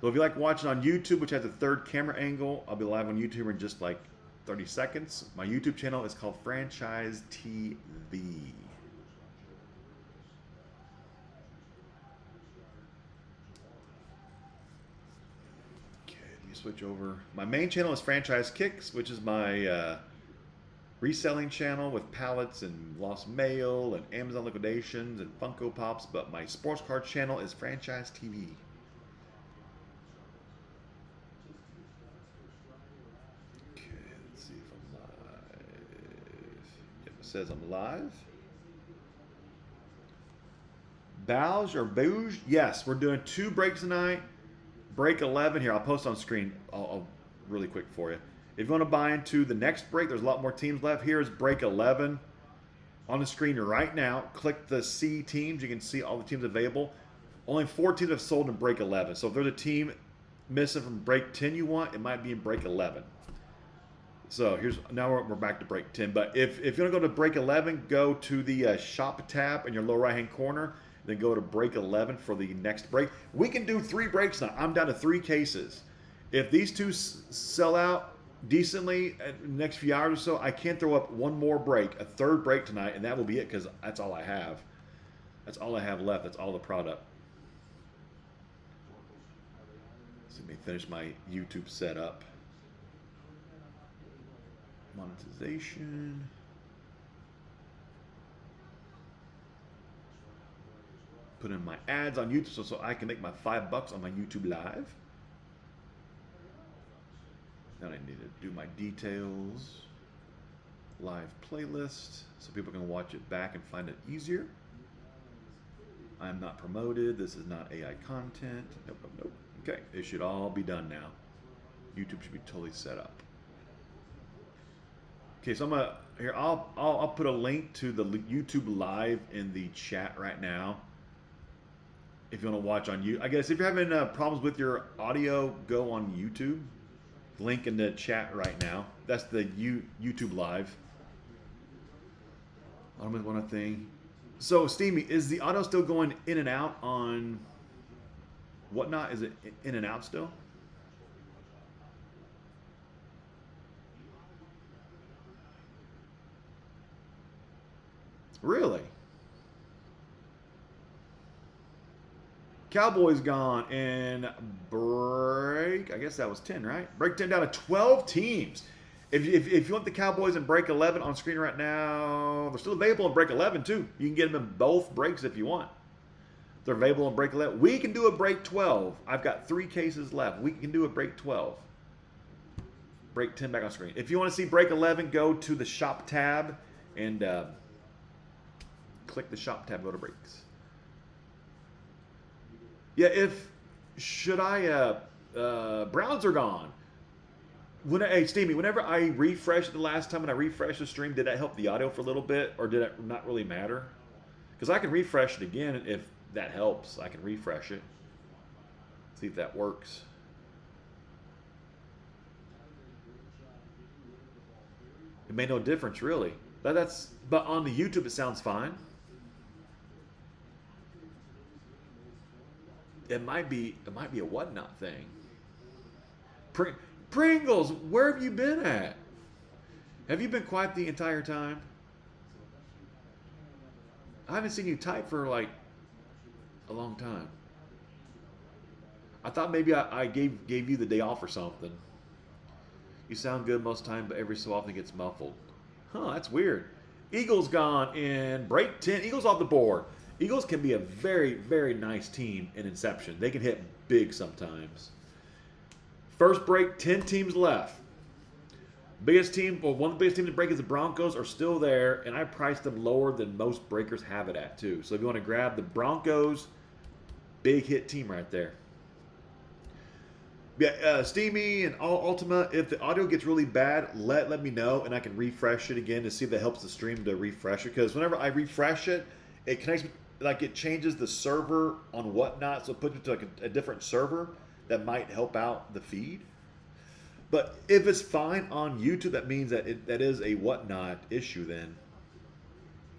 So if you like watching on YouTube, which has a third camera angle, I'll be live on YouTube in just like 30 seconds. My YouTube channel is called Franchise TV. Switch over. My main channel is Franchise Kicks, which is my reselling channel with pallets and lost mail and Amazon liquidations and Funko Pops. But my sports card channel is Franchise TV. Okay, let's see if I'm live. Yep, it says I'm live. Bouge or Bouge? Yes, we're doing 2 breaks tonight. Break 11 here. I'll post on screen. I'll really quick for you. If you want to buy into the next break, there's a lot more teams left. Here is break 11 on the screen right now. Click the C teams. You can see all the teams available. Only 4 teams have sold in break 11. So if there's a team missing from break 10 you want, it might be in break 11. So now we're back to break 10. But if you want to go to break 11, go to the shop tab in your lower right hand corner. Then go to break 11 for the next break. We can do 3 breaks now. I'm down to 3 cases. If these 2 sell out decently in the next few hours or so, I can throw up 1 more break, a 3rd break tonight, and that will be it because that's all I have. That's all I have left. That's all the product. So let me finish my YouTube setup. Monetization. Put in my ads on YouTube so I can make my $5 on my YouTube live. Then I need to do my details, live playlist, so people can watch it back and find it easier. I am not promoted. This is not AI content. Nope, nope, nope. Okay, it should all be done now. YouTube should be totally set up. Okay, so I'm gonna here. I'll put a link to the YouTube live in the chat right now. If you want to watch on YouTube, I guess if you're having problems with your audio, go on YouTube. Link in the chat right now. That's the YouTube live. I don't want to thing. So, Steamy, is the auto still going in and out on whatnot? Is it in and out still? Really? Cowboys gone in break. I guess that was 10, right? Break 10 down to 12 teams. If you want the Cowboys in break 11 on screen right now, they're still available in break 11 too. You can get them in both breaks if you want. They're available in break 11. We can do a break 12. I've got 3 cases left. We can do a break 12. Break 10 back on screen. If you want to see break 11, go to the shop tab and click the shop tab. Go to breaks. Yeah, Browns are gone. Hey, Steamy, whenever I refreshed the last time when I refreshed the stream, did that help the audio for a little bit, or did it not really matter? Because I can refresh it again if that helps. I can refresh it. See if that works. It made no difference, really. But on the YouTube, it sounds fine. It might be a whatnot thing. Pringles, where have you been at? Have you been quiet the entire time? I haven't seen you type for like a long time. I thought maybe I gave you the day off or something. You sound good most of the time, but every so often it gets muffled. Huh, that's weird. Eagles gone in break 10. Eagles off the board. Eagles can be a very, very nice team in Inception. They can hit big sometimes. First break, 10 teams left. Biggest team, well, one of the biggest teams to break is the Broncos are still there, and I priced them lower than most breakers have it at too. So if you want to grab the Broncos, big hit team right there. Yeah, Steamy and Ultima, if the audio gets really bad, let me know, and I can refresh it again to see if that helps the stream to refresh it. Because whenever I refresh it, it connects, like it changes the server on whatnot, so it puts it to like a different server that might help out the feed. But if it's fine on YouTube, that means that that is a whatnot issue then.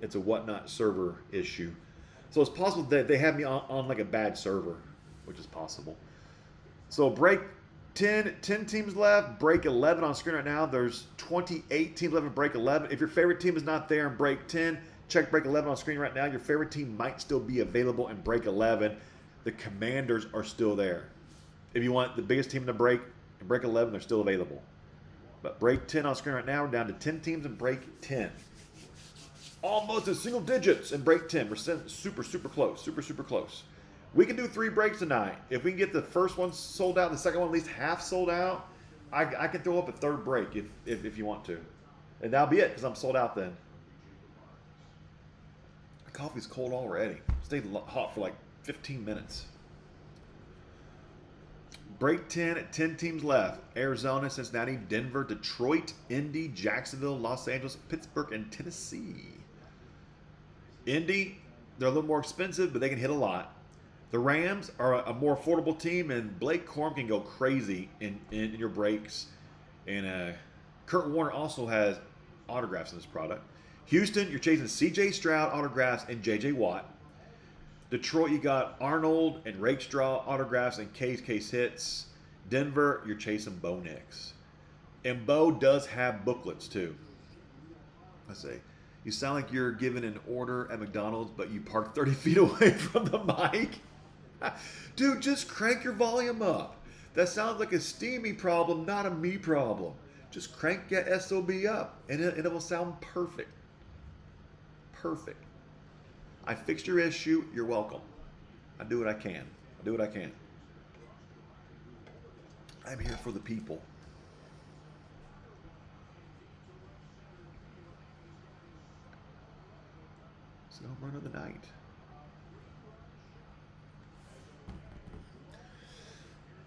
It's a whatnot server issue. So it's possible that they have me on like a bad server, which is possible. So break 10 teams left, break 11 on screen right now. There's 28 teams left in break 11. If your favorite team is not there in break 10, check break 11 on screen right now. Your favorite team might still be available in break 11. The Commanders are still there. If you want the biggest team in break 11, they're still available. But break 10 on screen right now, we're down to 10 teams in break 10. Almost in single digits in break 10. We're super, super close. Super, super close. We can do 3 breaks tonight. If we can get the first one sold out, the second one at least half sold out, I can throw up a 3rd break if you want to. And that'll be it because I'm sold out then. The coffee's cold already. Stayed hot for like 15 minutes. Break 10 at 10 teams left. Arizona, Cincinnati, Denver, Detroit, Indy, Jacksonville, Los Angeles, Pittsburgh, and Tennessee. Indy, they're a little more expensive, but they can hit a lot. The Rams are a more affordable team, and Blake Corum can go crazy in your breaks. And Kurt Warner also has autographs in this product. Houston, you're chasing C.J. Stroud autographs and J.J. Watt. Detroit, you got Arnold and Rakestraw autographs and case hits. Denver, you're chasing Bo Nix. And Bo does have booklets too. Let's see. You sound like you're giving an order at McDonald's, but you parked 30 feet away from the mic. Dude, just crank your volume up. That sounds like a Steamy problem, not a me problem. Just crank that SOB up, and it will sound perfect. Perfect. I fixed your issue. You're welcome. I do what I can. I do what I can. I'm here for the people. It's the home run of the night.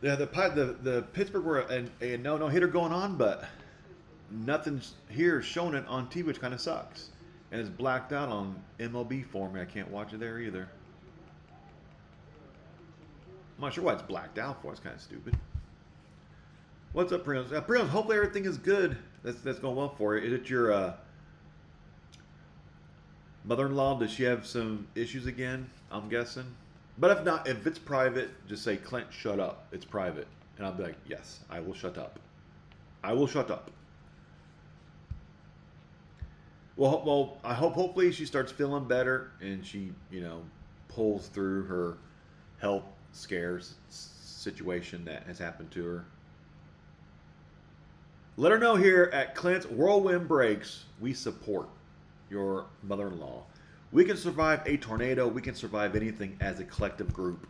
Yeah, the Pittsburgh were a no hitter going on, but nothing's here showing it on TV, which kind of sucks. And it's blacked out on MLB for me. I can't watch it there either. I'm not sure why it's blacked out for. It's kind of stupid. What's up, Prions? Prions, hopefully everything is good. That's going well for you. Is it your mother-in-law? Does she have some issues again? I'm guessing. But if not, if it's private, just say, Clint, shut up. It's private. And I'll be like, yes, I will shut up. I will shut up. Well, I hopefully she starts feeling better and she, pulls through her health scares situation that has happened to her. Let her know here at Clint's Whirlwind Breaks, we support your mother-in-law. We can survive a tornado. We can survive anything as a collective group.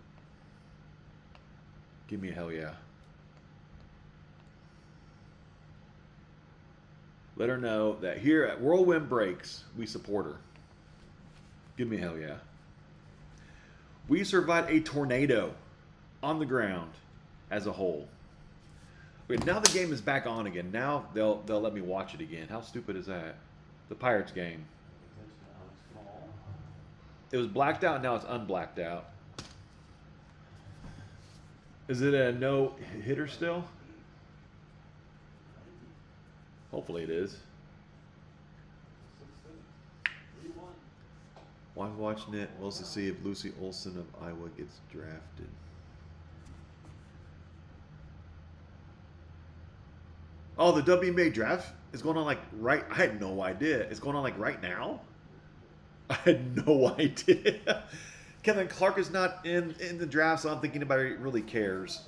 Give me a hell yeah. Let her know that here at Whirlwind Breaks, we support her. Give me a hell yeah. We survived a tornado on the ground as a whole. Wait, now the game is back on again. Now they'll let me watch it again. How stupid is that? The Pirates game. It was blacked out, now it's unblacked out. Is it a no hitter still? Hopefully it is. While I'm watching it, we'll also see if Lucy Olson of Iowa gets drafted. Oh, the WNBA draft is going on right. I had no idea. It's going on right now? I had no idea. Kevin Clark is not in the draft, so I'm thinking nobody really cares.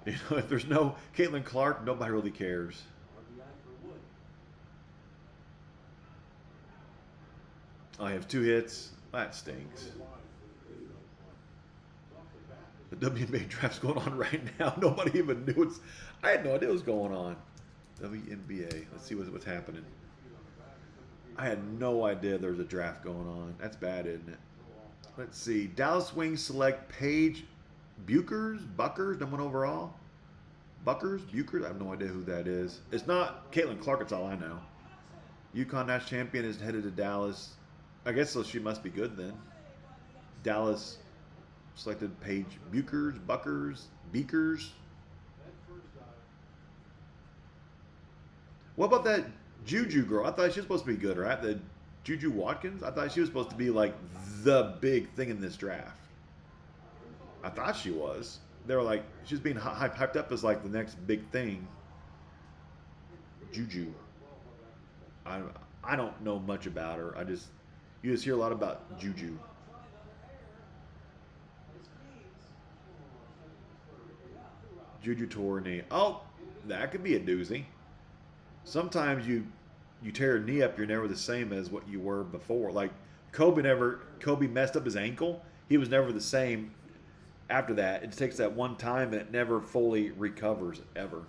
If there's no Caitlin Clark, nobody really cares. I have 2 hits. That stinks. The WNBA draft's going on right now. Nobody even knew I had no idea what was going on. WNBA. Let's see what's happening. I had no idea there was a draft going on. That's bad, isn't it? Let's see. Dallas Wings select Paige Buchers, number 1 overall. Buchers? I have no idea who that is. It's not Caitlin Clark, that's all I know. UConn National Champion is headed to Dallas. I guess so she must be good then. Dallas selected Paige Beakers. What about that Juju girl? I thought she was supposed to be good, right? The Juju Watkins? I thought she was supposed to be the big thing in this draft. I thought she was. they were like, she's being hyped up as like the next big thing. Juju. I don't know much about her. You just hear a lot about Juju. Juju tore her knee. Oh, that could be a doozy. Sometimes you tear your knee up, you're never the same as what you were before. Like Kobe messed up his ankle. He was never the same after that. It takes that one time and it never fully recovers ever.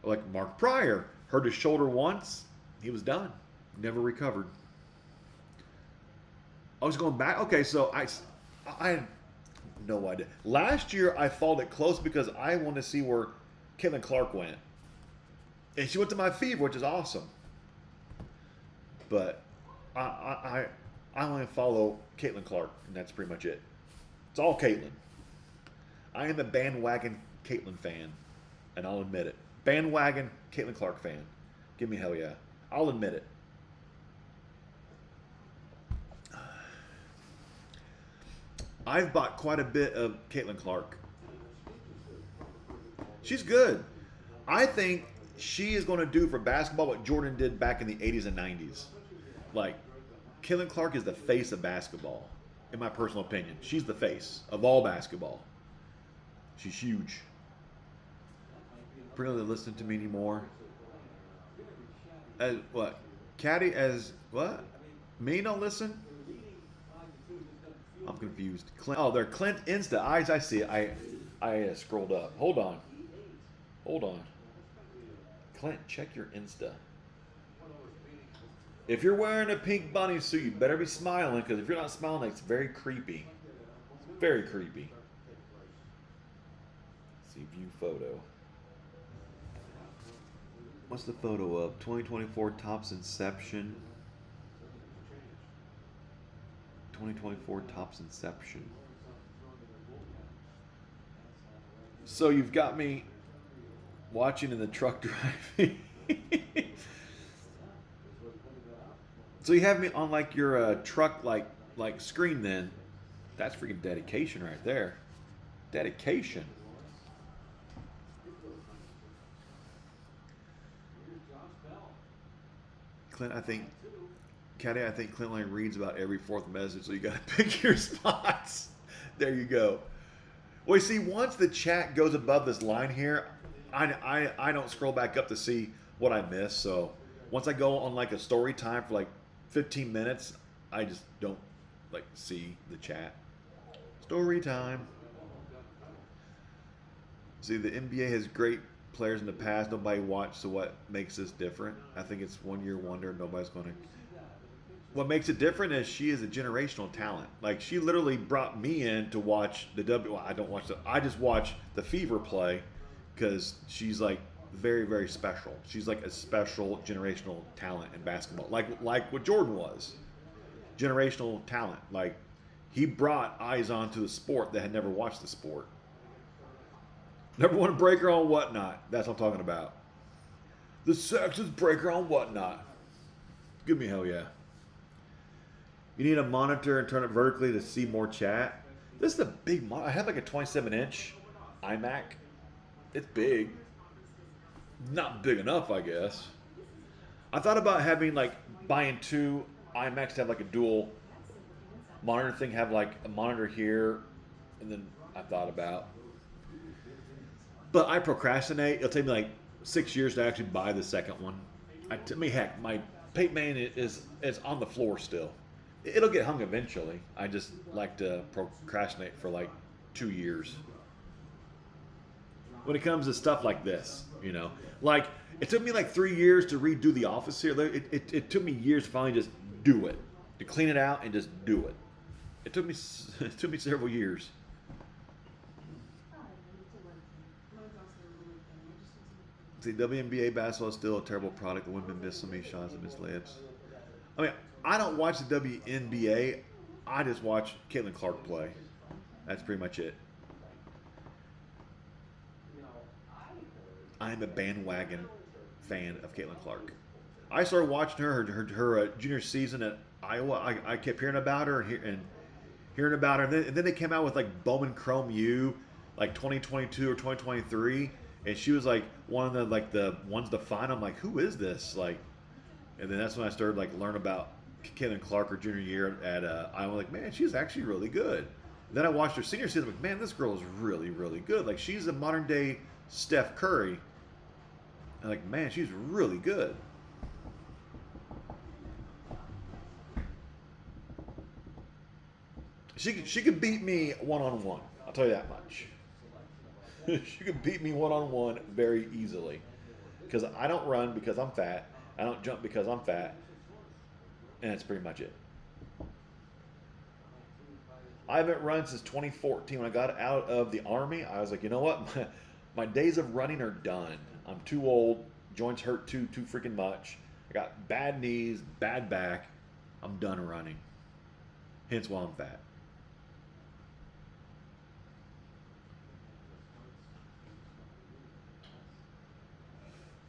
Like Mark Pryor hurt his shoulder once, he was done. Never recovered. I was going back. Okay, so I had no idea. Last year I followed it close because I wanted to see where Caitlin Clark went. And she went to my fever, which is awesome. But I only follow Caitlin Clark, and that's pretty much it. It's all Caitlin. I am a bandwagon Caitlin fan, and I'll admit it. Bandwagon Caitlin Clark fan. Give me hell yeah. I'll admit it. I've bought quite a bit of Caitlin Clark. She's good. I think she is going to do for basketball what Jordan did back in the 80s and 90s. Like, Caitlin Clark is the face of basketball, in my personal opinion. She's the face of all basketball. She's huge. Pretty not listening to me anymore. As what? Caddy as what? Me don't listen? I'm confused. Oh, they're Clint Insta. I see it. I scrolled up. Hold on. Clint, check your Insta. If you're wearing a pink bunny suit, you better be smiling, because if you're not smiling, it's very creepy. It's very creepy. Let's see, view photo. What's the photo of? 2024 Topps Inception. 2024 Topps Inception. So you've got me watching in the truck driving. So you have me on like your truck like screen then. That's freaking dedication right there. Dedication. Clint, I think Clint only reads about every fourth message, so you got to pick your spots. There you go. Well, you see, once the chat goes above this line here, I don't scroll back up to see what I missed. So once I go on like a story time for like 15 minutes, I just don't like see the chat. Story time. See, the NBA has great players in the past. Nobody watched, so what makes this different? I think it's 1 year wonder. Nobody's going to. What makes it different is she is a generational talent. Like, she literally brought me in to watch the well, I just watch the Fever play because she's like very, very special. She's like a special generational talent in basketball. Like what Jordan was. Generational talent. Like, he brought eyes onto the sport that had never watched the sport. Number one breaker on Whatnot. That's what I'm talking about. The sexist breaker on Whatnot. Give me hell yeah. You need a monitor and turn it vertically to see more chat. This is a big monitor. I have like a 27-inch iMac. It's big. Not big enough, I guess. I thought about having like buying two iMacs to have like a dual monitor thing, have like a monitor here, and then I thought about. But I procrastinate. It'll take me like 6 years to actually buy the second one. Heck, my paint man is on the floor still. It'll get hung eventually. I just like to procrastinate for like 2 years. When it comes to stuff like this, you know. Like, it took me like 3 years to redo the office here. It took me years to finally just do it. To clean it out and just do it. It took me several years. See, WNBA basketball is still a terrible product. The women miss so many shots and miss layups. I mean, I don't watch the WNBA. I just watch Caitlin Clark play. That's pretty much it. I'm a bandwagon fan of Caitlin Clark. I started watching her junior season at Iowa. I kept hearing about her and hearing about her. And then they came out with like Bowman Chrome U. like 2022 or 2023, and she was like one of the ones to find. I'm like, who is this? Like, and then that's when I started like learn about Caitlin Clark her junior year at Iowa. Like, man, she's actually really good. And then I watched her senior season. I'm like, man, this girl is really, really good. Like, she's a modern day Steph Curry. And like, man, she's really good. She could beat me one-on-one. I'll tell you that much. She could beat me one-on-one very easily. Because I don't run because I'm fat. I don't jump because I'm fat. And that's pretty much it. I haven't run since 2014. When I got out of the Army, I was like, you know what? My days of running are done. I'm too old. Joints hurt too freaking much. I got bad knees, bad back. I'm done running. Hence why I'm fat.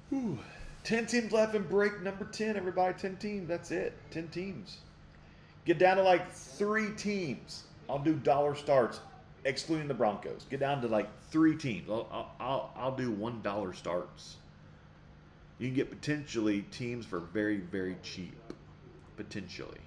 Whew. 10 teams left in break number 10. Everybody, 10 teams. That's it. 10 teams. Get down to like 3 teams. I'll do dollar starts, excluding the Broncos. Get down to like 3 teams. I'll do $1 starts. You can get potentially teams for very, very cheap. Potentially.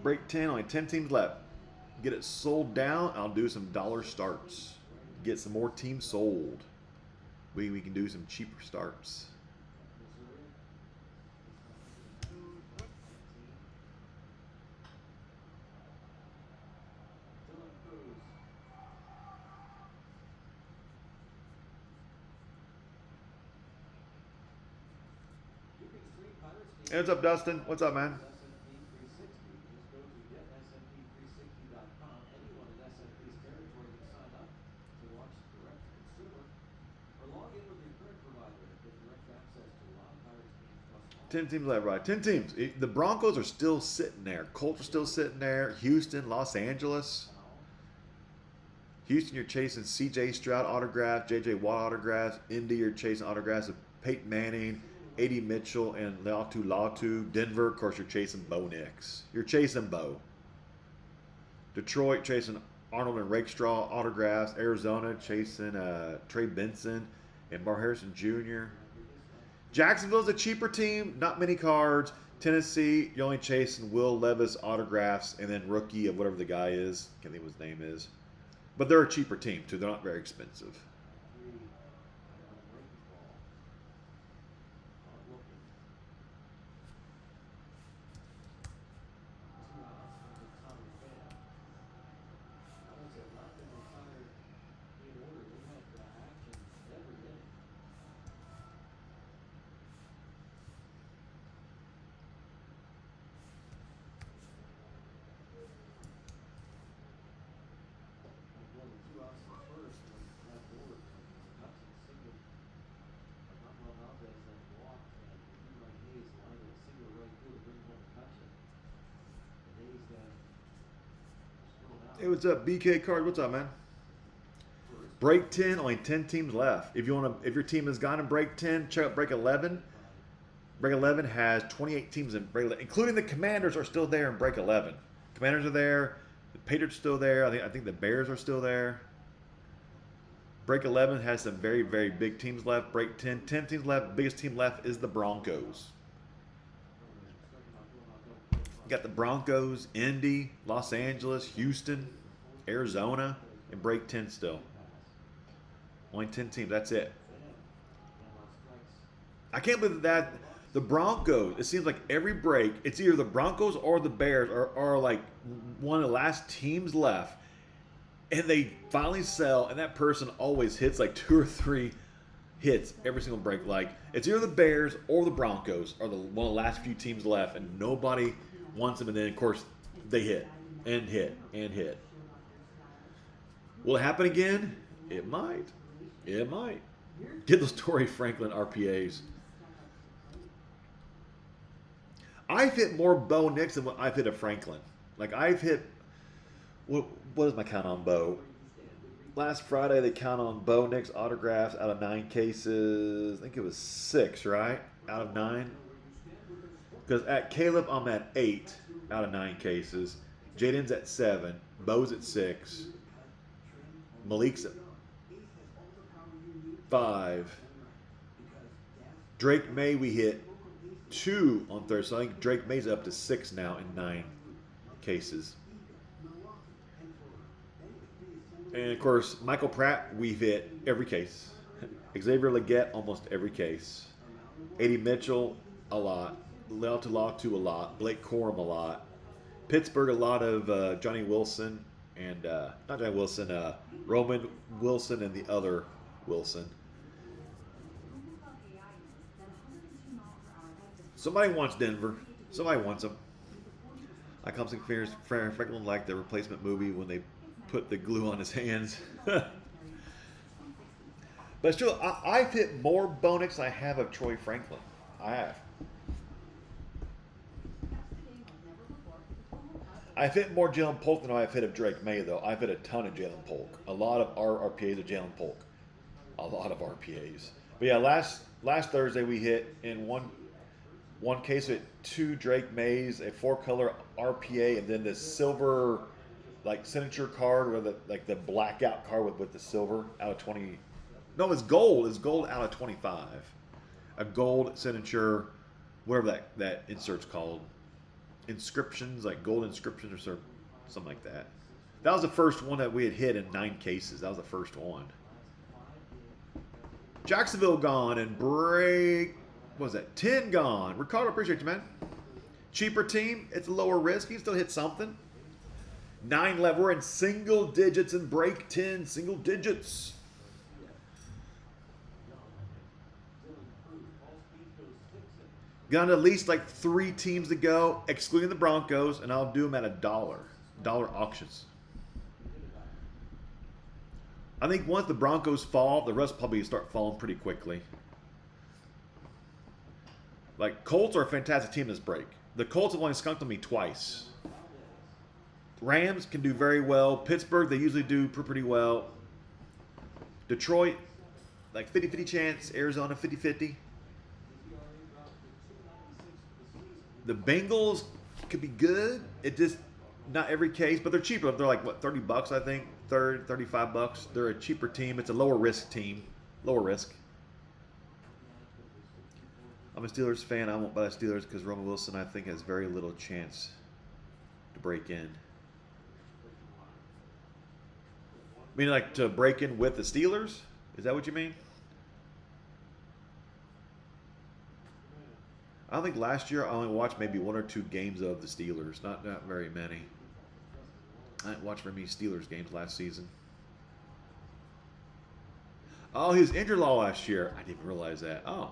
Break 10, only 10 teams left. Get it sold down, I'll do some dollar starts. Get some more teams sold. We can do some cheaper starts. Hey, what's up, Dustin? What's up, man? Ten teams left, right? 10 teams. The Broncos are still sitting there. Colts are still sitting there. Houston, Los Angeles. Houston, you're chasing C.J. Stroud autographs, J.J. Watt autographs. Indy, you're chasing autographs of Peyton Manning, A.D. Mitchell, and Latu. Denver, of course, you're chasing Bo Nix. You're chasing Bo. Detroit, chasing Arnold and Rakestraw autographs. Arizona, chasing Trey Benson and Mar Harrison Jr. Jacksonville's a cheaper team, not many cards. Tennessee, you're only chasing Will Levis autographs and then rookie of whatever the guy is. Can't think what his name is. But they're a cheaper team, too. They're not very expensive. Hey, what's up, BK Card? What's up, man? Break 10, only 10 teams left. If your team has gone in break 10, check out break 11. Break 11 has 28 teams in break 11, including the Commanders are still there in break 11. Commanders are there. The Patriots are still there. I think the Bears are still there. Break 11 has some very, very big teams left. Break 10, 10 teams left. Biggest team left is the Broncos. You got the Broncos, Indy, Los Angeles, Houston, Arizona, and break 10 still. Only 10 teams. That's it. I can't believe that the Broncos, it seems like every break, it's either the Broncos or the Bears are like one of the last teams left. And they finally sell, and that person always hits like 2 or 3 hits every single break. Like, it's either the Bears or the Broncos are one of the last few teams left, and nobody wants them. And then, of course, they hit and hit and hit. Will it happen again? It might. It might. Get those Torrey Franklin RPAs. I've hit more Bo Nix than what I've hit a Franklin. Like I've hit. What is my count on Bo? Last Friday they count on Bo Nix autographs out of 9 cases. I think it was 6, right? Out of 9. Because at Caleb I'm at 8 out of 9 cases. Jaden's at 7. Bo's at 6. Malik's at 5. Drake May we hit 2 on Thursday. So I think Drake May's up to 6 now in 9 cases. And of course, Michael Pratt, we've hit every case. Xavier Legette, almost every case. A.D. Mitchell, a lot. Leo Talatu, a lot. Blake Corum, a lot. Pittsburgh, a lot of Johnny Wilson and not Johnny Wilson, Roman Wilson and the other Wilson. Somebody wants Denver. Somebody wants them. I come to Franklin like the replacement movie when they put the glue on his hands. But it's true. I've hit more Bo Nix than I have of Troy Franklin. I have. I've hit more Jalen Polk than I've hit of Drake May, though. I've hit a ton of Jalen Polk. A lot of RPAs of Jalen Polk. A lot of RPAs. But yeah, last Thursday we hit in one case with 2 Drake Mays, a 4-color RPA, and then this silver like signature card or the blackout card with the silver out of 20. No, it's gold. It's gold out of 25. A gold signature, whatever that insert's called. Inscriptions, like gold inscriptions or something like that. That was the first one that we had hit in 9 cases. That was the first one. Jacksonville gone and break. What was that? 10 gone. Ricardo, appreciate you, man. Cheaper team. It's a lower risk. You can still hit something. 9 left. We're in single digits and break 10. Single digits. Got at least like 3 teams to go, excluding the Broncos, and I'll do them at $1. Dollar auctions. I think once the Broncos fall, the rest probably start falling pretty quickly. Like, Colts are a fantastic team this break. The Colts have only skunked on me twice. Rams can do very well. Pittsburgh, they usually do pretty well. Detroit, like 50-50 chance. Arizona, 50-50. The Bengals could be good. It just, not every case, but they're cheaper. They're like, what, $30, I think? $35. They're a cheaper team. It's a lower risk team. Lower risk. I'm a Steelers fan. I won't buy the Steelers because Roman Wilson, I think, has very little chance to break in. Meaning like to break in with the Steelers? Is that what you mean? I think last year I only watched maybe 1 or 2 games of the Steelers. Not very many. I didn't watch very many Steelers games last season. Oh, he was injured last year. I didn't realize that. Oh.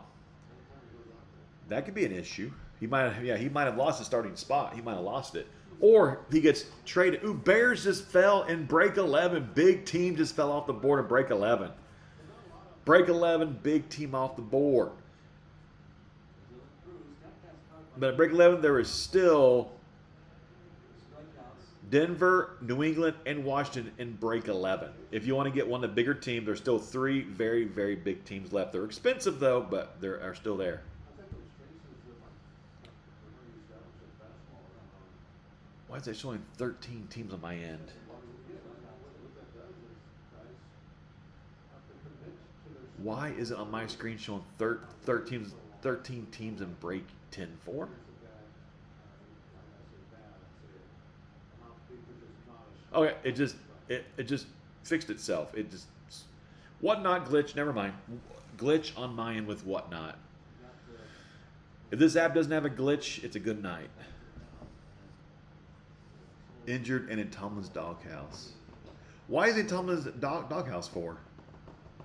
That could be an issue. He might have lost his starting spot. He might have lost it. Or he gets traded. Ooh, Bears just fell in break 11. Big team just fell off the board in break 11. Break 11, big team off the board. But at break 11, there is still Denver, New England, and Washington in break 11. If you want to get one of the bigger teams, there's still 3 very, very big teams left. They're expensive, though, but they are still there. Why is it showing 13 teams on my end? Why is it on my screen showing 13 teams in break 10-4? Okay, it just fixed itself. It just whatnot glitch. Never mind. Glitch on my end with whatnot. If this app doesn't have a glitch, it's a good night. Injured and in Tomlin's doghouse. Why is he in Tomlin's doghouse for?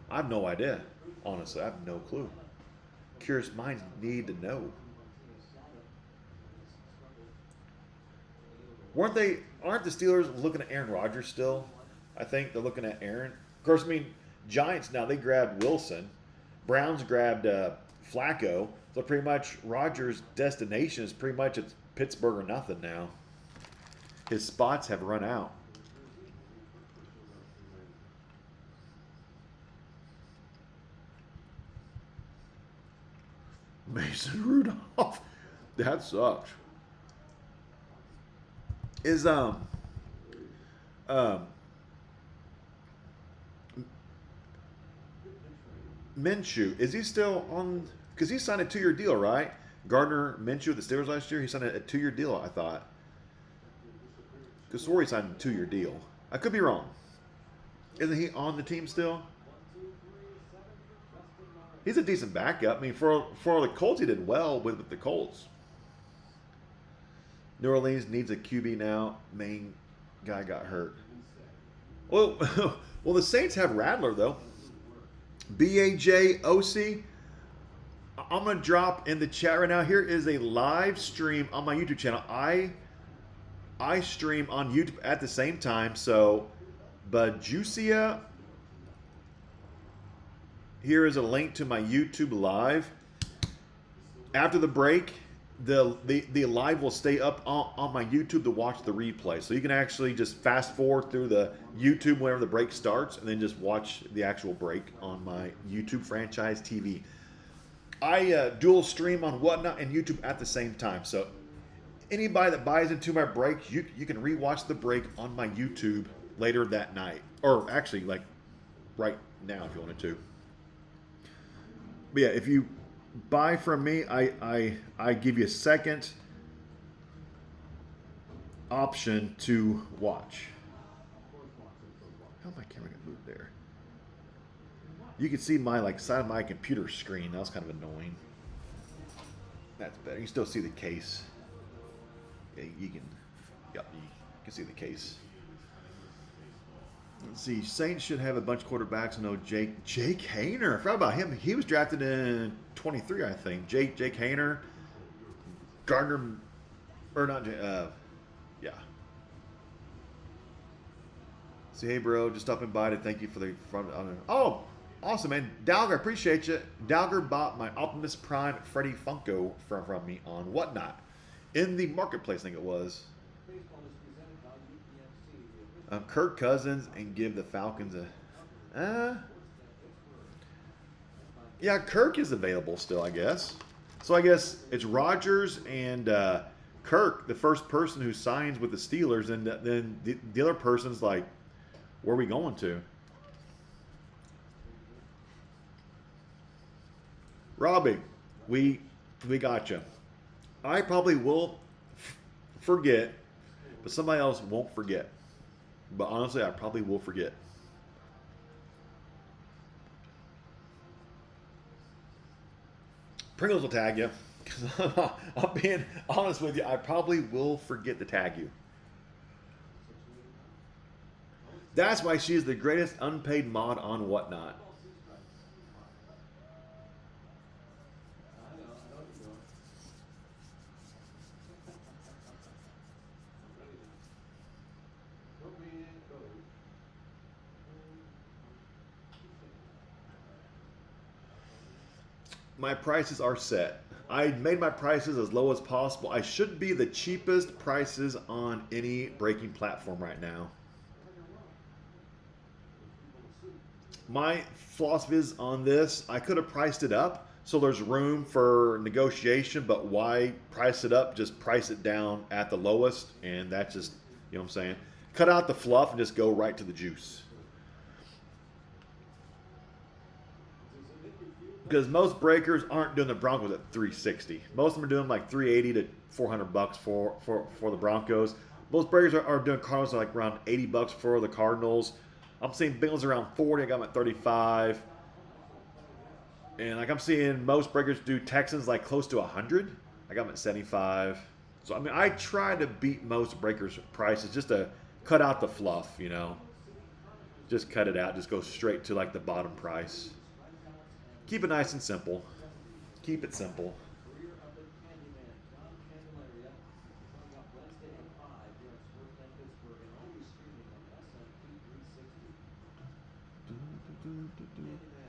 I have no idea. Honestly, I have no clue. Curious minds need to know. Aren't the Steelers looking at Aaron Rodgers still? I think they're looking at Aaron. Of course, I mean, Giants now, they grabbed Wilson. Browns grabbed Flacco. So pretty much Rodgers' destination is pretty much it's Pittsburgh or nothing now. His spots have run out. Mason Rudolph. That sucks. Is Minshew, is he still on? Because he signed a 2-year deal, right? Gardner Minshew, the Steelers last year, he signed a 2-year deal, I thought. Because Sorry signed a 2-year deal. I could be wrong. Isn't he on the team still? He's a decent backup. I mean, for the Colts, he did well with the Colts. New Orleans needs a QB now. Main guy got hurt. Well, well, the Saints have Rattler, though. BAJOC. I'm going to drop in the chat right now. Here is a live stream on my YouTube channel. I stream on YouTube at the same time. So, Bajucia. Here is a link to my YouTube live. After the break, the live will stay up on my YouTube to watch the replay. So you can actually just fast forward through the YouTube whenever the break starts and then just watch the actual break on my YouTube franchise TV. I dual stream on Whatnot and YouTube at the same time. So anybody that buys into my breaks, you can rewatch the break on my YouTube later that night. Or actually, like right now if you wanted to. But yeah, if you buy from me, I give you a second option to watch. How my camera got moved there? You can see my side of my computer screen. That was kind of annoying. That's better. You can still see the case. Yeah, you can see the case. Let's see. Saints should have a bunch of quarterbacks. I know Jake Hayner. I forgot about him. He was drafted in 23, I think. Jake Hayner. Gardner, or not. Yeah. See, hey, bro, just stopping by to thank you for the front. Oh, awesome, man. Dalgar, appreciate you. Dalgar bought my Optimus Prime Freddy Funko from me on Whatnot in the marketplace. I think it was. Kirk Cousins and give the Falcons a... yeah, Kirk is available still, I guess. So I guess it's Rodgers and Kirk, the first person who signs with the Steelers, and then the other person's like, where are we going to? Robbie, we got you. I probably will forget, but somebody else won't forget. But honestly, I probably will forget. Pringles will tag you. I'm being honest with you. I probably will forget to tag you. That's why she is the greatest unpaid mod on Whatnot. My prices are set. I made my prices as low as possible. I should be the cheapest prices on any breaking platform right now. My philosophy is on this. I could have priced it up, so there's room for negotiation, but why price it up? Just price it down at the lowest, and that's just, you know what I'm saying? Cut out the fluff and just go right to the juice. Because most breakers aren't doing the Broncos at 360. Most of them are doing like 380 to 400 bucks for the Broncos. Most breakers are doing Cardinals like around 80 bucks for the Cardinals. I'm seeing Bengals around 40. I got them at 35. And like I'm seeing most breakers do Texans like close to 100. I got them at 75. So I mean, I try to beat most breakers' prices just to cut out the fluff, you know. Just cut it out. Just go straight to like the bottom price. Keep it nice and simple. Keep it simple.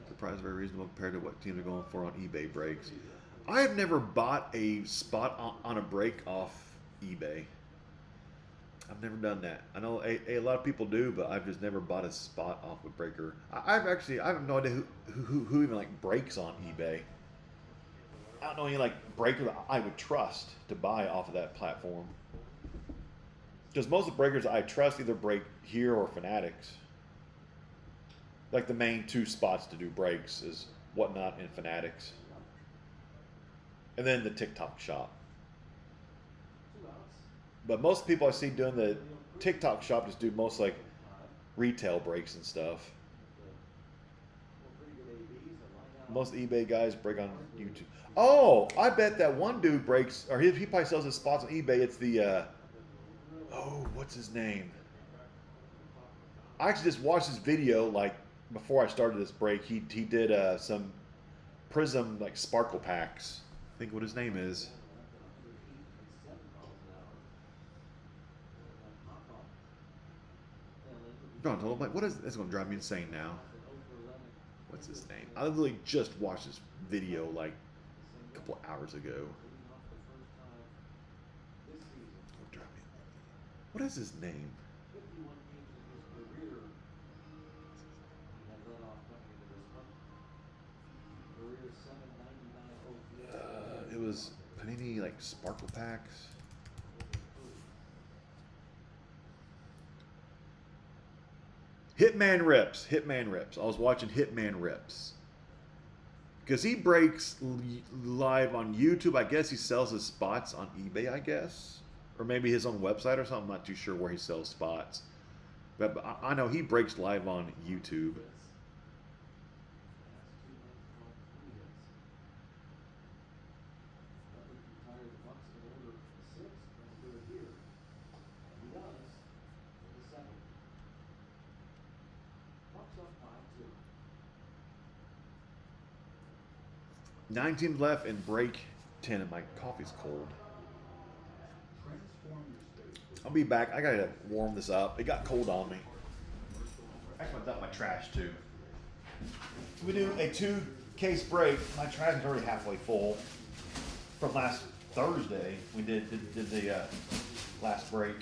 The price is very reasonable compared to what teams are going for on eBay breaks. I have never bought a spot on a break off eBay. I've never done that. I know a lot of people do, but I've just never bought a spot off a breaker. I have no idea who even like breaks on eBay. I don't know any like breaker that I would trust to buy off of that platform. Because most of the breakers I trust either break here or Fanatics. Like the main two spots to do breaks is Whatnot and Fanatics. And then the TikTok shop. But most people I see doing the TikTok shop just do most like retail breaks and stuff. Most eBay guys break on YouTube. Oh, I bet that one dude breaks, or he probably sells his spots on eBay. It's the, what's his name? I actually just watched his video like before I started this break. He did some Prism like sparkle packs. I think what his name is. I'm like, what is this? Going to drive me insane now. What's his name? I literally just watched this video like a couple hours ago. What is his name? It was Panini like sparkle packs. Hitman Rips. I was watching Hitman Rips. Because he breaks live on YouTube. I guess he sells his spots on eBay, I guess. Or maybe his own website or something. I'm not too sure where he sells spots. But I know he breaks live on YouTube. Nine teams left in break 10, and my coffee's cold. I'll be back. I gotta warm this up. It got cold on me. Actually, I dumped my trash too. We do a 2-case break. My trash is already halfway full. From last Thursday, we did the last break.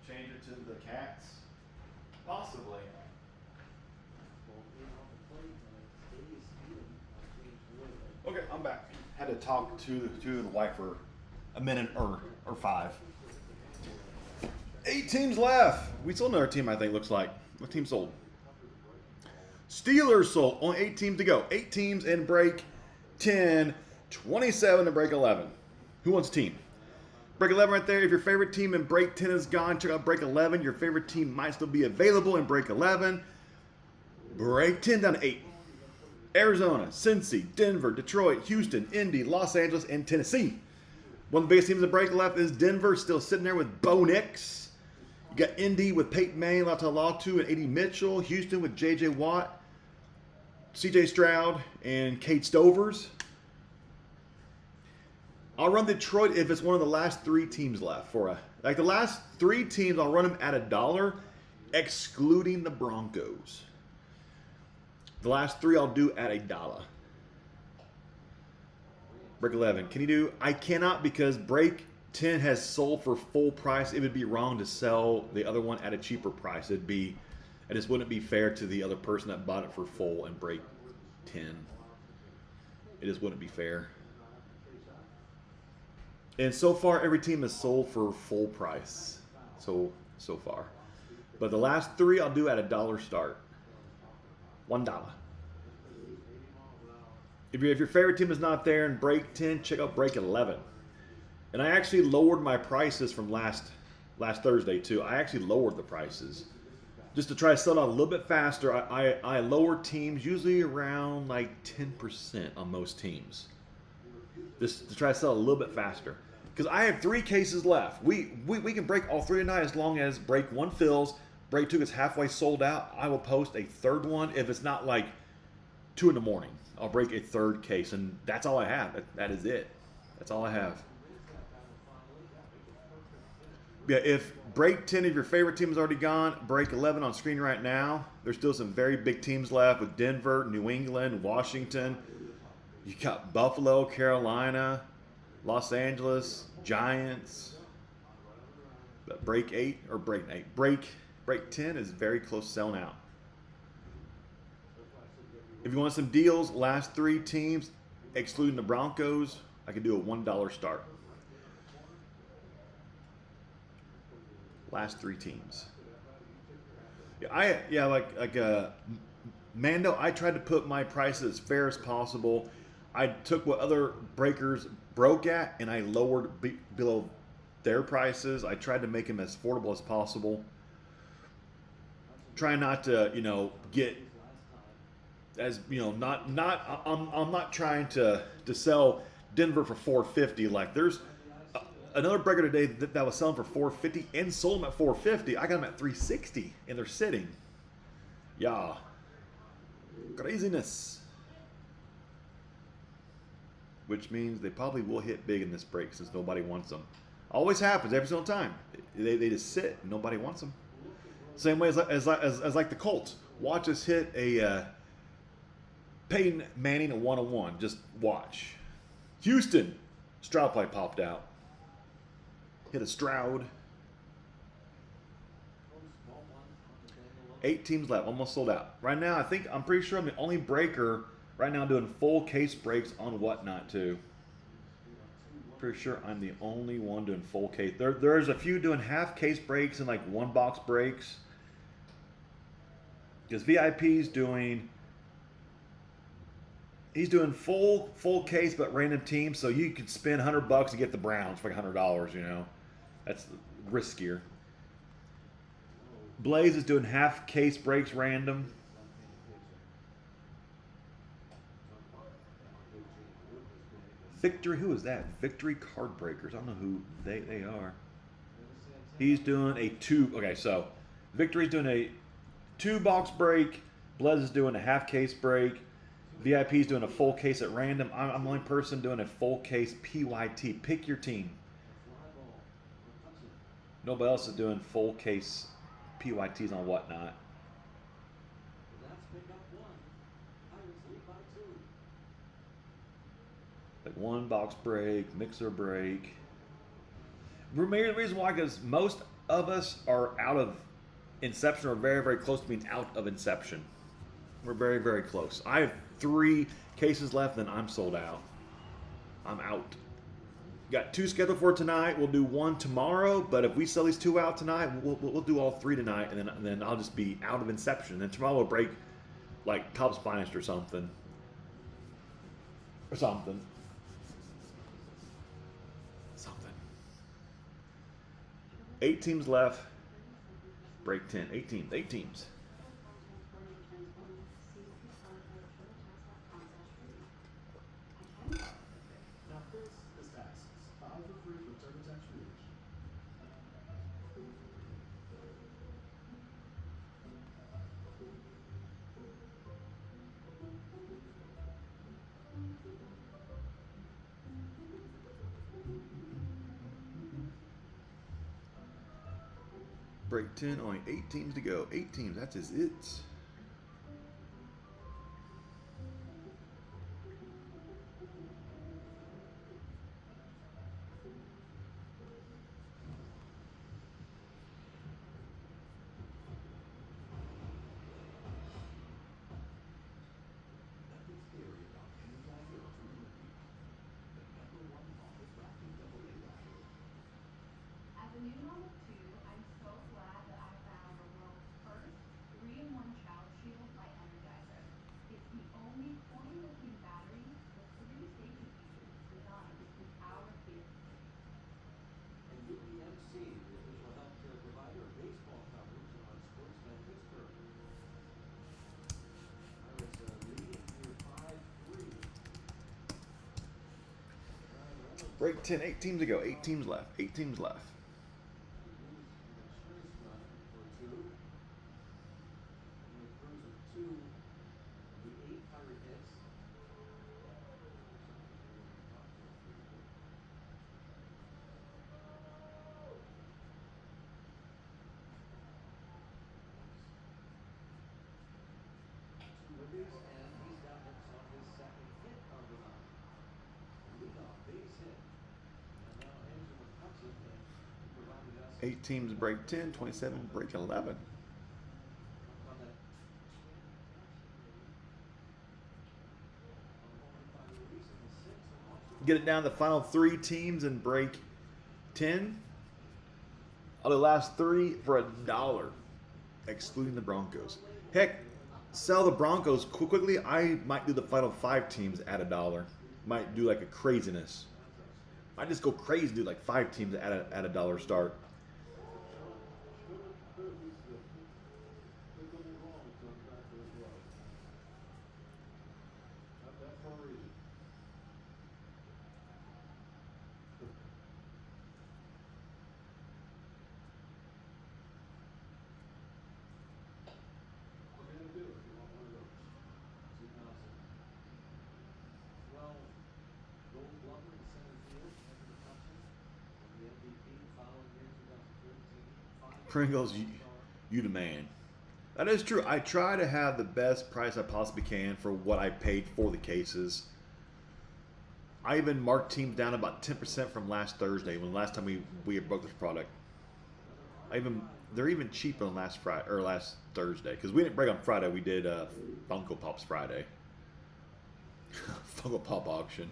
Change it to the cats? Possibly. Okay, I'm back. Had to talk to the wife for a minute or five. 8 teams left. We sold another team, I think, looks like. What team sold? Steelers sold. Only 8 teams to go. 8 teams in break 10, 27 in break 11. Who wants a team? Break 11 right there. If your favorite team in break 10 is gone, check out break 11. Your favorite team might still be available in break 11. Break 10 down to 8. Arizona, Cincy, Denver, Detroit, Houston, Indy, Los Angeles, and Tennessee. One of the biggest teams in break left is Denver, still sitting there with Bo Nix. You got Indy with Peyton Manning, Latalatu, and A.D. Mitchell. Houston with J.J. Watt, C.J. Stroud, and Kate Stovers. I'll run Detroit if it's one of the last 3 teams left for like the last 3 teams. I'll run them at $1, excluding the Broncos. The last 3 I'll do at $1. Break 11. Can you do? I cannot because break 10 has sold for full price. It would be wrong to sell the other one at a cheaper price. It just wouldn't be fair to the other person that bought it for full and break 10. It just wouldn't be fair. And so far, every team is sold for full price. So far. But the last 3 I'll do at $1 start. $1. If your favorite team is not there in break 10, check out break 11. And I actually lowered my prices from last Thursday too. I actually lowered the prices just to try to sell out a little bit faster. I lower teams usually around like 10% on most teams, just to try to sell a little bit faster. Because I have 3 cases left. We can break all 3 tonight as long as break 1 fills. Break 2 gets halfway sold out. I will post a 3rd one if it's not like 2 in the morning. I'll break a 3rd case, and that's all I have. That is it. That's all I have. Yeah, if break 10 of your favorite team is already gone, break 11 on screen right now. There's still some very big teams left with Denver, New England, Washington. You got Buffalo, Carolina, Los Angeles, Giants. But break 8 or break 8. Break 10 is very close to selling out. If you want some deals, last 3 teams, excluding the Broncos, I could do a $1 start. Last 3 teams. Mando, I tried to put my prices as fair as possible. I took what other breakers broke at and I lowered below their prices. I tried to make them as affordable as possible. Try not to, get as, I'm not trying to sell Denver for $450. Like there's another breaker today that was selling for $450 and sold them at $450. I got them at $360 and they're sitting. Yeah. Craziness. Which means they probably will hit big in this break since nobody wants them. Always happens every single time. They just sit and nobody wants them. Same way as like the Colts. Watch us hit a Peyton Manning a 1-on-1. Just watch. Houston. Stroud play popped out. Hit a Stroud. 8 teams left. Almost sold out. Right now, I'm pretty sure I'm the only breaker right now doing full case breaks on Whatnot too. pretty sure I'm the only one doing full case. There's a few doing half case breaks and like one box breaks. Because VIP's doing, he's doing full case but random teams, so you could spend $100 and get the Browns for like $100. You know, that's riskier. Blaze is doing half case breaks random. Victory, who is that? Victory Card Breakers. I don't know who they are. He's doing a two. Okay, so Victory's doing a 2-box break. Blaze is doing a half case break. VIP's doing a full case at random. I'm the only person doing a full case PYT. Pick your team. Nobody else is doing full case PYTs on whatnot. Like 1-box break, mixer break. The reason why, because most of us are out of Inception, or very, very close to being out of Inception. We're very, very close. I have 3 cases left, and I'm sold out. I'm out. Got 2 scheduled for tonight. We'll do 1 tomorrow, but if we sell these 2 out tonight, we'll do all 3 tonight, and then I'll just be out of Inception. And then tomorrow we'll break like Top's Finest or something. Or something. 8 teams left. Break 10. 8 teams. 8 teams. Break 10, only 8 teams to go. 8 teams, that is it. Break 10, 8 teams to go. 8 teams left. 8 teams left. Eight teams break 10, 27 break 11. Get it down to the final 3 teams and break 10. I'll do the last 3 for $1, excluding the Broncos. Heck, sell the Broncos quickly. I might do the final 5 teams at $1. Might do like a craziness. I just go crazy, do like 5 teams at $1 start. Pringles, you the man. That is true. I try to have the best price I possibly can for what I paid for the cases. I even marked teams down about 10% from last Thursday, when the last time we broke this product. They're even cheaper than last Friday or last Thursday, because we didn't break on Friday. We did Funko Pops Friday. Funko Pop auction.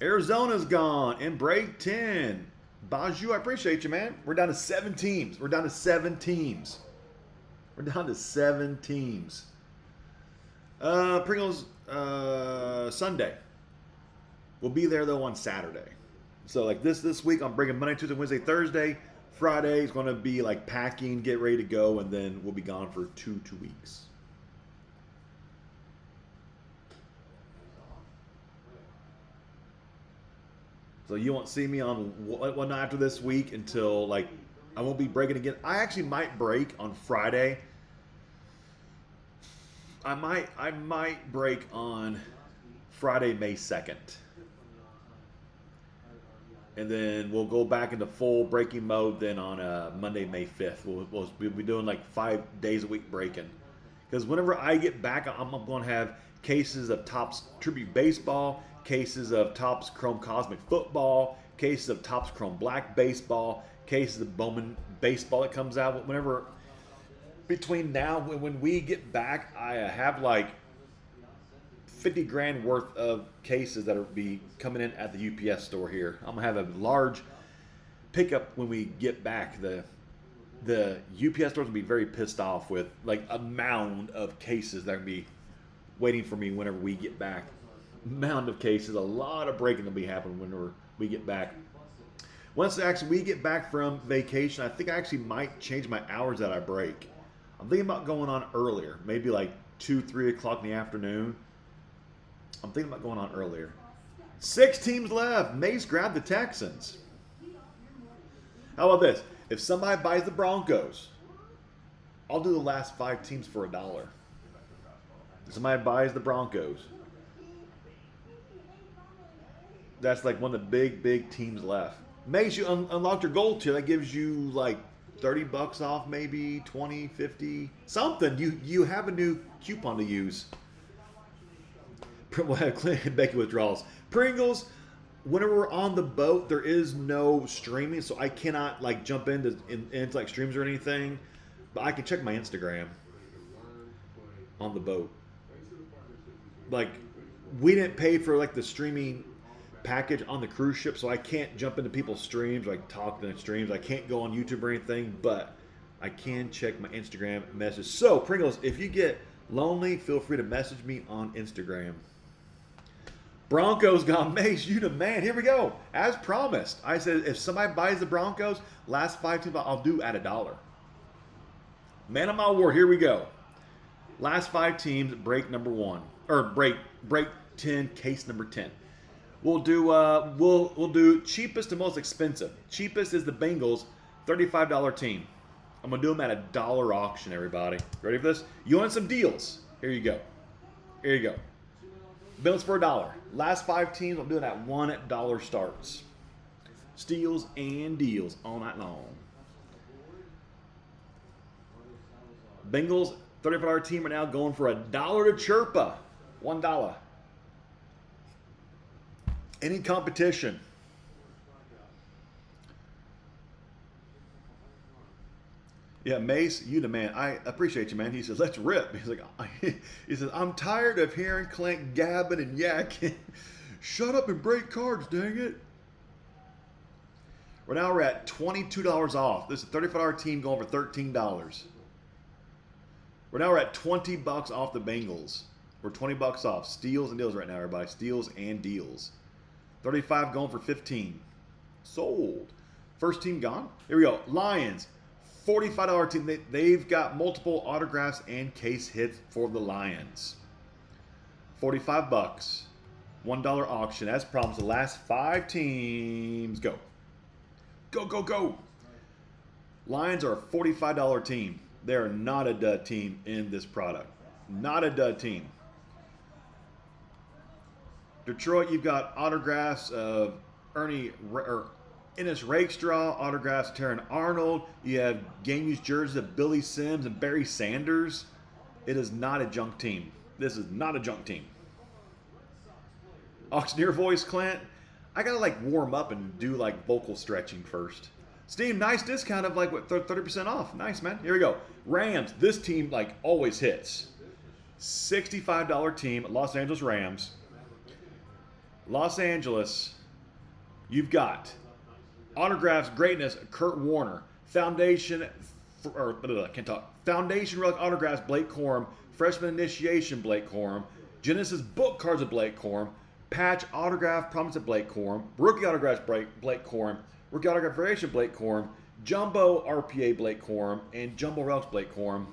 Arizona's gone in break 10. Baju, I appreciate you, man. We're down to 7 teams. We're down to 7 teams. We're down to 7 teams. Pringles Sunday. We'll be there though on Saturday. So like this week I'm bringing Monday, Tuesday, Wednesday, Thursday. Friday is going to be like packing, get ready to go, and then we'll be gone for two weeks. So you won't see me on one night after this week until like I won't be breaking again. I actually might break on Friday. I might break on Friday, May 2nd. And then we'll go back into full breaking mode then on Monday, May 5th. We'll be doing like 5 days a week breaking. Because whenever I get back, I'm going to have cases of Topps Tribute Baseball, cases of Topps Chrome Cosmic Football, cases of Topps Chrome Black Baseball, cases of Bowman Baseball that comes out. Whenever, between now when we get back, I have like 50 grand worth of cases that will be coming in at the UPS store here. I'm going to have a large pickup when we get back. The UPS store's going to be very pissed off with like a mound of cases that are going to be waiting for me whenever we get back. Mound of cases. A lot of breaking will be happening whenever we get back. Once actually we get back from vacation, I think I actually might change my hours that I break. I'm thinking about going on earlier. Maybe like 2, 3 o'clock in the afternoon. I'm thinking about going on earlier. 6 teams left. Mace grabbed the Texans. How about this? If somebody buys the Broncos, I'll do the last 5 teams for $1. If somebody buys the Broncos, that's like one of the big teams left. Mace, you unlocked your gold tier. That gives you like $30 off, maybe 20, 50, something. You have a new coupon to use. We'll have Becky withdrawals. Pringles, whenever we're on the boat, there is no streaming, so I cannot like jump into like streams or anything. But I can check my Instagram on the boat. Like, we didn't pay for like the streaming package on the cruise ship, so I can't jump into people's streams, like talk to their streams. I can't go on YouTube or anything, but I can check my Instagram message. So, Pringles, if you get lonely, feel free to message me on Instagram. Broncos gone. Mace, you the man. Here we go. As promised, I said if somebody buys the Broncos, last 5 teams I'll do at $1. Man of my word. Here we go. Last 5 teams, break number 1 or break 10, case number 10. We'll do we'll do cheapest to most expensive. Cheapest is the Bengals, $35 team. I'm gonna do them at $1 auction. Everybody, ready for this? You want some deals? Here you go. Here you go. Bengals for $1. Last 5 teams, I'm doing at $1 starts. Steals and deals all night long. Bengals, $35 team right now going for $1 to Chirpa. $1. Any competition? Yeah, Mace, you the man. I appreciate you, man. He says, let's rip. He's like, he says, I'm tired of hearing Clint gabbing and yakking. Shut up and break cards, dang it. We're at $22 off. This is a $35 team going for $13. We're at $20 off the Bengals. We're $20 off. Steals and deals right now, everybody. Steals and deals. 35 going for 15. Sold. First team gone. Here we go. Lions. $45 team. They've got multiple autographs and case hits for the Lions. $45. $1 auction. As promised, the last 5 teams. Go. Go, go, go. Lions are a $45 team. They are not a dud team in this product. Not a dud team. Detroit, you've got autographs of Ennis Rakestraw, autographs of Terran Arnold. You have game use jerseys of Billy Sims and Barry Sanders. It is not a junk team. This is not a junk team. Auctioneer voice, Clint. I gotta like warm up and do like vocal stretching first. Steam, nice discount of like what 30% off. Nice, man. Here we go. Rams. This team like always hits. $65 team, Los Angeles Rams. Los Angeles, you've got autographs greatness, Kurt Warner. Foundation, can't talk. Foundation relic autographs, Blake Corum. Freshman initiation, Blake Corum. Genesis book cards of Blake Corum. Patch autograph promise of Blake Corum. Rookie autographs, Blake Corum. Rookie autograph variation, Blake Corum. Jumbo RPA, Blake Corum. And Jumbo relics, Blake Corum.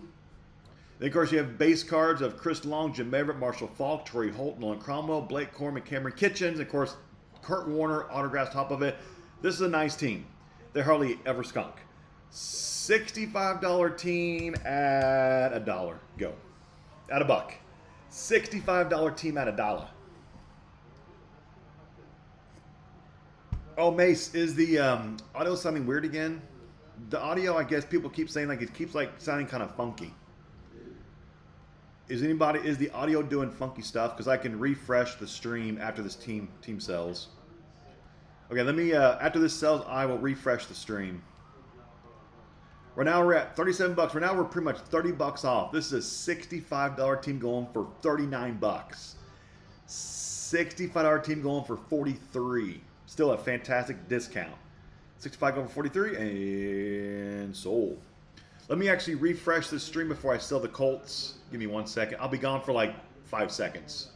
Then, of course, you have base cards of Chris Long, Jim Everett, Marshall Falk, Torrey Holt, Nolan Cromwell, Blake Corum, and Cameron Kitchens. Of course, Kurt Warner autographs top of it. This is a nice team. They hardly ever skunk. $65 team at $1. Go. At $1. $65 team at $1. Oh, Mace, is the audio sounding weird again? The audio, I guess people keep saying like it keeps like sounding kind of funky. Is the audio doing funky stuff? Because I can refresh the stream after this team sells. Okay, let me, after this sells, I will refresh the stream. Right now we're at 37 bucks. Right now we're pretty much 30 bucks off. This is a $65 team going for 39 bucks. $65 team going for 43. Still a fantastic discount. 65 going for 43 and sold. Let me actually refresh this stream before I sell the Colts. Give me 1 second. I'll be gone for like 5 seconds.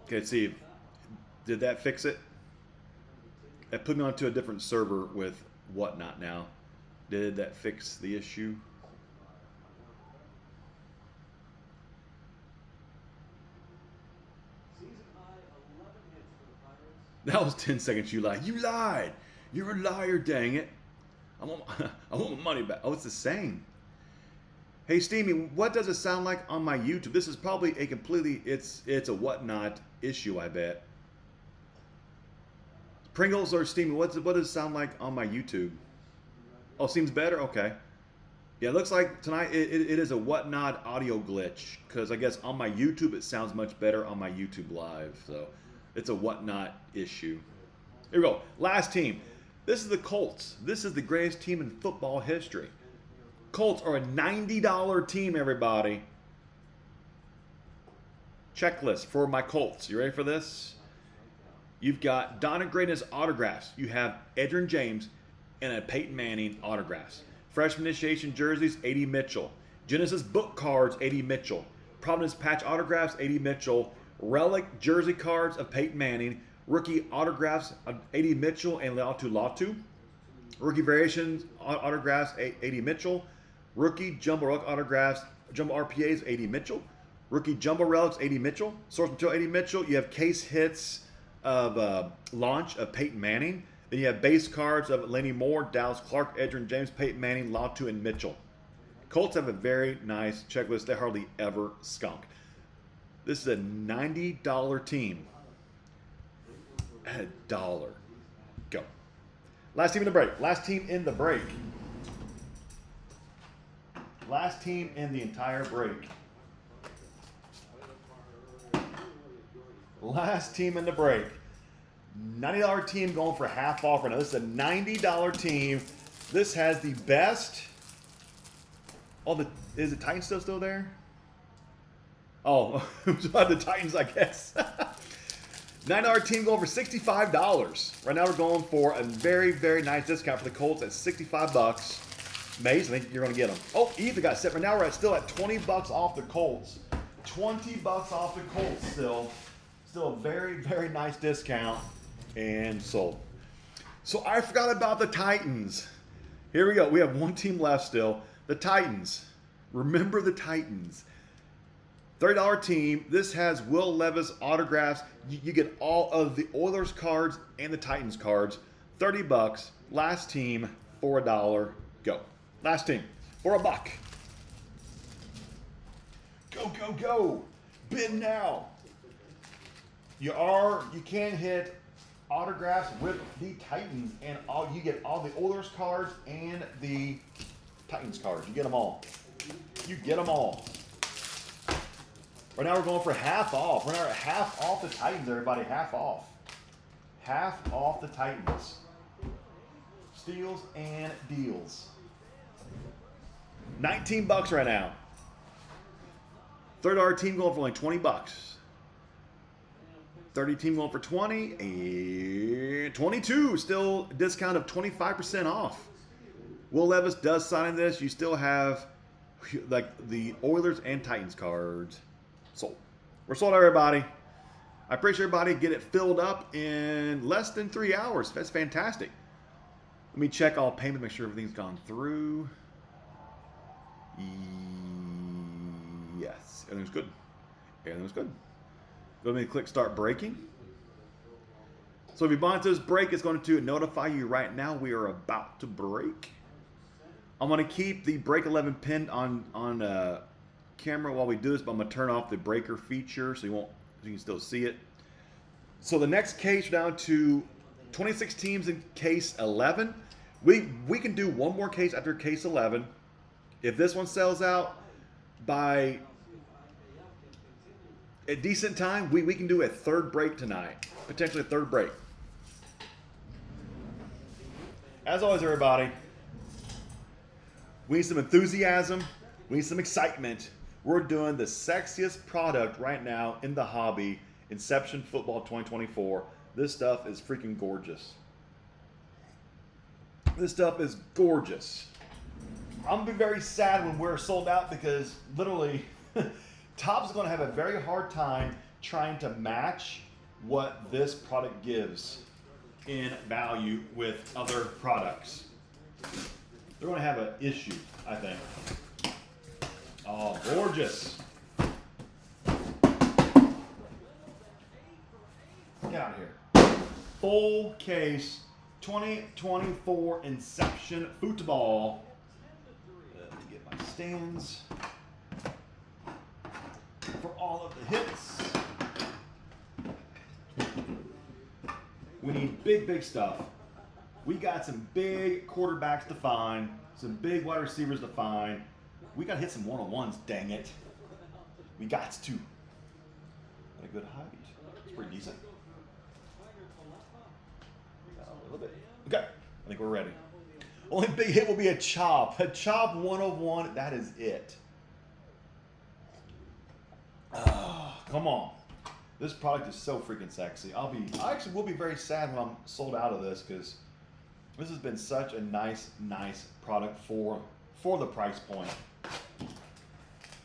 Okay, let's see. Did that fix it? That put me onto a different server with whatnot now. Did that fix the issue? That was 10 seconds. You lied. You lied. You're a liar. Dang it. I want my money back. Oh, it's the same. Hey, Steamy, what does it sound like on my YouTube? This is probably a completely, it's a whatnot issue, I bet. Pringles or Steamy, what does it sound like on my YouTube? Oh, seems better? Okay. Yeah, it looks like tonight it is a whatnot audio glitch, because I guess on my YouTube it sounds much better on my YouTube Live. So it's a whatnot issue. Here we go. Last team. This is the Colts. This is the greatest team in football history. Colts are a $90 team, everybody. Checklist for my Colts. You ready for this? You've got Donna Greatness autographs. You have Edgerrin James and a Peyton Manning autographs. Freshman initiation jerseys, A.D. Mitchell. Genesis book cards, A.D. Mitchell. Providence patch autographs, A.D. Mitchell. Relic jersey cards of Peyton Manning. Rookie autographs of A.D. Mitchell and Latu. Rookie variations autographs, A.D. Mitchell. Rookie jumbo relic autographs, jumbo RPAs, A.D. Mitchell. Rookie jumbo relics, A.D. Mitchell. Source material, A.D. Mitchell. You have case hits of launch of Peyton Manning. Then you have base cards of Lenny Moore, Dallas Clark, Edgerrin James, Peyton Manning, Latu, and Mitchell. Colts have a very nice checklist. They hardly ever skunk. This is a $90 team at $1. Go. Last team in the break. Last team in the break. Last team in the entire break. Last team in the break. $90 team going for half off right now. This is a $90 team. This has the best. Oh, is the Titans still there? Oh, it was about the Titans, I guess. $9 team going for $65. Right now we're going for a very, very nice discount for the Colts at 65 bucks. Maze, I think you're going to get them. Oh, Ethan got set. Right now we're still at 20 bucks off the Colts. 20 bucks off the Colts still. Still a very, very nice discount. And sold. So I forgot about the Titans. Here we go. We have one team left still. The Titans. Remember the Titans. $30 team. This has Will Levis autographs. You get all of the Oilers cards and the Titans cards. 30 bucks. Last team for $1. Go. Last team for $1. Go, go, go. Bid now. You can hit autographs with the Titans, and you get all the Oilers cards and the Titans cards. You get them all. You get them all. Right now we're going for half off. We're now at half off the Titans, everybody. Half off. Half off the Titans. steals and deals. 19 bucks right now. $30 team going for only 20 bucks. 30 team going for 20 and 22. Still discount of 25% off. Will Levis does sign this. You still have like the Oilers and Titans cards sold. We're sold, everybody. I appreciate everybody get it filled up in less than 3 hours. That's fantastic. Let me check all payment, make sure everything's gone through. Yes, everything's good. Everything's good. Go ahead and click start breaking. So if you buy into this break, it's going to notify you right now we are about to break. I'm going to keep the break 11 pinned on camera while we do this, but I'm going to turn off the breaker feature so you can still see it. So the next case, we're down to 26 teams in case 11. We can do one more case after case 11. If this one sells out by a decent time, we can do a third break tonight. Potentially a third break. As always, everybody, we need some enthusiasm. We need some excitement. We're doing the sexiest product right now in the hobby, Inception Football 2024. This stuff is freaking gorgeous. This stuff is gorgeous. I'm going to be very sad when we're sold out because literally Topps is going to have a very hard time trying to match what this product gives in value with other products. They're going to have an issue, I think. Oh, gorgeous. Get out of here. Full case 2024 Inception Football. Let me get my stands for all of the hits. We need big, big stuff. We got some big quarterbacks to find, some big wide receivers to find. We got to hit some one-on-ones, dang it. We got to. Got a good height. It's pretty decent. A little bit. Okay, I think we're ready. Only big hit will be a chop. A chop 101, that is it. Come on. This product is so freaking sexy. I actually will be very sad when I'm sold out of this because this has been such a nice product for the price point.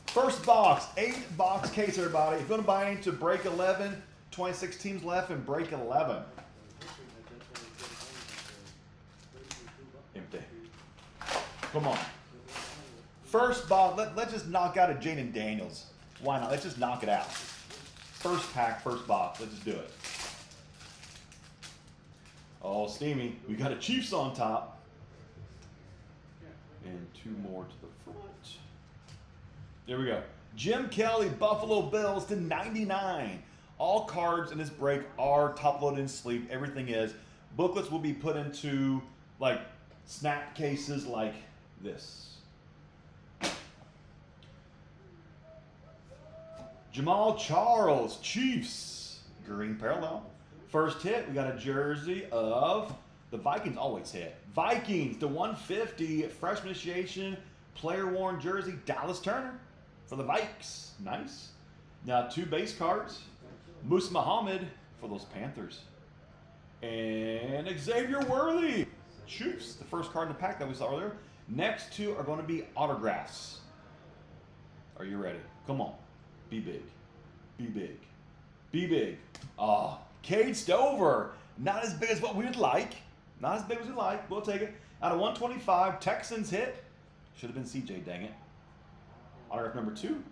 First box, 8-box case, everybody. If you're going to buy into break 11, 26 teams left in break 11. Empty. Come on. First box, let's just knock out a Jaden Daniels. Why not? Let's just knock it out. First pack, first box. Let's just do it. Oh, steamy. We got a Chiefs on top. And 2 more to the front. There we go. Jim Kelly, Buffalo Bills to 99. All cards in this break are top loaded in sleeve. Everything is. Booklets will be put into like snap cases like this. Jamal Charles, Chiefs, green parallel. First hit, we got a jersey of the Vikings. Always hit. Vikings to 150, fresh initiation, player worn jersey, Dallas Turner for the Vikes. Nice. Now 2 base cards. Musa Muhammad for those Panthers. And Xavier Worthy, Chiefs, the first card in the pack that we saw earlier. Next 2 are going to be autographs. Are you ready? Come on. Be big. Be big. Be big. Cade Stover. Not as big as what we would like. Not as big as we like. We'll take it. Out of 125, Texans hit. Should have been CJ, dang it. Autograph number 2.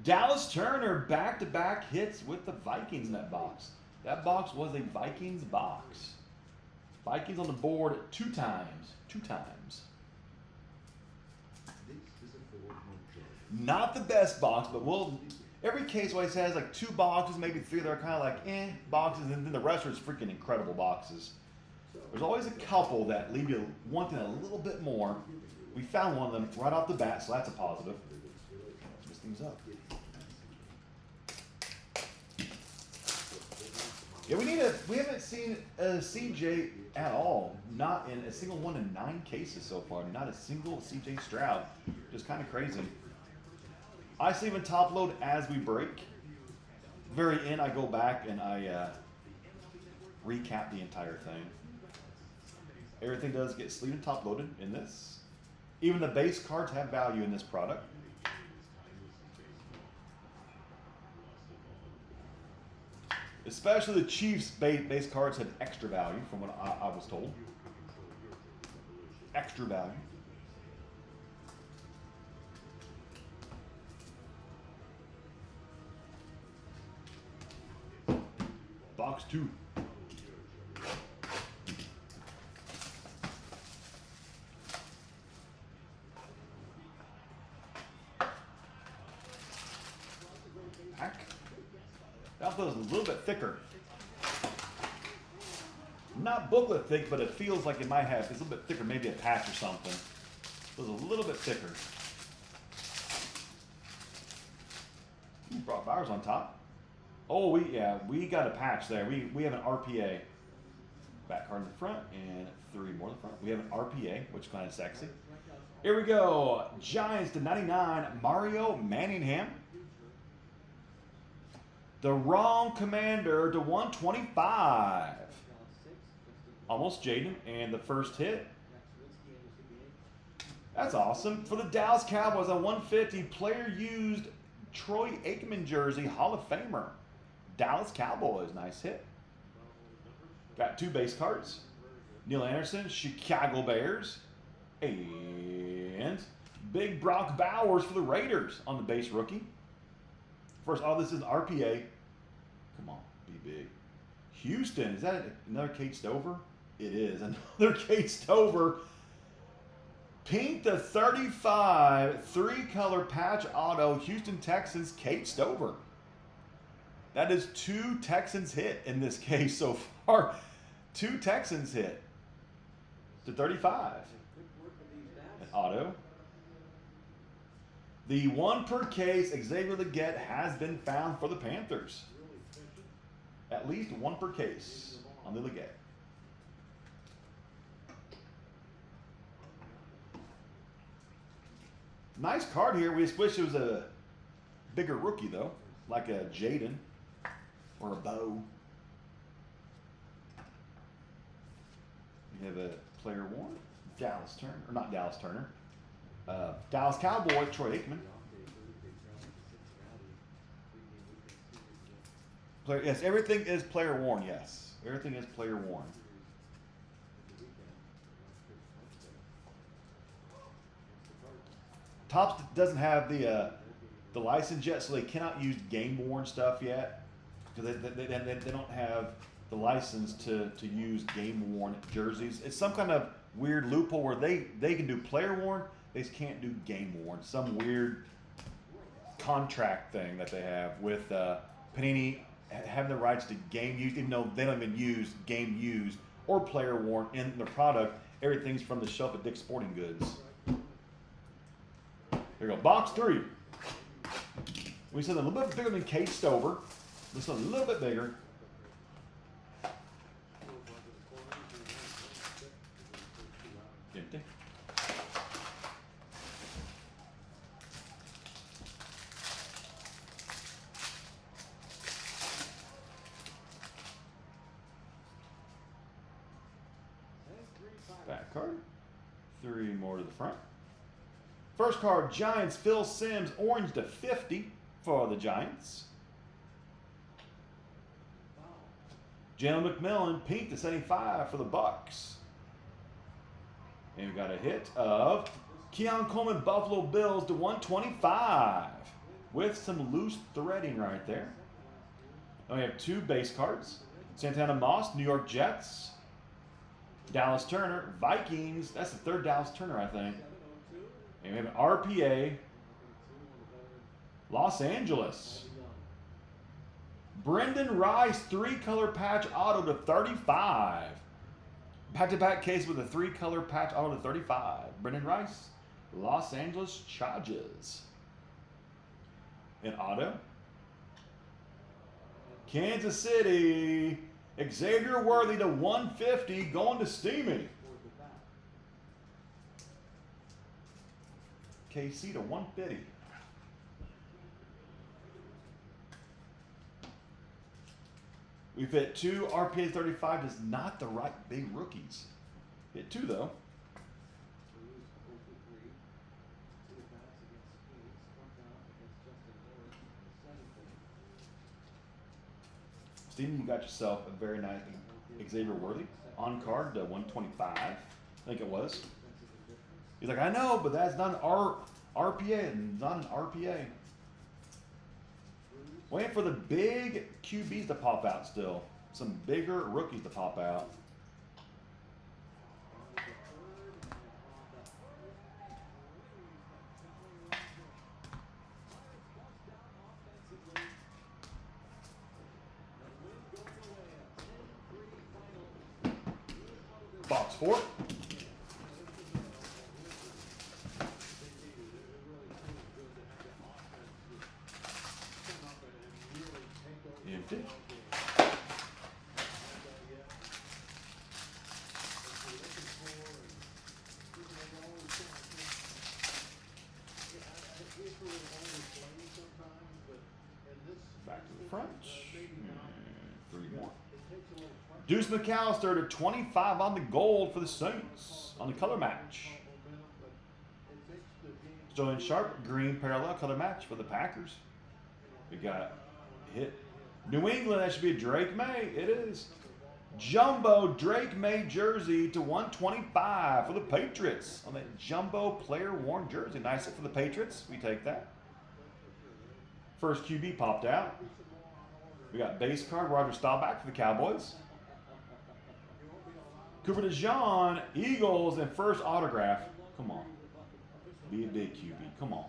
Dallas Turner, back-to-back hits with the Vikings in that box. That box was a Vikings box. Vikings on the board 2 times. 2 times. Not the best box, but every case always has like 2 boxes, maybe 3 that are kind of like boxes, and then the rest are just freaking incredible boxes. There's always a couple that leave you wanting a little bit more. We found one of them right off the bat, so that's a positive. Mix things up. Yeah, we haven't seen a CJ at all. Not in a single one in 9 cases so far. Not a single CJ Stroud. Just kind of crazy. I sleeve and top load as we break. Very end, I go back and I recap the entire thing. Everything does get sleeve and top loaded in this. Even the base cards have value in this product. Especially the Chiefs base cards have extra value from what I was told. Extra value. Box 2. Pack. That feels a little bit thicker. Not booklet thick, but it feels like it might have. It's a little bit thicker, maybe a patch or something. Feels a little bit thicker. Brought Bowers on top. Oh, we got a patch there. We have an RPA. Back card in the front and 3 more in the front. We have an RPA, which is kind of sexy. Here we go. Giants /99, Mario Manningham. The wrong commander /125. Almost Jaden, and the first hit. That's awesome. For the Dallas Cowboys, a 150 player used Troy Aikman jersey, Hall of Famer. Dallas Cowboys, nice hit. Got 2 base cards. Neil Anderson, Chicago Bears. And Big Brock Bowers for the Raiders on the base rookie. First, this is an RPA. Come on, be big. Houston, is that another Kate Stover? It is, another Kate Stover. Pink /35, 3-color patch auto, Houston Texans, Kate Stover. That is 2 Texans hit in this case so far. 2 Texans hit /35. An auto. The 1 per case Xavier Legette has been found for the Panthers. At least 1 per case on the Legette. Nice card here. We just wish it was a bigger rookie though, like a Jaden or a Bo. We have a player worn Dallas Turner, or not Dallas Turner. Dallas Cowboy, Troy Aikman. Yes, everything is player worn. Yes, everything is player worn. Topps doesn't have the license yet, so they cannot use game worn stuff yet because they don't have the license to use game worn jerseys. It's some kind of weird loophole where they can do player worn. They just can't do game worn. Some weird contract thing that they have with Panini having the rights to game used, even though they don't even use game used or player worn in their product. Everything's from the shelf at Dick's Sporting Goods. There you go, box 3. We said a little bit bigger than Kate Stover. This one a little bit bigger. Empty. Back card. 3 more to the front. First card, Giants, Phil Simms, orange /50 for the Giants. Jalen McMillan, pink /75 for the Bucks. And we got a hit of Keon Coleman, Buffalo Bills /125 with some loose threading right there. And we have 2 base cards. Santana Moss, New York Jets. Dallas Turner, Vikings. That's the 3rd Dallas Turner, I think. And we have an RPA, Los Angeles. Brendan Rice, 3-color patch auto /35. Back-to-back case with a 3-color patch auto /35. Brendan Rice, Los Angeles Chargers. An auto. Kansas City, Xavier Worthy to 150, going to Steamy. KC to 150. We've hit 2 RPA 35, just not the right big rookies. Hit 2 though. Steven, you got yourself a very nice Xavier Worthy on card to 125. I think it was. He's like, I know, but that's not an RPA, not an RPA. Waiting for the big QBs to pop out still. Some bigger rookies to pop out. Box 4. Empty. Back to the front. And 3 more. Deuce McAllister to 25 on the gold for the Saints on the color match. Sterling Sharp, green parallel color match for the Packers. We got hit New England. That should be a Drake May. It is. Jumbo Drake May jersey to 125 for the Patriots on that jumbo player worn jersey. Nice hit for the Patriots. We take that. First QB popped out. We got base card Roger Staubach for the Cowboys. Cooper DeJean, Eagles, and first autograph. Come on. Be a big QB. Come on.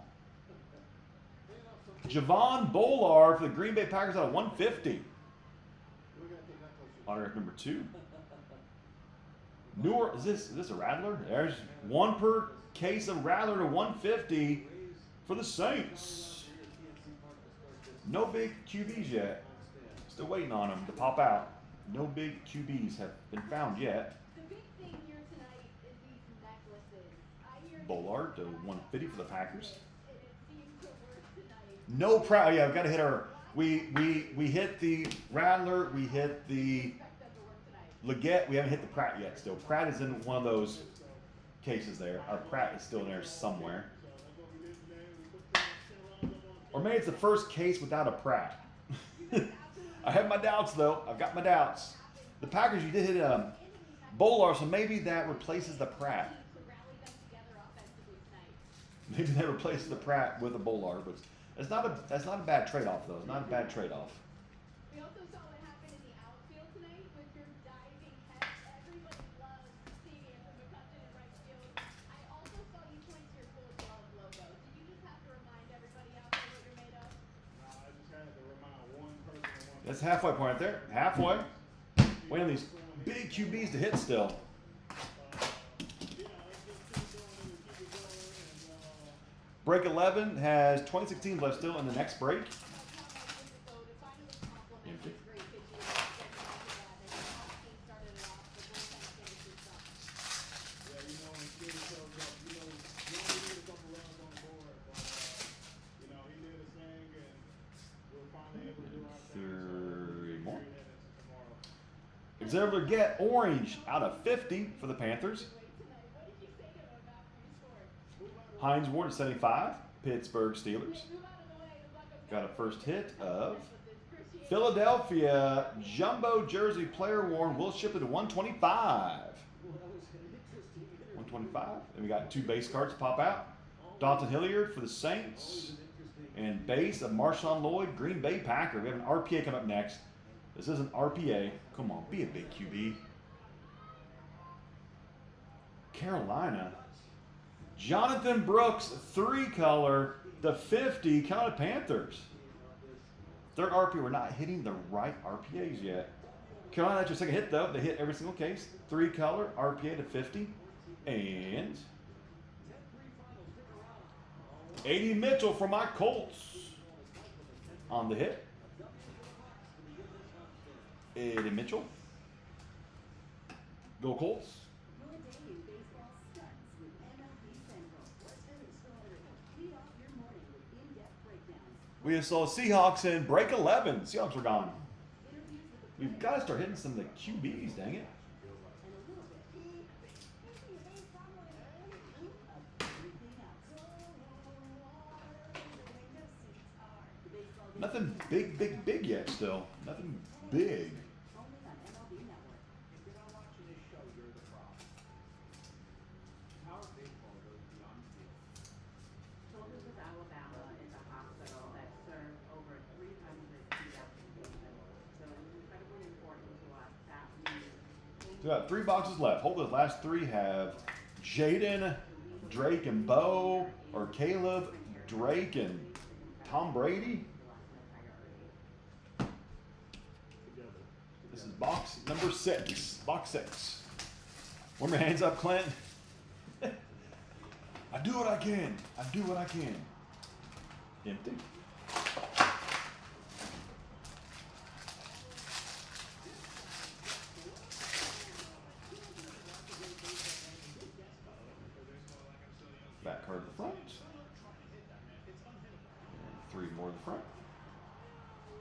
Javon Bollard for the Green Bay Packers out of 150. Autograph number 2. Newer, is this a Rattler? There's 1 per case of Rattler to 150 for the Saints. No big QBs yet. Still waiting on them to pop out. No big QBs have been found yet. Bollard to 150 for the Packers. No Pratt. Yeah, we've got to hit our. We hit the Rattler. We hit the Leggett. We haven't hit the Pratt yet. Still, Pratt is in one of those cases there. Our Pratt is still in there somewhere. Or maybe it's the first case without a Pratt. I have my doubts though. I've got my doubts. The Packers, you did hit Bollard, so maybe that replaces the Pratt. Maybe that replaces the Pratt with a Bollard, but that's not a bad trade-off though. It's not a bad trade-off. We also saw what happened in the outfield tonight with your diving catch. Everybody loves seeing it from McCutcheon in right field. I also saw you point to your Gold Glove logo. Did you just have to remind everybody out there what you're made of? No, I just had to remind one person. That's halfway point right there. Halfway. Waiting on these big QBs to hit still. Break 11 has 26 teams left still in the next break. Empty. Three more. Xavier Leggett, orange out of 50 for the Panthers. Hines Ward at 75, Pittsburgh Steelers. Got a first hit of Philadelphia jumbo jersey player worn. Will ship it to 125. 125. And we got 2 base cards to pop out. Dalton Hilliard for the Saints. And base of Marshawn Lloyd, Green Bay Packer. We have an RPA coming up next. This is an RPA. Come on, be a big QB. Carolina. Jonathan Brooks, 3-color, the 50, Carolina Panthers. Third RPA, we're not hitting the right RPAs yet. Carolina, that's your second hit though. They hit every single case. 3-color, RPA to 50. And 80 Mitchell for my Colts on the hit. 80 Mitchell. Go Colts. Your day in baseball starts with MLB Central. Lead off your morning with in-depth breakdowns. We saw Seahawks in break 11. Seahawks are gone. Interviews with the We've got to start hitting some of the QBs, dang it. and a little bit of everything else. The baseball game Nothing big yet still. Nothing big. only on MLB Network. If you're not watching this show, you're the problem. How is baseball goes beyond the field? Children's of Alabama is a hospital that serves over 300 pediatric patients. So it's incredibly important to us that we We got 3 boxes left. Hope those last 3 have Jaden, Drake, and Bo, or Caleb, Drake, and Tom Brady. Together. This is box number 6. Box 6. Warm your hands up, Clint. I do what I can. I do what I can. Empty. Back card to the front. And 3 more to the front.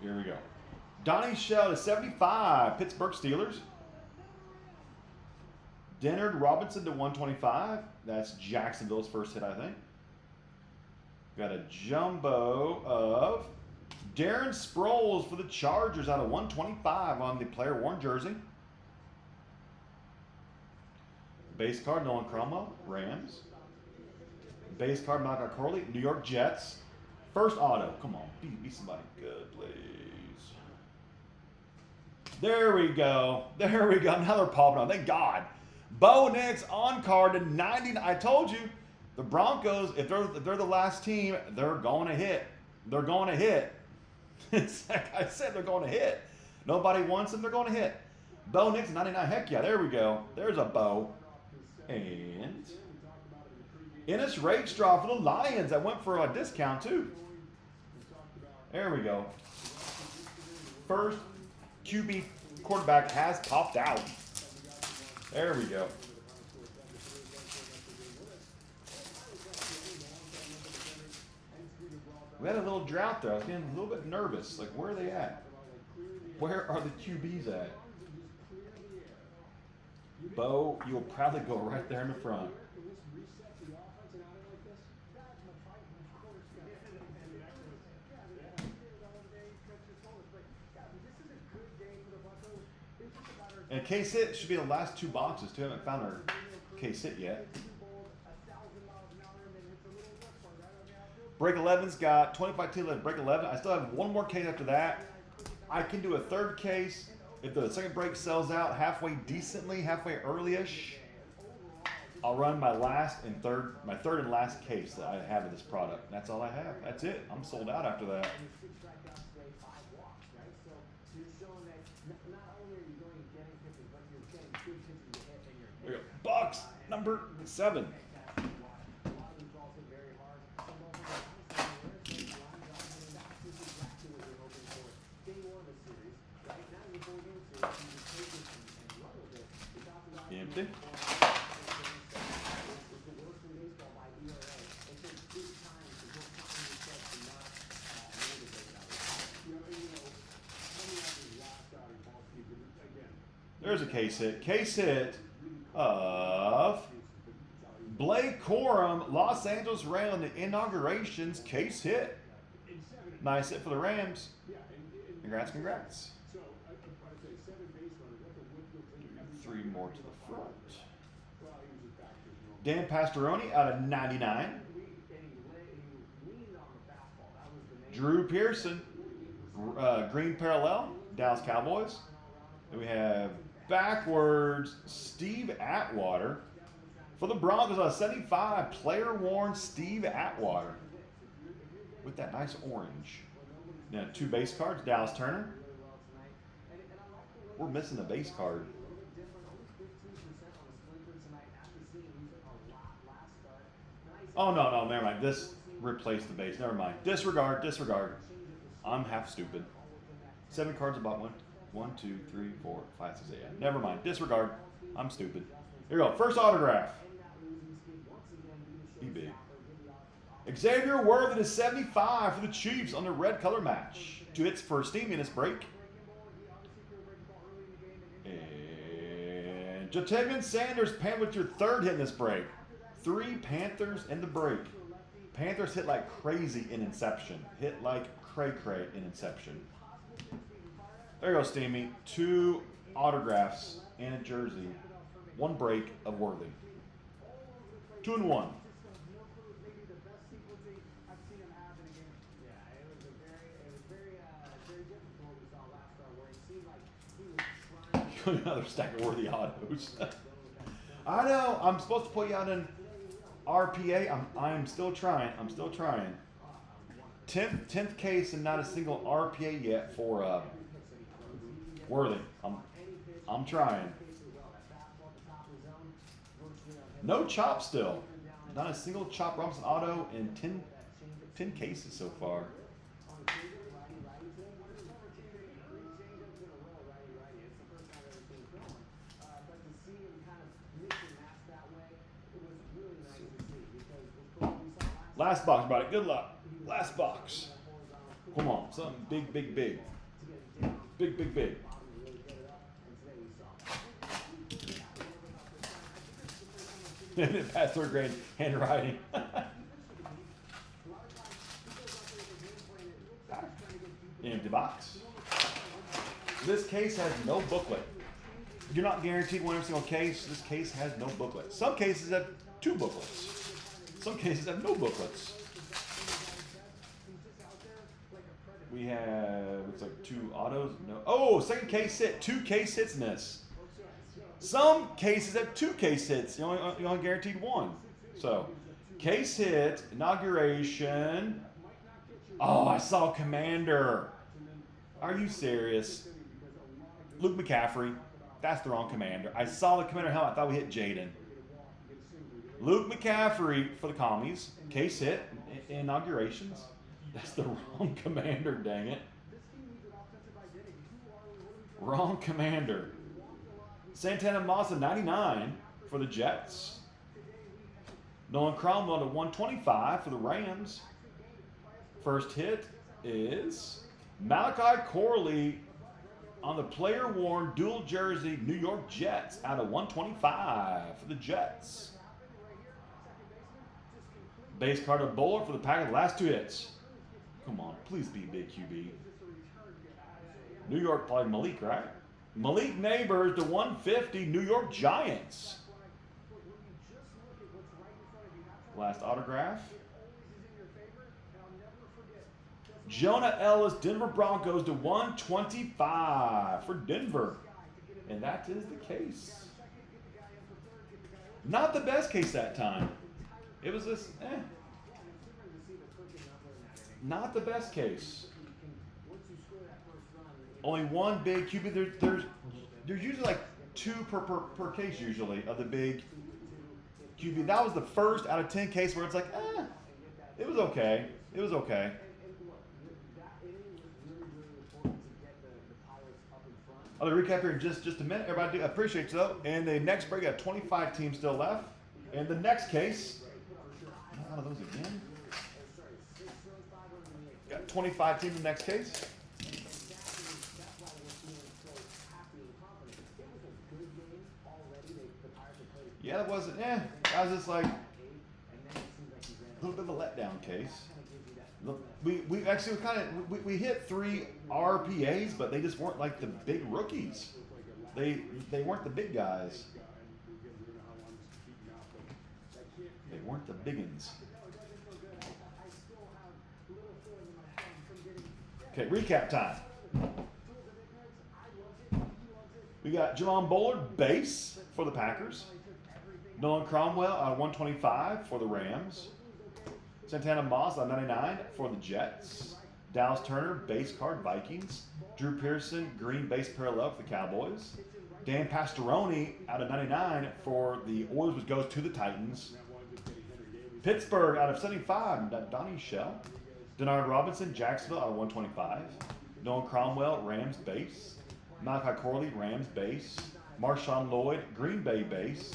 Here we go. Donnie Shell to 75. Pittsburgh Steelers. Dennard Robinson to 125. That's Jacksonville's first hit, I think. Got a jumbo of Darren Sproles for the Chargers out of 125 on the player worn jersey. Base card, Nolan Cromwell, Rams. Base card, Malcolm Corley, New York Jets. First auto. Come on, be somebody good, please. There we go. There we go. Now they're popping on. Thank God. Bo Nix on card to 99. I told you, the Broncos, if they're the last team, they're going to hit. They're going to hit. It's like I said, they're going to hit. Nobody wants them. They're going to hit. Bo Nix 99. Heck yeah, there we go. There's a Bo. And Ennis Rakestraw for the Lions. That went for a discount too. There we go. First QB quarterback has popped out. There we go. We had a little drought there. I was getting a little bit nervous. Like, where are they at? Where are the QBs at? Bo, you'll probably go right there in the front. And K-Sit should be the last 2 boxes too. I haven't found our K-Sit yet. Break 11's got 25 T left. Break 11. I still have 1 more case after that. I can do a 3rd case if the second break sells out halfway decently, halfway early-ish. I'll run my third and last case that I have of this product. That's all I have. That's it. I'm sold out after that. There we go. Box number 7. Empty. There's a case hit. Case hit of Blake Corum, Los Angeles Rams, the inaugurations case hit. Nice hit for the Rams. Congrats, congrats. 3 more to the front. Dan Pastoroni out of 99. Drew Pearson, green parallel, Dallas Cowboys. Then we have backwards Steve Atwater for the Broncos out of 75. Player worn Steve Atwater with that nice orange. Now 2 base cards, Dallas Turner. We're missing a base card. Oh, no, never mind. This replaced the base. Never mind. Disregard. I'm half stupid. 7 cards about 1, 2, 3, 4, 5, 6, 8. Never mind. Disregard. I'm stupid. Here we go. First autograph. Be big. Xavier Worthy to 75 for the Chiefs on the red color match. 2 hits for Steamy in this break. And Jatavian Sanders, Pan with your 3rd hit in this break. 3 Panthers in the break. Panthers hit like crazy in Inception. Hit like cray-cray in Inception. There you go, Steamy. 2 autographs and a jersey. 1 break of Worthy. 2 and 1. Another stack of Worthy autos. I know. I'm supposed to put you out in RPA. I'm still trying. I'm still trying. 10th case and not a single RPA yet for Worthy. I'm trying. No chop still. Not a single chop Robinson auto in 10 cases so far. Last box, buddy. Good luck. Last box. Come on. Something big, big, big. Big, big, big. Past 3rd grade handwriting. Empty box. This case has no booklet. You're not guaranteed one every single case. This case has no booklet. Some cases have 2 booklets. Some cases have no booklets. We have, looks like 2 autos. No. Oh, 2nd case hit. 2 case hits in this. Some cases have 2 case hits. You only guaranteed 1. So, case hit, inauguration. Oh, I saw Commander. Are you serious? Luke McCaffrey. That's the wrong Commander. I saw the Commander helmet. I thought we hit Jaden. Luke McCaffrey for the Commies. Case hit. Inaugurations. That's the wrong Commander, dang it. Wrong Commander. Santana Moss 99 for the Jets. Nolan Cromwell to 125 for the Rams. First hit is Malachi Corley on the player-worn dual jersey New York Jets out of 125 for the Jets. Base card of Bowler for the Packers. The last 2 hits. Come on, please be big QB. New York played Malik, right? Malik Neighbors to 150 New York Giants. Last autograph. Jonah Ellis, Denver Broncos to 125 for Denver. And that is the case. Not the best case that time. It was this, not the best case. Only 1 big QB. There's usually like 2 per case usually of the big QB. That was the first out of 10 case where it's like, it was okay. It was okay. I'll recap here in just a minute. Everybody, do appreciate you though. And the next break, got 25 teams still left. And the next case, out of those again. Got 25 teams in the next case. Yeah, that wasn't. That was just like a little bit of a letdown case. We actually we hit 3 RPAs, but they just weren't like the big rookies. They weren't the big guys. They weren't the biggins. Okay, recap time. We got Javon Bullard, base for the Packers. Nolan Cromwell, 125 for the Rams. Santana Moss, 99 for the Jets. Dallas Turner, base card, Vikings. Drew Pearson, green base parallel for the Cowboys. Dan Pastoroni, out of 99 for the Oilers, which goes to the Titans. Pittsburgh, out of 75, Donnie Shell. Denard Robinson, Jacksonville, out of 125. Nolan Cromwell, Rams base. Malachi Corley, Rams base. Marshawn Lloyd, Green Bay base.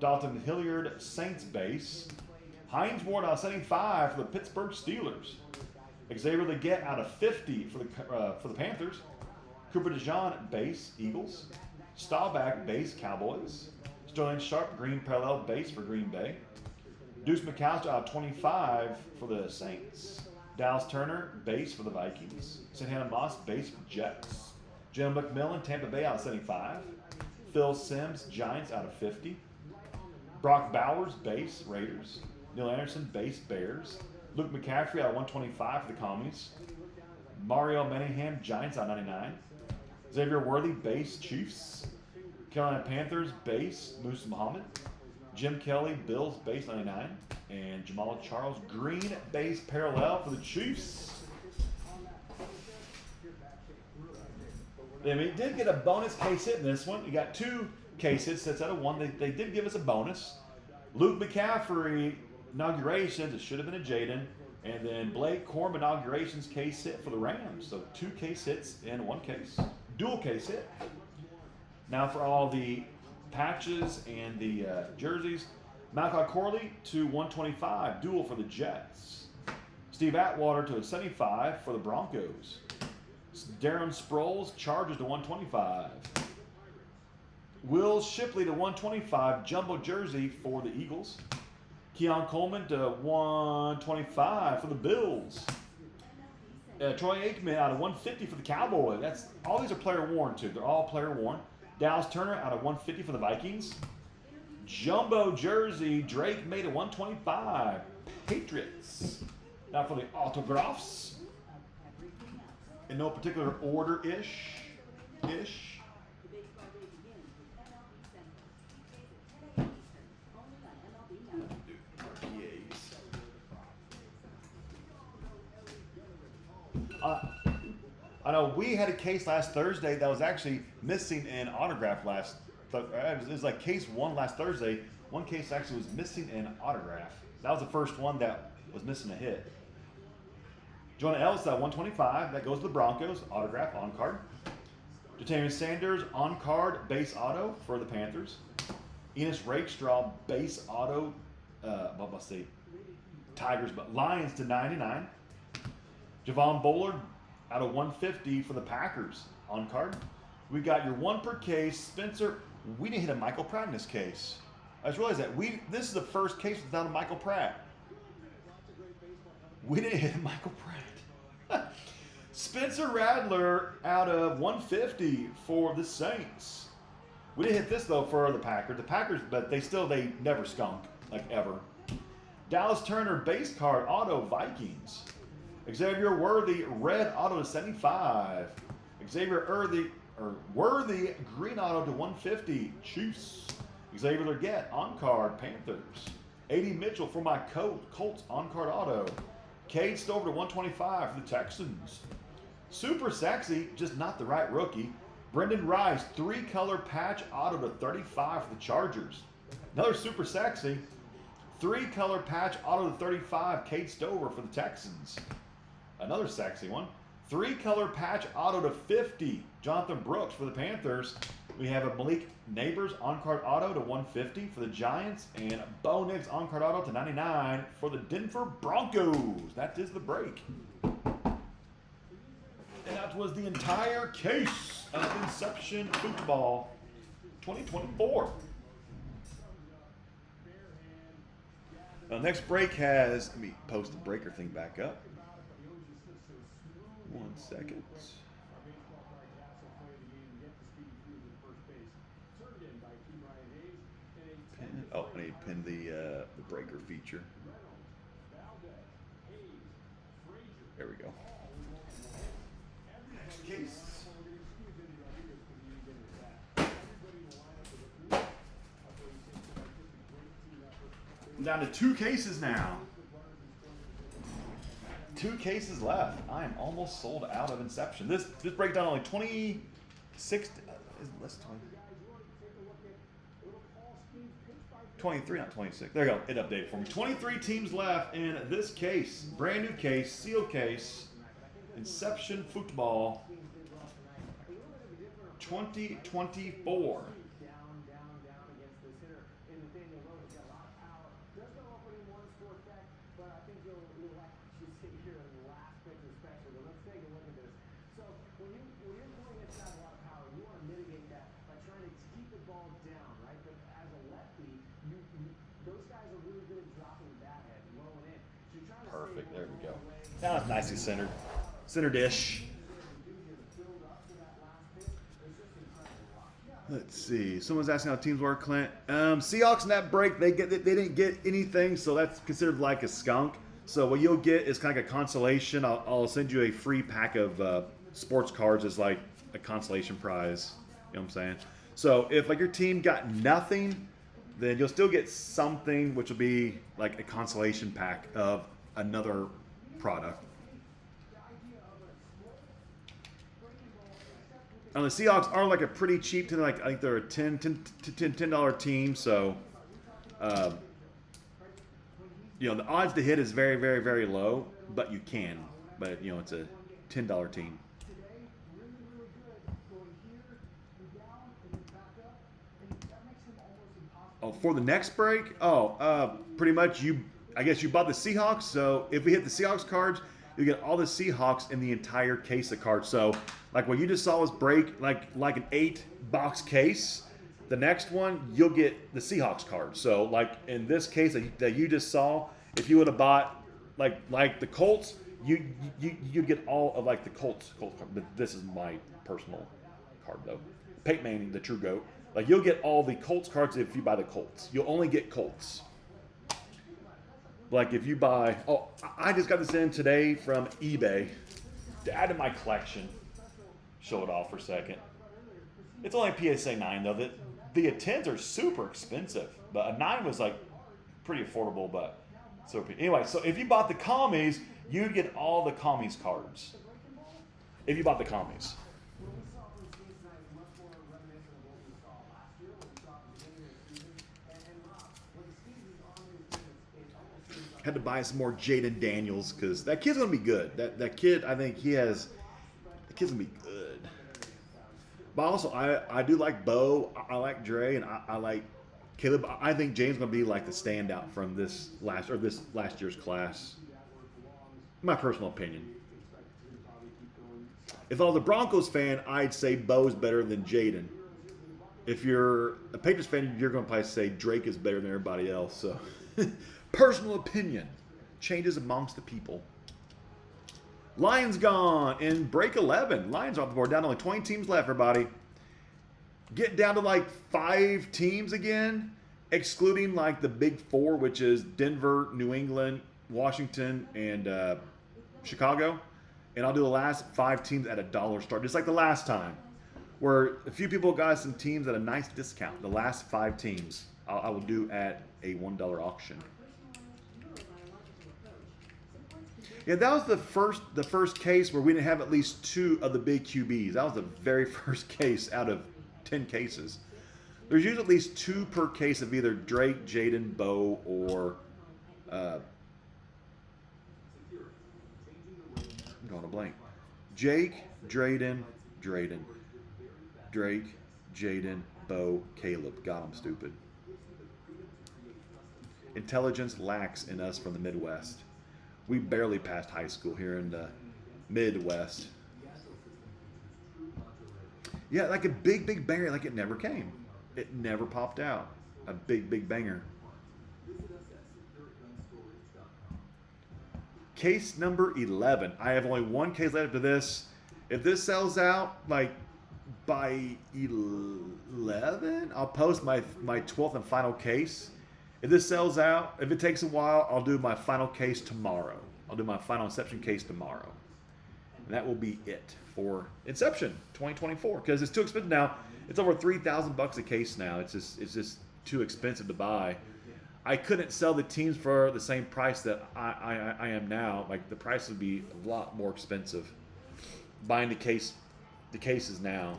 Dalton Hilliard, Saints base. Hines Ward out of 75 for the Pittsburgh Steelers. Xavier Leggett out of 50 for the Panthers. Cooper DeJean, base, Eagles. Staubach, base, Cowboys. Sterling Sharp, green parallel, base for Green Bay. Deuce McAllister out of 25 for the Saints. Dallas Turner, base for the Vikings. St. Hannah Moss, base for Jets. Jim McMillan, Tampa Bay out of 75. Phil Simms, Giants out of 50. Brock Bowers, base, Raiders. Neil Anderson, base, Bears. Luke McCaffrey out of 125 for the Commies. Mario Manningham, Giants out of 99. Xavier Worthy, base, Chiefs. Carolina Panthers, base, Musa Muhammad. Jim Kelly, Bills, base, 99. And Jamal Charles, green, base, parallel for the Chiefs. Then we did get a bonus case hit in this one. You got 2 case hits. That's out of 1. They did give us a bonus. Luke McCaffrey, inaugurations. It should have been a Jaden. And then Blake Corum, inaugurations case hit for the Rams. So 2 case hits in 1 case. Dual case hit. Now for all the patches and the jerseys. Malachi Corley to 125, dual for the Jets. Steve Atwater to a 75 for the Broncos. Darren Sproles, Chargers to 125. Will Shipley to 125, jumbo jersey for the Eagles. Keon Coleman to 125 for the Bills. Troy Aikman out of 150 for the Cowboys. All these are player worn too. They're all player worn. Dallas Turner out of 150 for the Vikings. Jumbo jersey, Drake made a 125. Patriots. Now for the autographs. In no particular order-ish. I know we had a case last Thursday that was actually missing an autograph it was like case 1 last Thursday. One case actually was missing an autograph. That was the first one that was missing a hit. Jonah Ellis at 125. That goes to the Broncos. Autograph on card. Jatavius Sanders on card base auto for the Panthers. Enos Rakestraw base auto. Let's see, Tigers, but Lions to 99. Javon Bullard out of 150 for the Packers on card. We got your 1 per case. Spencer, we didn't hit a Michael Pratt in this case. I just realized that this is the first case without a Michael Pratt. We didn't hit a Michael Pratt. Spencer Radler out of 150 for the Saints. We didn't hit this though for the Packers. The Packers, but they never skunk, like ever. Dallas Turner base card auto Vikings. Xavier Worthy red auto to 75. Xavier Worthy green auto to 150 Chiefs. Xavier Leggett on card Panthers. A.D. Mitchell for my Colts on card auto. Cade Stover to 125 for the Texans. Super sexy, just not the right rookie. Brendan Rice 3-color patch auto to 35 for the Chargers. Another super sexy 3-color patch auto to 35 Cade Stover for the Texans. Another sexy one. 3-color patch auto to 50 Jonathan Brooks for the Panthers. We have a Malik Neighbors on-card auto to 150 for the Giants. And Bo Nix on-card auto to 99 for the Denver Broncos. That is the break. And that was the entire case of Inception Football 2024. Now, next break has, let me post the breaker thing back up. 1 second. I need to pin the breaker feature. There we go. Next case. I'm down to 2 cases now. 2 cases left. I am almost sold out of Inception. This breakdown only 26. Less 20. 23, not 26. There you go. It updated for me. 23 teams left in this case. Brand new case, sealed case. Inception Football 2024. Perfect. There we go. Now it's nicely centered. Center dish. Let's see. Someone's asking how teams work, Clint. Seahawks in that break, they didn't get anything, so that's considered like a skunk. So what you'll get is kind of like a consolation. I'll send you a free pack of sports cards as like a consolation prize. You know what I'm saying? So if like your team got nothing, then you'll still get something, which will be like a consolation pack of another product. And the Seahawks are like a pretty cheap team. Like I think they're a $10 team. So, you know, the odds to hit is very, very, very low, but you can. But you know, it's a $10 team. Oh, for the next break? Pretty much I guess you bought the Seahawks. So if we hit the Seahawks cards, you get all the Seahawks in the entire case of cards. So like what you just saw was break like an 8-box case. The next one, you'll get the Seahawks card. So like in this case that you just saw, if you would have bought like the Colts, you get all of like the Colts card. But this is my personal card though. Peyton Manning, the true GOAT. Like you'll get all the Colts cards if you buy the Colts. You'll only get Colts. Like if you buy, I just got this in today from eBay to add to my collection. Show it off for a second. It's only a PSA 9 though. The 10s are super expensive, but a 9 was like pretty affordable. But so anyway, so if you bought the commies, you'd get all the commies cards. If you bought the commies. Had to buy some more Jaden Daniels because that kid's gonna be good. That kid, I think the kid's gonna be good. But also, I do like Bo. I like Dre, and I like Caleb. I think James gonna be like the standout from this last year's class. My personal opinion. If I was a Broncos fan, I'd say Bo's better than Jaden. If you're a Patriots fan, you're gonna probably say Drake is better than everybody else. So. Personal opinion. Changes amongst the people. Lions gone in break 11. Lions off the board. Down to only 20 teams left, everybody. Get down to like 5 teams again, excluding like the big 4, which is Denver, New England, Washington, and Chicago. And I'll do the last 5 teams at $1 start, just like the last time, where a few people got some teams at a nice discount. The last 5 teams I will do at a $1 auction. Yeah, that was the first case where we didn't have at least 2 of the big QBs. That was the very first case out of 10 cases. There's usually at least 2 per case of either Drake, Jaden, Bo, or I'm going to blank. Jake, Drayden, Drake, Jaden, Bo, Caleb. God, I'm stupid. Intelligence lacks in us from the Midwest. We barely passed high school here in the Midwest. Yeah, like a big banger, like it never came. It never popped out. A big banger. Case number 11. I have only 1 case left after this. If this sells out, like by 11, I'll post my 12th and final case. If this sells out, if it takes a while, I'll do my final case tomorrow. I'll do my final Inception case tomorrow. And that will be it for Inception 2024. Because it's too expensive now. It's over $3,000 a case now. It's just too expensive to buy. I couldn't sell the teams for the same price that I am now. Like the price would be a lot more expensive. Buying the cases now.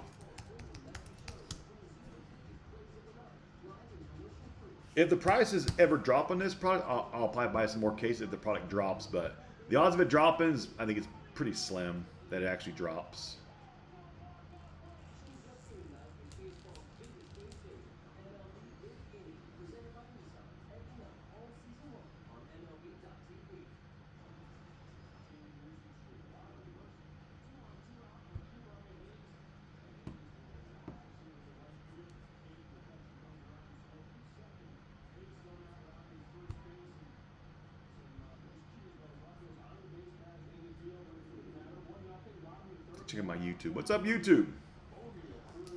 If the prices ever drop on this product, I'll probably buy some more cases if the product drops. But the odds of it dropping is, I think it's pretty slim that it actually drops. check out my YouTube. What's up, YouTube?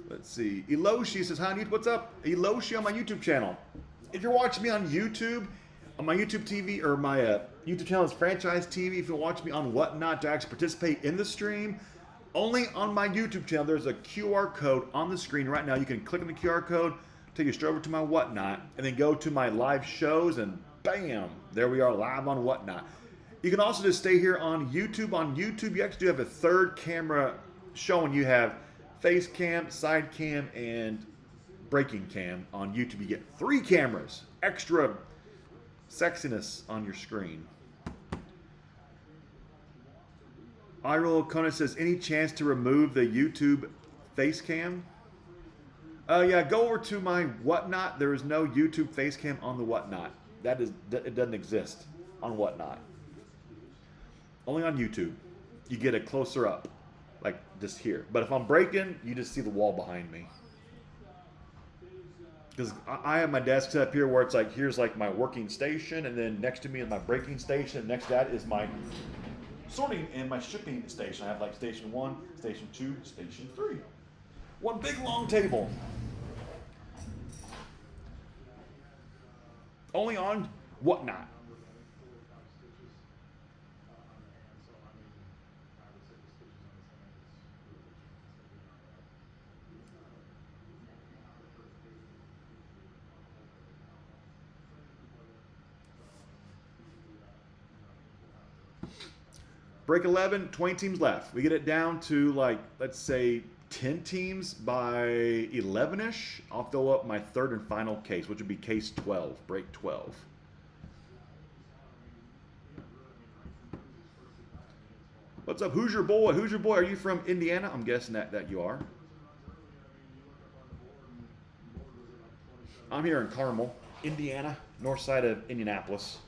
Let's see. Eloshi says, hi, YouTube. What's up? Eloshi on my YouTube channel. If you're watching me on YouTube, on my YouTube TV, or my YouTube channel is Franchise TV, if you watch me on Whatnot to actually participate in the stream, only on my YouTube channel, there's a QR code on the screen right now. You can click on the QR code, take you straight over to my Whatnot, and then go to my live shows, and bam, there we are live on Whatnot. You can also just stay here on YouTube. On YouTube, you actually do have a third camera showing. You have face cam, side cam, and breaking cam. On YouTube, you get 3 cameras, extra sexiness on your screen. Iroll Conan says, any chance to remove the YouTube face cam? Yeah, go over to my Whatnot. There is no YouTube face cam on the Whatnot. It doesn't exist on Whatnot. Only on YouTube. You get a closer up, like just here. But if I'm breaking, you just see the wall behind me. Because I have my desk set up here where it's like, here's like my working station, and then next to me is my breaking station. Next to that is my sorting and my shipping station. I have like station 1, station 2, station 3. One big long table. Only on Whatnot. Break 11, 20 teams left. We get it down to like, let's say 10 teams by 11-ish. I'll fill up my third and final case, which would be case 12, break 12. What's up? Who's your boy? Who's your boy? Are you from Indiana? I'm guessing that you are. I'm here in Carmel, Indiana, north side of Indianapolis.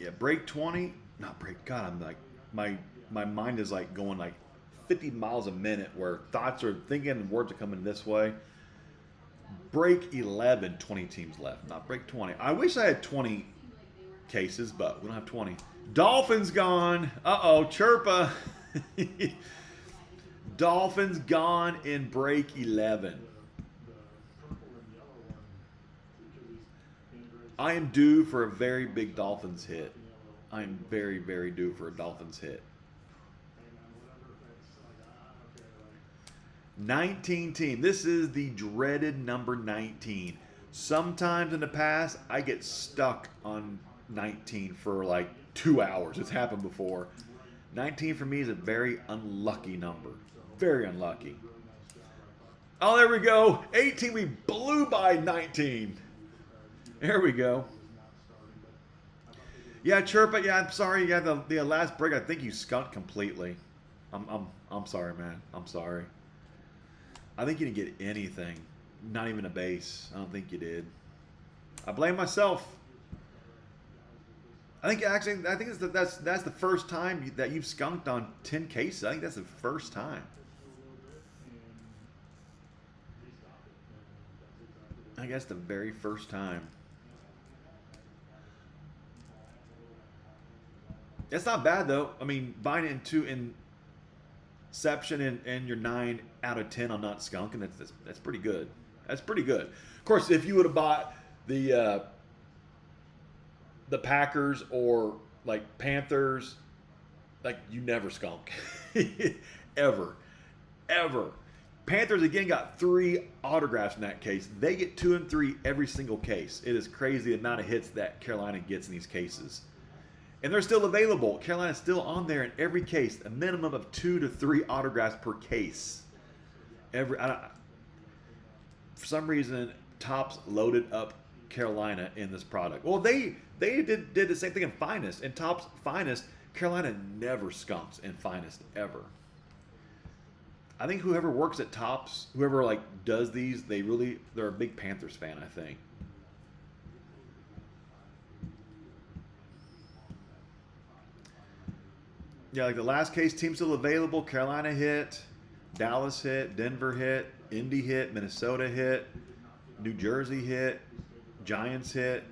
Yeah, break 20, not break, God, I'm like, my mind is like going like 50 miles a minute where thoughts are thinking and words are coming this way. Break 11, 20 teams left, not break 20. I wish I had 20 cases, but we don't have 20. Dolphins gone. Uh-oh, Chirpa. Dolphins gone in break 11. I am due for a very big Dolphins hit. I am very, very due for a Dolphins hit. 19 team. This is the dreaded number 19. Sometimes in the past, I get stuck on 19 for like 2 hours. It's happened before. 19 for me is a very unlucky number. Very unlucky. Oh, there we go. 18, we blew by 19. There we go. Yeah, Chirpa. Yeah, I'm sorry. Yeah, the last break, I think you skunked completely. I'm sorry, man. I'm sorry. I think you didn't get anything. Not even a base. I don't think you did. I blame myself. I think that's the first time that you've skunked on 10 cases. I think that's the first time. I guess the very first time. It's not bad though. I mean, buying it in Inception and your 9 out of 10 on not skunking, that's pretty good. That's pretty good. Of course, if you would have bought the Packers or like Panthers, like you never skunk. Ever. Panthers again got 3 autographs in that case. They get 2 and 3 every single case. It is crazy the amount of hits that Carolina gets in these cases. And they're still available. Carolina's still on there in every case. A minimum of 2 to 3 autographs per case. For some reason, Topps loaded up Carolina in this product. Well, they did the same thing in Finest. In Topps Finest, Carolina never skunks in Finest ever. I think whoever works at Topps, whoever like does these, they're a big Panthers fan, I think. Yeah, like the last case, team still available. Carolina hit, Dallas hit, Denver hit, Indy hit, Minnesota hit, New Jersey hit, Giants hit.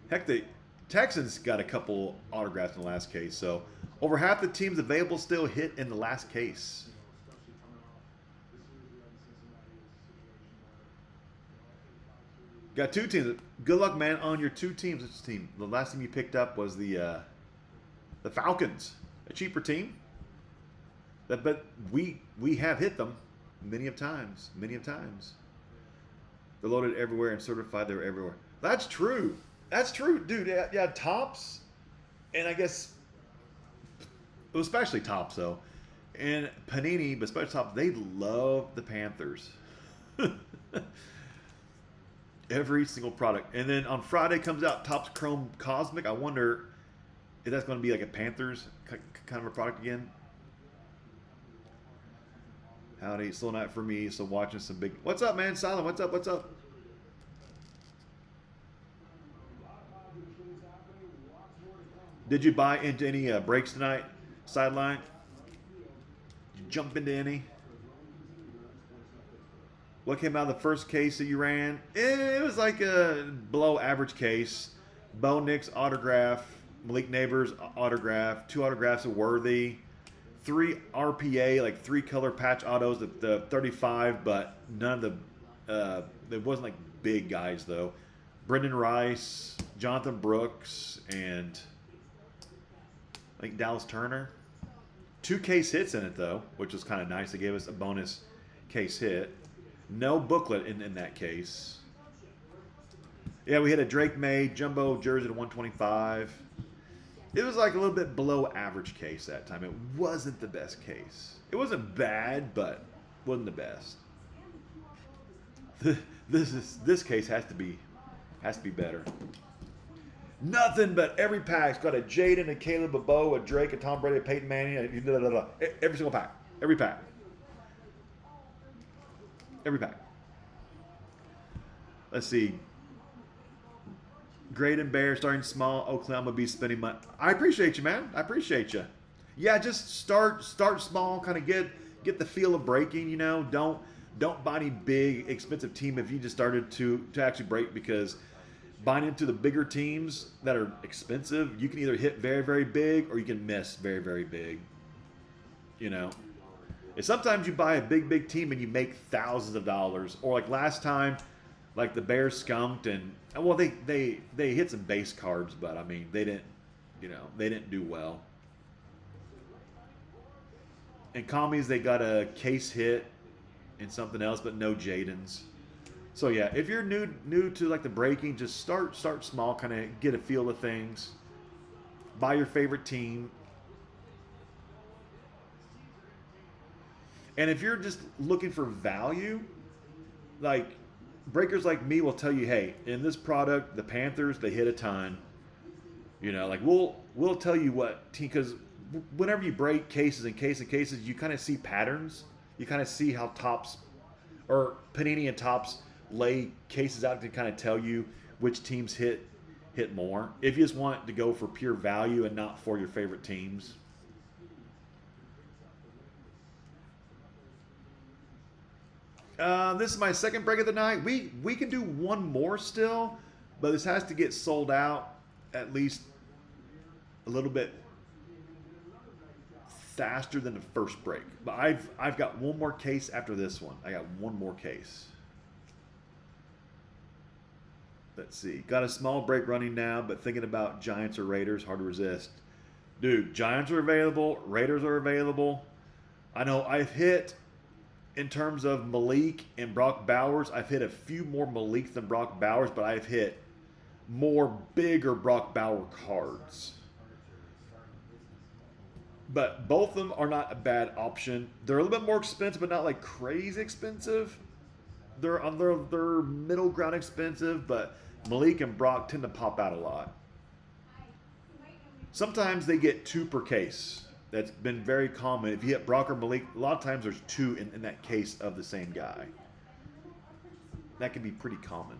Heck, the Texans got a couple autographs in the last case. So over half the teams available still hit in the last case. Got 2 teams. Good luck, man, on your 2 teams. Which team? The last team you picked up was the Falcons, a cheaper team. But we have hit them many of times. Many of times. They're loaded everywhere and certified they're everywhere. That's true. That's true, dude. Yeah, Tops, and I guess especially Tops though, and Panini, but especially Tops. They love the Panthers. Every single product. And then on Friday comes out Topps Chrome Cosmic. I wonder if that's going to be like a Panthers kind of a product again. Howdy, slow night for me. So watching some big. What's up, man? Silent. What's up? What's up? Did you buy into any breaks tonight? Sideline? Did you jump into any? What came out of the first case that you ran? It was like a below average case. Bo Nix autograph, Malik Neighbors autograph, 2 autographs of Worthy, 3 RPA, like 3 color patch autos at the 35, but none of the, it wasn't like big guys though. Brendan Rice, Jonathan Brooks, and I think Dallas Turner. 2 case hits in it though, which was kind of nice. They gave us a bonus case hit. No booklet in that case. Yeah, we had a Drake May jumbo jersey to 125. It was like a little bit below average case that time. It wasn't the best case. It wasn't bad, but wasn't the best. This case has to be better. Nothing but every pack's got a Jaden, a Caleb, a Bo, a Drake, a Tom Brady, a Peyton Manning, every single pack. Every pack. Every pack. Let's see. Great and Bear starting small. Oakland, I'm gonna be spending money. I appreciate you, man. I appreciate you. Yeah, just start small. Kind of get the feel of breaking. You know, don't buy any big expensive team if you just started to actually break, because buying into the bigger teams that are expensive, you can either hit very, very big or you can miss very, very big. You know. And sometimes you buy a big team and you make thousands of dollars. Or like last time, like the Bears skunked, and well, they hit some base cards, but I mean they didn't do well. And Commies, they got a case hit and something else, but no Jadens. So yeah, if you're new to like the breaking, just start small, kind of get a feel of things. Buy your favorite team. And if you're just looking for value, like breakers like me will tell you, hey, in this product, the Panthers, they hit a ton. You know, like we'll tell you what team, because whenever you break cases and cases, you kind of see patterns. You kind of see how Tops or Panini and Tops lay cases out to kind of tell you which teams hit more. If you just want to go for pure value and not for your favorite teams. This is my second break of the night. We can do one more still, but this has to get sold out at least a little bit faster than the first break. But I've got one more case after this one. I got one more case. Let's see. Got a small break running now, but thinking about Giants or Raiders, hard to resist. Dude, Giants are available. Raiders are available. I know I've hit, in terms of Malik and Brock Bowers, I've hit a few more Malik than Brock Bowers, but I've hit more bigger Brock Bauer cards. But both of them are not a bad option. They're a little bit more expensive, but not like crazy expensive. They're middle ground expensive, but Malik and Brock tend to pop out a lot. Sometimes they get 2 per case. That's been very common. If you hit Brock or Malik, a lot of times there's 2 in that case of the same guy. That can be pretty common.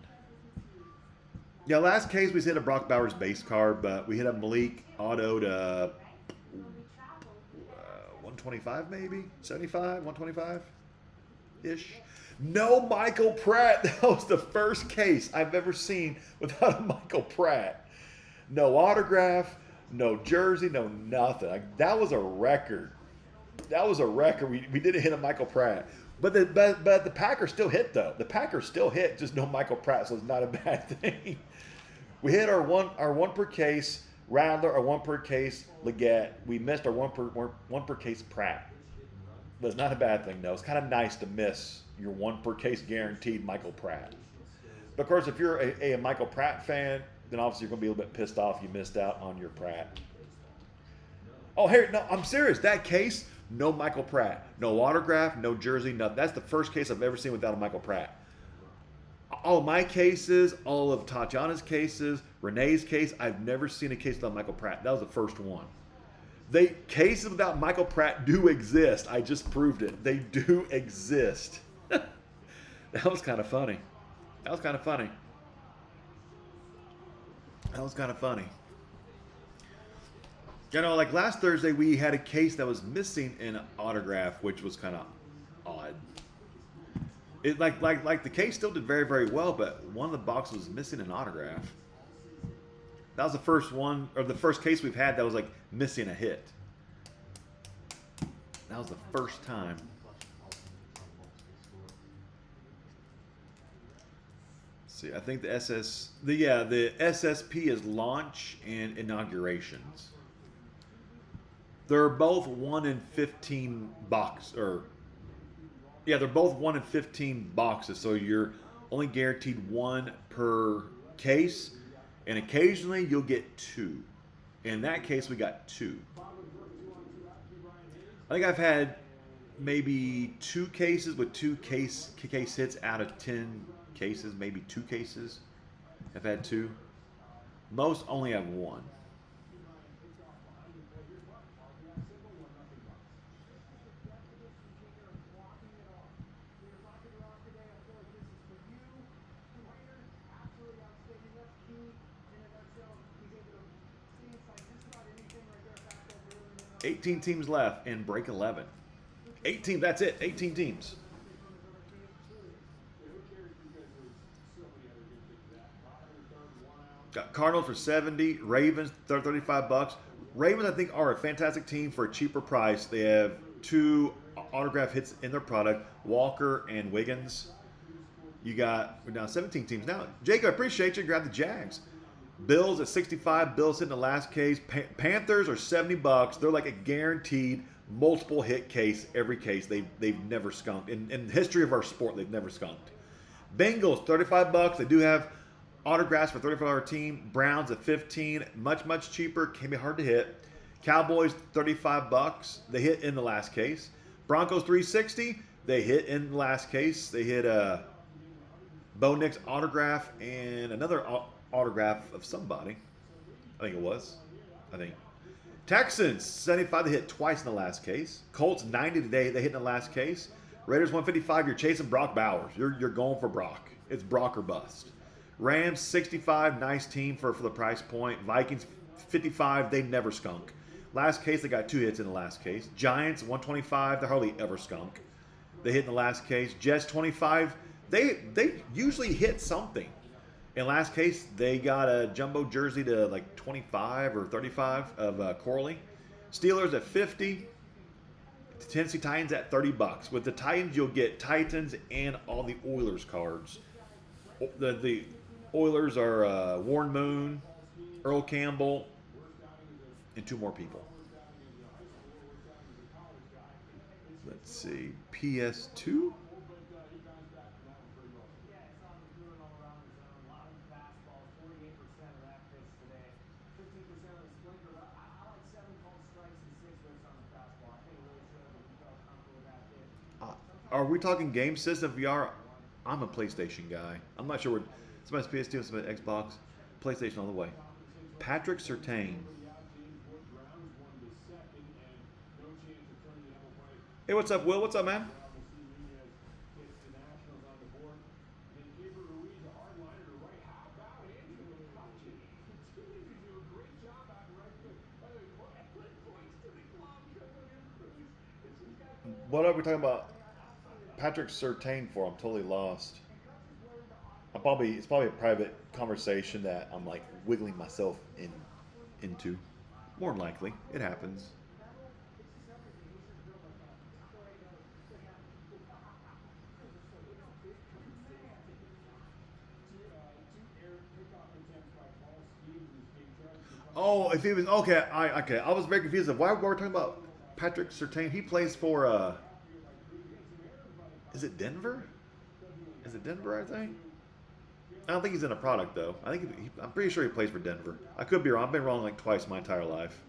Yeah, last case we hit a Brock Bowers base card, but we hit a Malik auto to 125 maybe? 75? 125? ish. No Michael Pratt. That was the first case I've ever seen without a Michael Pratt. No autograph, no jersey, no nothing. Like, that was a record. That was a record. We didn't hit a Michael Pratt. But the Packers still hit, though. The Packers still hit, just no Michael Pratt, so it's not a bad thing. We hit our one per case Rattler, our one per case Leggett. We missed our one per case Pratt. But it's not a bad thing, though. It's kind of nice to miss your one per case guaranteed Michael Pratt. But of course, if you're a Michael Pratt fan, then obviously you're going to be a little bit pissed off you missed out on your Pratt. Oh, here, no, I'm serious. That case, no Michael Pratt. No autograph, no jersey, nothing. That's the first case I've ever seen without a Michael Pratt. All of my cases, all of Tatiana's cases, Renee's case, I've never seen a case without Michael Pratt. That was the first one. Cases without Michael Pratt do exist. I just proved it. They do exist. That was kind of funny. That was kind of funny. That was kind of funny. You know, like last Thursday, we had a case that was missing an autograph, which was kind of odd. It like the case still did very, very well, but one of the boxes was missing an autograph. That was the first one, or the first case we've had that was like missing a hit. That was the first time. Let's see, I think the SSP is launch and inaugurations. They're both 1 in 15 box, or yeah, they're both 1 in 15 boxes. So you're only guaranteed one per case, and occasionally you'll get two. In that case, we got two. I think I've had maybe 2 cases with 2 case hits out of 10 cases, maybe 2 cases. I've had 2. Most only have 1. Eight 18 teams left in break 11. 18, that's it. 18 teams. Got Cardinals for 70, Ravens $35. Ravens, I think, are a fantastic team for a cheaper price. They have 2 autograph hits in their product, Walker and Wiggins. We're down 17 teams now. Jacob, I appreciate you. Grab the Jags. Bills at 65. Bills hitting the last case. Panthers are $70. They're like a guaranteed multiple hit case every case. They've never skunked. In the history of our sport, they've never skunked. Bengals, $35. They do have autographs for $35 team. Browns at 15. Much cheaper. Can be hard to hit. Cowboys, $35. They hit in the last case. Broncos, $360. They hit in the last case. They hit Bo Nix autograph and another autograph of somebody. I think it was. Texans, 75. They hit twice in the last case. Colts, 90 today. They hit in the last case. Raiders, 155. You're chasing Brock Bowers. You're going for Brock. It's Brock or bust. Rams, 65. Nice team for the price point. Vikings, 55. They never skunk. Last case, they got 2 hits in the last case. Giants, 125. They hardly ever skunk. They hit in the last case. Jets, 25. They usually hit something. In last case, they got a jumbo jersey to like 25 or 35 of Corley. Steelers at 50. Tennessee Titans at $30. With the Titans, you'll get Titans and all the Oilers cards. The Oilers are Warren Moon, Earl Campbell, and 2 more people. Let's see, PS2. Are we talking game system VR? I'm a PlayStation guy. I'm not sure what somebody's PS2, somebody's Xbox. PlayStation all the way. Patrick Surtain. Hey, what's up, Will? What's up, man? What are we talking about? Patrick Surtain for? I'm totally lost. It's probably a private conversation that I'm like wiggling myself into. More than likely, it happens. Oh, if he was okay, I was very confused of why we're talking about Patrick Surtain. He plays for is it Denver? Is it Denver? I think. I don't think he's in a product though. I'm pretty sure he plays for Denver. I could be wrong. I've been wrong like twice my entire life.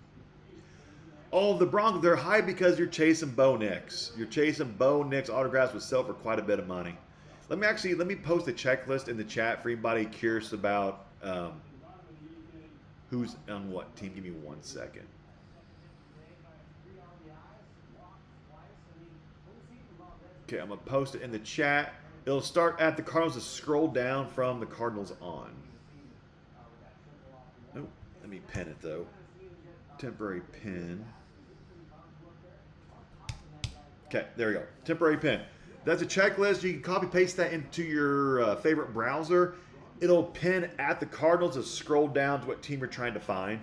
Oh, the Broncos, they're high because you're chasing Bo Nix. You're chasing Bo Nix autographs would sell for quite a bit of money. Let me post a checklist in the chat for anybody curious about who's on what team. Give me 1 second. Okay, I'm going to post it in the chat. It'll start at the Cardinals to scroll down from the Cardinals on. Oh, let me pin it though. Temporary pin. Okay, there we go. Temporary pin. That's a checklist. You can copy paste that into your favorite browser. It'll pin at the Cardinals to scroll down to what team you're trying to find.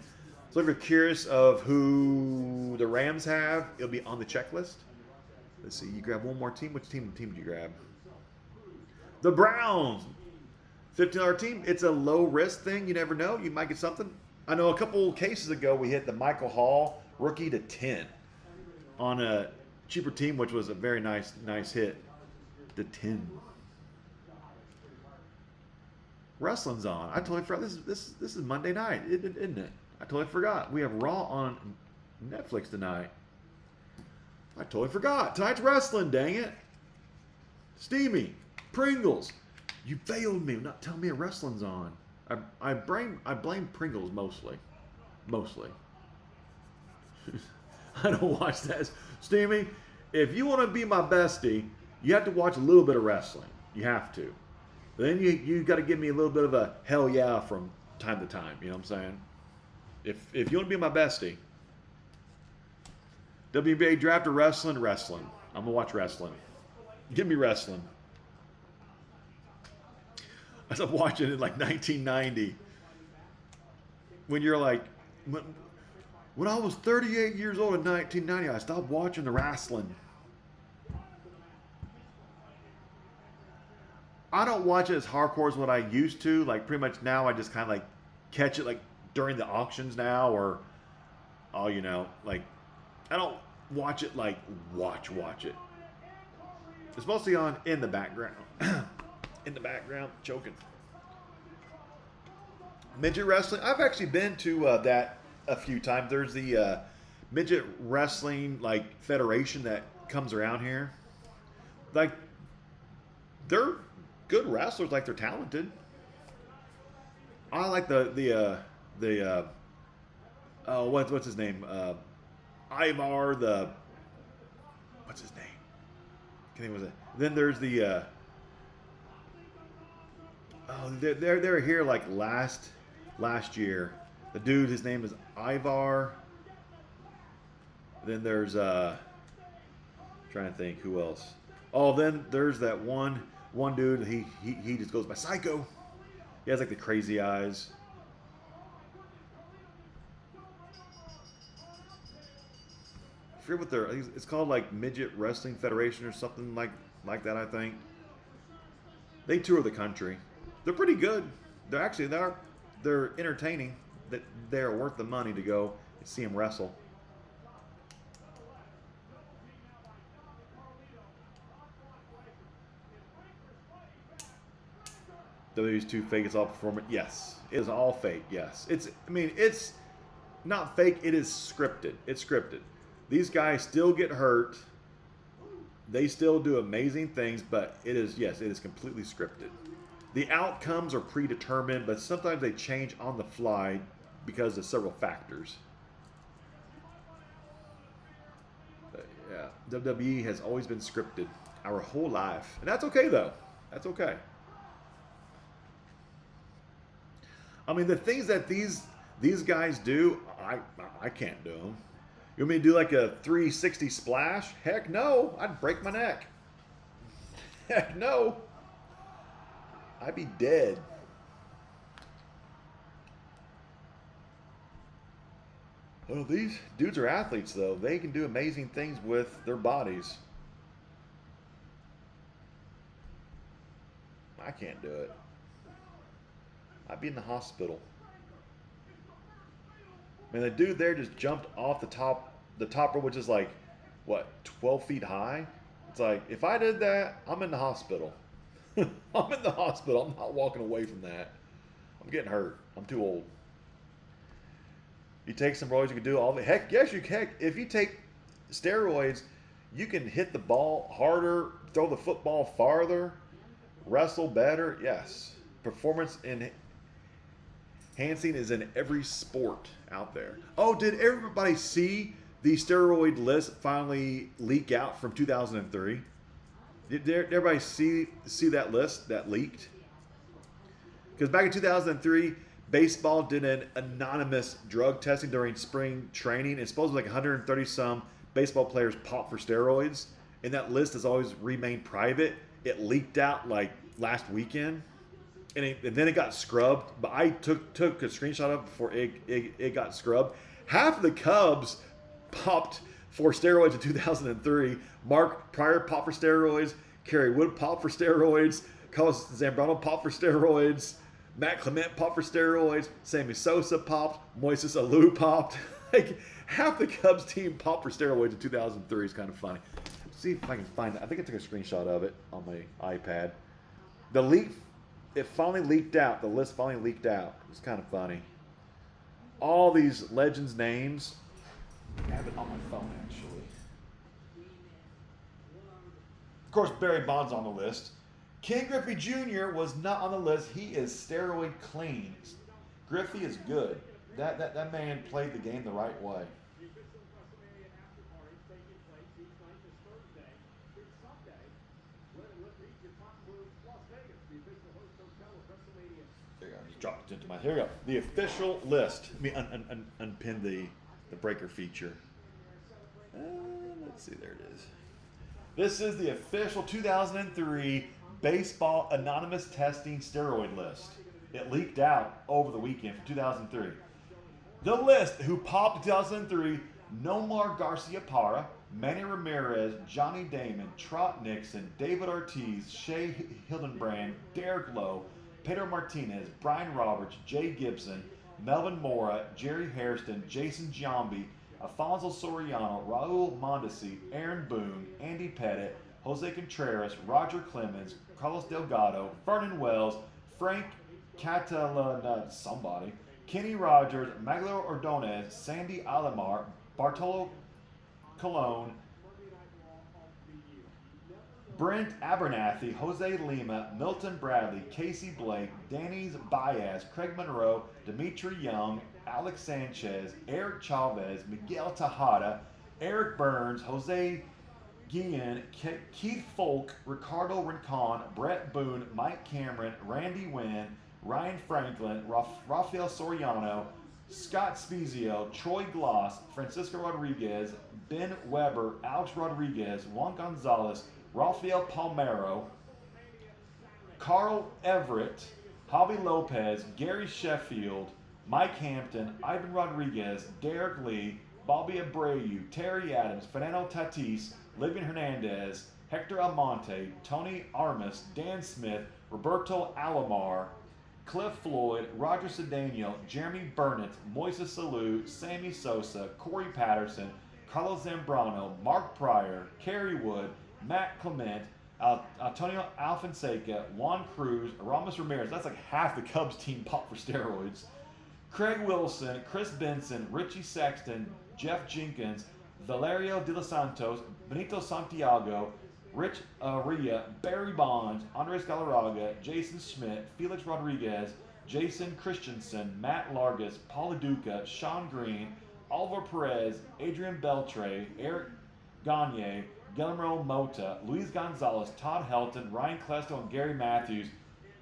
So if you're curious of who the Rams have, it'll be on the checklist. Let's see. You grab one more team. Which team did you grab? The Browns. $15 team. It's a low risk thing. You never know. You might get something. I know a couple cases ago we hit the Michael Hall rookie to 10 on a cheaper team, which was a very nice hit. To 10. Wrestling's on. I totally forgot. This is Monday night, isn't it? I totally forgot. We have Raw on Netflix tonight. I totally forgot. Tonight's wrestling. Dang it. Steamy. Pringles. You failed me. Not telling me a wrestling's on. I blame Pringles mostly. I don't watch that. Steamy, if you want to be my bestie, you have to watch a little bit of wrestling. You have to. Then you got to give me a little bit of a hell yeah from time to time. You know what I'm saying? If you want to be my bestie, WNBA draft or wrestling. I'm gonna watch wrestling. Give me wrestling. I stopped watching it in like 1990. When you're like, when I was 38 years old in 1990, I stopped watching the wrestling. I don't watch it as hardcore as what I used to. Like pretty much now, I just kind of like catch it like during the auctions now, or like I don't watch it like watch it. It's mostly on in the background. In the background, choking. Midget wrestling. I've actually been to that a few times. There's the midget wrestling like federation that comes around here. Like they're good wrestlers. Like they're talented. I like the what's his name? Ivar what's his name? I think it was it. Then there's the they're here like last year. The dude, his name is Ivar. Then there's trying to think who else. Oh, then there's that one dude. He just goes by Psycho. He has like the crazy eyes. I forget what they're. It's called like Midget Wrestling Federation or something like that. I think they tour the country. They're pretty good. They're entertaining. That they're worth the money to go see them wrestle. WWE's too fake. It's all performance. Yes, it is all fake. Yes, it's not fake. It is scripted. It's scripted. These guys still get hurt. They still do amazing things, but it is completely scripted. The outcomes are predetermined, but sometimes they change on the fly because of several factors. But yeah, WWE has always been scripted our whole life, and that's okay though. That's okay. I mean, the things that these guys do, I can't do them. You want me to do like a 360 splash? Heck no, I'd break my neck. Heck no. I'd be dead. Well, these dudes are athletes, though. They can do amazing things with their bodies. I can't do it. I'd be in the hospital. I mean, the dude there just jumped off the top rope, which is like, what, 12 feet high? It's like, if I did that, I'm in the hospital. I'm in the hospital. I'm not walking away from that. I'm getting hurt. I'm too old. You take some steroids, you can do all the heck. Yes, you can. If you take steroids, you can hit the ball harder, throw the football farther, wrestle better. Yes, performance enhancing is in every sport out there. Oh, did everybody see the steroid list finally leak out from 2003? Did everybody see that list that leaked? Because back in 2003, baseball did an anonymous drug testing during spring training. It's supposed to be like 130 some baseball players popped for steroids, and that list has always remained private. It leaked out like last weekend, and then it got scrubbed. But I took a screenshot of it before it got scrubbed. Half of the Cubs popped for steroids in 2003. Mark Pryor popped for steroids. Kerry Wood popped for steroids. Carlos Zambrano popped for steroids. Matt Clement popped for steroids. Sammy Sosa popped. Moises Alou popped. Like, half the Cubs team popped for steroids in 2003. It's kind of funny. Let's see if I can find it. I think I took a screenshot of it on my iPad. The leak, it finally leaked out. The list finally leaked out. It's kind of funny. All these legends' names. I have it on my phone, actually. Of course, Barry Bonds on the list. Ken Griffey Jr. was not on the list. He is steroid clean. Griffey is good. That man played the game the right way. There you go. Just dropped it into my. Here we go. The official list. Let me unpin the breaker feature. Let's see. There it is. This is the official 2003 Baseball Anonymous Testing Steroid List. It leaked out over the weekend for 2003. The list who popped in 2003: Nomar Garcia Parra, Manny Ramirez, Johnny Damon, Trot Nixon, David Ortiz, Shea Hildenbrand, Derek Lowe, Pedro Martinez, Brian Roberts, Jay Gibson, Melvin Mora, Jerry Hairston, Jason Giambi, Alfonso Soriano, Raul Mondesi, Aaron Boone, Andy Pettit, Jose Contreras, Roger Clemens, Carlos Delgado, Vernon Wells, Frank Catalana, somebody, Kenny Rogers, Magdaleno Ordonez, Sandy Alomar, Bartolo Colon, Brent Abernathy, Jose Lima, Milton Bradley, Casey Blake, Danny Baez, Craig Monroe, Dimitri Young, Alex Sanchez, Eric Chavez, Miguel Tejada, Eric Burns, Jose Guillen, Keith Folk, Ricardo Rincon, Brett Boone, Mike Cameron, Randy Wynn, Ryan Franklin, Rafael Soriano, Scott Spezio, Troy Gloss, Francisco Rodriguez, Ben Weber, Alex Rodriguez, Juan Gonzalez, Rafael Palmero, Carl Everett, Javi Lopez, Gary Sheffield, Mike Hampton, Ivan Rodriguez, Derek Lee, Bobby Abreu, Terry Adams, Fernando Tatis, Livian Hernandez, Hector Almonte, Tony Armas, Dan Smith, Roberto Alomar, Cliff Floyd, Roger Cedeno, Jeremy Burnett, Moises Alou, Sammy Sosa, Corey Patterson, Carlos Zambrano, Mark Pryor, Kerry Wood, Matt Clement, Antonio Alfonseca, Juan Cruz, Ramos Ramirez. That's like half the Cubs team popped for steroids. Craig Wilson, Chris Benson, Richie Sexton, Jeff Jenkins, Valerio De Los Santos, Benito Santiago, Rich Ria, Barry Bonds, Andres Galarraga, Jason Schmidt, Felix Rodriguez, Jason Christensen, Matt Largus, Paul Duca, Sean Green, Alvaro Perez, Adrian Beltre, Eric Gagne, Guillermo Mota, Luis Gonzalez, Todd Helton, Ryan Klesto, and Gary Matthews.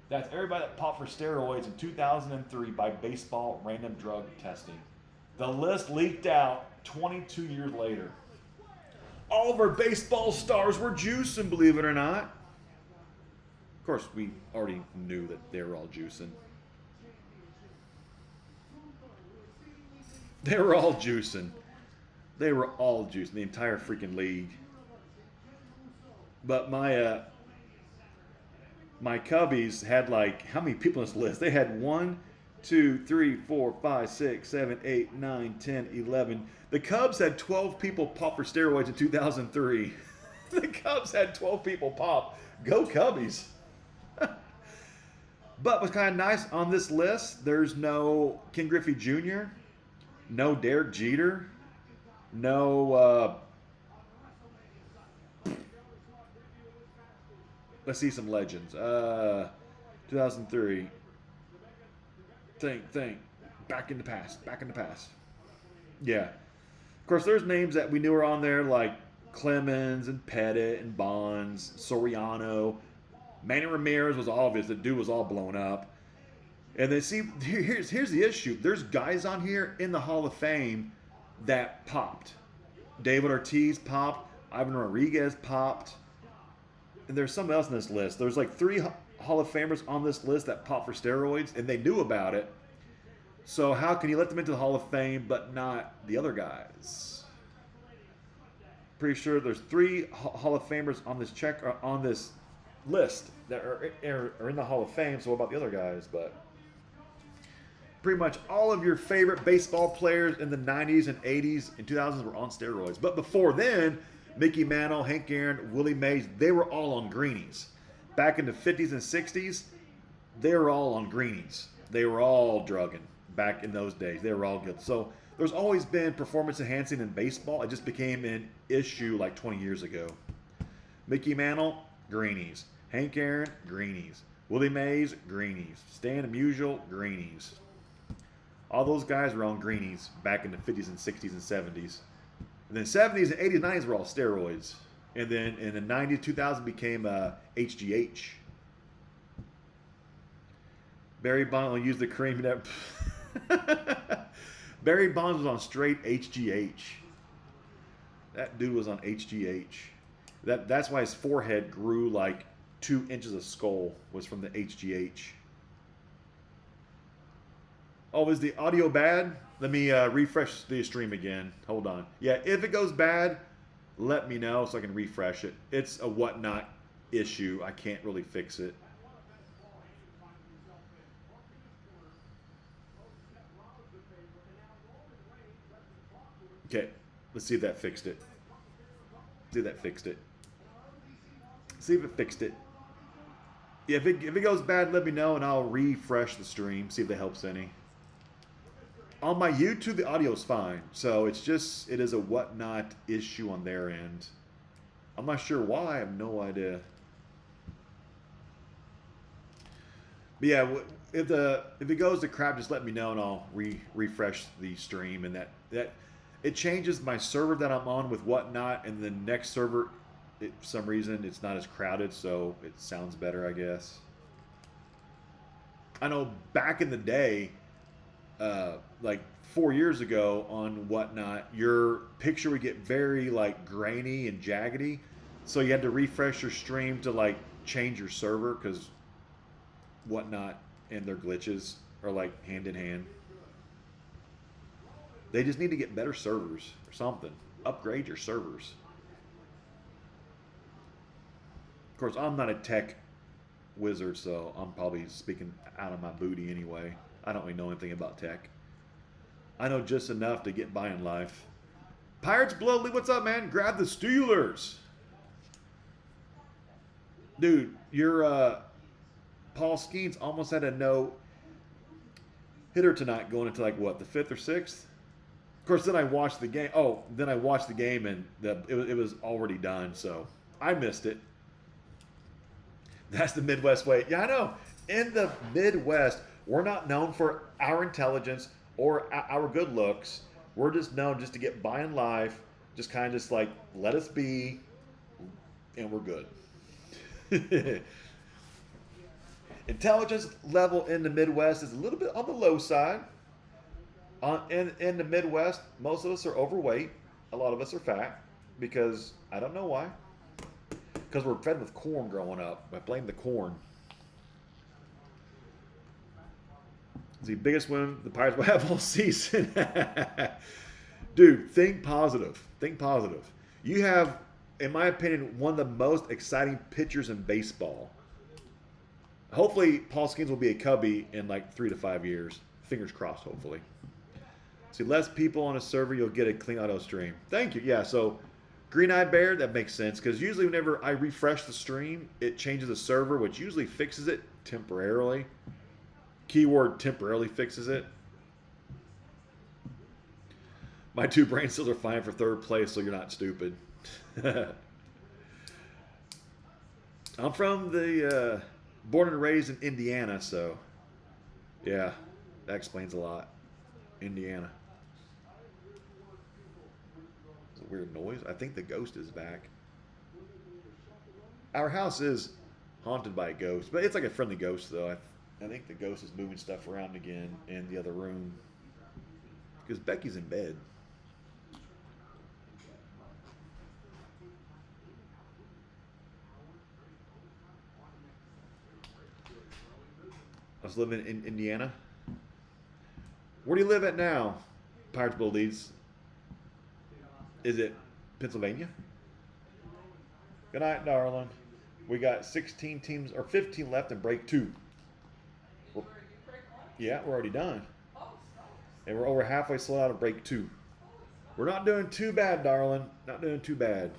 That's everybody that popped for steroids in 2003 by baseball random drug testing. The list leaked out 22 years later. All of our baseball stars were juicing, believe it or not. Of course, we already knew that they were all juicing. They were all juicing. They were all juicing, the entire freaking league. But my my Cubbies had like, how many people on this list? They had 1, 2, 3, 4, 5, 6, 7, 8, 9, 10, 11. The Cubs had 12 people pop for steroids in 2003. The Cubs had 12 people pop. Go Cubbies. But what's kind of nice on this list, there's no Ken Griffey Jr., no Derek Jeter, no, let's see some legends. 2003. Think. Back in the past. Yeah. Of course, there's names that we knew were on there like Clemens and Pettit and Bonds, Soriano. Manny Ramirez was obvious. The dude was all blown up. And then see, here's the issue. There's guys on here in the Hall of Fame that popped. David Ortiz popped. Ivan Rodriguez popped. And there's something else in this list. There's like 3 Hall of Famers on this list that popped for steroids, and they knew about it. So how can you let them into the Hall of Fame but not the other guys? Pretty sure there's 3 Hall of Famers on this on this list that are in the Hall of Fame. So what about the other guys? But pretty much all of your favorite baseball players in the 90s and 80s and 2000s were on steroids. But before then, Mickey Mantle, Hank Aaron, Willie Mays, they were all on greenies. Back in the 50s and 60s, they were all on greenies. They were all drugging back in those days. They were all good. So there's always been performance enhancing in baseball. It just became an issue like 20 years ago. Mickey Mantle, greenies. Hank Aaron, greenies. Willie Mays, greenies. Stan Musial, greenies. All those guys were on greenies back in the 50s and 60s and 70s. And then 70s and 80s and 90s were all steroids. And then in the 90s, 2000 became HGH. Barry Bonds will use the cream. Barry Bonds was on straight HGH. That dude was on HGH. That's why his forehead grew like 2 inches of skull, was from the HGH. Oh, is the audio bad? Let me refresh the stream again. Hold on. Yeah, if it goes bad, let me know so I can refresh it. It's a whatnot issue. I can't really fix it. Okay, let's see if that fixed it. See if it fixed it. Yeah, if it goes bad, let me know and I'll refresh the stream, see if that helps any. On my YouTube, the audio is fine. So it is a whatnot issue on their end. I'm not sure why. I have no idea. But yeah, if it goes to crap, just let me know and I'll refresh the stream. And that it changes my server that I'm on with whatnot, and the next server, for some reason, it's not as crowded, so it sounds better, I guess. I know back in the day, like 4 years ago on whatnot, your picture would get very like grainy and jaggedy, so you had to refresh your stream to like change your server, because whatnot and their glitches are like hand in hand. They just need to get better servers or something. Upgrade your servers. Of course, I'm not a tech wizard, so I'm probably speaking out of my booty anyway. I don't really know anything about tech. I know just enough to get by in life. Pirates Bloodly, what's up, man? Grab the Steelers. Dude, your Paul Skeens almost had a no-hitter tonight going into like, what, the 5th or 6th? Of course, then I watched the game. Oh, then I watched the game and it was already done, so I missed it. That's the Midwest way. Yeah, I know. In the Midwest, we're not known for our intelligence or our good looks. We're just known just to get by in life, just kind of just like let us be, and we're good. Intelligence level in the Midwest is a little bit on the low side. In the Midwest, most of us are overweight. A lot of us are fat because I don't know why. Because we're fed with corn growing up. I blame the corn. It's the biggest win the Pirates will have all season. Dude, think positive. Think positive. You have, in my opinion, one of the most exciting pitchers in baseball. Hopefully, Paul Skeens will be a Cubby in like 3 to 5 years. Fingers crossed, hopefully. See, less people on a server, you'll get a clean auto stream. Thank you. Yeah, so Green-Eyed Bear, that makes sense. Because usually whenever I refresh the stream, it changes the server, which usually fixes it temporarily. Keyword temporarily fixes it. My 2 brain cells are fine for 3rd place, so you're not stupid. I'm from the born and raised in Indiana, so yeah, that explains a lot. Indiana. It's a weird noise. I think the ghost is back. Our house is haunted by a ghost, but it's like a friendly ghost, though. I think the ghost is moving stuff around again in the other room because Becky's in bed. I was living in Indiana. Where do you live at now? Pirates Bowl leads. Is it Pennsylvania? Good night, darling. We got 16 teams or 15 left in break 2. Yeah, we're already done. And we're over halfway sold out of break 2. We're not doing too bad, darling. Not doing too bad.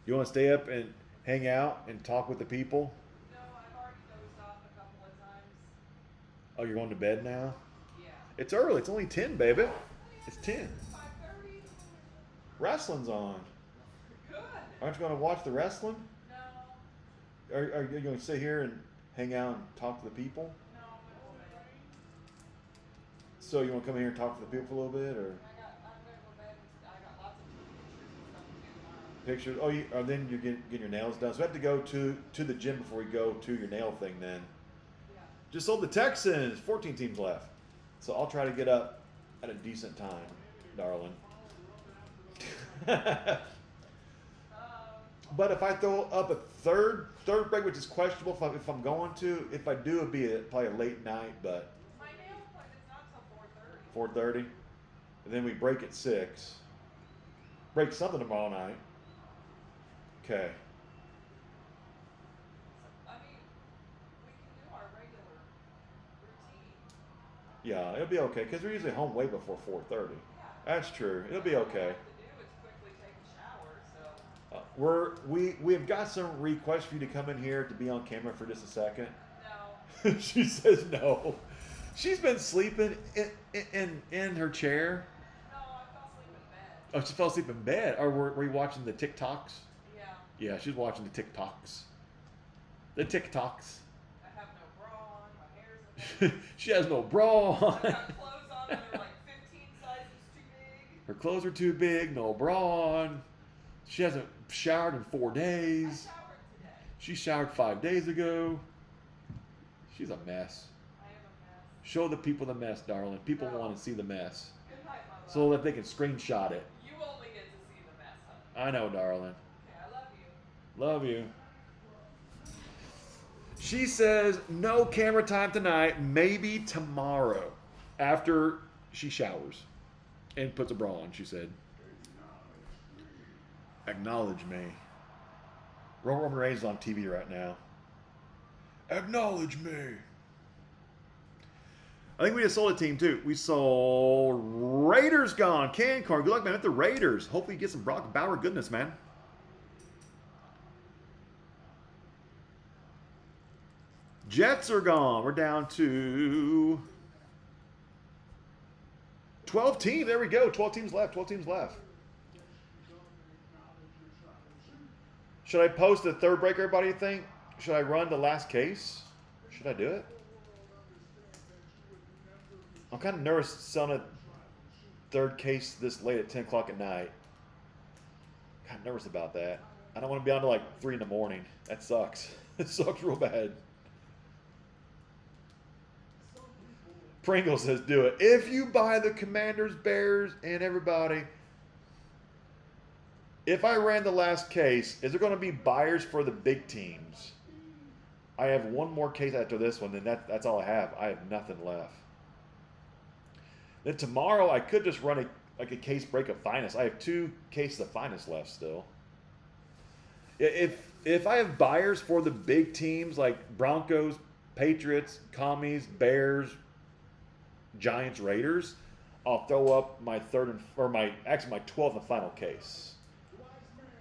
You want to stay up and hang out and talk with the people? No, I've already dozed off a couple of times. Oh, you're going to bed now? Yeah. It's early. It's only 10, baby. It's 10. 5:30. Wrestling's on. Good. Aren't you going to watch the wrestling? No. Are you going to sit here and hang out and talk to the people? No, I'm gonna go bed. So you want to come here and talk to the people a little bit, or I'm gonna go bed. I got lots of pictures and stuff to do tomorrow. pictures? Oh, then you're getting your nails done. So we have to go to the gym before we go to your nail thing. Then Yeah. just sold the Texans. 14 teams left. So I'll try to get up at a decent time, darling. But if I throw up a third break, which is questionable if I'm going to, if I do, it'd be probably a late night, but My nail appointment's not till 4:30. 4:30. And then we break at 6. Break something tomorrow night. Okay. I mean, we can do our regular routine. Yeah, it'll be okay because we're usually home way before 4:30. Yeah. That's true. It'll be All we okay. have to do is quickly take a shower, so We have got some requests for you to come in here to be on camera for just a second. no. She says no. She's been sleeping in her chair. No, I fell asleep in bed. Oh, she fell asleep in bed. Or were you watching the TikToks? Yeah. Yeah, she's watching the TikToks. The TikToks. I have no bra on. My hair's a mess. She has no bra I've on. got clothes on that are like 15 sizes too big. Her clothes are too big, no bra on. She hasn't showered in 4 I days. showered today. She showered 5 days ago. She's a mess. I am a mess. Show the people the mess, darling. People want to see the mess. Good night, my love. So that they can screenshot it. You only get to see the mess, honey. I know, darling. Okay, I love you. Love you. She says no camera time tonight, maybe tomorrow after she showers and puts a bra on, she said. Acknowledge me. Roman Reigns is on TV right now. Acknowledge me. I think we just sold a team too. We sold Raiders gone. Can Corn. Good luck, man, with the Raiders. Hopefully you get some Brock Bauer goodness, man. Jets are gone. We're down to 12 teams. There we go. 12 teams left. 12 teams left. Should I post the third break, everybody, you think? Should I run the last case? Should I do it? I'm kind of nervous selling a third case this late at 10 o'clock at night. Kind of nervous about that. I don't want to be on till like 3 in the morning. That sucks. It sucks real bad. Pringle says do it. If you buy the Commanders, Bears, and everybody, if I ran the last case, is there going to be buyers for the big teams? I have one more case after this one, and that's all I have. I have nothing left. Then tomorrow I could just run a case break of finest. I have 2 cases of finest left still. If I have buyers for the big teams like Broncos, Patriots, Commies, Bears, Giants, Raiders, I'll throw up my 12th and final case.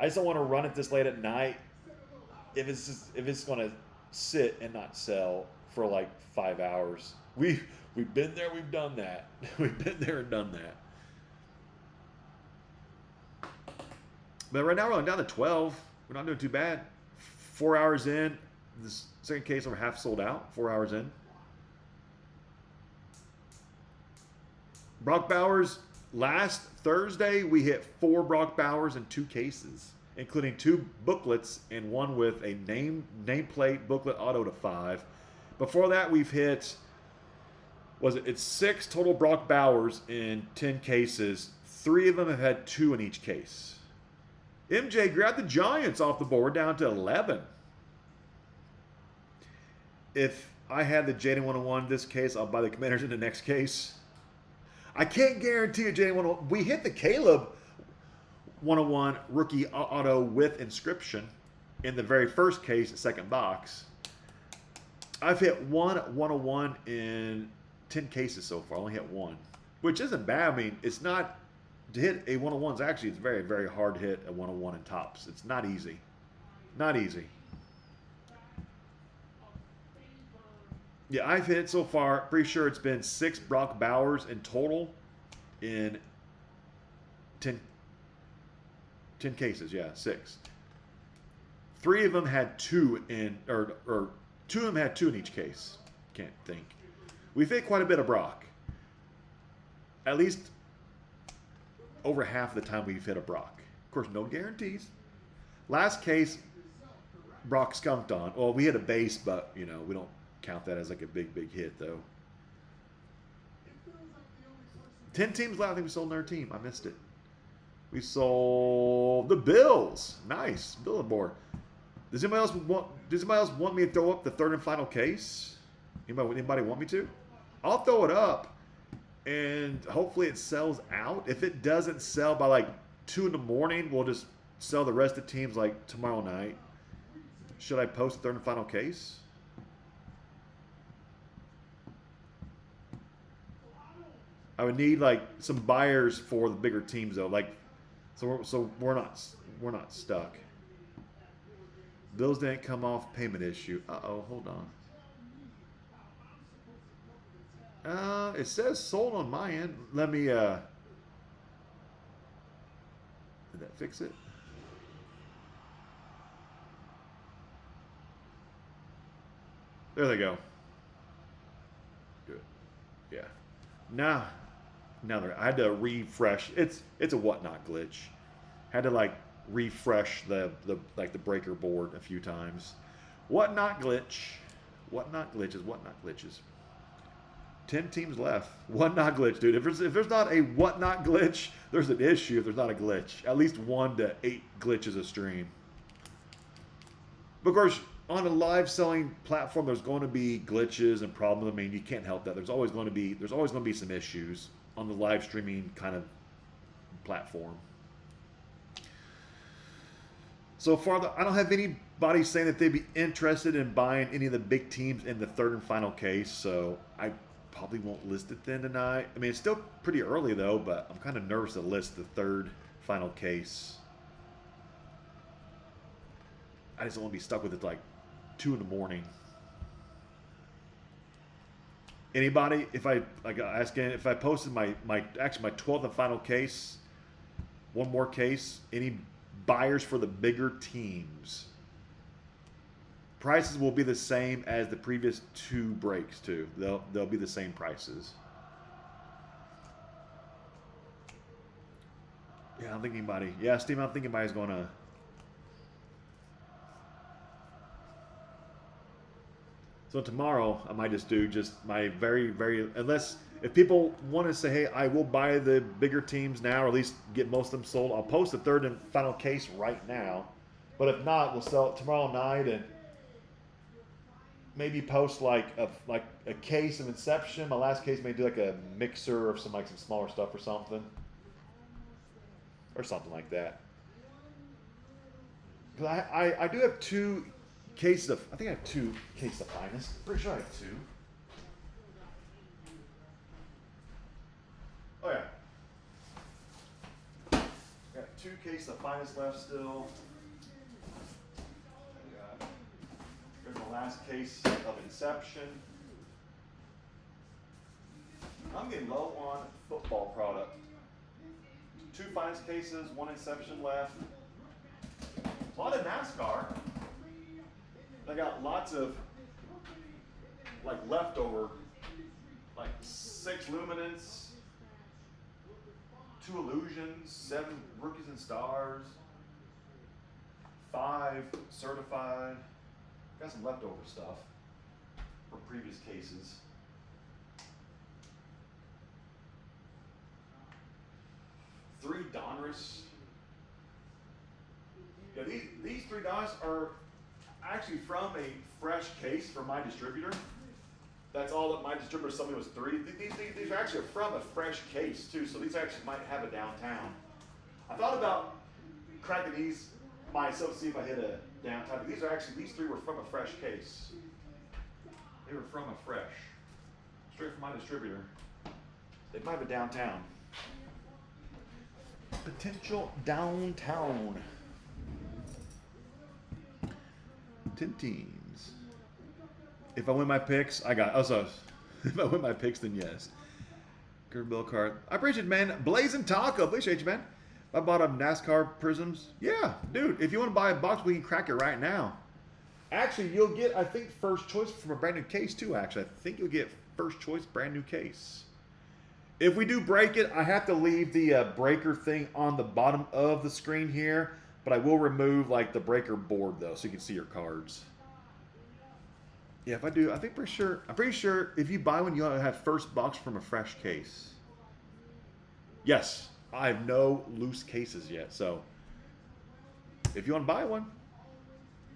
I just don't want to run it this late at night if it's going to sit and not sell for like 5 hours. We've been there, we've done that. We've been there and done that. But right now we're only down to 12. We're not doing too bad. 4 hours in, this second case over half sold out. 4 hours in. Brock Bowers, last Thursday we hit 4 Brock Bowers in 2 cases, including 2 booklets and one with a nameplate booklet auto to 5. Before that we've hit, it's 6 total Brock Bowers in 10 cases. 3 of them have had 2 in each case. MJ grabbed the Giants off the board down to 11. If I had the Jaden 101 this case, I'll buy the Commanders in the next case. I can't guarantee a Jaden 101. We hit the Caleb 101 rookie auto with inscription in the very first case, second box. I've hit 101 in 10 cases so far. I only hit 1, which isn't bad. I mean, it's not. To hit a 101 is actually, it's very, very hard to hit a 101 in tops. It's not easy. Not easy. Yeah, I've hit so far, pretty sure it's been 6 Brock Bowers in total in 10 cases. Yeah, 6. 3 of them had 2 in, or 2 of them had 2 in each case. Can't think. We've hit quite a bit of Brock. At least over half of the time we've hit a Brock. Of course, no guarantees. Last case, Brock skunked on. Well, we hit a base, but, you know, we don't count that as like a big, big hit, though. 10 teams left. I think we sold another team. I missed it. We sold the Bills. Nice. Billboard. Does anybody else want me to throw up the 3rd and final case? Anybody want me to? I'll throw it up. And hopefully it sells out. If it doesn't sell by like 2 in the morning, we'll just sell the rest of the teams like tomorrow night. Should I post the 3rd and final case? I would need like some buyers for the bigger teams though. Like, so we're not stuck. Bills didn't come off payment issue. Uh-oh, hold on. It says sold on my end. Let me, did that fix it? There they go. Good. Yeah. Now I had to refresh. It's a whatnot glitch. Had to like refresh the breaker board a few times. Whatnot glitch. Whatnot glitches. Whatnot glitches. 10 teams left. Whatnot glitch, dude. If there's not a whatnot glitch, there's an issue. If there's not a glitch, at least 1 to 8 glitches a stream. Of course, on a live selling platform, there's going to be glitches and problems. I mean, you can't help that. There's always going to be some issues on the live streaming kind of platform. So far, I don't have anybody saying that they'd be interested in buying any of the big teams in the 3rd and final case. So I probably won't list it then tonight. I mean, it's still pretty early though, but I'm kind of nervous to list the 3rd final case. I just don't want to be stuck with it like 2 in the morning. Anybody, if I posted my 12th and final case, one more case, any buyers for the bigger teams? Prices will be the same as the previous 2 breaks too. They'll be the same prices. Yeah, I don't think anybody. Yeah, Steve, I don't think anybody's gonna. So tomorrow I might just do my very, unless if people want to say, hey, I will buy the bigger teams now, or at least get most of them sold, I'll post the 3rd and final case right now. But if not, we'll sell it tomorrow night and maybe post like a case of Inception. My last case may do like a mixer of some smaller stuff or something like that. Because I do have two cases of, I think I have two cases of Finest. Pretty sure I have two. Oh yeah. Got two cases of Finest left still. Here's the last case of Inception. I'm getting low on football product. Two Finest cases, one Inception left. A lot of NASCAR. I got lots of like leftover, like 6 Luminance, 2 Illusions, 7 Rookies and Stars, 5 Certified. Got some leftover stuff from previous cases. Three Donruss. Yeah, these 3 Donruss are actually from a fresh case from my distributor. That's all that my distributor told me was 3. These are actually from a fresh case too, so these actually might have a downtown. I thought about cracking these myself to see if I hit a downtown, but these 3 were from a fresh case. They were from a fresh, straight from my distributor. They might have a downtown. Potential downtown. 10 teams. If I win my picks, I got. Also, if I win my picks, then yes. Good bill card. I appreciate it, man. Blazing Taco. Appreciate you, man. I bought a NASCAR Prisms. Yeah, dude. If you want to buy a box, we can crack it right now. Actually, you'll get, I think, first choice from a brand new case too. Actually, I think you'll get first choice brand new case. If we do break it, I have to leave the breaker thing on the bottom of the screen here, but I will remove like the breaker board though, so you can see your cards. Yeah, if I do, I'm pretty sure if you buy one, you'll have first box from a fresh case. Yes, I have no loose cases yet, so if you want to buy one,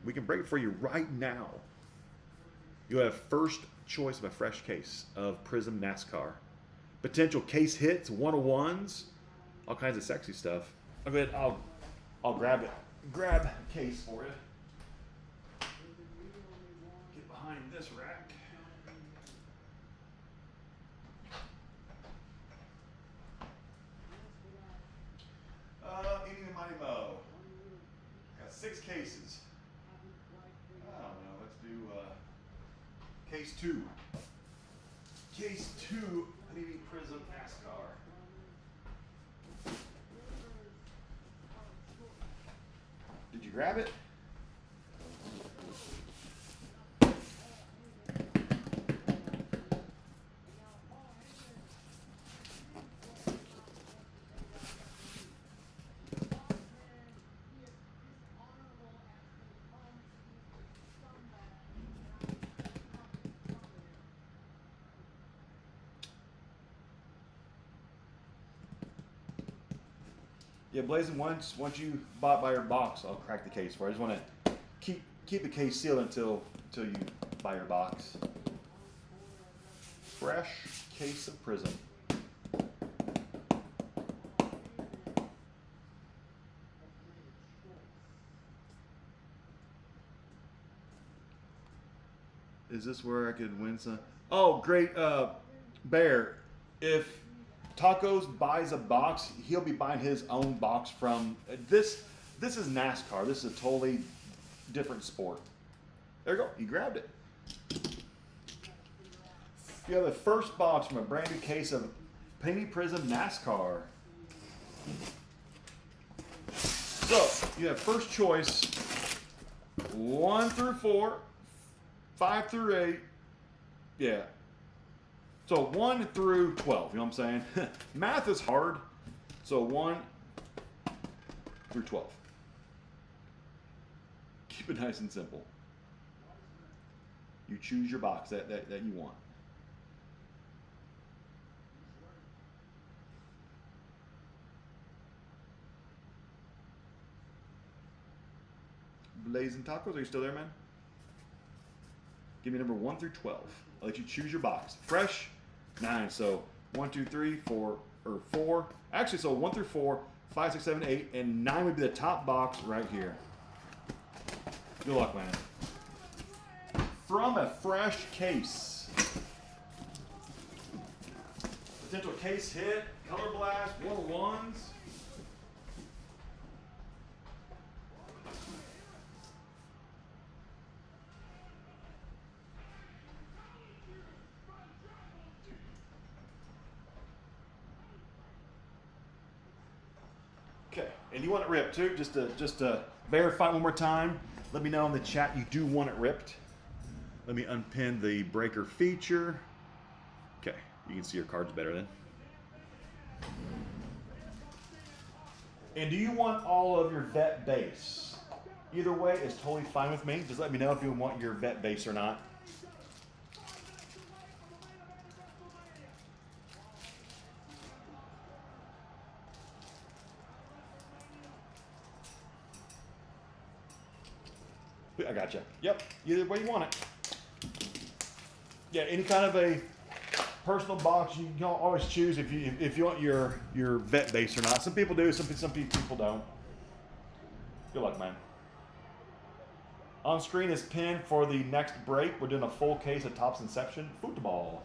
we can break it for you right now. You'll have first choice of a fresh case of Prism NASCAR. Potential case hits, 101s, all kinds of sexy stuff. I'll go ahead, I'll grab it. Grab a case for you. Get behind this rack. Eating the Mighty Mo. Got 6 cases. I don't know, let's do case 2. Case 2. Maybe Prism NASCAR. Did you grab it? Yeah, Blazing, once you buy your box, I'll crack the case for you. I just want to keep the case sealed until you buy your box. Fresh case of Prism. Is this where I could win some? Oh, great, Bear. If Tacos buys a box, he'll be buying his own box from this. This is NASCAR. This is a totally different sport. There you go. You grabbed it. You have the first box from a brand new case of Penny Prism NASCAR. So you have first choice 1 through 4, 5 through 8. Yeah. So 1 through 12, you know what I'm saying? Math is hard. So 1 through 12. Keep it nice and simple. You choose your box that you want. Blazing Tacos, are you still there, man? Give me number 1 through 12. I'll let you choose your box. Fresh, 9. So 1, 2, 3, 4, or 4. Actually, so 1 through 4, 5, 6, 7, 8, and 9 would be the top box right here. Good luck, man. From a fresh case. Potential case hit, color blast, 101s. Okay, and you want it ripped too? Just to verify one more time. Let me know in the chat you do want it ripped. Let me unpin the breaker feature. Okay, you can see your cards better then. And do you want all of your vet base? Either way is totally fine with me. Just let me know if you want your vet base or not. I gotcha. Yep, either way you want it. Yeah, any kind of a personal box, you can always choose if you want your vet base or not. Some people do, some people don't. Good luck, man. On screen is pinned for the next break. We're doing a full case of Topps Inception football.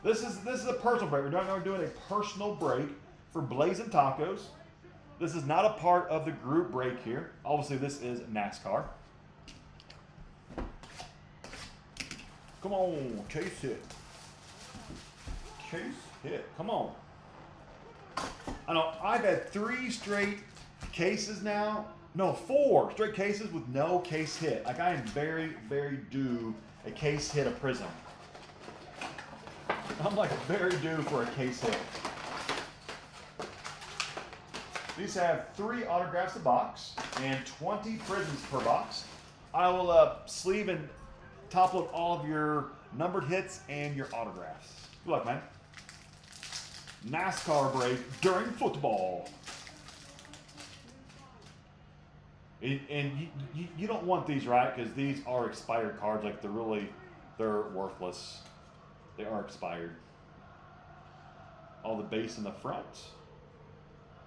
This is a personal break. We're doing a personal break for Blazing Tacos. This is not a part of the group break here. Obviously, this is NASCAR. Come on, case hit. Case hit. Come on. I know I've had 3 straight cases now. No, 4 straight cases with no case hit. Like I am very, very due a case hit of Prism. I'm like very due for a case hit. These have 3 autographs a box and 20 Prisms per box. I will sleeve and top load all of your numbered hits and your autographs. Good luck, man. NASCAR break during football. And you don't want these, right? Because these are expired cards. Like they're worthless. They are expired. All the base in the front.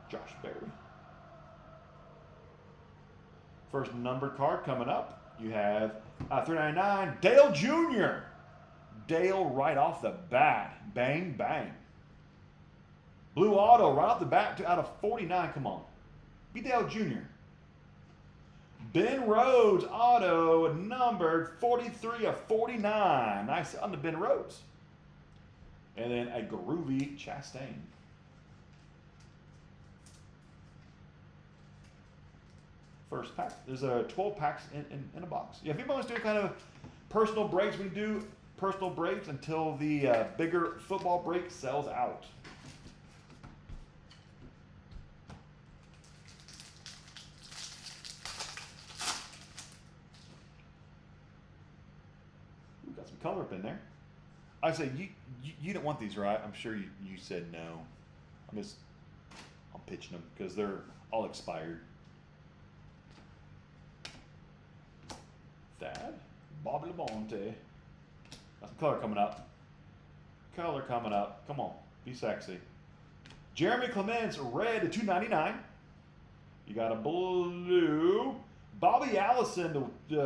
Josh Berry. First numbered card coming up. You have 399, Dale Jr. Dale right off the bat. Bang, bang. Blue auto right off the bat out of 49. Come on. Be Dale Jr. Ben Rhodes auto numbered 43 of 49. Nice on the Ben Rhodes. And then a groovy Chastain. First pack. There's 12 packs in a box. Yeah, if anybody wants to do kind of personal breaks, we do personal breaks until the bigger football break sells out. Ooh, got some color up in there. I say you don't want these, right? I'm sure you said no. I'm pitching them because they're all expired. Thad, Bobby Labonte. Got some color coming up. Color coming up. Come on, be sexy. Jeremy Clements, red to 299. You got a blue. Bobby Allison to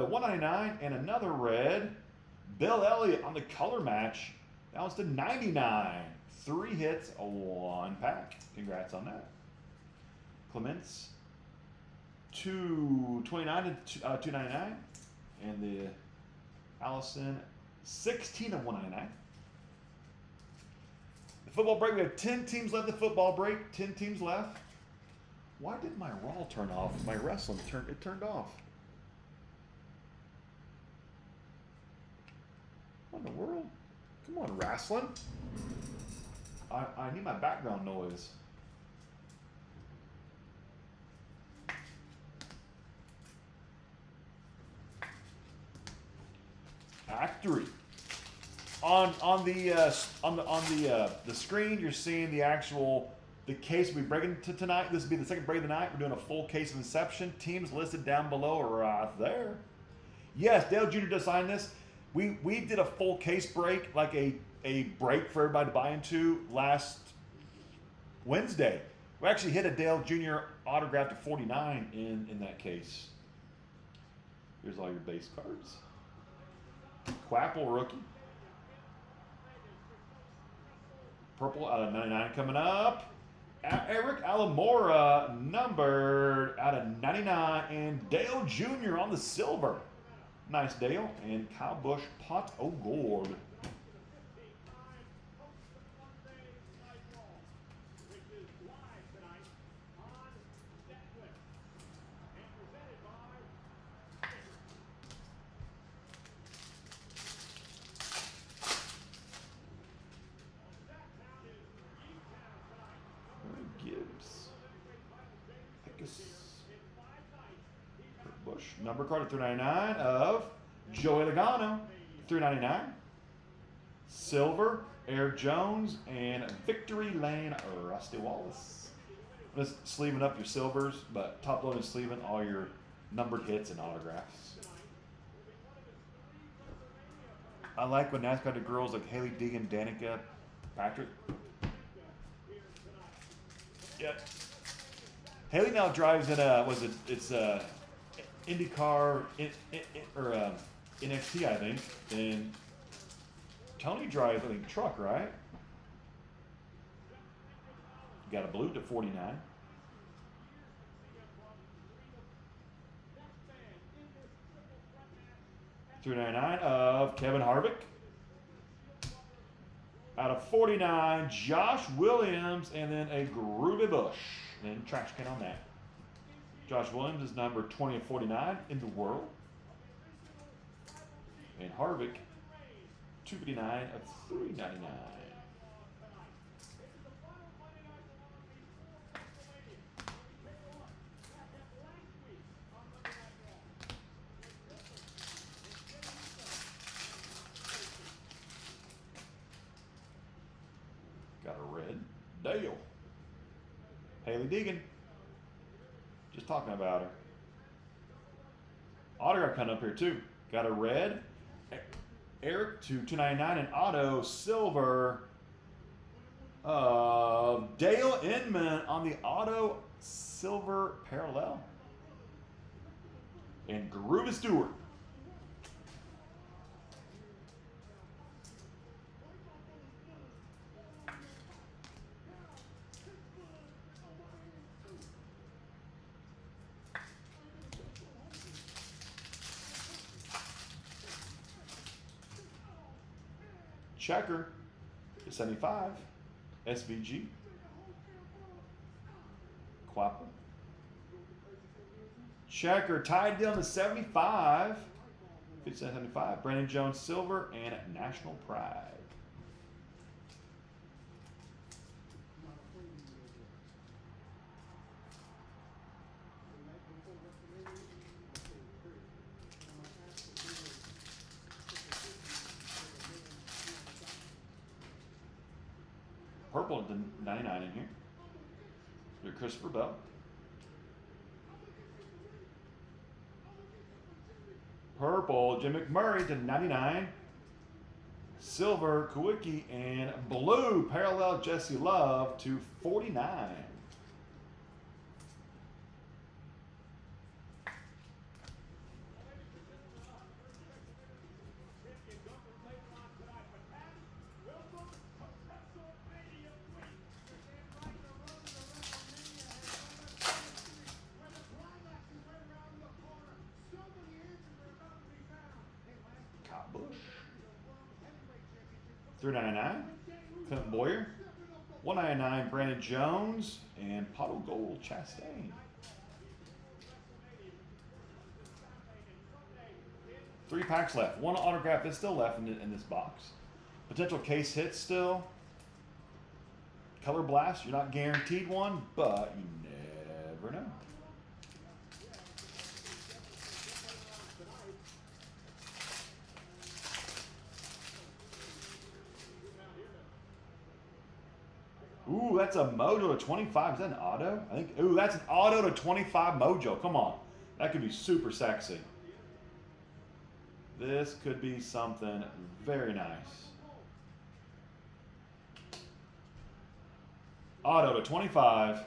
199 and another red. Bill Elliott on the color match. That was to 99. 3 hits, 1 pack. Congrats on that. Clements, 229 to 299. And the Allison, 16 of 199. The football break, we have 10 teams left. The football break, 10 teams left. Why did my Raw turn off? My wrestling turned off. What in the world? Come on, wrestling. I need my background noise. Act 3. On the screen, you're seeing the case we'll be breaking tonight. This will be the second break of the night. We're doing a full case of Inception. Teams listed down below right there. Yes, Dale Jr. does sign this. We did a full case break, like a break for everybody to buy into last Wednesday. We actually hit a Dale Jr. autograph to 49 in that case. Here's all your base cards. Quapple rookie. Purple out of 99 coming up. Eric Alamora numbered out of 99, and Dale Jr. on the silver. Nice Dale. And Kyle Busch pot o' gold. Gibbs. Bush. Number card of 399 of Joey Logano. 399. Silver, Eric Jones, and Victory Lane, Rusty Wallace. Just sleeving up your silvers, but top loading sleeving all your numbered hits and autographs. I like when NASCAR did girls like Haley Deegan, Danica, Patrick. Yep. Haley now drives in a IndyCar or NXT, I think, and Tony drives, I think, truck, right? Got a blue to 49. $399 of Kevin Harvick. Out of 49, Josh Williams, and then a Groovy Bush. And trash can on that. Josh Williams is number 20 of 49 in the world. And Harvick, 259 of 399. Got a red Dale. Haley Deegan. Just talking about her. Autograph coming up here too. Got a red Eric to 299 and auto silver of Dale Inman on the auto silver parallel. And Groovy Stewart. Checker to 75. SVG. Quapple. Checker tied down to 75. 57.75. Brandon Jones silver and National Pride. Purple to 99 in here. Your Christopher Bell. Purple, Jim McMurray to 99. Silver, Kawicki, and blue, parallel Jesse Love to 49. Bush. 399, Clint Boyer. 199, Brandon Jones, and pot of gold, Chastain. 3 packs left. 1 autograph is still left in this box. Potential case hits still. Color blast, you're not guaranteed one, but you never know. Ooh, that's a Mojo to 25. Is that an auto? I think. Ooh, that's an auto to 25 Mojo. Come on. That could be super sexy. This could be something very nice. Auto to 25.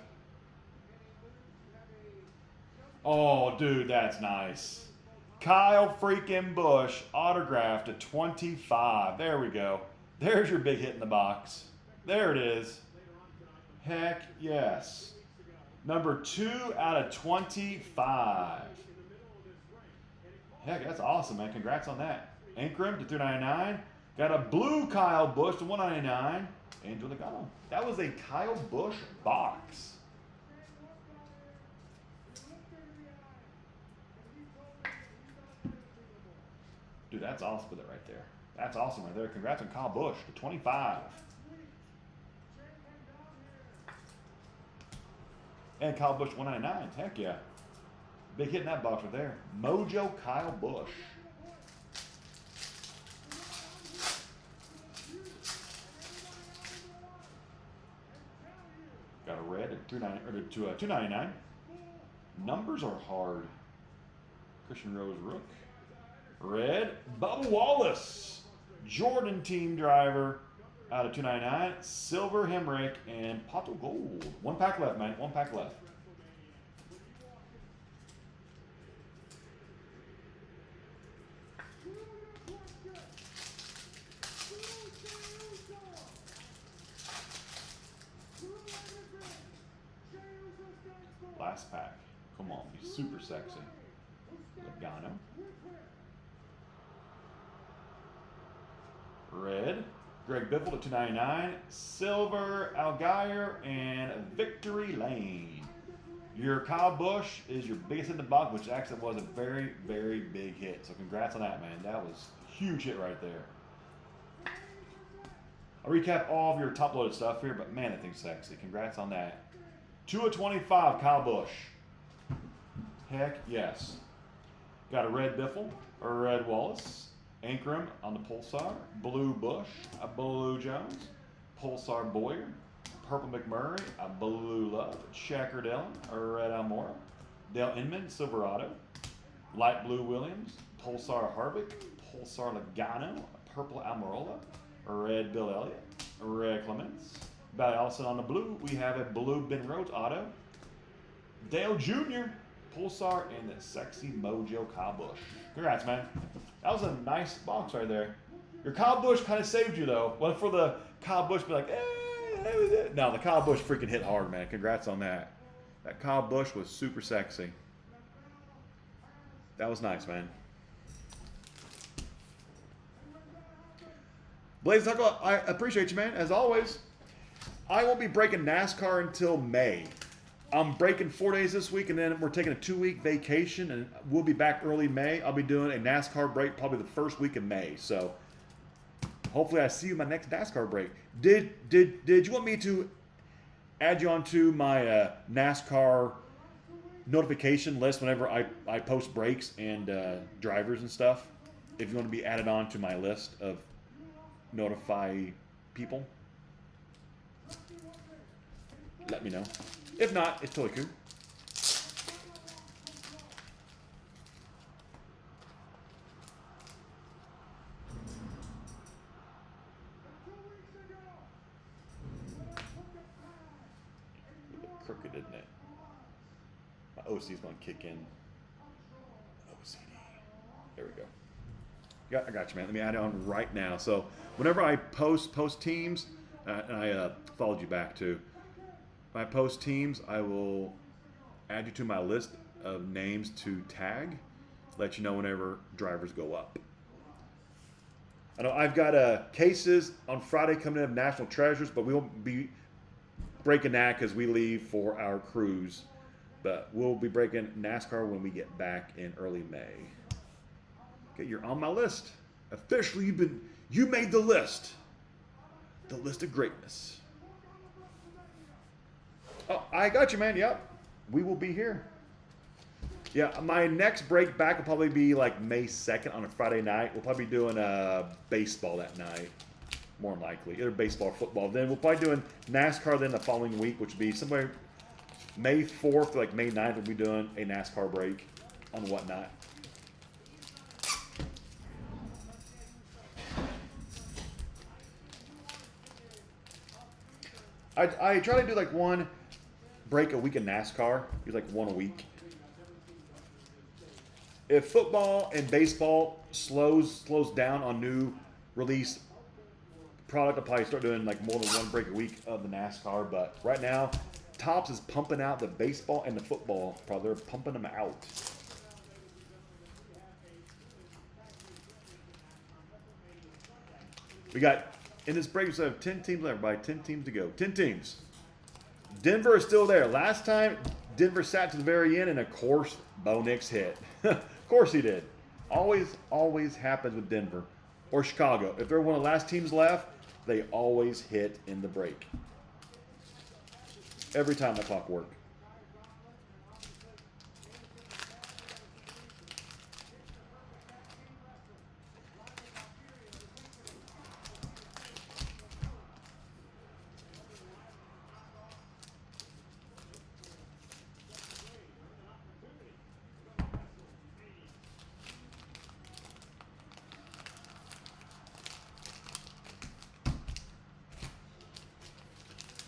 Oh, dude, that's nice. Kyle freaking Busch, autograph to 25. There we go. There's your big hit in the box. There it is. Heck yes. Number 2 out of 25. Heck, that's awesome, man. Congrats on that. Ankrum to 299. Got a blue Kyle Busch to 199. Angel Logano. That was a Kyle Busch box. Dude, that's awesome with it right there. That's awesome right there. Congrats on Kyle Busch to 25. And Kyle Busch 199. Heck yeah. Big hit in that box right there. Mojo Kyle Busch. Got a red at 299. Numbers are hard. Christian Rose Rook. Red. Bubba Wallace. Jordan team driver out of 299. Silver Hemrick and Pato Gold. 1 pack left, man. 1 pack left. Last pack. Come on, be super sexy. Logano. Red. Greg Biffle to 299. Silver, Algier, and Victory Lane. Your Kyle Busch is your biggest hit in the box, which actually was a very, very big hit. So congrats on that, man. That was a huge hit right there. I'll recap all of your top-loaded stuff here, but man, that thing's sexy. Congrats on that. 2 of 25, Kyle Busch. Heck yes. Got a red Biffle, a red Wallace, Ankrum on the Pulsar, blue Busch, a blue Jones, Pulsar Boyer, purple McMurray, a blue Love, Checker Dillon, a red Almora, Dale Inman, Silverado, light blue Williams, Pulsar Harvick, Pulsar Logano, a purple Almirola, a red Bill Elliott, a red Clements. Bailey Allison on the blue. We have a blue Ben Rhodes auto. Dale Jr., Pulsar, and the sexy Mojo Kyle Busch. Congrats, man. That was a nice box right there. Your Kyle Busch kind of saved you, though. Well, for the Kyle Busch, be like, no, the Kyle Busch freaking hit hard, man. Congrats on that. That Kyle Busch was super sexy. That was nice, man. Blaze Tuckle, I appreciate you, man. As always, I won't be breaking NASCAR until May. I'm breaking 4 days this week, and then we're taking a 2-week vacation, and we'll be back early May. I'll be doing a NASCAR break probably the first week of May. So hopefully I see you in my next NASCAR break. Did you want me to add you onto my NASCAR notification list whenever I post breaks and drivers and stuff? If you want to be added on to my list of notify people, let me know. If not, it's totally cool. Crooked, isn't it? My OC is going to kick in. OCD. There we go. I got you, man. Let me add it on right now. So whenever I post teams, and I followed you back too. When I post teams, I will add you to my list of names to tag, let you know whenever drivers go up. I know I've got cases on Friday coming in of National Treasures, but we won't be breaking that because we leave for our cruise. But we'll be breaking NASCAR when we get back in early May. Okay, you're on my list. Officially, you made the list. The list of greatness. Oh, I got you, man. Yep. We will be here. Yeah, my next break back will probably be like May 2nd on a Friday night. We'll probably be doing baseball that night, more than likely. Either baseball or football. Then we'll probably doing NASCAR then the following week, which would be somewhere May 4th to like May 9th. We'll be doing a NASCAR break on whatnot. I try to do like one break a week in NASCAR. Use like one a week. If football and baseball slows down on new release product, I'll probably start doing like more than one break a week of the NASCAR. But right now, Topps is pumping out the baseball and the football. Probably they're pumping them out. We got in this break, we have 10 teams left. Everybody, 10 teams to go. 10 teams. Denver is still there. Last time, Denver sat to the very end, and of course, Bo Nix hit. Of course he did. Always happens with Denver or Chicago. If they're one of the last teams left, they always hit in the break. Every time the clock works.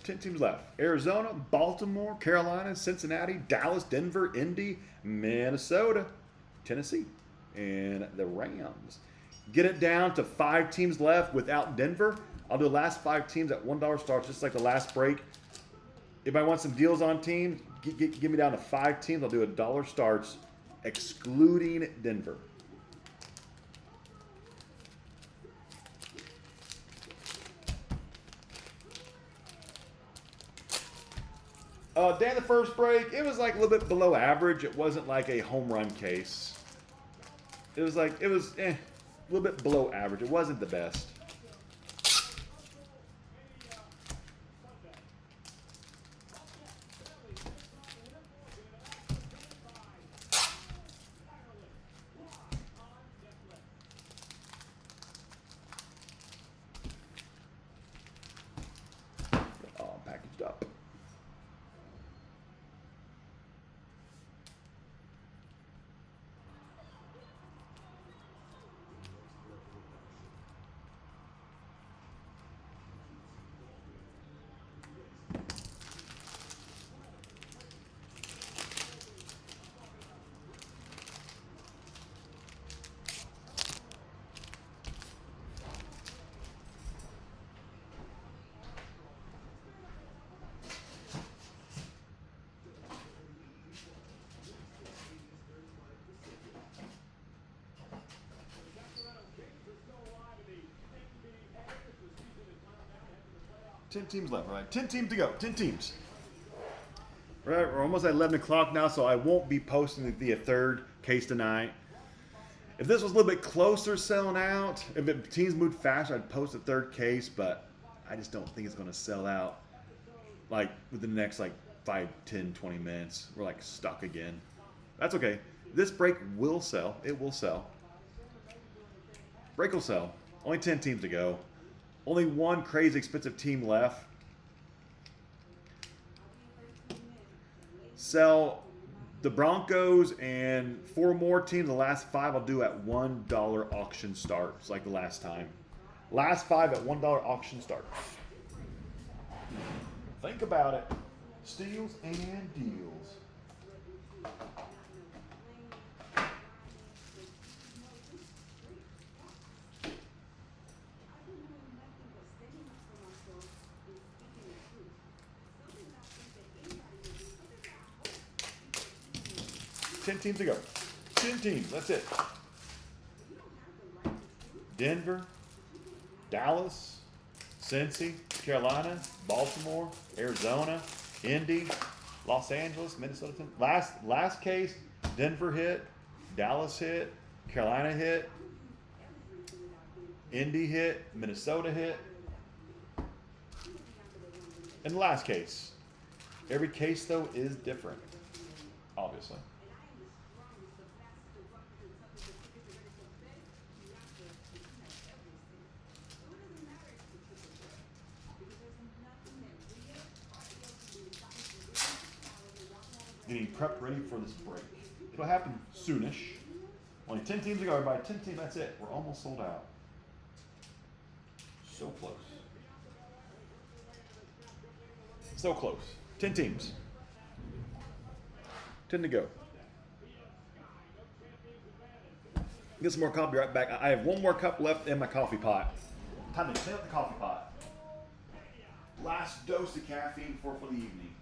Ten teams left. Arizona, Baltimore, Carolina, Cincinnati, Dallas, Denver, Indy, Minnesota, Tennessee, and the Rams. Get it down to 5 teams left without Denver. I'll do the last 5 teams at $1 starts, just like the last break. If I want some deals on teams, give me down to 5 teams. I'll do $1 starts, excluding Denver. Day of the first break, it was like a little bit below average. It wasn't like a home run case. It was a little bit below average. It wasn't the best. All packaged up. Ten teams left, right? 10 teams to go. 10 teams. Right, we're almost at 11 o'clock now, so I won't be posting the third case tonight. If this was a little bit closer selling out, if the teams moved faster, I'd post a third case, but I just don't think it's going to sell out like within the next like 5, 10, 20 minutes. We're like stuck again. That's okay. This break will sell. It will sell. Break will sell. Only 10 teams to go. Only one crazy expensive team left. Sell the Broncos and 4 more teams. The last 5 I'll do at $1 auction starts, like the last time. Last 5 at $1 auction starts. Think about it. Steals and deals. Ten teams to go. 10 teams. That's it. Denver, Dallas, Cincy, Carolina, Baltimore, Arizona, Indy, Los Angeles, Minnesota. Last case, Denver hit, Dallas hit, Carolina hit, Indy hit, Minnesota hit. And the last case. Every case, though, is different, obviously. Getting prepped ready for this break. It'll happen soonish. Only 10 teams to go, everybody. 10 teams, that's it. We're almost sold out. So close. So close. 10 teams. 10 to go. Get some more coffee right back. I have one more cup left in my coffee pot. Time to clean up the coffee pot. Last dose of caffeine for the evening.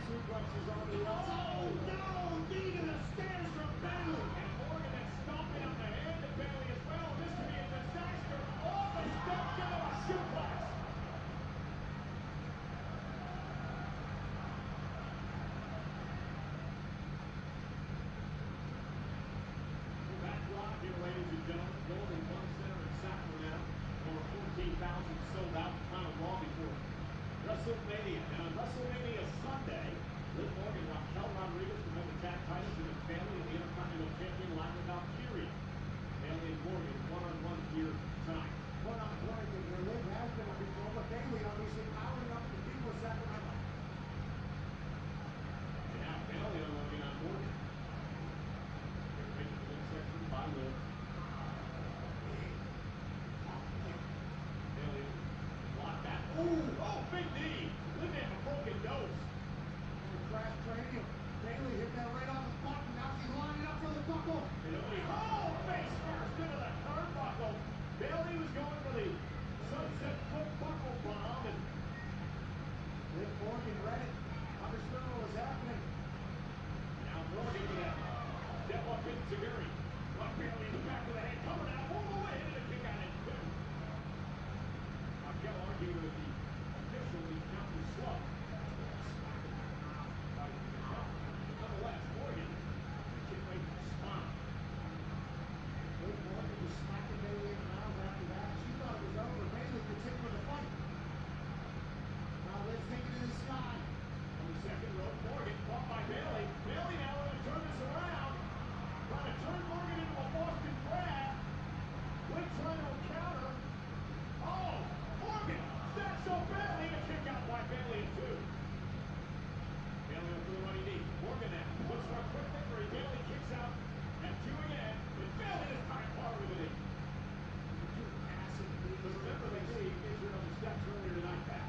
suplexes on the outside. Oh, no! Knee to the stairs from Bailey. And Morgan is stomping on the hand of Bailey as well. This could be a disaster. Off the steps into a suplex. Back live here, ladies and gentlemen. Golden One Center in Sacramento. Over 14,000 sold out the final Raw before WrestleMania. And on WrestleMania Sunday, Liv Morgan, Raquel Rodriguez defend the tag titles in the family of the Intercontinental Champion line without period. Bailey and Morgan one-on-one here tonight. One-on-one, where Liv has been in control, but Bailey obviously powering up the people of Sacramento. And now Bailey unloading on Morgan. They're taking the midsection by Liv. Bailey blocked that. Ooh, oh, big knee. Liv had a broken nose. Crash cranium. Bailey hit that right on the button. Now she's lining up for the buckle. Bailey, oh, face first into the turnbuckle. Bailey was going for the sunset foot buckle bomb, and Liv Morgan read it. Understood what was happening. Now Morgan with that step up in Seguri. One Bailey in the back of the head. Cover now. Oh, into the kick out at two. Raquel arguing with the official. The count was slow. Nonetheless, Morgan kick right to the spine. Liv Morgan was smacking Bailey in the mouth after that. She thought it was over. Bailey continued the fight. Now Liv's taking it to the sky. On the second rope, Morgan caught by Bailey. Bailey now going to turn this around. Trying to turn Morgan into a Boston Crab. Liv trying to counter. Oh, Morgan stacks up Bailey. A kick out by Bailey at two. Bailey will do what he needs. Morgan now looks for a quick victory. Bailey kicks out at two again. And Bailey is kind of far with it. But remember, they say he injured on the steps earlier tonight, Pat.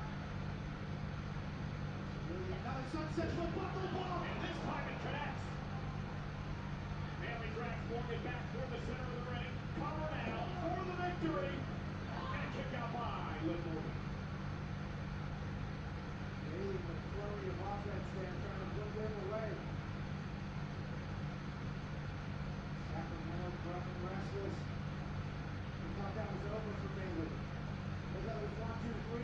Another sunset foot buckle bomb. And this time it connects. Bailey drags Morgan back toward the center of the ring. Cover now for the victory. And a kick out by Liv Morgan. Bailey with a flurry of offense there, trying to put Liv away. Sacramento rough and restless. We thought that was over for Bailey. Look at it, 1, 2, 3.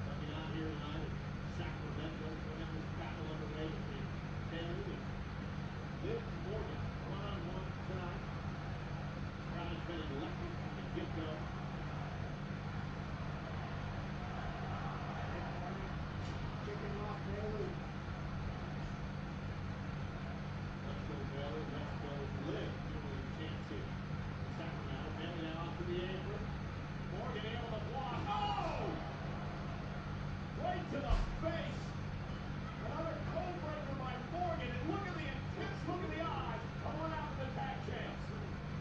Looking out here tonight at Sacramento, when that was battle underway between Bailey and Liv Morgan. One-on-one tonight. Crowd has been electric from the get-go. Kicking off Bailey. Let's go Bailey, let's go Liv. Give her a chance here. Sacramento, Bailey now off to the apron. Morgan able to block. Oh! Right to the face. Another cold breaker by Morgan. And look at the intense look in the eyes of one out of the tag champs.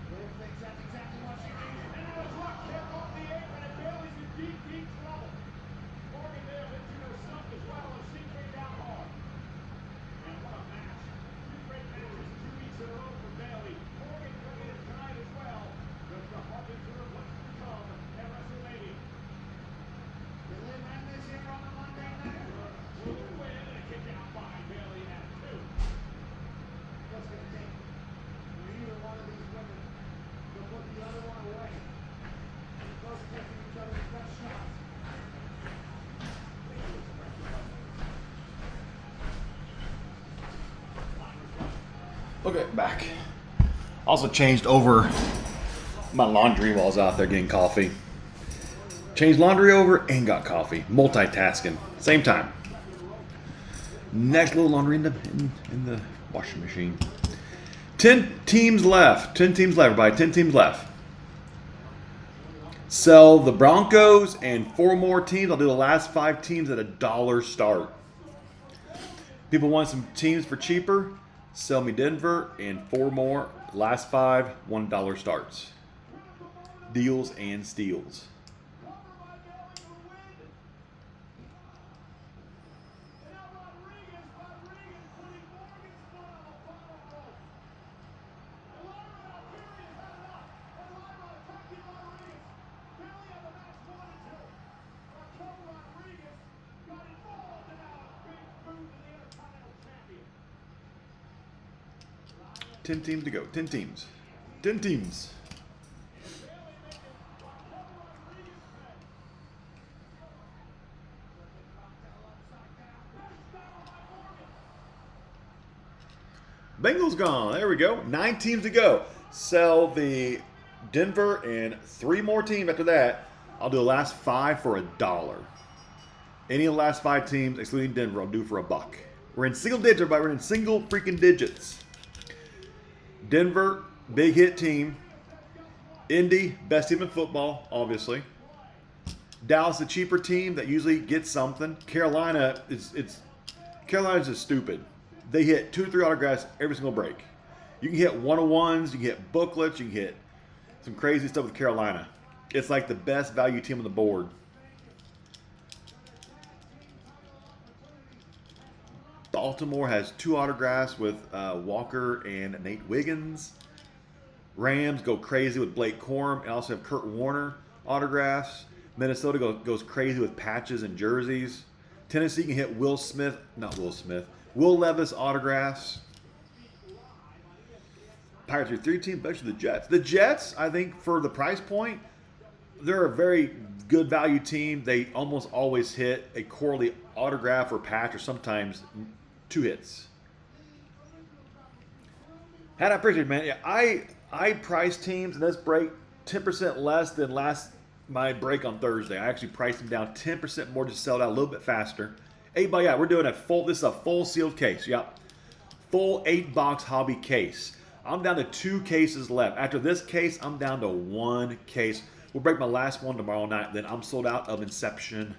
Liv thinks that's exactly what she needs. And now it's Rock kick off the apron, and Bailey's in deep, deep trouble. Morgan may have injured herself as well as she came down hard. And what a match. 2 great matches, 2 weeks in a row for Bailey. Morgan bringing it tonight as well. Just the harbinger of what's to come at WrestleMania. Can Liv end this here on a Monday night? Will it win? And a kick out by Bailey at 2. What's going to take for either one of these women to put the other one away? Both taking each other's best shots. Okay, back. Also changed over my laundry while I was out there getting coffee. Changed laundry over and got coffee. Multitasking. Same time. Next little laundry in the washing machine. 10 teams left. 10 teams left, everybody. 10 teams left. Sell the Broncos and 4 more teams. I'll do the last 5 teams at $1 start. People want some teams for cheaper. Sell me Denver and 4 more. Last 5, $1 starts. Deals and steals. 10 teams to go. 10 teams. 10 teams. Bengals gone. There we go. 9 teams to go. Sell the Denver and 3 more teams after that. I'll do the last 5 for $1. Any of the last 5 teams, excluding Denver, I'll do for $1. We're in single digits, everybody. We're in single freaking digits. Denver, big hit team. Indy, best team in football, obviously. Dallas, a cheaper team that usually gets something. Carolina's just stupid. They hit 2 or 3 autographs every single break. You can hit one-on-ones, you can hit booklets, you can hit some crazy stuff with Carolina. It's like the best value team on the board. Baltimore has 2 autographs with Walker and Nate Wiggins. Rams go crazy with Blake Corum and also have Kurt Warner autographs. Minnesota goes crazy with patches and jerseys. Tennessee can hit Will Levis autographs. Pirates are 3 teams, especially the Jets. The Jets, I think, for the price point, they're a very good value team. They almost always hit a quarterly autograph or patch, or sometimes 2 hits. Had I appreciate it, man. Yeah, I price teams in this break 10% less than my break on Thursday. I actually priced them down 10% more to sell it out a little bit faster. 8-by, yeah, we're doing this is a full sealed case. Yep. Full 8-box hobby case. I'm down to 2 cases left. After this case, I'm down to 1 case. We'll break my last one tomorrow night. Then I'm sold out of Inception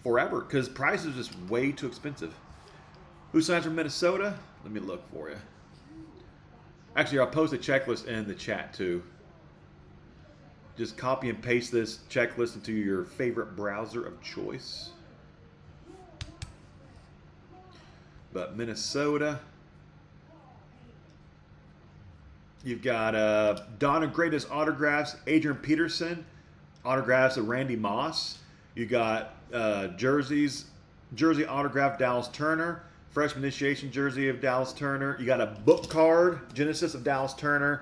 forever because price is just way too expensive. Who signs for Minnesota? Let me look for you. Actually, I'll post a checklist in the chat too. Just copy and paste this checklist into your favorite browser of choice. But Minnesota, you've got Donna Greatest autographs, Adrian Peterson, autographs of Randy Moss. You got jersey autograph Dallas Turner, freshman initiation jersey of Dallas Turner. You got a book card, Genesis of Dallas Turner.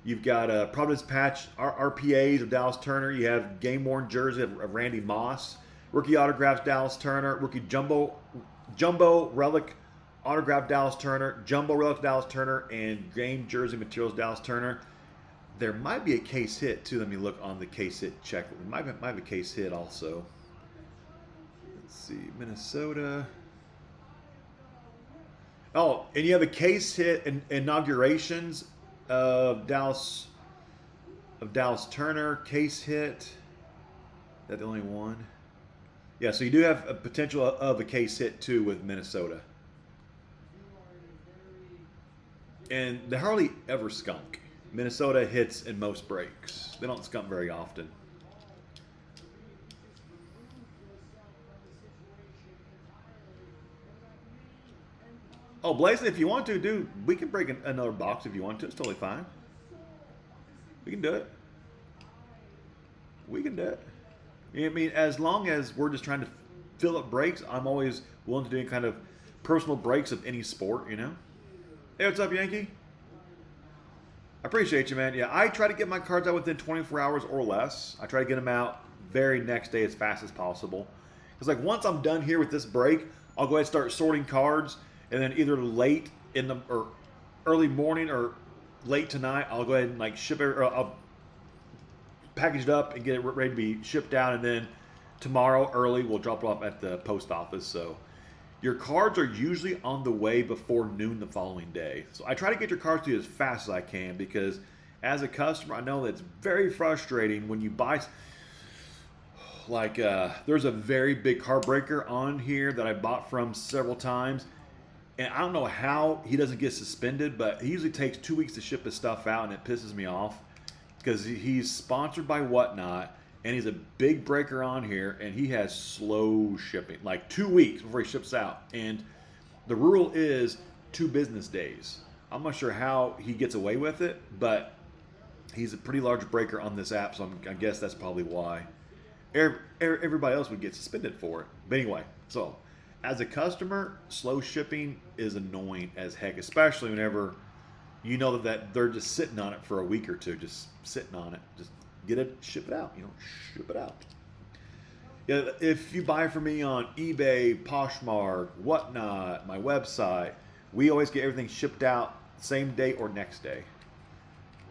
You've got a Providence patch, RPAs of Dallas Turner. You have game worn jersey of Randy Moss. Rookie autographs Dallas Turner. Rookie jumbo relic autograph Dallas Turner. Jumbo relic Dallas Turner. And game jersey materials Dallas Turner. There might be a case hit too. Let me look on the case hit check. Might have a case hit also. Let's see, Minnesota. Oh, and you have a case hit in inaugurations of Dallas Turner. Case hit. Is that the only one? Yeah, so you do have a potential of a case hit too with Minnesota. And they hardly ever skunk. Minnesota hits in most breaks. They don't skunk very often. Oh, Blazing, if you want to, dude, we can break another box if you want to. It's totally fine. We can do it. We can do it. I mean, as long as we're just trying to fill up breaks, I'm always willing to do any kind of personal breaks of any sport, you know? Hey, what's up, Yankee? I appreciate you, man. Yeah, I try to get my cards out within 24 hours or less. I try to get them out very next day as fast as possible. Because, like, once I'm done here with this break, I'll go ahead and start sorting cards. And then either late in the or early morning or late tonight, I'll go ahead and like ship it, or I'll package it up and get it ready to be shipped out. And then tomorrow early, we'll drop it off at the post office. So your cards are usually on the way before noon the following day. So I try to get your cards to you as fast as I can because as a customer, I know that it's very frustrating when you buy. Like there's a very big card breaker on here that I bought from several times. And I don't know how he doesn't get suspended, but he usually takes 2 weeks to ship his stuff out, and it pisses me off because he's sponsored by Whatnot, and he's a big breaker on here, and he has slow shipping, like 2 weeks before he ships out. And the rule is 2 business days. I'm not sure how he gets away with it, but he's a pretty large breaker on this app, so I guess that's probably why. Everybody else would get suspended for it. But anyway, so as a customer, slow shipping is annoying as heck, especially whenever you know that they're just sitting on it for a week or two, just sitting on it. Just get it, ship it out. Ship it out. Yeah, if you buy from me on eBay, Poshmark, whatnot, my website, we always get everything shipped out same day or next day.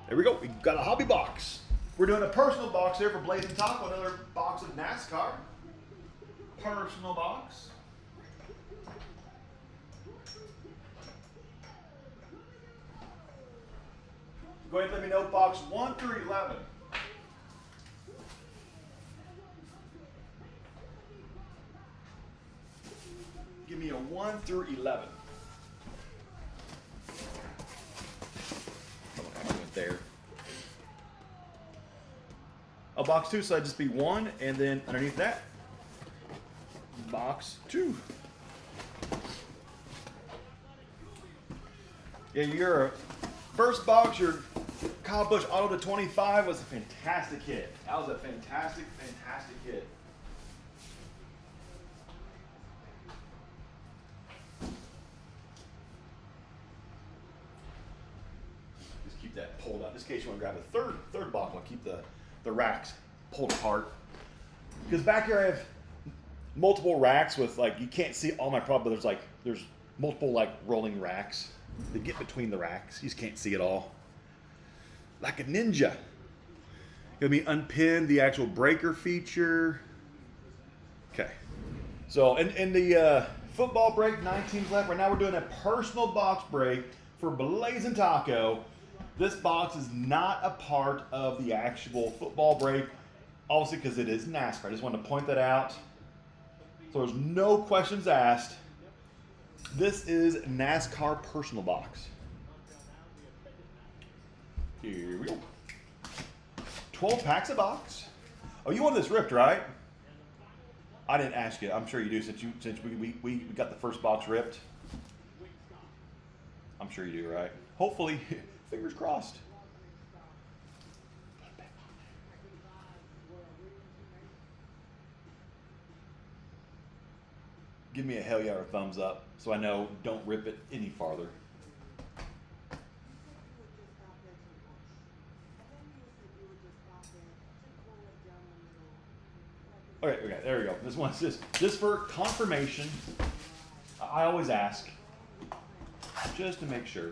There we go. We got a hobby box. We're doing a personal box here for Blazing Taco. Another box of NASCAR. Personal box. Go ahead and let me know box 1 through 11. Give me a 1 through 11. There. A box 2, so that'd just be 1, and then underneath that, box 2. Yeah, your first box, your Kyle Busch Auto to 25 was a fantastic hit. That was a fantastic, fantastic hit. Keep that pulled out. Just in case you want to grab a third box, I'll keep the racks pulled apart. Because back here I have multiple racks with, like, you can't see all my product, but there's multiple, like, rolling racks that get between the racks. You just can't see it all. Like a ninja. Let me unpin the actual breaker feature. Okay. So in the football break, 9 teams left. Right now we're doing a personal box break for Blazing Taco. This box is not a part of the actual football break, obviously because it is NASCAR. I just wanted to point that out. So there's no questions asked. This is NASCAR personal box. Here we go. 12 packs a box. Oh, you want this ripped, right? I didn't ask you. I'm sure you do since we got the first box ripped. I'm sure you do, right? Hopefully. Fingers crossed. Give me a hell yeah or a thumbs up so I know don't rip it any farther. Okay, there we go. This one's just for confirmation. I always ask just to make sure.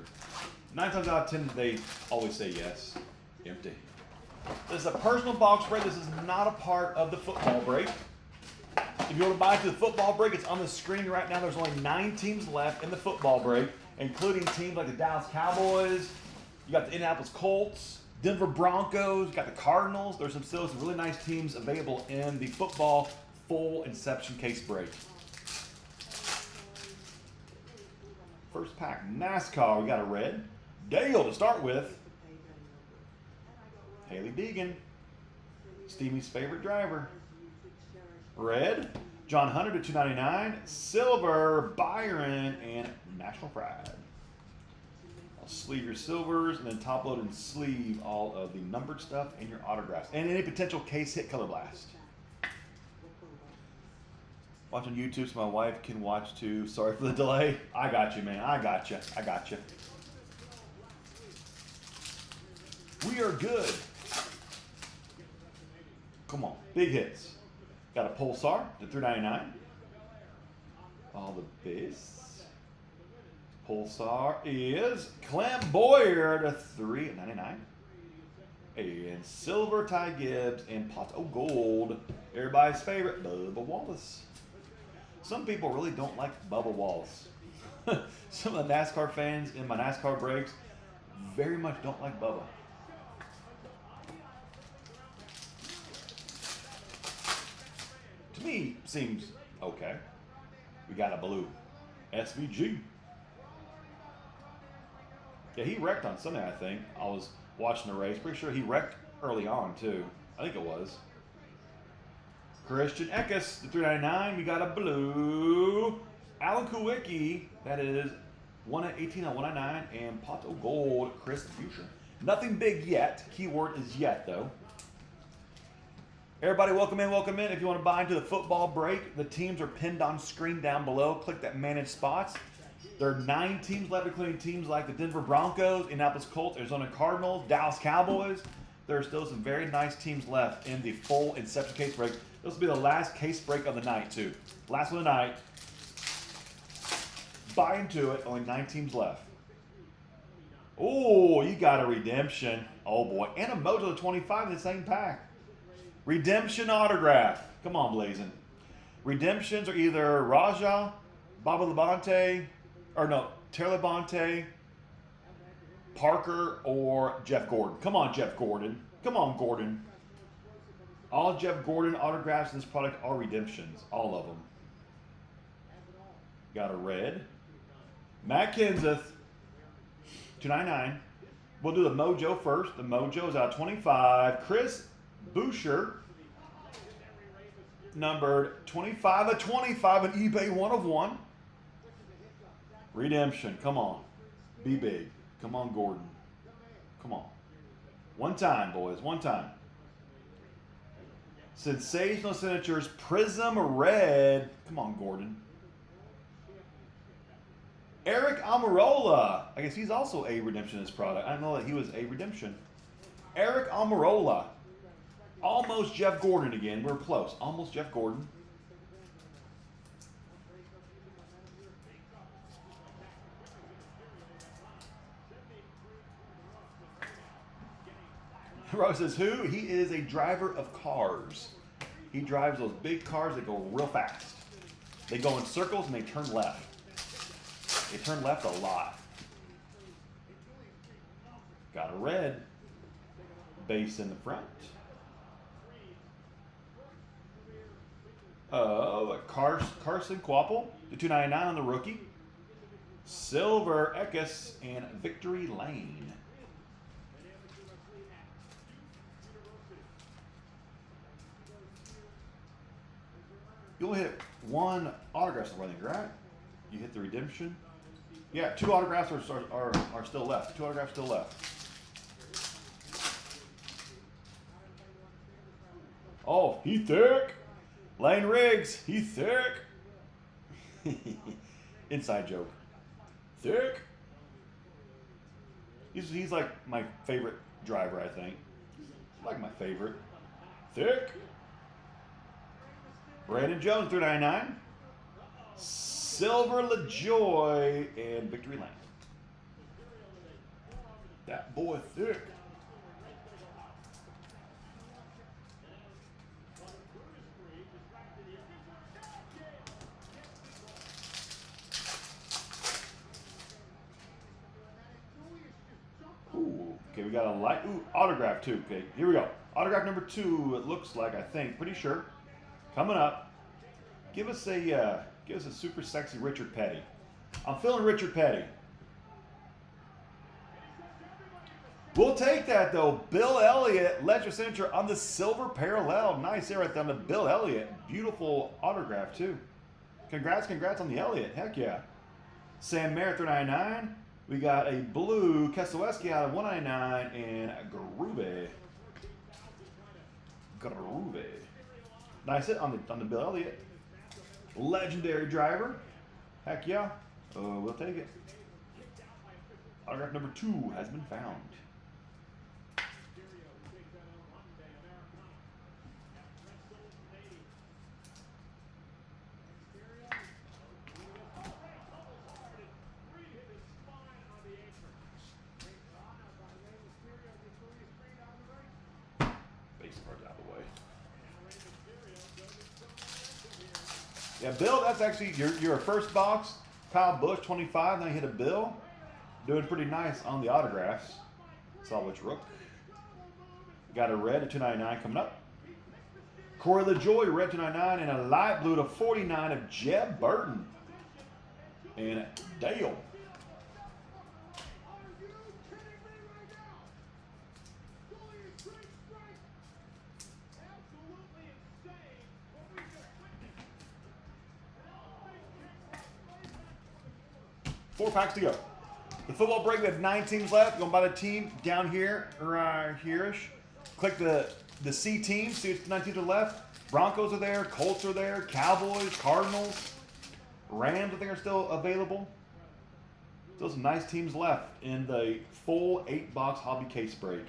9 times out of 10, they always say yes. Empty. This is a personal box break. This is not a part of the football break. If you want to buy it to the football break, it's on the screen right now. There's only 9 teams left in the football break, including teams like the Dallas Cowboys. You got the Indianapolis Colts, Denver Broncos. You got the Cardinals. There's some really nice teams available in the football full Inception case break. First pack, NASCAR. We got a red. Dale to start with. Haley Deegan, Stevie's favorite driver. Red, John Hunter to 299. Silver, Byron, and National Pride. I'll sleeve your silvers and then top load and sleeve all of the numbered stuff and your autographs. And any potential case hit color blast. Watch on YouTube so my wife can watch too. Sorry for the delay. I got you, man. I got you. I got you. We are good. Come on. Big hits. Got a Pulsar to $3.99. All the base. Pulsar is Clem Boyer to $3.99. And silver Ty Gibbs and pot gold. Everybody's favorite, Bubba Wallace. Some people really don't like Bubba Wallace. Some of the NASCAR fans in my NASCAR breaks very much don't like Bubba. To me, seems okay. We got a blue SVG. Yeah, he wrecked on Sunday, I think. I was watching the race. Pretty sure he wrecked early on, too. I think it was. Christian Eckes, the $3.99. We got a blue Alan Kulwicki. That is 1/18 on 199. And Pato Gold, Chris Fuchsia. Nothing big yet. Keyword is yet, though. Everybody, welcome in, welcome in. If you want to buy into the football break, the teams are pinned on screen down below. Click that manage spots. There are 9 teams left, including teams like the Denver Broncos, Indianapolis Colts, Arizona Cardinals, Dallas Cowboys. There are still some very nice teams left in the full Inception case break. This will be the last case break of the night, too. Last one of the night. Buy into it. Only 9 teams left. Oh, you got a redemption. Oh, boy. And a Mojo 25 in the same pack. Redemption autograph. Come on, Blazin'. Redemptions are either Raja, Baba Labonte, or no, Taylor Labonte, Parker, or Jeff Gordon. Come on, Jeff Gordon. Come on, Gordon. All Jeff Gordon autographs in this product are redemptions. All of them. Got a red. Matt Kenseth, $2.99. We'll do the Mojo first. The Mojo is out of 25. Chris Boucher, numbered 25 of 25, an eBay 1 of 1. Redemption. Come on. Be big. Come on, Gordon. Come on. One time, boys. One time. Sensational signatures. Prism Red. Come on, Gordon. Eric Almirola. I guess he's also a redemption in this product. I didn't know that he was a redemption. Eric Almirola. Almost Jeff Gordon again. We're close. Almost Jeff Gordon. Rose says, who? He is a driver of cars. He drives those big cars that go real fast. They go in circles and they turn left. They turn left a lot. Got a red base in the front. Carson Quapple, the $2.99 on the rookie. Silver Eckes and Victory Lane. You only hit 1 autograph, I think, right? You hit the redemption. Yeah, 2 autographs are still left. 2 autographs still left. Oh, he thick. Lane Riggs, he thick. Inside joke. Thick. He's like my favorite driver, I think. Like my favorite. Thick. Brandon Jones, $3.99. Silver LaJoy and Victory Lane. That boy thick. Ooh, okay, we got a light. Ooh, autograph too. Okay, here we go. Autograph number 2. It looks like, I think, pretty sure. Coming up. Give us a super sexy Richard Petty. I'm feeling Richard Petty. We'll take that though. Bill Elliott, ledger signature on the silver parallel. Nice there right there on the Bill Elliott. Beautiful autograph too. Congrats on the Elliott. Heck yeah. Sam Merritt, $3.99. We got a blue Keselowski out of $1.99 and Groovy. Nice hit on the Bill Elliott. Legendary driver. Heck yeah. We'll take it. Autograph number 2 has been found. Yeah, Bill, that's actually your first box. Kyle Busch, 25. Now you hit a Bill. Doing pretty nice on the autographs. Salvage Rook. Got a red at $2.99 coming up. Corey LaJoy, red $2.99, and a light blue to $49 of Jeb Burton. And Dale. Four packs to go. The football break, we have 9 teams left. Going by the team down here, right here-ish. Click the C team, see if 9 teams are left. Broncos are there, Colts are there, Cowboys, Cardinals, Rams I think are still available. Still some nice teams left in the full 8-box hobby case break.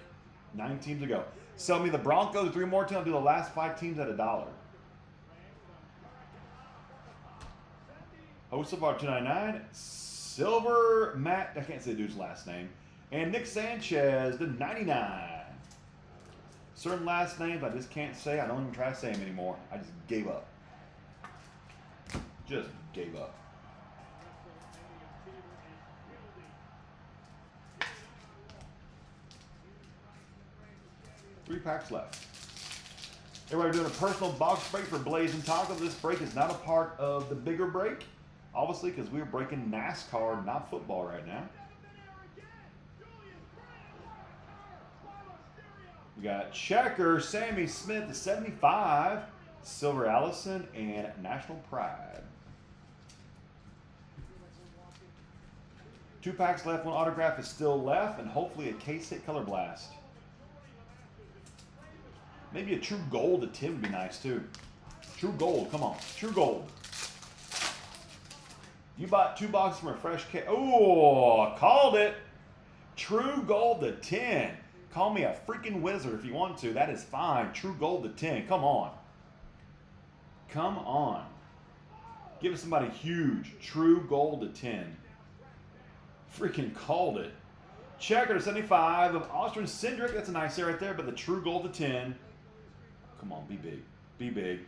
9 teams to go. Sell me the Broncos 3 more times. I'll do the last 5 teams at $1. Host of our 299. Silver Matt. I can't say the dude's last name. And Nick Sanchez to 99. Certain last names I just can't say. I don't even try to say them anymore. I just gave up. Just gave up. Three packs left. Everybody doing a personal box break for Blaze and Taco. This break is not a part of the bigger break, obviously, because we're breaking NASCAR, not football right now. We got Checker, Sammy Smith to 75, Silver Allison, and National Pride. 2 packs left, 1 autograph is still left, and hopefully a case hit color blast. Maybe a true gold to Tim would be nice too. True gold, come on, true gold. You bought 2 boxes from a fresh case. Oh, called it. True gold to 10. Call me a freaking wizard if you want to. That is fine. True gold to 10. Come on. Come on. Give us somebody huge. True gold to 10. Freaking called it. Checker to 75 of Austin Cindric. That's a nice hit right there, but the true gold to 10. Come on, be big. Be big.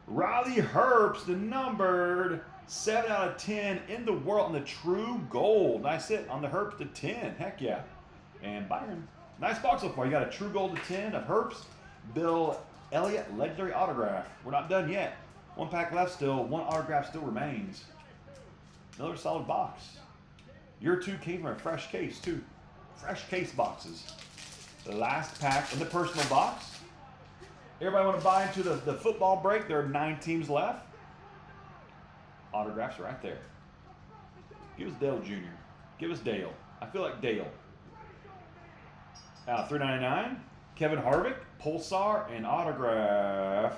Riley Herbst, the numbered 7 out of 10 in the world on the true gold. Nice hit on the Herbst to 10. Heck yeah. And Byron. Nice box so far. You got a true gold to 10 of Herbst. Bill Elliott, legendary autograph. We're not done yet. 1 pack left still. 1 autograph still remains. Another solid box. Your 2 came from a fresh case, too. Fresh case boxes. The last pack in the personal box. Everybody want to buy into the football break? There are 9 teams left. Autographs right there. Give us Dale Jr. Give us Dale. I feel like Dale. $3.99. Kevin Harvick, Pulsar, and autograph.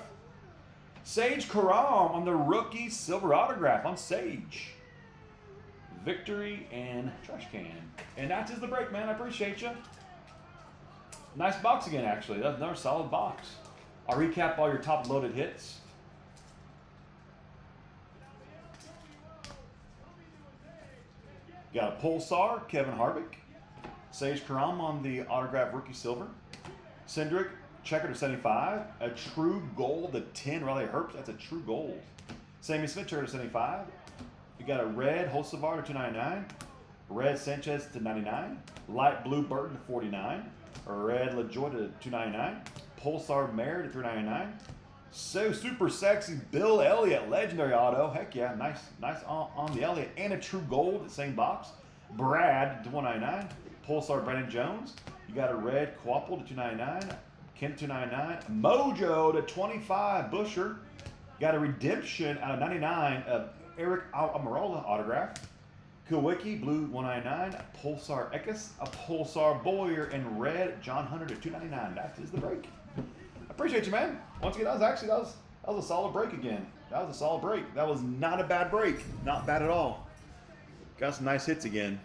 Sage Karam on the rookie silver autograph on Sage. Victory and trash can. And that is the break, man. I appreciate you. Nice box again, actually. That's another solid box. I'll recap all your top loaded hits. Got a Pulsar, Kevin Harvick. Sage Karam on the autograph rookie silver. Cindric, Checker to 75. A true gold to 10. Riley Herbst, that's a true gold. Sammy Smith to 75. You got a red Hocevar to 299. Red Sanchez to 99. Light blue Burton to 49. Red LaJoy to 299. Pulsar Mare to 399. So super sexy Bill Elliott, legendary auto. Heck yeah, nice on the Elliott. And a true gold, the same box. Brad to 199. Pulsar Brandon Jones. You got a red Quapple to 299. Kent to 299. Mojo to 25. Busher. Got a redemption out of 99 of Eric Almirola autograph. Kowicki, blue 199. Pulsar Eckes, a Pulsar Boyer, and red John Hunter to 299. That is the break. I appreciate you, man. Once again, that was a solid break again. That was a solid break. That was not a bad break. Not bad at all. Got some nice hits again.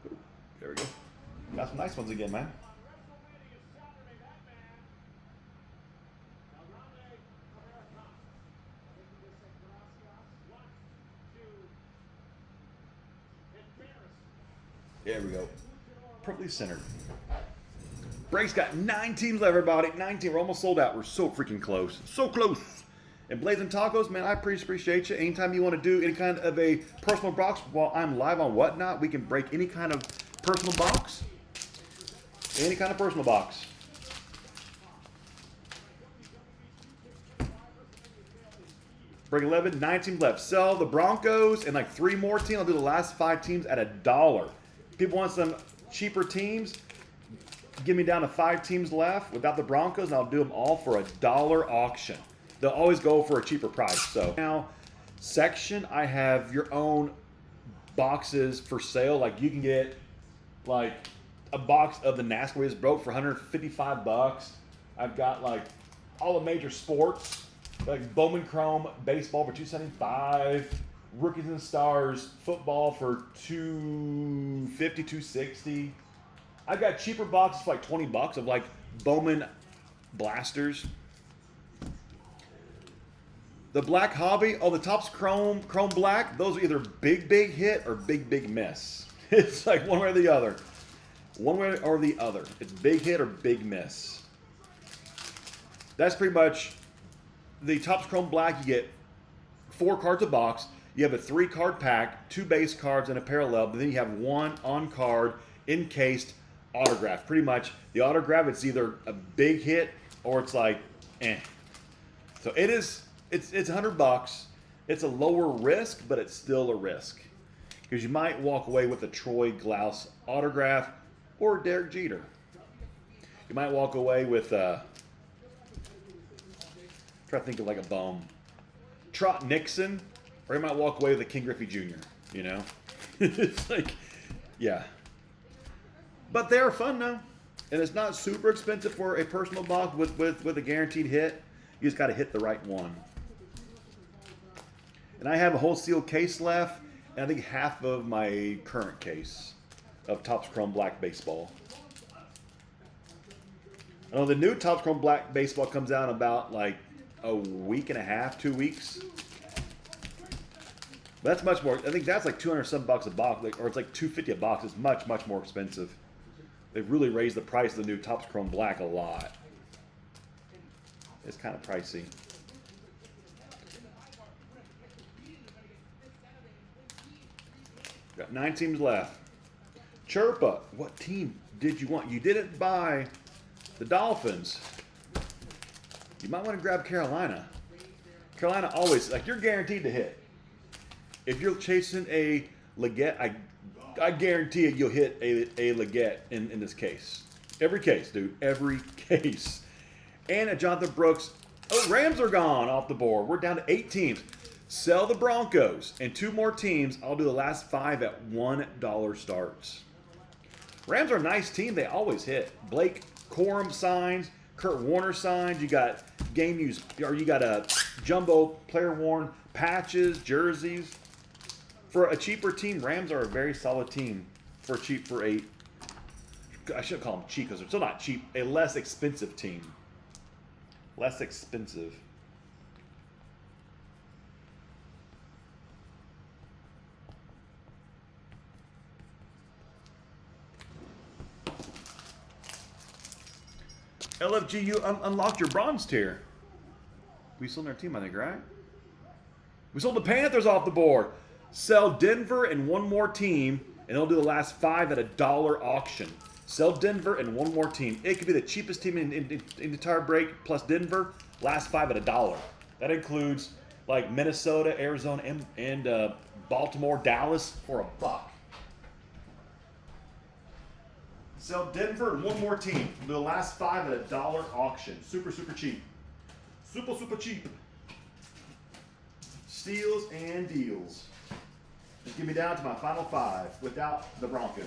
Ooh, there we go. Got some nice ones again, man. There we go. Perfectly centered. Break's got 9 teams left, everybody. 9 teams. We're almost sold out. We're so freaking close. So close. And Blazing Tacos, man, I appreciate you. Anytime you want to do any kind of a personal box while I'm live on Whatnot, we can break any kind of personal box. Any kind of personal box. Break 11, 9 teams left. Sell the Broncos and like 3 more teams. I'll do the last 5 teams at $1. People want some cheaper teams. Give me down to 5 teams left without the Broncos, and I'll do them all for $1 auction. They'll always go for a cheaper price. So now, section, I have your own boxes for sale. Like you can get like a box of the NASCAR we just broke for $155. I've got like all the major sports, like Bowman Chrome baseball for $275. Rookies and Stars football for $250, $260. I've got cheaper boxes for like $20 of like Bowman blasters. The black hobby, oh, the top's chrome black. Those are either big hit or big miss. It's like one way or the other. One way or the other. It's big hit or big miss. That's pretty much the top's chrome black. You get 4 cards a box. You have a 3-card pack, 2 base cards, and a parallel. But then you have 1 on-card, encased autograph. Pretty much the autograph, it's either a big hit or it's like, eh. So it's $100. It's a lower risk, but it's still a risk. Because you might walk away with a Troy Glaus autograph or Derek Jeter. You might walk away with, try to think of like a bum. Trot Nixon, or you might walk away with a King Griffey Jr., you know? It's like, yeah. But they're fun though. And it's not super expensive for a personal box with a guaranteed hit. You just got to hit the right one. And I have a whole sealed case left, and I think half of my current case of Topps Chrome Black Baseball. I know the new Topps Chrome Black Baseball comes out in about like a week and a half, 2 weeks. But that's much more. I think that's like 200 some bucks a box, like, or it's like $250 a box. It's much more expensive. They've really raised the price of the new Topps Chrome Black a lot. It's kind of pricey. Got 9 teams left. Chirpa, what team did you want? You didn't buy the Dolphins. You might want to grab Carolina. Carolina always, like, you're guaranteed to hit. If you're chasing a Leggett, I guarantee you you'll hit a Leggett in this case. Every case, dude. Every case. And at Jonathan Brooks, oh, Rams are gone off the board. We're down to 8 teams. Sell the Broncos and 2 more teams. I'll do the last 5 at $1 starts. Rams are a nice team. They always hit. Blake Corum signs. Kurt Warner signs. You got game use, or you got a jumbo player worn patches, jerseys. For a cheaper team, Rams are a very solid team. For cheap, for a, I shouldn't call them cheap because they're still not cheap. A less expensive team. Less expensive. LFG, you unlocked your bronze tier. We sold our team, I think, right? We sold the Panthers off the board. Sell Denver and 1 more team, and they'll do the last 5 at $1 auction. Sell Denver and 1 more team. It could be the cheapest team in the entire break, plus Denver, last 5 at $1. That includes like Minnesota, Arizona, and Baltimore, Dallas for $1. Sell Denver and 1 more team. We'll do the last 5 at $1 auction. Super cheap. Super cheap. Steals and deals. Just get me down to my final 5 without the Broncos.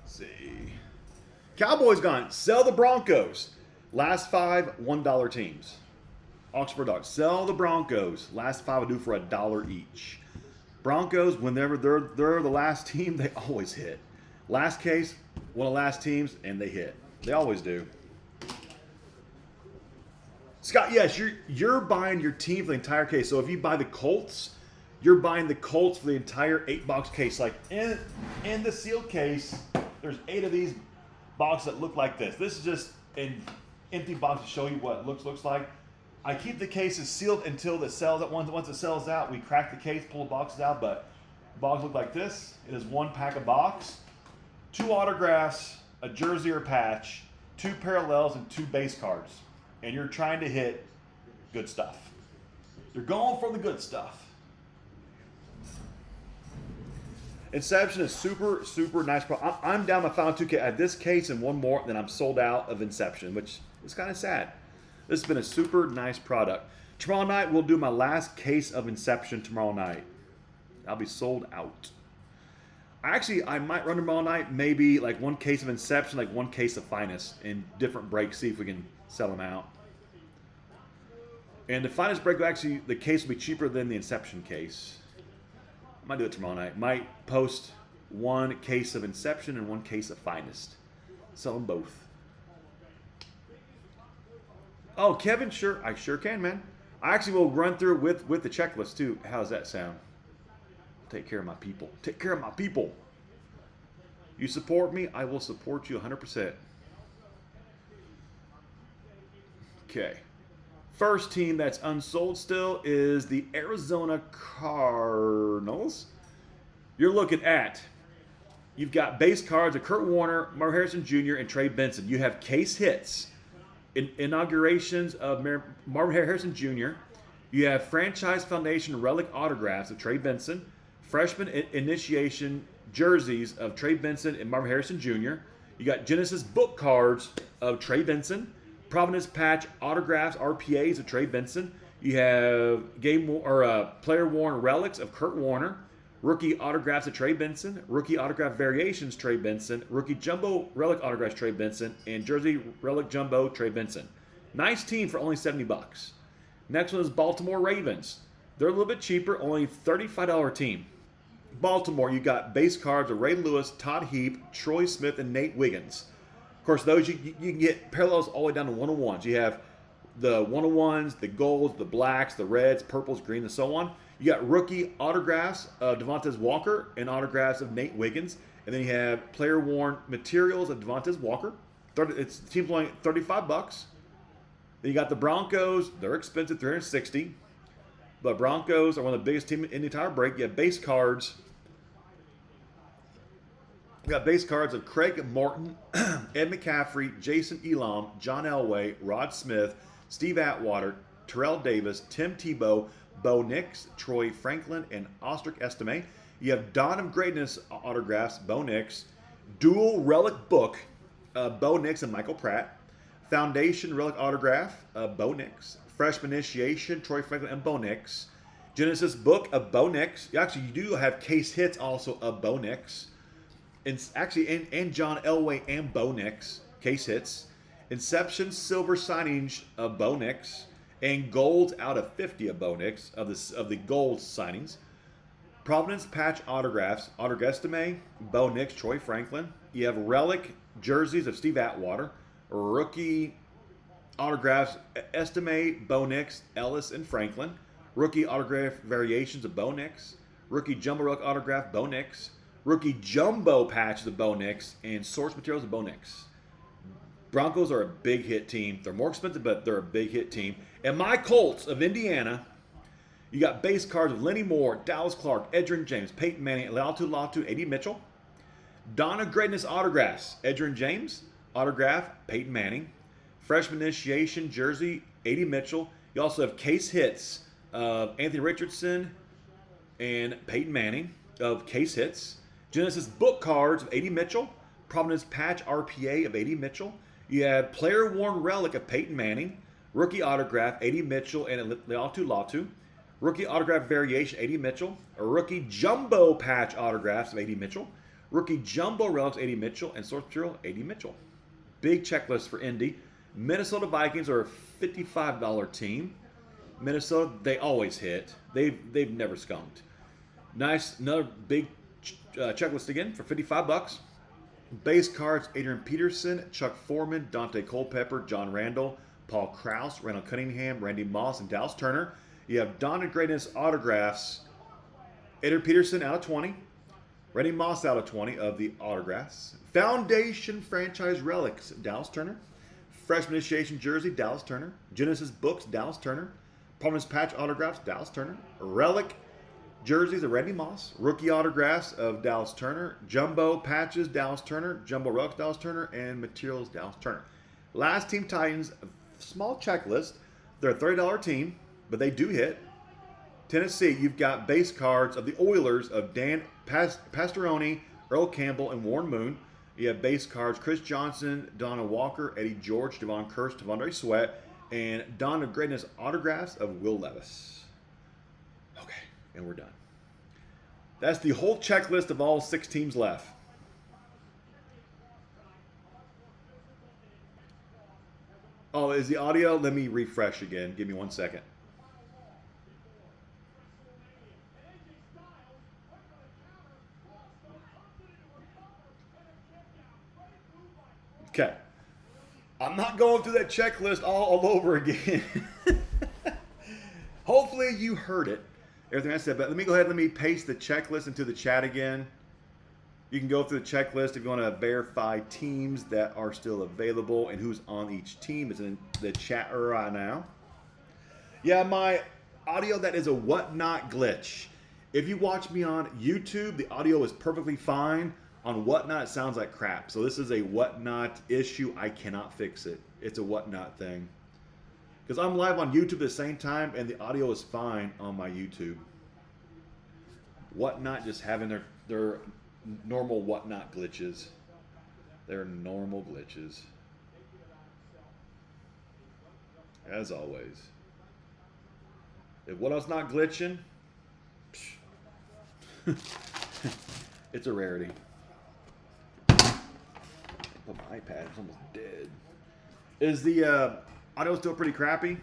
Let's see. Cowboys gone. Sell the Broncos. Last 5 $1 teams. Oxford Dogs. Sell the Broncos. Last 5 will do for $1 each. Broncos, whenever they're the last team, they always hit. Last case, one of the last teams, and they hit. They always do. Scott, yes, you're buying your team for the entire case. So if you buy the Colts, you're buying the Colts for the entire 8-box case. Like in the sealed case, there's 8 of these boxes that look like this. This is just an empty box to show you what it looks like. I keep the cases sealed until it sells out. Once it sells out, we crack the case, pull the boxes out, but the box look like this. It is 1 pack of box, 2 autographs, a jersey or patch, 2 parallels, and 2 base cards. And you're trying to hit good stuff. You're going for the good stuff. Inception is super nice. I'm down my final 2K. I have this case and 1 more, then I'm sold out of Inception, which is kind of sad. This has been a super nice product. Tomorrow night, we'll do my last case of Inception tomorrow night. I'll be sold out. I might run them all night. Maybe like one case of Inception, like one case of Finest in different breaks. See if we can sell them out. And the Finest break will actually, the case will be cheaper than the Inception case. Might do it tomorrow night. Might post one case of Inception and one case of Finest. Sell them both. Oh, Kevin, sure. I sure can, man. I actually will run through it with the checklist, too. How does that sound? Take care of my people. Take care of my people. You support me, I will support you 100%. Okay. First team that's unsold still is the Arizona Cardinals. You're looking at, you've got base cards of Kurt Warner, Marvin Harrison Jr., and Trey Benson. You have case hits, inaugurations of Marvin Harrison Jr. You have franchise foundation relic autographs of Trey Benson, freshman initiation jerseys of Trey Benson and Marvin Harrison Jr. You got Genesis book cards of Trey Benson, Providence patch autographs, RPAs of Trey Benson. You have player worn relics of Kurt Warner, rookie autographs of Trey Benson, rookie autograph variations Trey Benson, rookie jumbo relic autographs Trey Benson, and jersey relic jumbo Trey Benson. Nice team for only $70. Next one is Baltimore Ravens. They're a little bit cheaper, only $35 team. Baltimore, you got base cards of Ray Lewis, Todd Heap, Troy Smith, and Nate Wiggins. Of course, those you can get parallels all the way down to 101s. You have the 101s, the golds, the blacks, the reds, purples, greens, and so on. You got rookie autographs of Devontae Walker and autographs of Nate Wiggins. And then you have player-worn materials of Devontae Walker. The team's only $35. Then you got the Broncos. They're expensive, $360. The Broncos are one of the biggest teams in the entire break. You have base cards. We got base cards of Craig Morton, Ed McCaffrey, Jason Elam, John Elway, Rod Smith, Steve Atwater, Terrell Davis, Tim Tebow, Bo Nix, Troy Franklin, and Ostrich Estime. You have Dawn of Greatness autographs, Bo Nix, Dual Relic Book, Bo Nix and Michael Pratt, Foundation Relic Autograph, Bo Nix, Freshman Initiation, Troy Franklin and Bo Nix, Genesis Book of Bo Nix. Actually, you do have case hits also of Bo Nix. And John Elway and Bo Nix, case hits. Inception Silver Signings of Bo Nix. And golds out of 50 of Bo Nix, of the gold signings. Providence patch autographs, Estime, Bo Nix, Troy Franklin. You have relic jerseys of Steve Atwater. Rookie autographs, Estime, Bo Nix, Ellis, and Franklin. Rookie autograph variations of Bo Nix. Rookie jumbo relic autograph, Bo Nix. Rookie jumbo patches of Bo Nix. And source materials of Bo Nix. Broncos are a big hit team. They're more expensive, but they're a big hit team. And my Colts of Indiana, you got base cards of Lenny Moore, Dallas Clark, Edgerrin James, Peyton Manning, Latu, A.D. Mitchell. Dawn of Greatness autographs, Edgerrin James, autograph, Peyton Manning. Freshman Initiation jersey, A.D. Mitchell. You also have case hits of Anthony Richardson and Peyton Manning of case hits. Genesis book cards of A.D. Mitchell. Providence patch RPA of A.D. Mitchell. You have player-worn relic of Peyton Manning. Rookie autograph, A.D. Mitchell and Latu. Rookie autograph variation, A.D. Mitchell. A rookie jumbo patch autographs of A.D. Mitchell. Rookie jumbo relics, A.D. Mitchell. And source material, A.D. Mitchell. Big checklist for Indy. Minnesota Vikings are a $55 team. Minnesota, they always hit. They've never skunked. Nice, another big checklist again for $55. Base cards, Adrian Peterson, Chuck Foreman, Dante Culpepper, John Randall, Paul Krause, Randall Cunningham, Randy Moss, and Dallas Turner. You have Dawn of Greatness autographs, Adrian Peterson out of 20, Randy Moss out of 20 of the autographs. Foundation franchise relics, Dallas Turner. Freshman Initiation jersey, Dallas Turner. Genesis books, Dallas Turner. Prominence patch autographs, Dallas Turner. Relic jerseys of Randy Moss. Rookie autographs of Dallas Turner. Jumbo patches, Dallas Turner. Jumbo relics, Dallas Turner. And materials, Dallas Turner. Last team Titans, small checklist. They're a $30 team, but they do hit. Tennessee, you've got base cards of the Oilers of Dan Pastoroni, Earl Campbell, and Warren Moon. You have base cards Chris Johnson, Donna Walker, Eddie George, Devon Kearse, Devondre Sweat, and Dawn of Greatness autographs of Will Levis. Okay, and we're done. That's the whole checklist of all 6 teams left. Oh, is the audio? Let me refresh again. Give me 1 second. Okay. I'm not going through that checklist all over again. Hopefully you heard it, everything I said. But let me go ahead and let me paste the checklist into the chat again. You can go through the checklist if you want to verify teams that are still available and who's on each team. It's in the chat right now. Yeah, my audio, that is a whatnot glitch. If you watch me on YouTube, the audio is perfectly fine. On whatnot, it sounds like crap. So this is a whatnot issue. I cannot fix it. It's a whatnot thing. Because I'm live on YouTube at the same time, and the audio is fine on my YouTube. Whatnot just having their normal whatnot glitches. They're normal glitches. As always. If whatnot's not glitching, it's a rarity. Oh, my iPad is almost dead. Is the audio still pretty crappy?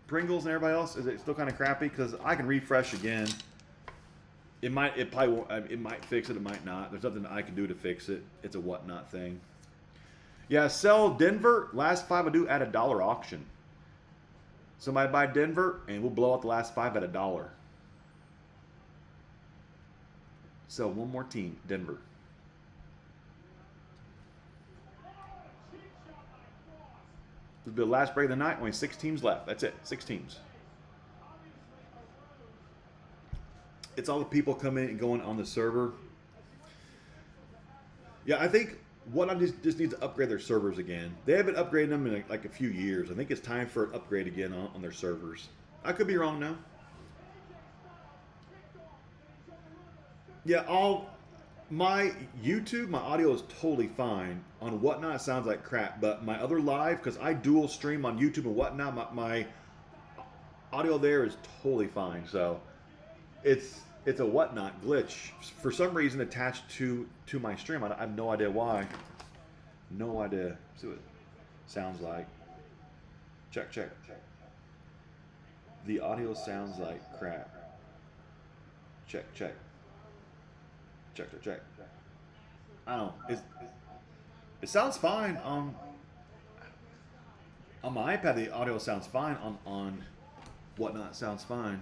Pringles and everybody else, is it still kind of crappy? Because I can refresh again. It might fix it. It might not. There's nothing I can do to fix it. It's a whatnot thing. Yeah, sell Denver. Last 5 I do at $1 auction. Somebody buy Denver, and we'll blow out the last 5 at $1. Sell one more team, Denver. This will be the last break of the night. Only 6 teams left. That's it. 6 teams. It's all the people coming and going on the server. Yeah, I think Whatnot just needs to upgrade their servers again. They haven't upgraded them in like a few years. I think it's time for an upgrade again on their servers. I could be wrong now. Yeah, my YouTube, my audio is totally fine. On Whatnot, it sounds like crap. But my other live, because I dual stream on YouTube and Whatnot, my audio there is totally fine. So it's a Whatnot glitch for some reason attached to my stream. I have no idea why. No idea. See what it sounds like. Check. The audio sounds like crap. Check. I don't know. It sounds fine on my iPad. The audio sounds fine. On Whatnot, it sounds fine.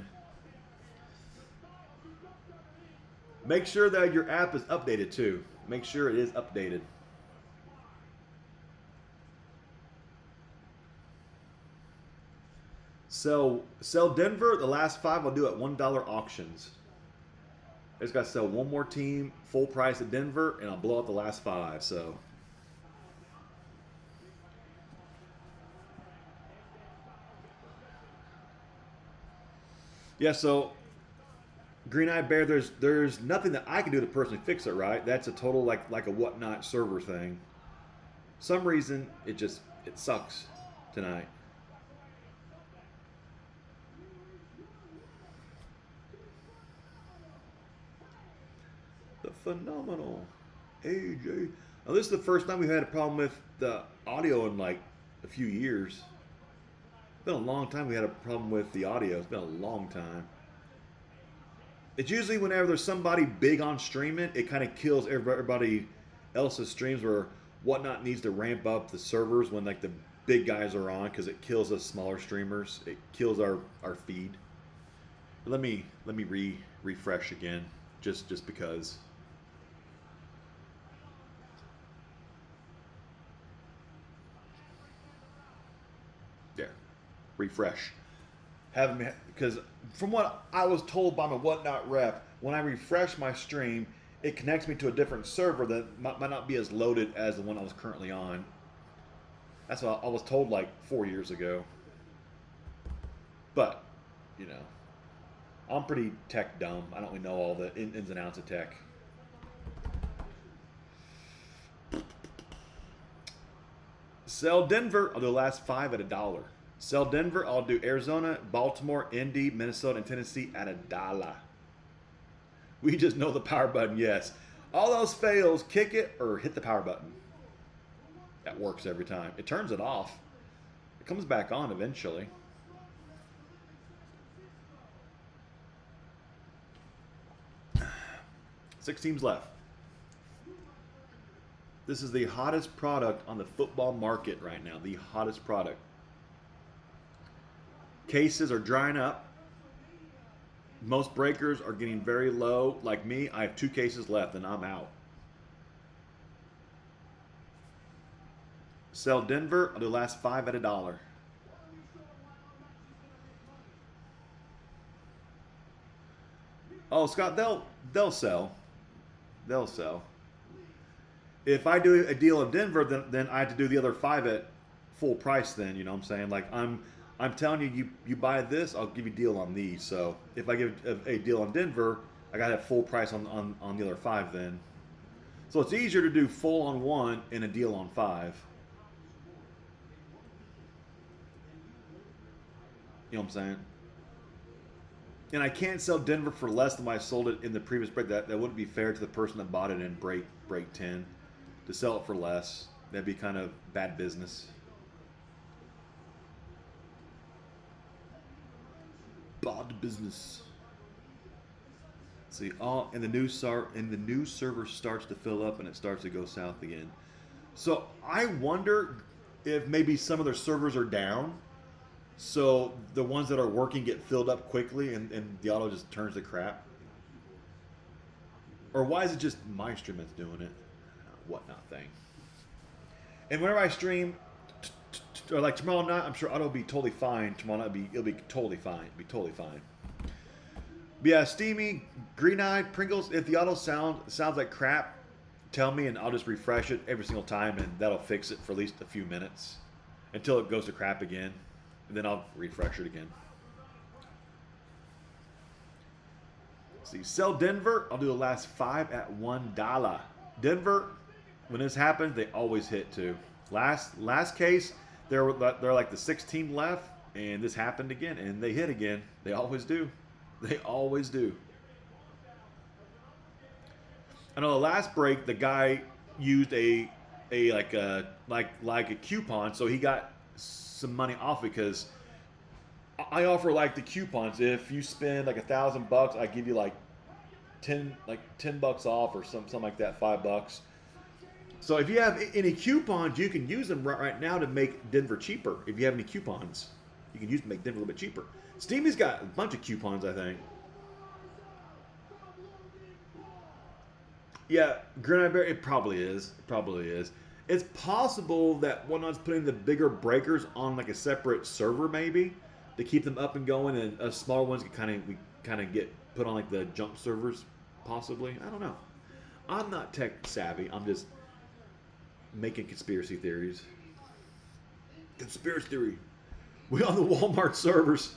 Make sure that your app is updated too. Make sure it is updated. Sell Denver. The last 5 I'll do at $1 auctions. I just got to sell one more team full price at Denver, and I'll blow out the last 5. So. Yeah, so Green Eyed Bear, there's nothing that I can do to personally fix it, right? That's a total like a Whatnot server thing. Some reason it sucks tonight. The phenomenal AJ. Now this is the first time we've had a problem with the audio in like a few years. It's been a long time we had a problem with the audio. It's been a long time. It's usually whenever there's somebody big on streaming, it kind of kills everybody else's streams, where Whatnot needs to ramp up the servers when like the big guys are on, because it kills us smaller streamers. It kills our feed. But let me refresh again, just because. There, refresh. Because from what I was told by my Whatnot rep, when I refresh my stream, it connects me to a different server that might not be as loaded as the one I was currently on. That's what I was told like 4 years ago. But, you know, I'm pretty tech dumb. I don't really know all the ins and outs of tech. Sell Denver. I'll do the last 5 at $1. Sell Denver. I'll do Arizona, Baltimore, Indy, Minnesota, and Tennessee at $1. We just know the power button, yes. All those fails, kick it or hit the power button. That works every time. It turns it off. It comes back on eventually. Six teams left. This is the hottest product on the football market right now. The hottest product. Cases are drying up. Most breakers are getting very low. Like me, I have 2 cases left and I'm out. Sell Denver. I'll do the last 5 at $1. Oh, Scott, they'll sell. They'll sell. If I do a deal in Denver, then I have to do the other 5 at full price. Then you know what I'm saying. Like I'm telling you, you buy this, I'll give you a deal on these. So if I give a deal on Denver, I gotta have full price on the other 5 then. So it's easier to do full on 1 and a deal on 5. You know what I'm saying? And I can't sell Denver for less than what I sold it in the previous break. That wouldn't be fair to the person that bought it in break 10 to sell it for less. That'd be kind of bad business. Bad business. See, and the new server starts to fill up and it starts to go south again. So I wonder if maybe some of their servers are down. So the ones that are working get filled up quickly and the auto just turns to crap. Or why is it just my stream that's doing it? Whatnot thing. And whenever I stream, or like tomorrow night, I'm sure auto will be totally fine. Tomorrow night it'll be totally fine. It'll be totally fine. But yeah, Steamy, green-eyed, Pringles, if the auto sounds like crap, tell me and I'll just refresh it every single time and that'll fix it for at least a few minutes until it goes to crap again. And then I'll refresh it again. See, sell Denver. I'll do the last 5 at $1. Denver, when this happens, they always hit too. Last case, they're like the 6th team left, and this happened again, and they hit again. They always do. They always do. I know the last break, the guy used a coupon, so he got some money off because I offer like the coupons. If you spend like $1,000, I give you like $10 off or something like that, $5. So if you have any coupons, you can use them right now to make Denver cheaper. If you have any coupons, you can use them to make Denver a little bit cheaper. Steamy's got a bunch of coupons, I think. Yeah, Granite Bear, it probably is. It probably is. It's possible that one one's putting the bigger breakers on like a separate server, maybe, to keep them up and going, and smaller ones can kind of get put on like the junk servers, possibly. I don't know. I'm not tech savvy. I'm just making conspiracy theories. Conspiracy theory. We on the Walmart servers.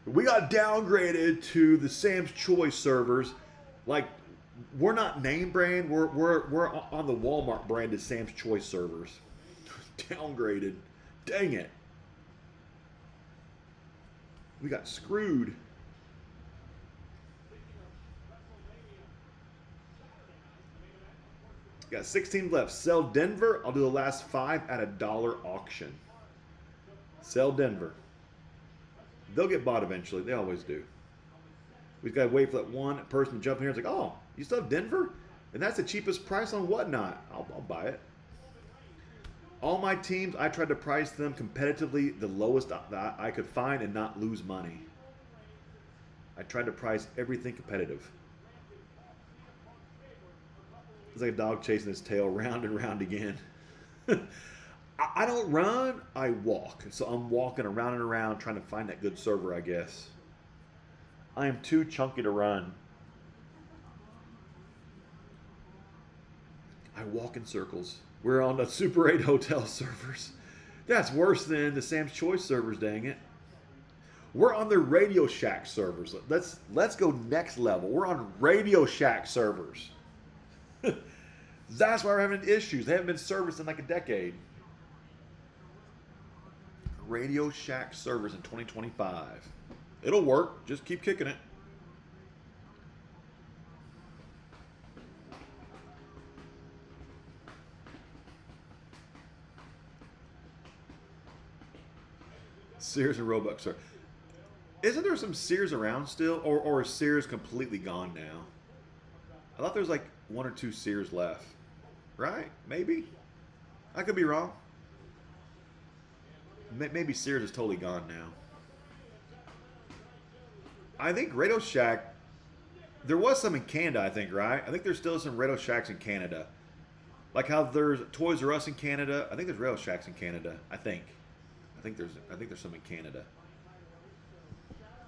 We got downgraded to the Sam's Choice servers. Like, we're not name brand. We're on the Walmart branded Sam's Choice servers. Downgraded. Dang it. We got screwed. Got 16 left. Sell Denver. I'll do the last 5 at $1 auction. Sell Denver. They'll get bought eventually. They always do. We've got to wait for that one person to jump in here and it's like, oh, you still have Denver? And that's the cheapest price on whatnot. I'll buy it. All my teams, I tried to price them competitively, the lowest that I could find and not lose money. I tried to price everything competitive. It's like a dog chasing its tail round and round again. I don't run, I walk. So I'm walking around and around trying to find that good server, I guess. I am too chunky to run. I walk in circles. We're on the Super 8 hotel servers. That's worse than the Sam's Choice servers, dang it. We're on the Radio Shack servers. Let's go next level. We're on Radio Shack servers. That's why we're having issues. They haven't been serviced in like a decade. Radio Shack servers in 2025. It'll work. Just keep kicking it. Sears and Roebuck, sir. Isn't there some Sears around still? Or is Sears completely gone now? I thought there was like 1 or 2 Sears left. Right? Maybe? I could be wrong. Maybe Sears is totally gone now. I think Radio Shack, there was some in Canada, I think, right? I think there's still some Radio Shacks in Canada. Like how there's Toys R Us in Canada. I think there's Radio Shacks in Canada. I think there's some in Canada.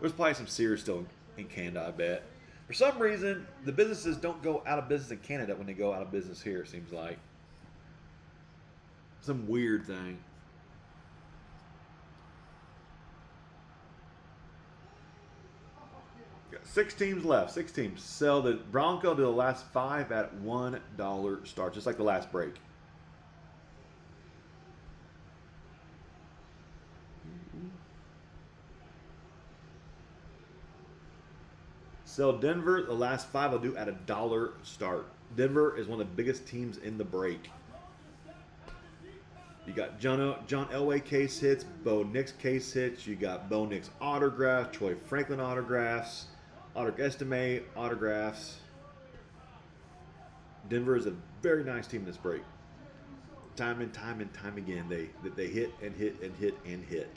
There's probably some Sears still in Canada, I bet. For some reason, the businesses don't go out of business in Canada when they go out of business here, it seems like. Some weird thing. Got 6 teams left. 6 teams. Sell the Bronco to the last 5 at $1 start, just like the last break. Sell Denver. The last 5 I'll do at $1 start. Denver is one of the biggest teams in the break. You got John Elway case hits, Bo Nix case hits. You got Bo Nix autographs, Troy Franklin autographs, Audric Estime autographs. Denver is a very nice team in this break. Time and time and time again, they hit and hit and hit and hit.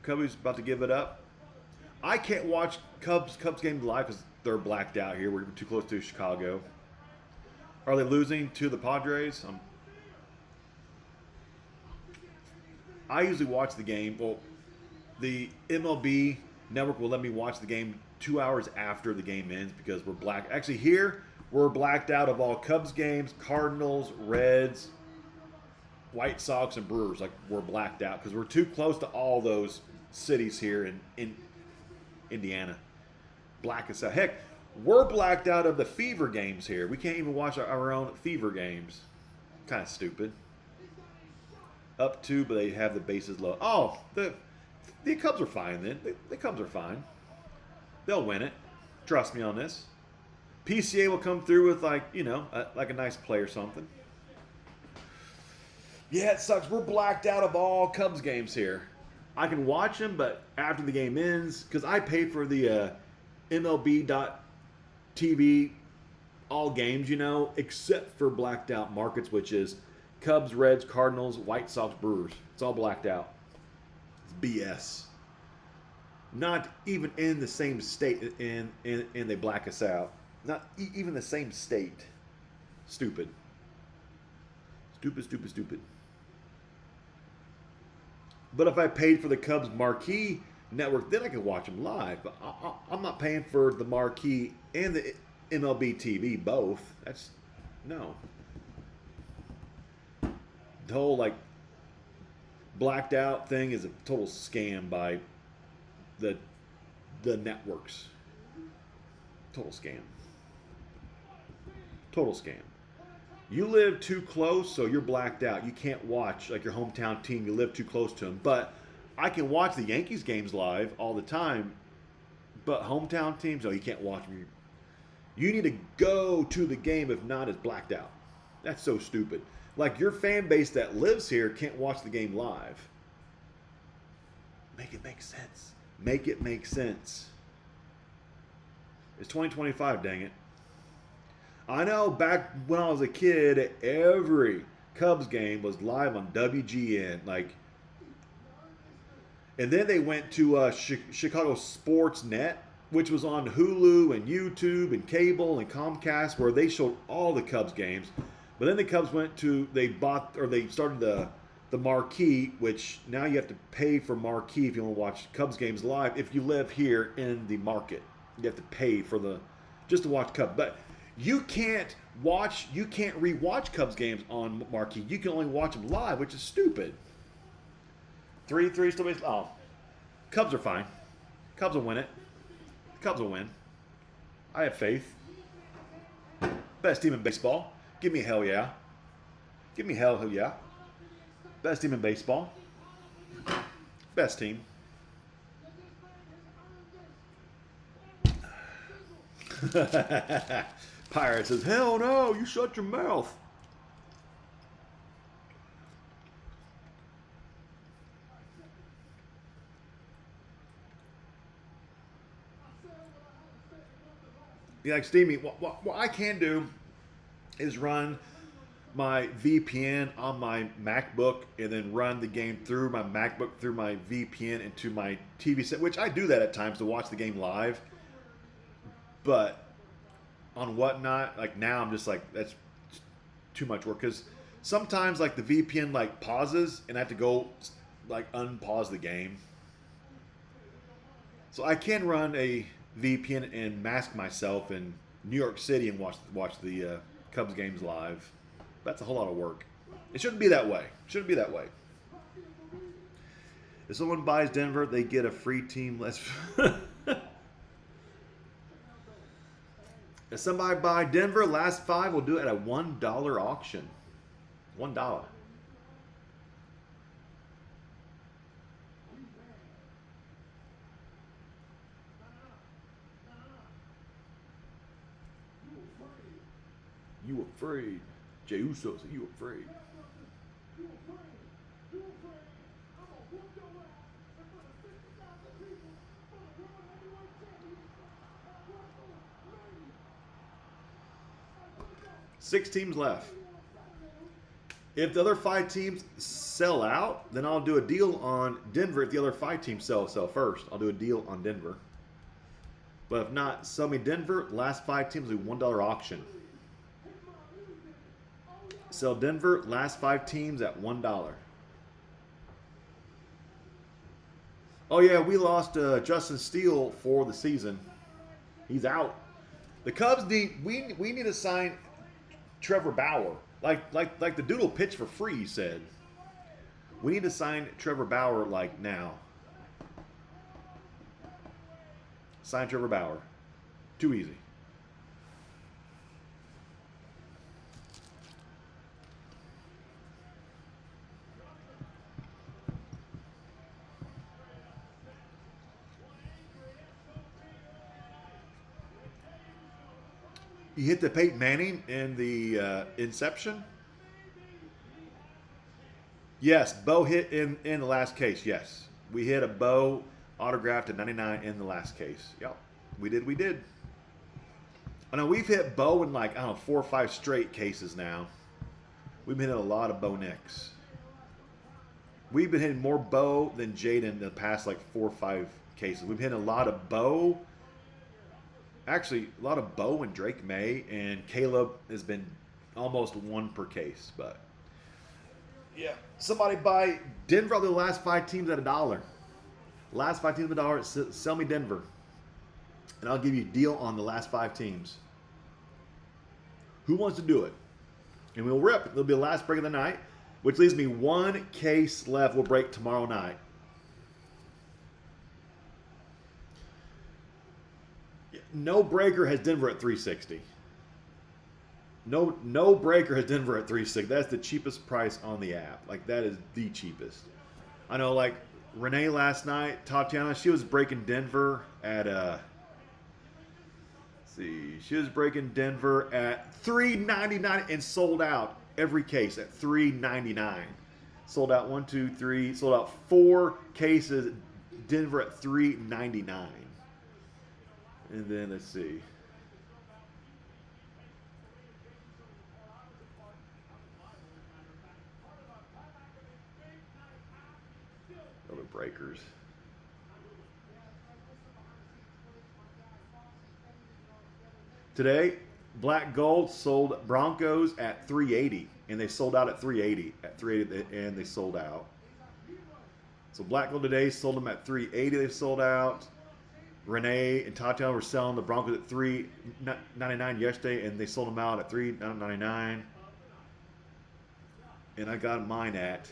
Cubbies about to give it up. I can't watch Cubs games live because they're blacked out here. We're too close to Chicago. Are they losing to the Padres? I usually watch the game. Well, the MLB network will let me watch the game 2 hours after the game ends because we're black. Actually, here we're blacked out of all Cubs games, Cardinals, Reds, White Sox, and Brewers. Like, we're blacked out because we're too close to all those cities here in Indiana. Black as hell. Heck, we're blacked out of the Fever games here. We can't even watch our own Fever games. Kind of stupid. Up 2, but they have the bases low. Oh, the Cubs are fine then. The Cubs are fine. They'll win it. Trust me on this. PCA will come through with like a nice play or something. Yeah, it sucks. We're blacked out of all Cubs games here. I can watch them, but after the game ends, because I pay for the MLB.TV all games, except for blacked out markets, which is Cubs, Reds, Cardinals, White Sox, Brewers. It's all blacked out. It's BS. Not even in the same state, and they black us out. Not even the same state. Stupid. Stupid. But if I paid for the Cubs marquee network, then I could watch them live. But I'm not paying for the marquee and the MLB TV both. No. The whole blacked out thing is a total scam by the networks. Total scam. You live too close, so you're blacked out. You can't watch your hometown team. You live too close to them. But I can watch the Yankees games live all the time. But hometown teams, no, you can't watch them. You need to go to the game. If not, it's blacked out. That's so stupid. Like, your fan base that lives here can't watch the game live. Make it make sense. Make it make sense. It's 2025, dang it. I know back when I was a kid, every Cubs game was live on WGN. And then they went to Chicago Sports Net, which was on Hulu and YouTube and cable and Comcast, where they showed all the Cubs games. But then the Cubs they started the marquee, which now you have to pay for marquee if you want to watch Cubs games live. If you live here in the market, you have to pay for just to watch Cubs. But you can't rewatch Cubs games on marquee. You can only watch them live, which is stupid. 3-3 still base. Oh, Cubs are fine. Cubs will win it. Cubs will win. I have faith. Best team in baseball. Give me hell yeah. Give me hell yeah. Best team in baseball. Best team. Pirate says, hell no, you shut your mouth. Yeah, like Steamy, what I can do is run my VPN on my MacBook and then run the game through my MacBook through my VPN into my TV set, which I do that at times to watch the game live. But on whatnot, like now I'm just like, that's too much work, because sometimes like the VPN like pauses and I have to go like unpause the game. So I can run a VPN and mask myself in New York City and watch the Cubs games live. That's a whole lot of work. It shouldn't be that way. Shouldn't be that way. If someone buys Denver, they get a free team. If somebody buy Denver, last 5, we'll do it at a $1 auction. $1. You afraid? Jey Uso said, you afraid? Six teams left. If the other 5 teams sell out, then I'll do a deal on Denver. If the other 5 teams sell first, I'll do a deal on Denver. But if not, sell me Denver. Last 5 teams will do $1 auction. Sell Denver, last 5 teams at $1. Oh yeah, we lost Justin Steele for the season. He's out. The Cubs we need to sign Trevor Bauer. Like the Doodle pitched for free, he said. We need to sign Trevor Bauer like now. Sign Trevor Bauer. Too easy. You hit the Peyton Manning in the Inception? Yes, Bo hit in the last case, yes. We hit a Bo autographed at 99 in the last case. Yep, we did. I know we've hit Bo in like, I don't know, 4 or 5 straight cases now. We've been hitting a lot of Bo Nicks. We've been hitting more Bo than Jaden in the past like 4 or 5 cases. We've hit a lot of Bo. Actually, a lot of Bo and Drake May, and Caleb has been almost 1 per case. But yeah, somebody buy Denver. I'll do the last 5 teams at $1. Last 5 teams at $1. Sell me Denver, and I'll give you a deal on the last 5 teams. Who wants to do it? And we'll rip. It'll be the last break of the night, which leaves me 1 case left. We'll break tomorrow night. No breaker has Denver at 360. No breaker has Denver at 360. That's the cheapest price on the app. Like, that is the cheapest. I know, like, Renee last night, Tatiana, she was breaking Denver at let's see, she was breaking Denver at $3.99 and sold out every case at $3.99. Sold out 1, 2, 3. Sold out 4 cases. Denver at $3.99. And then let's see. Other breakers. Today, Black Gold sold Broncos at $380, and they sold out at $380. At $380, and they sold out. So Black Gold today sold them at $380. They sold out. Renee and Tatiana were selling the Broncos at $3.99 yesterday, and they sold them out at $3.99. And I got mine at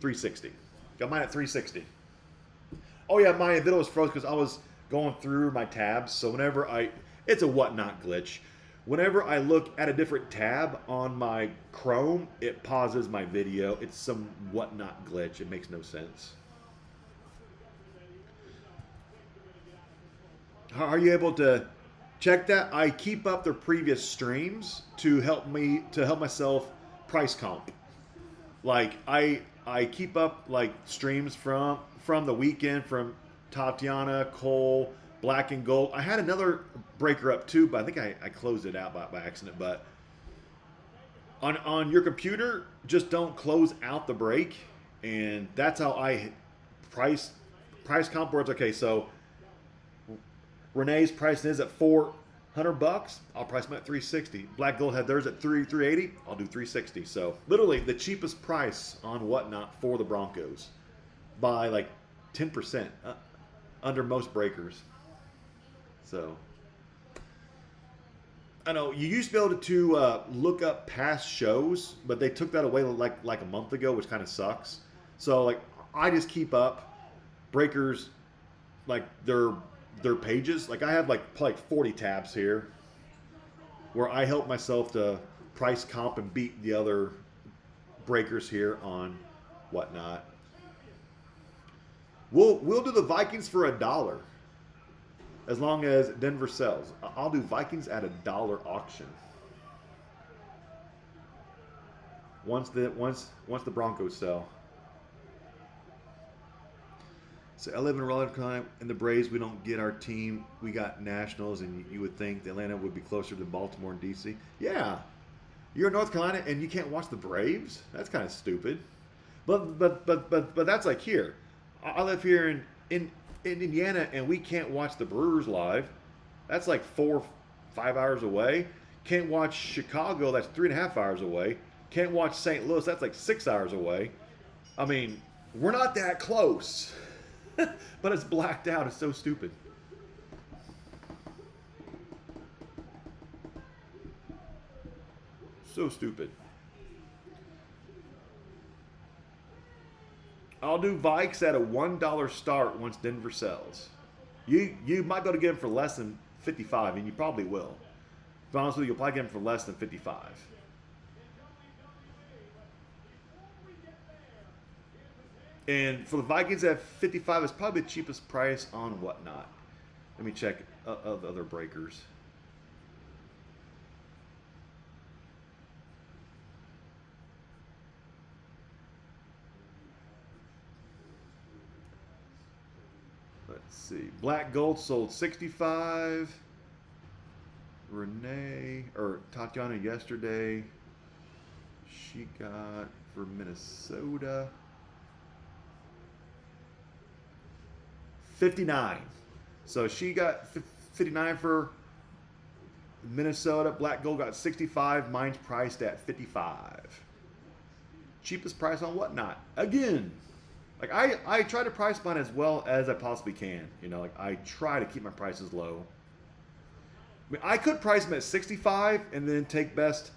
$3.60. Got mine at $3.60. Oh yeah, my video was froze because I was going through my tabs. So whenever it's a whatnot glitch. whenever I look at a different tab on my Chrome, it pauses my video. It's some whatnot glitch. It makes no sense. How are you able to check that? I keep up the previous streams to help myself price comp. Like I keep up like streams from the weekend from Tatiana, Cole, Black and Gold. I had another breaker up too, but I think I closed it out by accident. But on your computer, just don't close out the break, and that's how I price comp boards. Okay, so Renee's pricing is at $400. I'll price them at $360. Black Gold had theirs at $380. I'll do $360. So literally the cheapest price on whatnot for the Broncos by like 10% under most breakers. So I know you used to be able to look up past shows, but they took that away like a month ago, which kind of sucks. So like I just keep up breakers like their pages. Like I have like probably 40 tabs here where I help myself to price comp and beat the other breakers here on whatnot. We'll do the Vikings for $1 as long as Denver sells. I'll do Vikings at $1 auction once the Broncos sell. So I live in Raleigh, North in the Braves. We don't get our team. We got Nationals, and you would think Atlanta would be closer to Baltimore and DC. Yeah, you're in North Carolina and you can't watch the Braves. That's kind of stupid. But that's like here. I live here in Indiana, and we can't watch the Brewers live. That's like 4-5 hours away. Can't watch Chicago. That's 3.5 hours away. Can't watch St. Louis. That's like 6 hours away. I mean, we're not that close. But it's blacked out. It's so stupid. So stupid. I'll do Vikes at a $1 start once Denver sells. You might be able to get them for less than 55, and you probably will. To be honest with you, you'll probably get them for less than 55. And for the Vikings at 55 is probably the cheapest price on whatnot. Let me check other breakers. Let's see. Black Gold sold 65. Renee or Tatiana yesterday. She got for Minnesota 59. So she got 59 for Minnesota. Black Gold got 65. Mine's priced at 55. Cheapest price on whatnot. Again, like I try to price mine as well as I possibly can. You know, like I try to keep my prices low. I mean, I could price them at 65 and then take best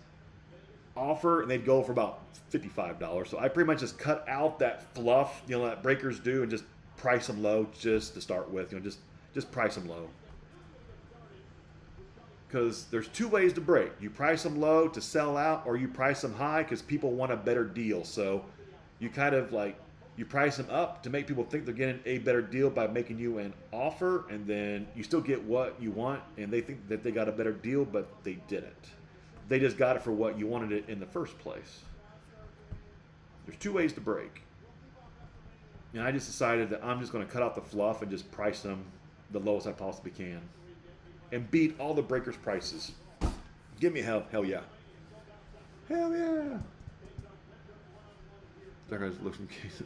offer, and they'd go for about $55. So I pretty much just cut out that fluff, you know, that breakers do, and just price them low just to start with. You know, just price them low. Because there's two ways to break. You price them low to sell out, or you price them high because people want a better deal. So you kind of like, you price them up to make people think they're getting a better deal by making you an offer, and then you still get what you want, and they think that they got a better deal, but they didn't. They just got it for what you wanted it in the first place. There's two ways to break. And I just decided that I'm just going to cut out the fluff and just price them the lowest I possibly can. And beat all the breakers' prices. Give me hell yeah. Hell yeah. That guy's looks from case.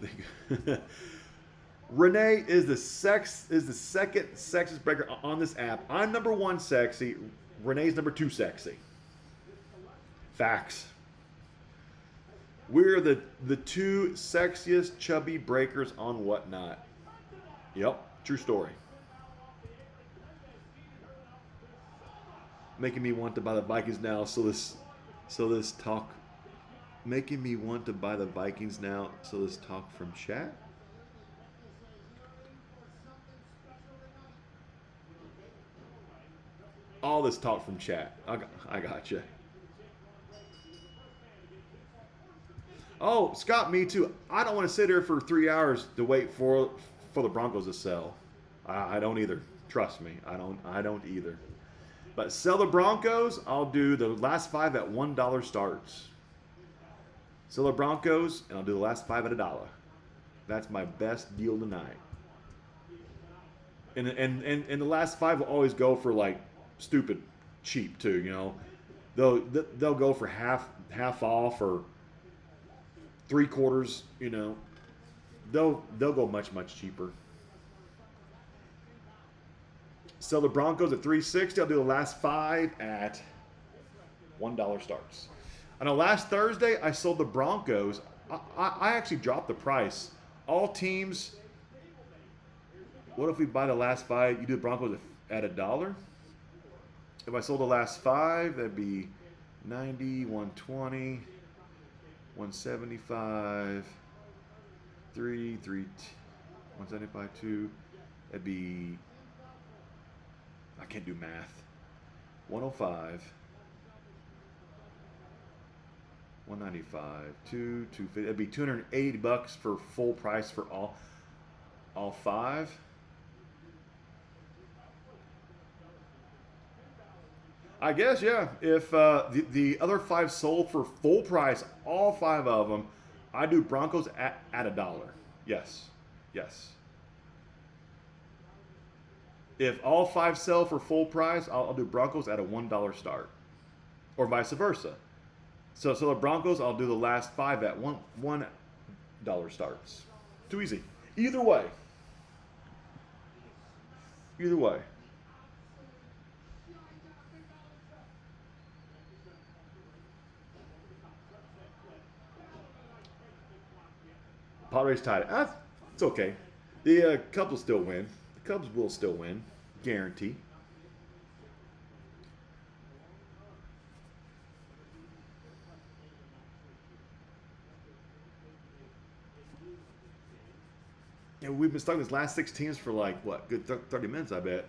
Renee is the second sexiest breaker on this app. I'm number 1 sexy. Renee's number 2 sexy. Facts. We're the 2 sexiest chubby breakers on whatnot. Yep, true story. Making me want to buy the Vikings now. So this talk. Making me want to buy the Vikings now. So this talk from chat. all this talk from chat. I got you. Oh, Scott, me too. I don't want to sit here for 3 hours to wait for the Broncos to sell. I don't either. Trust me, I don't either. But sell the Broncos, I'll do the last 5 at $1 starts. Sell the Broncos, and I'll do the last 5 at $1. That's my best deal tonight. And the last 5 will always go for like stupid cheap too. You know, they'll go for half off or 3/4. You know, they'll go much cheaper. Sell the Broncos at $3.60. I'll do the last 5 at $1 starts. I know last Thursday I sold the Broncos. I actually dropped the price. All teams. What if we buy the last 5? You do the Broncos at $1. If I sold the last 5, that'd be 90, 120, 175, 175, 2. That'd be, I can't do math. 105, 195, 250. That'd be $280 for full price for all 5. I guess, yeah. If the other 5 sold for full price, all 5 of them, I do Broncos at $1. Yes. If all 5 sell for full price, I'll do Broncos at a $1 start, or vice versa. So the Broncos, I'll do the last 5 at $1 starts. Too easy. Either way. Padres tied it. It's okay. The Cubs will still win. The Cubs will still win. Guarantee. Yeah, we've been stuck in these last 6 teams for like, what, good 30 minutes, I bet.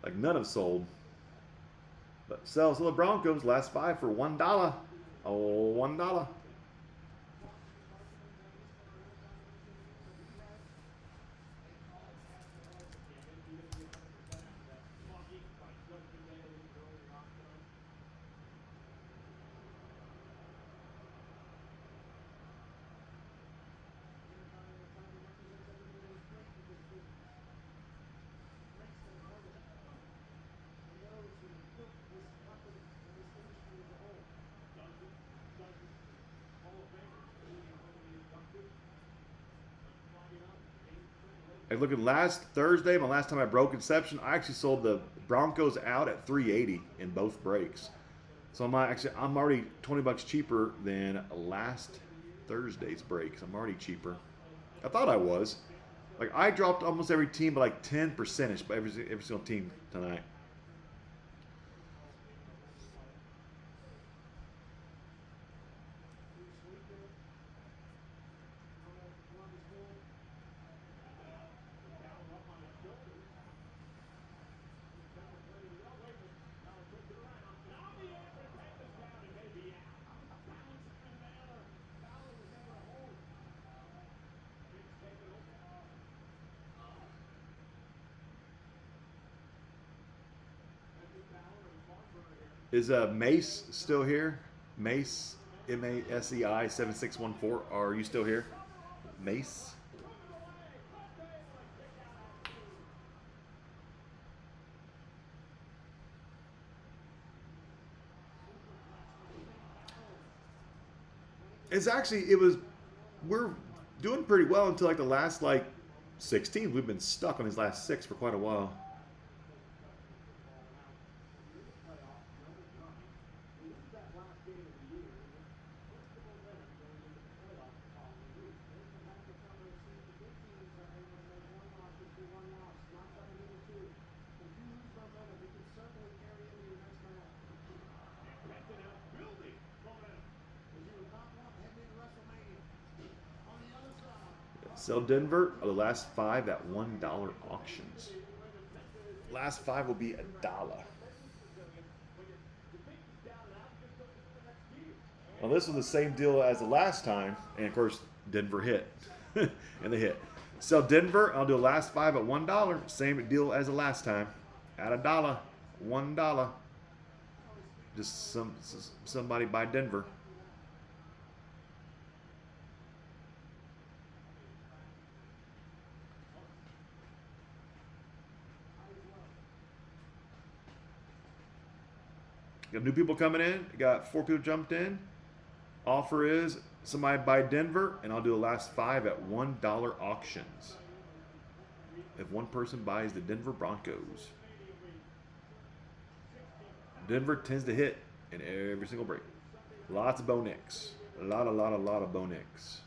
Like, none have sold. But sell the Broncos, last 5 for $1. Oh, $1. I look at last Thursday, my last time I broke Inception, I actually sold the Broncos out at $3.80 in both breaks. So I'm already $20 cheaper than last Thursday's breaks. I'm already cheaper. I thought I was. Like, I dropped almost every team by like 10%, by every single team tonight. Is Mace still here? Mace, MASEI 7614. Are you still here? Mace? We're doing pretty well until like the last 16. We've been stuck on these last 6 for quite a while. Sell Denver, the last 5 at $1 auctions. Last 5 will be $1. Well, this was the same deal as the last time, and of course, Denver hit, and they hit. So Denver, I'll do the last 5 at $1. Same deal as the last time, at $1, $1. Just somebody buy Denver. Got new people coming in. Got 4 people jumped in. Offer is somebody buy Denver, and I'll do the last 5 at $1 auctions. If one person buys the Denver Broncos. Denver tends to hit in every single break. Lots of Bo Nix. A lot of Bo Nix.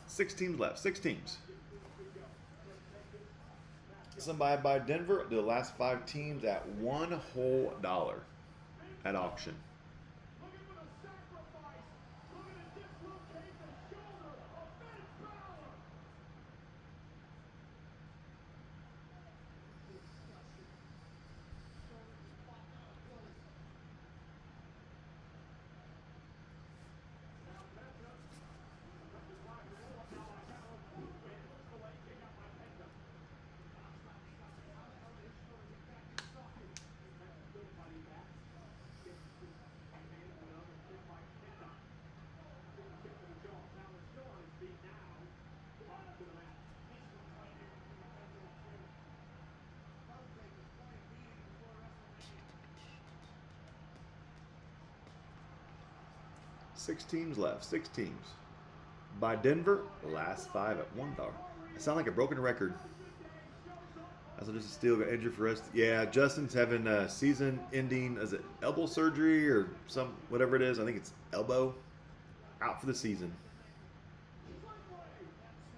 Six teams left. 6 teams. Somebody buy Denver. Do the last 5 teams at $1 whole at auction. Six teams left. 6 teams. By Denver, last 5 at $1. I sound like a broken record. That's just a steal, got injured for us. Yeah, Justin's having a season-ending, is it elbow surgery or some whatever it is? I think it's elbow. Out for the season.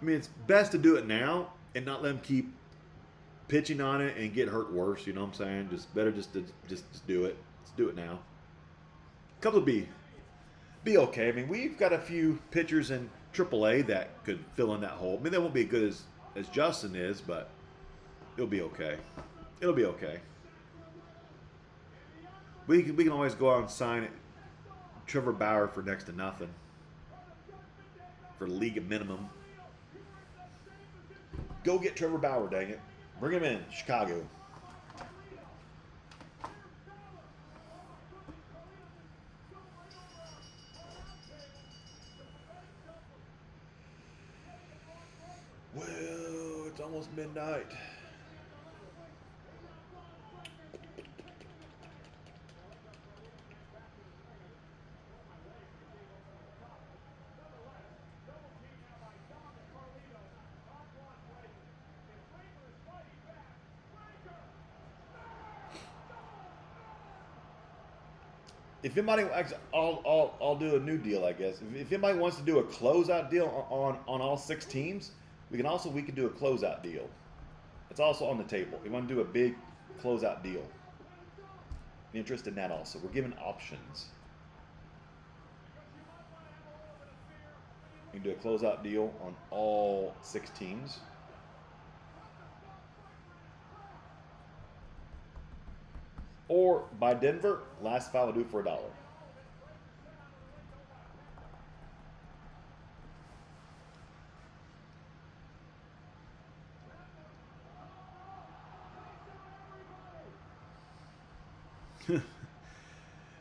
I mean, it's best to do it now and not let him keep pitching on it and get hurt worse. You know what I'm saying? Just better just do it. Let's do it now. Couple of be okay. I mean, we've got a few pitchers in AAA that could fill in that hole. I mean, they won't be as good as Justin is, but it'll be okay. It'll be okay. We can always go out and sign Trevor Bauer for next to nothing. For league minimum. Go get Trevor Bauer, dang it. Bring him in, Chicago. Well, it's almost midnight. If anybody, I'll do a new deal, I guess. If anybody wants to do a closeout deal on all 6 teams, we can do a closeout deal. It's also on the table. We want to do a big closeout deal. I'm interested in that also. We're giving options. We can do a closeout deal on all 6 teams. Or by Denver, last 5 will do for $1.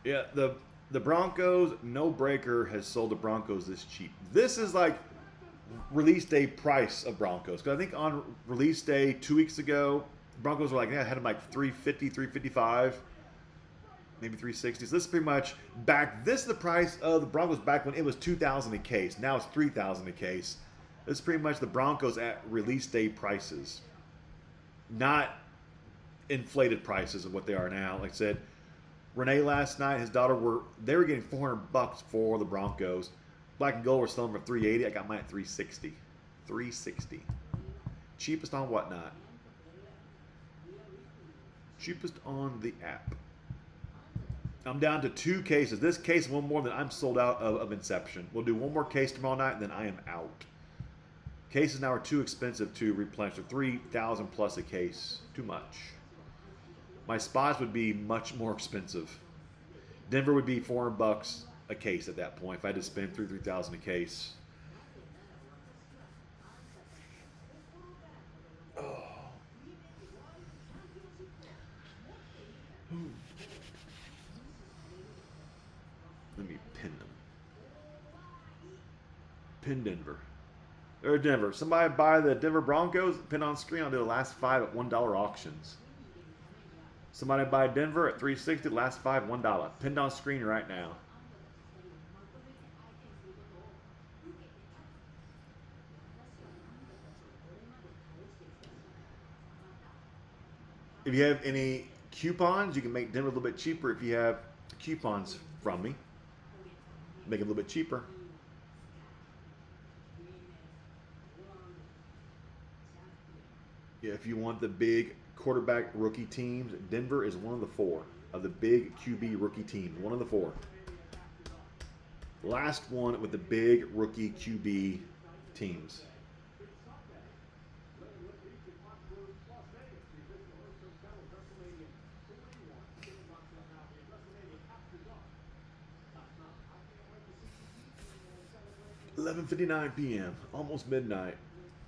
Yeah, the Broncos, no breaker has sold the Broncos this cheap. This is like release day price of Broncos. Because I think on release day 2 weeks ago, Broncos were like, yeah, I had them like 350, 355, maybe 360. So this is pretty much back. This is the price of the Broncos back when it was 2,000 a case. Now it's 3,000 a case. This is pretty much the Broncos at release day prices, not inflated prices of what they are now. Like I said, Renee last night, his daughter they were getting $400 for the Broncos. Black and gold were selling for $380. I got mine at $360. $360. Cheapest on whatnot. Cheapest on the app. I'm down to 2 cases. This case, one more, then I'm sold out of Inception. We'll do one more case tomorrow night, and then I am out. Cases now are too expensive to replenish. They're $3,000 plus a case. Too much. My spots would be much more expensive. Denver would be $400 a case at that point if I had to spend $3,000 a case. Oh. Let me pin them. Pin Denver. Or Denver. Somebody buy the Denver Broncos, pin on screen. I'll do the last 5 at $1 auctions. Somebody buy Denver at $360, last 5, $1. Pinned on screen right now. If you have any coupons, you can make Denver a little bit cheaper if you have coupons from me. Make it a little bit cheaper. Yeah, if you want the big quarterback rookie teams, Denver is one of the 4 of the big QB rookie teams. One of the 4. Last one with the big rookie QB teams. $11:59 p.m. Almost midnight.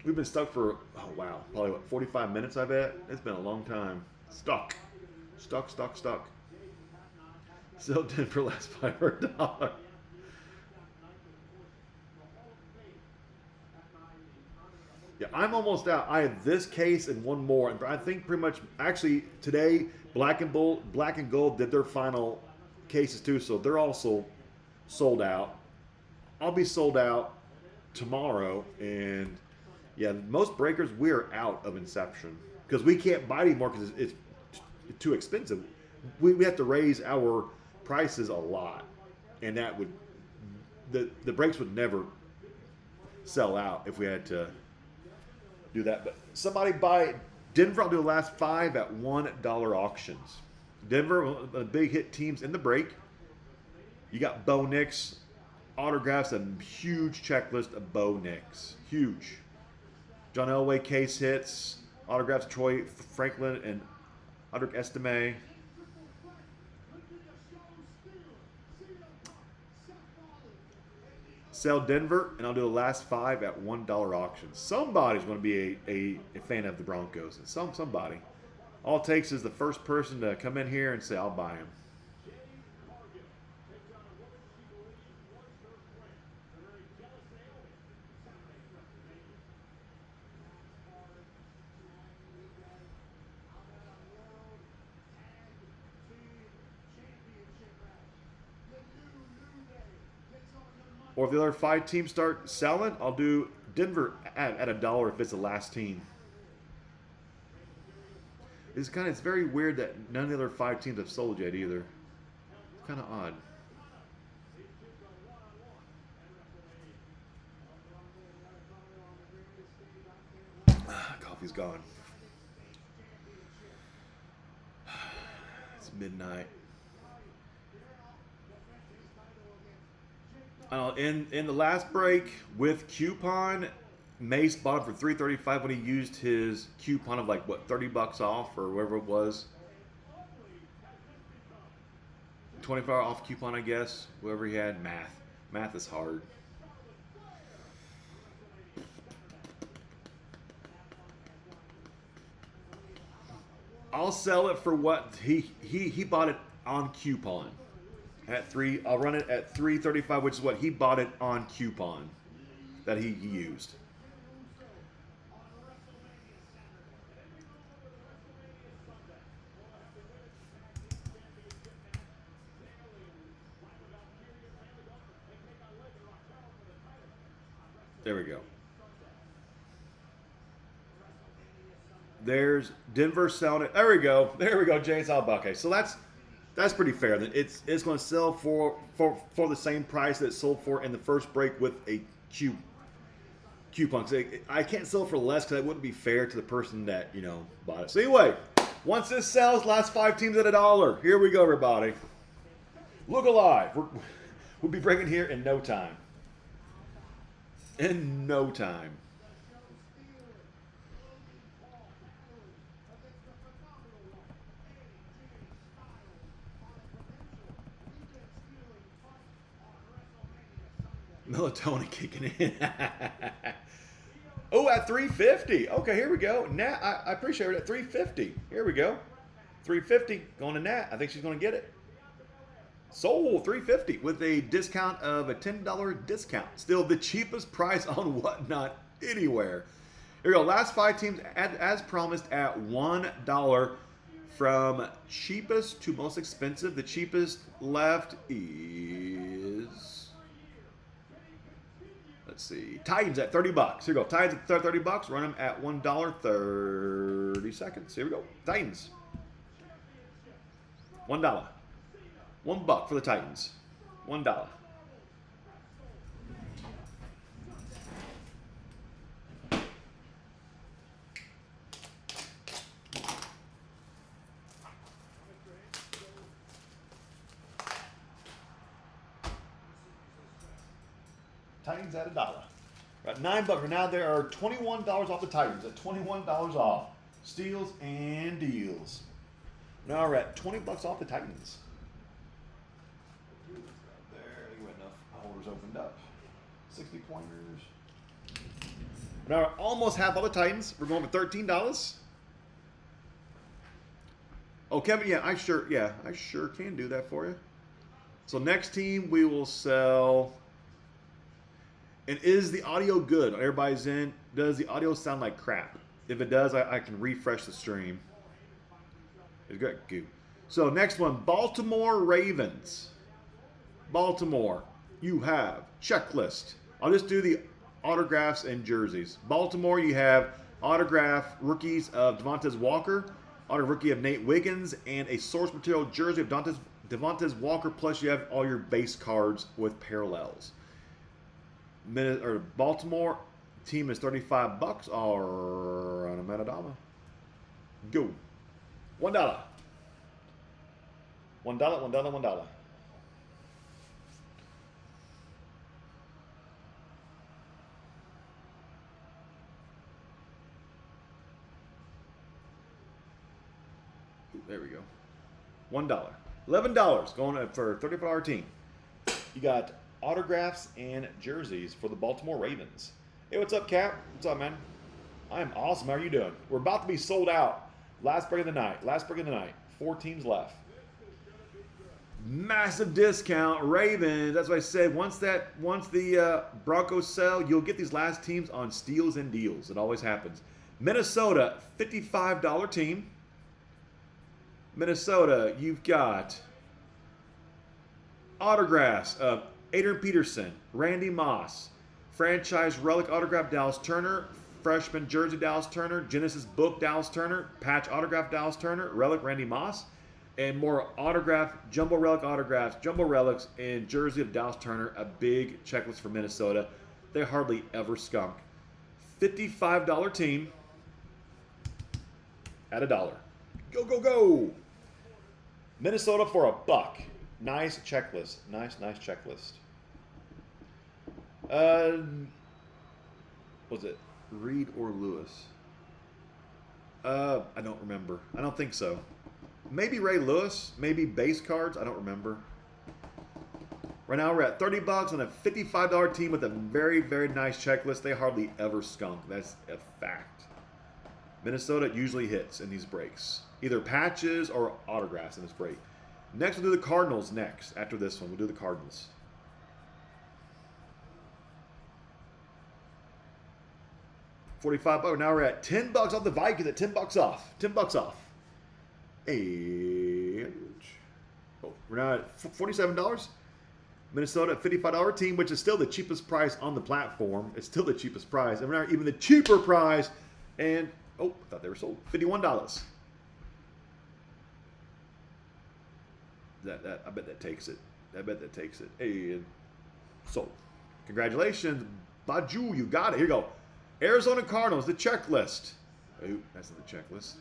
We've been stuck for, oh wow, probably what, 45 minutes, I bet? It's been a long time. Stuck. Sell Denver last 5 for $1. Yeah, I'm almost out. I have this case and one more. And I think pretty much, actually, today, Black and Gold did their final cases too, so they're also sold out. I'll be sold out tomorrow, and yeah, most breakers, we're out of Inception because we can't buy anymore because it's too expensive. We have to raise our prices a lot, and that would the breaks would never sell out if we had to do that. But somebody buy Denver. I'll do the last 5 at $1 auctions. Denver, one of the big hit teams in the break. You got Bo Nix autographs, a huge checklist of Bo Nix, huge. John Elway case hits, autographs Troy Franklin and Audric Estime. Sell Denver, and I'll do the last 5 at $1 auctions. Somebody's going to be a fan of the Broncos. Somebody. All it takes is the first person to come in here and say, I'll buy him. Or if the other 5 teams start selling, I'll do Denver at $1 if it's the last team. It's very weird that none of the other 5 teams have sold yet either. It's kind of odd. Coffee's gone. It's midnight. In the last break with coupon, Mace bought it for $335 when he used his coupon of like what, $30 off or whatever it was. 24 off coupon, I guess. Whoever he had. Math is hard. I'll sell it for what he bought it on coupon. At 3, I'll run it at $335, which is what he bought it on coupon. that he used. There we go. There's Denver selling it. There we go. There we go, James Albuquerque. So that's pretty fair. Then it's going to sell for the same price that it sold for in the first break with a coupon. So I can't sell for less because that wouldn't be fair to the person that bought it. So anyway, once this sells, last 5 teams at $1. Here we go, everybody. Look alive. We'll be breaking here in no time. In no time. Melatonin kicking in. Oh, at 350. Okay, here we go. Nat, I appreciate it at 350. Here we go. 350 going to Nat. I think she's going to get it. Sold 350 with a discount of a $10 discount. Still the cheapest price on Whatnot anywhere. Here we go. Last 5 teams as promised at $1 from cheapest to most expensive. The cheapest left is, let's see, Titans at $30. Here we go. Titans at $30. Run them at $1. 30 seconds. Here we go. Titans. $1. $1 for the Titans. $1. Titans at $1. Right, $9. Now there are $21 off the Titans at $21 off. Steals and deals. Now we're at $20 off the Titans. There you go. Enough holders opened up. 60 pointers. Now we're almost half all the Titans. We're going for $13. Oh, Kevin, yeah, I sure can do that for you. So next team we will sell. And is the audio good? Everybody's in. Does the audio sound like crap? If it does, I can refresh the stream. It's good. Good. So next one, Baltimore Ravens. Baltimore, you have checklist. I'll just do the autographs and jerseys. Baltimore, you have autograph rookies of Devontae Walker, autograph rookie of Nate Wiggins, and a source material jersey of Devontae Walker. Plus, you have all your base cards with parallels. Baltimore team is $35. Or on a metadama. Go. $1. $1. $1. There we go. $1. $11 going for a $35 team. You got autographs and jerseys for the Baltimore Ravens. Hey, what's up, Cap? What's up, man? I am awesome. How are you doing? We're about to be sold out. Last break of the night. Last break of the night. 4 teams left. Massive discount. Ravens. That's what I said. Once the Broncos sell, you'll get these last teams on steals and deals. It always happens. Minnesota, $55 team. Minnesota, you've got autographs of Adrian Peterson, Randy Moss, franchise relic autograph Dallas Turner, freshman jersey Dallas Turner, Genesis book Dallas Turner, patch autograph Dallas Turner, relic Randy Moss, and more autograph, jumbo relic autographs, jumbo relics, and jersey of Dallas Turner. A big checklist for Minnesota. They hardly ever skunk. $55 team at $1. Go, go, go! Minnesota for $1. Nice checklist. Nice checklist. Was it Reed or Lewis? I don't remember. I don't think so. Maybe Ray Lewis. Maybe base cards. I don't remember. Right now we're at $30 on a $55 team with a very, very nice checklist. They hardly ever skunk. That's a fact. Minnesota usually hits in these breaks. Either patches or autographs in this break. Next, we'll do the Cardinals next. After this one, we'll do the Cardinals. $45. Now we're at $10 off the Vikings at $10 off. $10 off. And we're now at $47. Minnesota at $55 team, which is still the cheapest price on the platform. It's still the cheapest price. And we're now even the cheaper price. And, I thought they were sold. $51. I bet that takes it. I bet that takes it. And sold. Congratulations, Baju. You got it. Here you go. Arizona Cardinals, the checklist. Oh, that's not the checklist.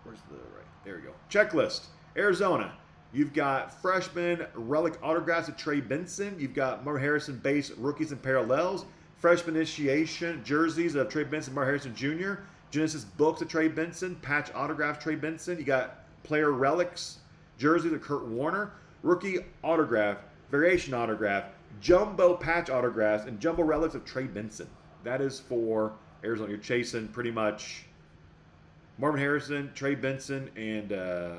Where's the right? There we go. Checklist. Arizona. You've got freshman relic autographs of Trey Benson. You've got Marvin Harrison base rookies and parallels. Freshman initiation jerseys of Trey Benson, Marvin Harrison Jr. Genesis books of Trey Benson. Patch autographs Trey Benson. You got player relics jerseys of Kurt Warner. Rookie autograph, variation autograph, jumbo patch autographs, and jumbo relics of Trey Benson. That is for Arizona. You're chasing pretty much Marvin Harrison, Trey Benson, and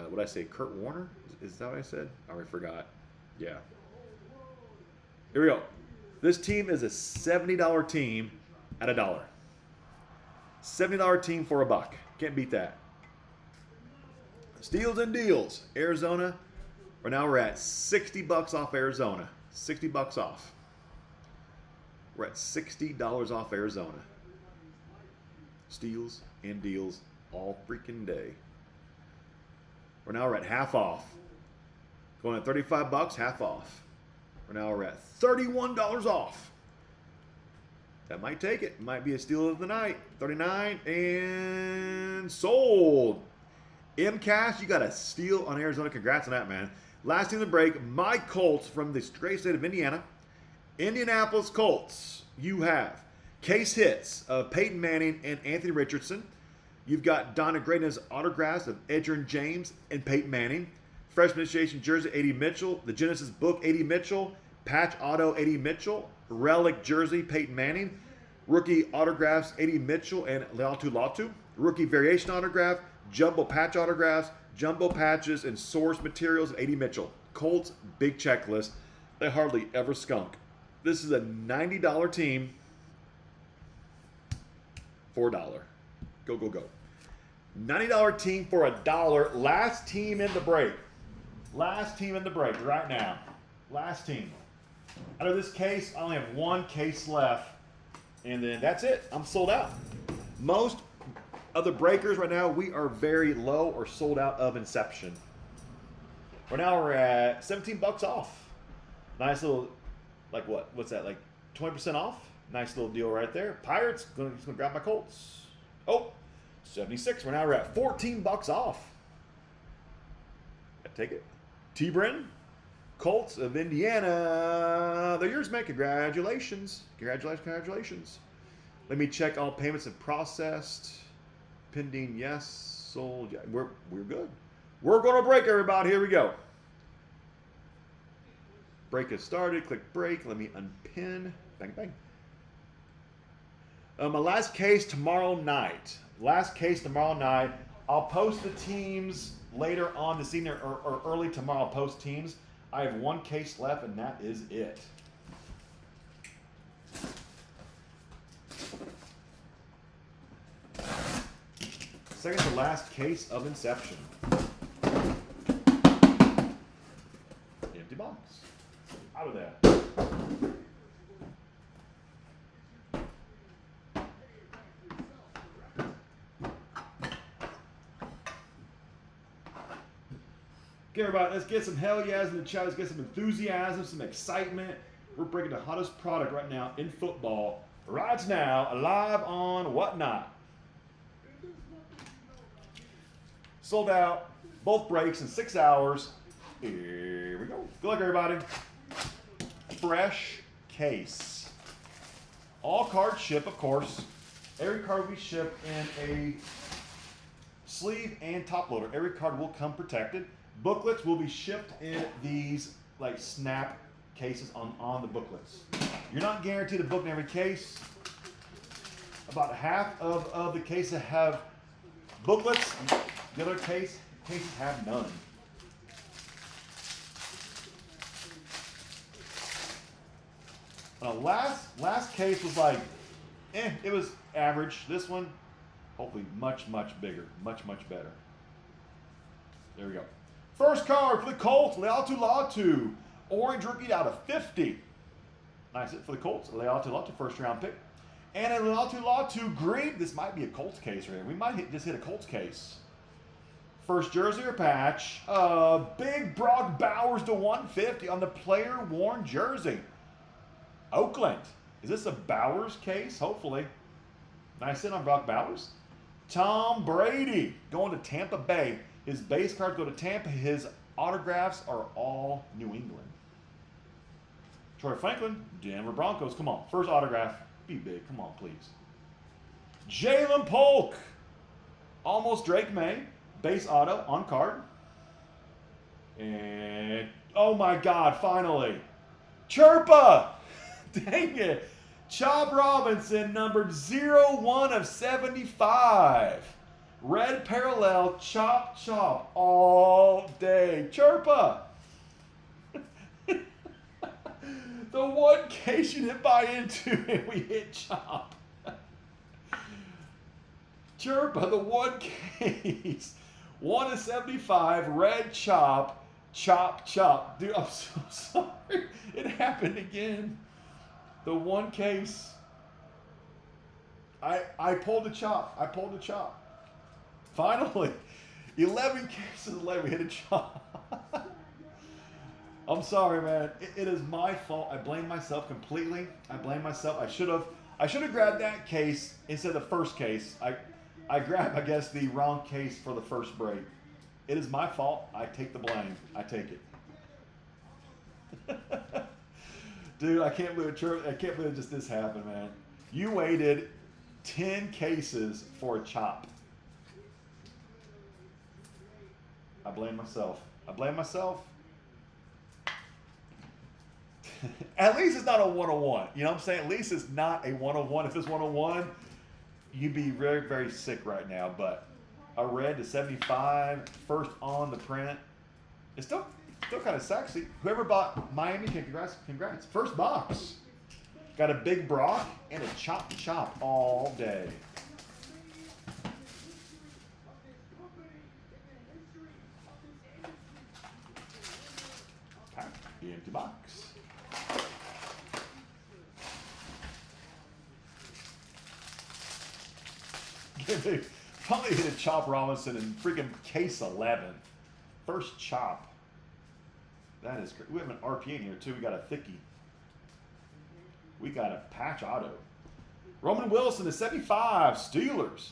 what did I say? Kurt Warner? Is that what I said? I already forgot. Yeah. Here we go. This team is a $70 team at $1. $70 team for $1. Can't beat that. Steals and deals. Arizona. Right now we're at $60 off Arizona. $60 off. We're at $60 off Arizona. Steals and deals all freaking day. We're at half off. Going at $35, half off. We're at $31 off. That might take it. Might be a steal of the night. $39 and sold. MCash, you got a steal on Arizona. Congrats on that, man. Last team to break, my Colts from the great state of Indiana. Indianapolis Colts. You have case hits of Peyton Manning and Anthony Richardson. You've got Donna Greatness autographs of Edgerrin James and Peyton Manning. Freshman initiation jersey, A.D. Mitchell. The Genesis book, A.D. Mitchell. Patch auto, A.D. Mitchell. Relic jersey, Peyton Manning. Rookie autographs, A.D. Mitchell and Leatu Latu. Rookie variation autograph, jumbo patch autographs, jumbo patches, and source materials of A.D. Mitchell. Colts, big checklist. They hardly ever skunk. This is a $90 team for $1. Go, go, go. $90 team for $1. Last team in the break. Last team in the break right now. Last team. Out of this case, I only have one case left. And then that's it. I'm sold out. Most of the breakers right now, we are very low or sold out of Inception. Right now we're at $17 off. Nice little, like what? What's that? Like 20% off? Nice little deal right there. Pirates, just gonna grab my Colts. Oh, 76. Right now we're at $14 off. I take it. T-Brin, Colts of Indiana. They're yours, man. Congratulations. Congratulations, congratulations. Let me check all payments and processed. Pending, yes. Sold. Yeah, we're good. We're going to break, everybody. Here we go. Break has started. Click break. Let me unpin. Bang, bang. My last case tomorrow night. Last case tomorrow night. I'll post the teams later on this evening or early tomorrow. I'll post teams. I have one case left, and that is it. Second to last case of Inception. Empty box. Out of there. Okay, everybody, let's get some hell yeahs in the chat. Let's get some enthusiasm, some excitement. We're breaking the hottest product right now in football. Right now, live on Whatnot. Sold out, both breaks in 6 hours. Here we go. Good luck, everybody. Fresh case. All cards ship, of course. Every card will be shipped in a sleeve and top loader. Every card will come protected. Booklets will be shipped in these like snap cases on the booklets. You're not guaranteed a book in every case. About half of the cases have booklets. The other cases have none. Last case was like it was average. This one, hopefully much, much bigger. Much, much better. There we go. First card for the Colts, Leatu Latu. Orange rookie out of 50. Nice hit for the Colts, Leatu Latu, first round pick. And a Leatu Latu green. This might be a Colts case right here. We might just hit a Colts case. First jersey or patch. Big Brock Bowers to 150 on the player worn jersey. Oakland. Is this a Bowers case? Hopefully. Nice hit on Brock Bowers. Tom Brady going to Tampa Bay. His base cards go to Tampa. His autographs are all New England. Troy Franklin, Denver Broncos. Come on. First autograph. Be big. Come on, please. Jalen Polk. Almost Drake May. Base auto on card. And, oh my God, finally. Chirpa. Dang it. Chop Robinson, numbered 01 of 75. Red parallel, chop, chop, all day. Chirpa. The one case you didn't buy into and we hit chop. Chirpa, the one case. 1 of 75, red chop, chop, chop. Dude, I'm so sorry. It happened again. The one case. I pulled the chop. I pulled the chop. Finally, 11 cases later, we hit a chop. I'm sorry, man. It is my fault. I blame myself completely. I blame myself. I should have grabbed that case instead of the first case. I grabbed, I guess, the wrong case for the first break. It is my fault. I take the blame. I take it. Dude, I can't believe just this happened, man. You waited 10 cases for a chop. I blame myself. I blame myself. At least it's not a 101. You know what I'm saying? At least it's not a 101. If it's 101, you'd be very, very sick right now. But a red to 75, first on the print. It's still kind of sexy. Whoever bought Miami, congrats. First box. Got a big Brock and a chop all day. Okay, the empty box. Finally hit a Chop Robinson in freaking case 11. First chop. That is great. We have an RP in here too. We got a thickie. We got a patch auto. Roman Wilson to 75. Steelers.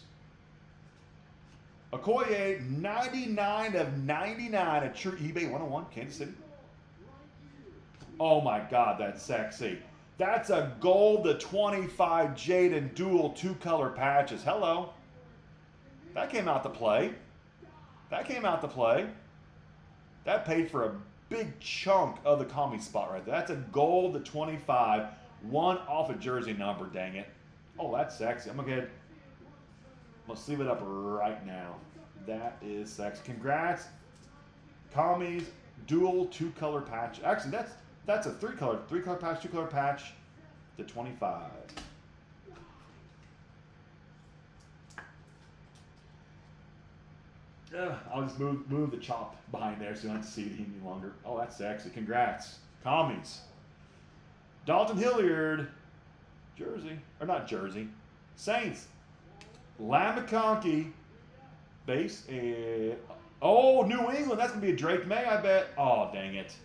Okoye 99 of 99. A true eBay 101. Kansas City. Oh my God, that's sexy. That's a gold to 25 Jaden dual 2-color patches. Hello. That came out to play. That came out to play. That paid for a big chunk of the commie spot right there. That's a gold to 25. One off a jersey number, dang it. Oh, that's sexy. I'm going to sleeve it up right now. That is sexy. Congrats. Commies, dual 2-color patch. Actually, that's a 3-color patch, 2-color patch to 25. I'll just move the chop behind there so you don't have to see it any longer. Oh, that's sexy. Congrats. Commies. Dalton Hilliard. Jersey. Or not Jersey. Saints. Lamaconky. Base. Oh, New England. That's going to be a Drake May, I bet. Oh, dang it.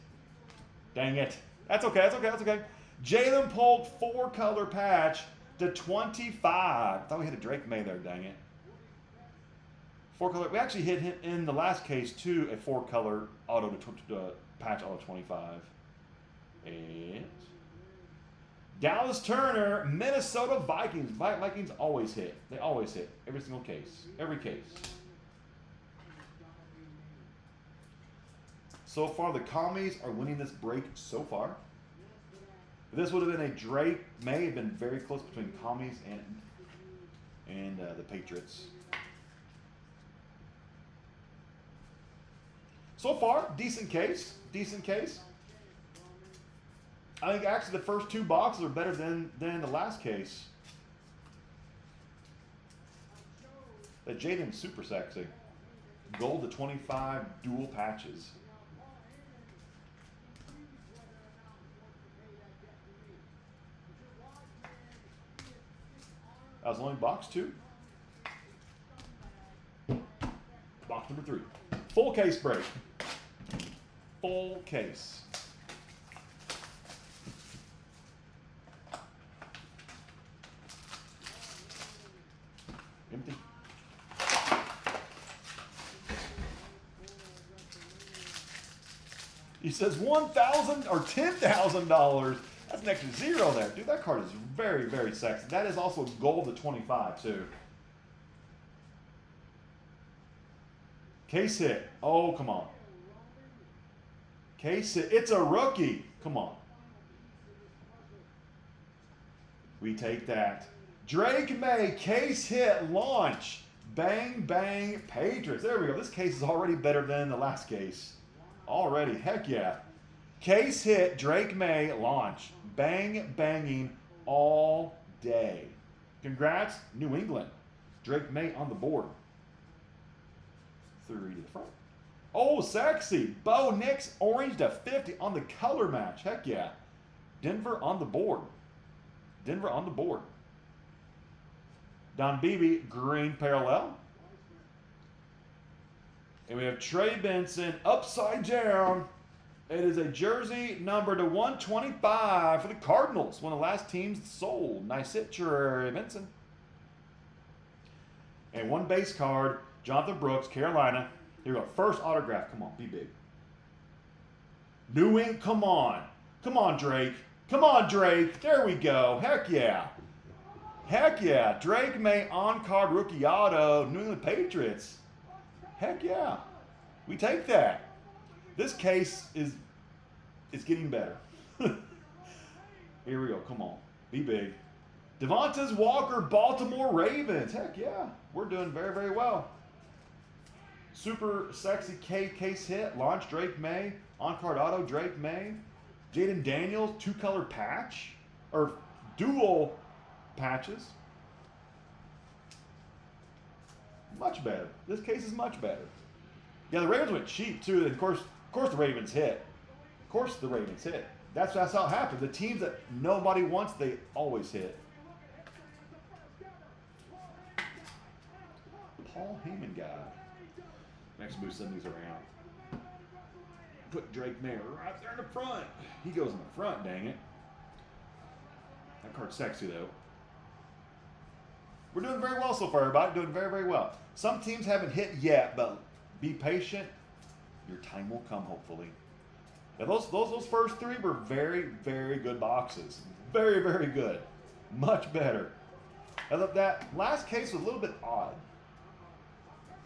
Dang it. That's okay. That's okay. That's okay. Jalen Polk 4-color patch to 25. I thought we hit a Drake May there, dang it. 4-color. We actually hit him in the last case too, a 4-color auto to patch auto 25. And Dallas Turner, Minnesota Vikings. Vikings always hit. They always hit. Every single case. Every case. So far, the commies are winning this break so far. If this would have been a Drake, may have been very close between commies and the Patriots. So far, decent case. Decent case. I think actually the first 2 boxes are better than the last case. That Jaden's super sexy. Gold to 25 dual patches. That was only box 2. Box number 3. Full case break. Full case. Empty. He says $1,000 or $10,000. That's an extra 0 there. Dude, that card is very, very sexy. That is also gold to 25, too. Case hit. Oh, come on. Case hit. It's a rookie. Come on. We take that. Drake May, case hit, launch. Bang, bang, Patriots. There we go. This case is already better than the last case. Already. Heck yeah. Case hit, Drake May, launch. Bang, banging all day. Congrats, New England. Drake May on the board. 3 to the front. Oh, sexy. Bo Nix, orange to 50 on the color match. Heck yeah. Denver on the board. Denver on the board. Don Beebe, green parallel. And we have Trey Benson, upside down. It is a jersey number to 125 for the Cardinals. One of the last teams sold. Nice hit, Trey Benson. And one base card, Jonathan Brooks, Carolina. Here we go. First autograph. Come on, be big. New England, come on. Come on, Drake. Come on, Drake. There we go. Heck yeah. Heck yeah. Drake May on-card rookie auto, New England Patriots. Heck yeah. We take that. This case is getting better. Here we go. Come on. Be big. Devontae Walker, Baltimore Ravens. Heck yeah. We're doing very, very well. Super sexy case hit. Launch Drake May. On-card auto Drake May. Jaden Daniels, 2-color patch. Or dual patches. Much better. This case is much better. Yeah, the Ravens went cheap too. Of course the Ravens hit. Of course the Ravens hit. That's how it happens. The teams that nobody wants, they always hit. Paul Heyman guy. Next move some these around. Put Drake May right there in the front. He goes in the front, dang it. That card's sexy though. We're doing very well so far, everybody. Doing very, very well. Some teams haven't hit yet, but be patient. Your time will come, hopefully. Now, those first 3 were very, very good boxes. Very, very good. Much better. Now, that last case was a little bit odd.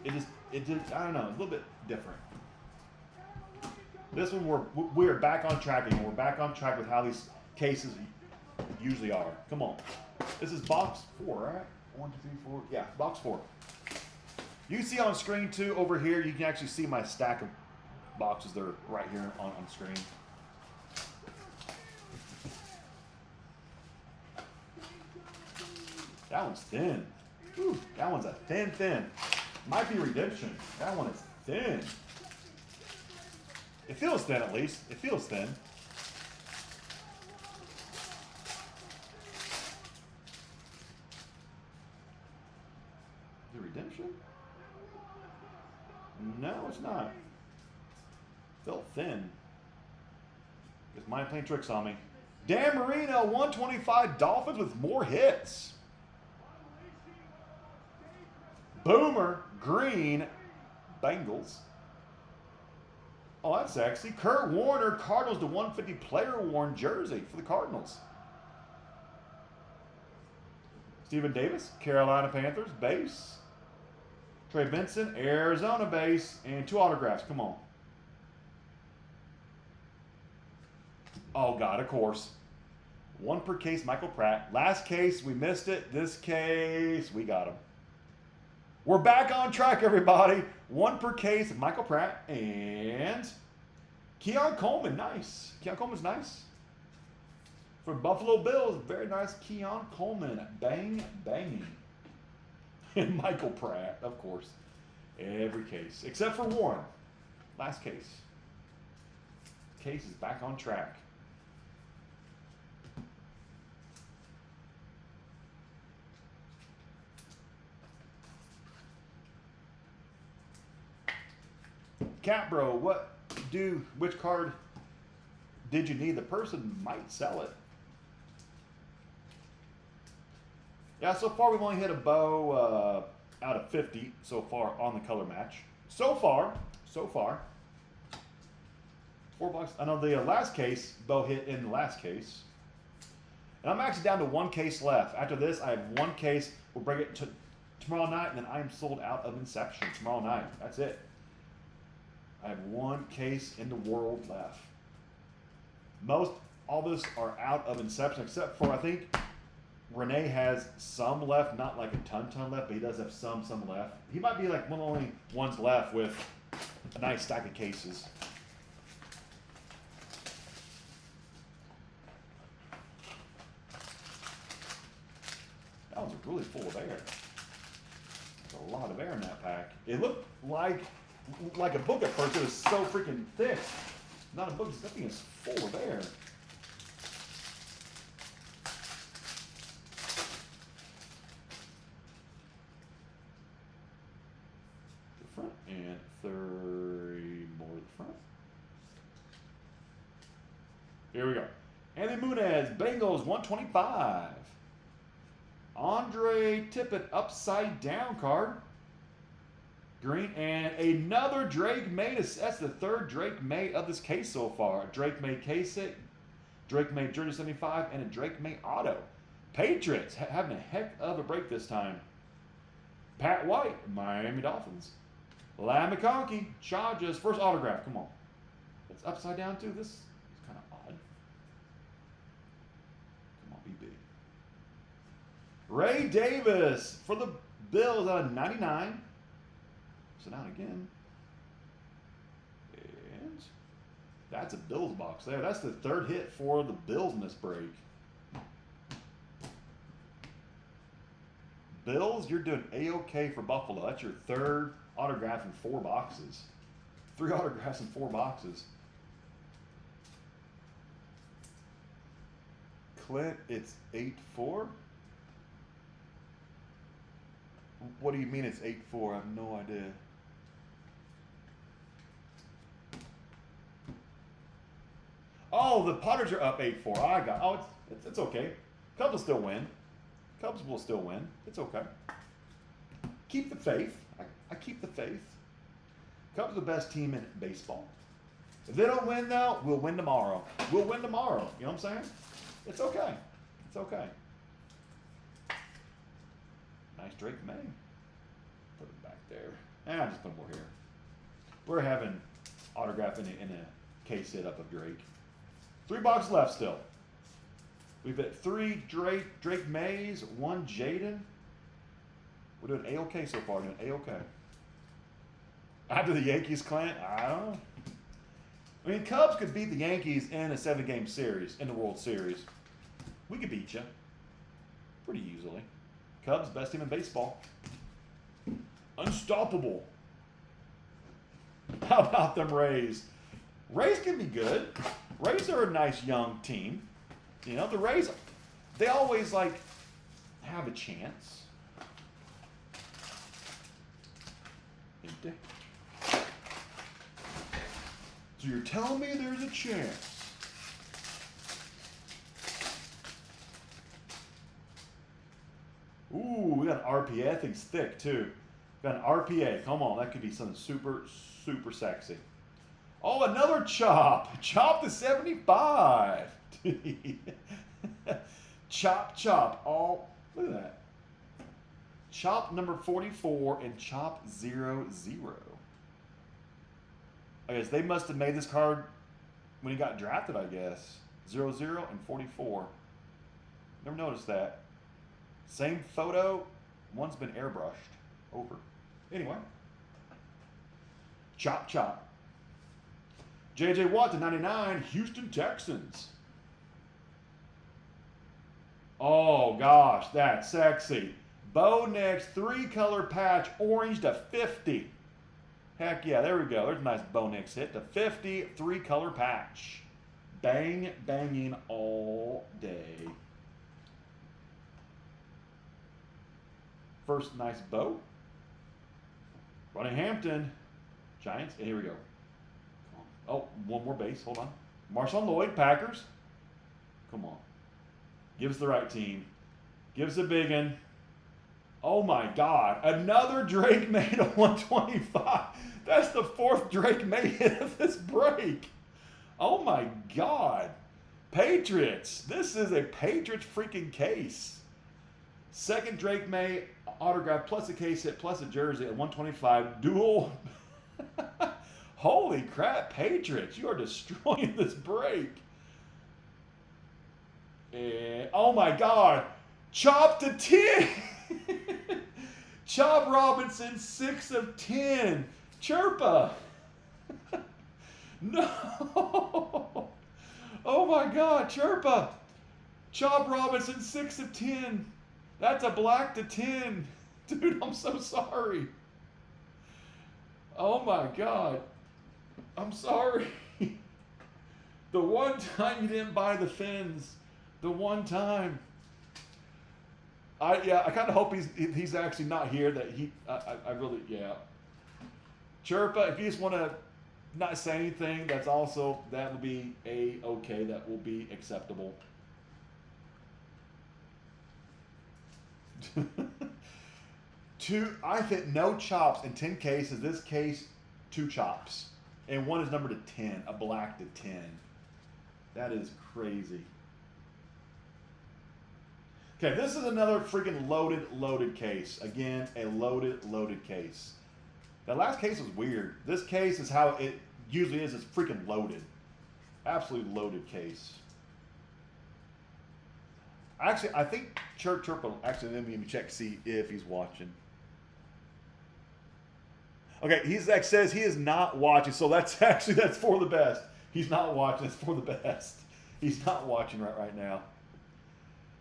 It just, I don't know, a little bit different. This one, we're back on track again. We're back on track with how these cases usually are. Come on. This is box 4, right? 1, 2, 3, 4. Yeah, box 4. You can see on screen too, over here, you can actually see my stack of boxes. They're right here on screen. That one's thin. Whew, that one's a thin. Might be redemption. That one is thin. It feels thin at least. It feels thin. The redemption? No, it's not. Felt thin. Guess mine playing tricks on me. Dan Marino, 125 Dolphins with more hits. Boomer, green, Bengals. Oh, that's sexy. Kurt Warner, Cardinals to 150 player worn jersey for the Cardinals. Stephen Davis, Carolina Panthers, base. Trey Benson, Arizona base, and 2 autographs. Come on. Oh, God, of course. 1 per case, Michael Pratt. Last case, we missed it. This case, we got him. We're back on track, everybody. 1 per case, Michael Pratt, and Keon Coleman. Nice. Keon Coleman's nice. For Buffalo Bills, very nice Keon Coleman. Bang, banging. And Michael Pratt, of course. Every case. Except for Warren. Last case. Case is back on track. Cat Bro, which card did you need? The person might sell it. Yeah, so far we've only hit a bow out of 50 so far on the color match. So far. 4 bucks. I know the last case, bow hit in the last case. And I'm actually down to 1 case left. After this, I have 1 case. We'll bring it to tomorrow night, and then I am sold out of Inception tomorrow night. That's it. I have 1 case in the world left. All this are out of Inception, except for, I think, Renee has some left, not like a ton left, but he does have some left. He might be like one of the only ones left with a nice stack of cases. That one's really full of air. There's a lot of air in that pack. It looked like a book at first. It was so freaking thick. Not a book, this thing is full of air. The front and 3 more to the front. Here we go. Anthony Munez, Bengals 125. Andre Tippett upside down card. Green, and another Drake May. That's the 3rd Drake May of this case so far. A Drake May case it, Drake May Jersey 75, and a Drake May auto. Patriots having a heck of a break this time. Pat White, Miami Dolphins. Lam McConkey, Chargers, first autograph. Come on. It's upside down too. This is kind of odd. Come on, be big. Ray Davis for the Bills out of 99. So down again. And that's a Bills box there. That's the 3rd hit for the Bills in this break. Bills, you're doing A-OK for Buffalo. That's your 3rd autograph in 4 boxes. 3 autographs in 4 boxes. Clint, it's 8-4. What do you mean it's 8-4? I have no idea. Oh, the Potters are up 8-4. I got. Oh, it's okay. Cubs will still win. Cubs will still win. It's okay. Keep the faith. I keep the faith. Cubs are the best team in baseball. If they don't win, though, we'll win tomorrow. We'll win tomorrow. You know what I'm saying? It's okay. It's okay. Nice Drake May. Put it back there. I'll just put more here. We're having autograph in a case hit up of Drake. 3 boxes left still. We've got 3 Drake Mays, 1 Jaden. We're doing A-OK so far. Doing A-OK. After the Yankees, Clint, I don't know. I mean, Cubs could beat the Yankees in a 7-game series in the World Series. We could beat you pretty easily. Cubs, best team in baseball. Unstoppable. How about them Rays? Rays can be good. Rays are a nice young team. You know, the Rays, they always have a chance. So you're telling me there's a chance? Ooh, we got an RPA. That thing's thick too. Got an RPA. Come on, that could be something super, super sexy. Oh, another Chop. Chop to 75. Chop. Oh, look at that. Chop number 44 and Chop 00. I guess they must have made this card when he got drafted, I guess. 00 and 44. Never noticed that. Same photo. One's been airbrushed over. Anyway. Chop. J.J. Watt to 99, Houston Texans. Oh, gosh, that's sexy. Bo Nix, 3-color patch, orange to 50. Heck yeah, there we go. There's a nice Bo Nix hit to 50, 3-color patch. Bang, banging all day. First nice Bo. Ronnie Hampton, Giants, and here we go. Oh, one more base, hold on. Marshawn Lloyd, Packers. Come on. Give us the right team. Give us a big one. Oh my God, another Drake May to 125. That's the 4th Drake May hit of this break. Oh my God. Patriots, this is a Patriots freaking case. 2nd Drake May autograph plus a case hit plus a jersey at 125. Dual. Holy crap, Patriots, you are destroying this break. And, oh my God, Chop to 10. Chop Robinson, 6 of 10. Chirpa. No. Oh my God, Chirpa. Chop Robinson, 6 of 10. That's a black to 10. Dude, I'm so sorry. Oh my God. I'm sorry. The one time you didn't buy the fins. The one time. I kind of hope he's actually not here. That I really, yeah. Chirpa, if you just want to not say anything, that will be okay. That will be acceptable. I've hit no chops in 10 cases. This case, 2 chops. And one is numbered to 10, a black to 10. That is crazy. Okay, this is another freaking loaded case. Again, a loaded case. That last case was weird. This case is how it usually is. It's freaking loaded. Absolutely loaded case. Actually, I think Chirpa, actually, let me check, see if he's watching. Okay, he's like says he is not watching, so that's for the best. He's not watching, it's for the best. He's not watching right now.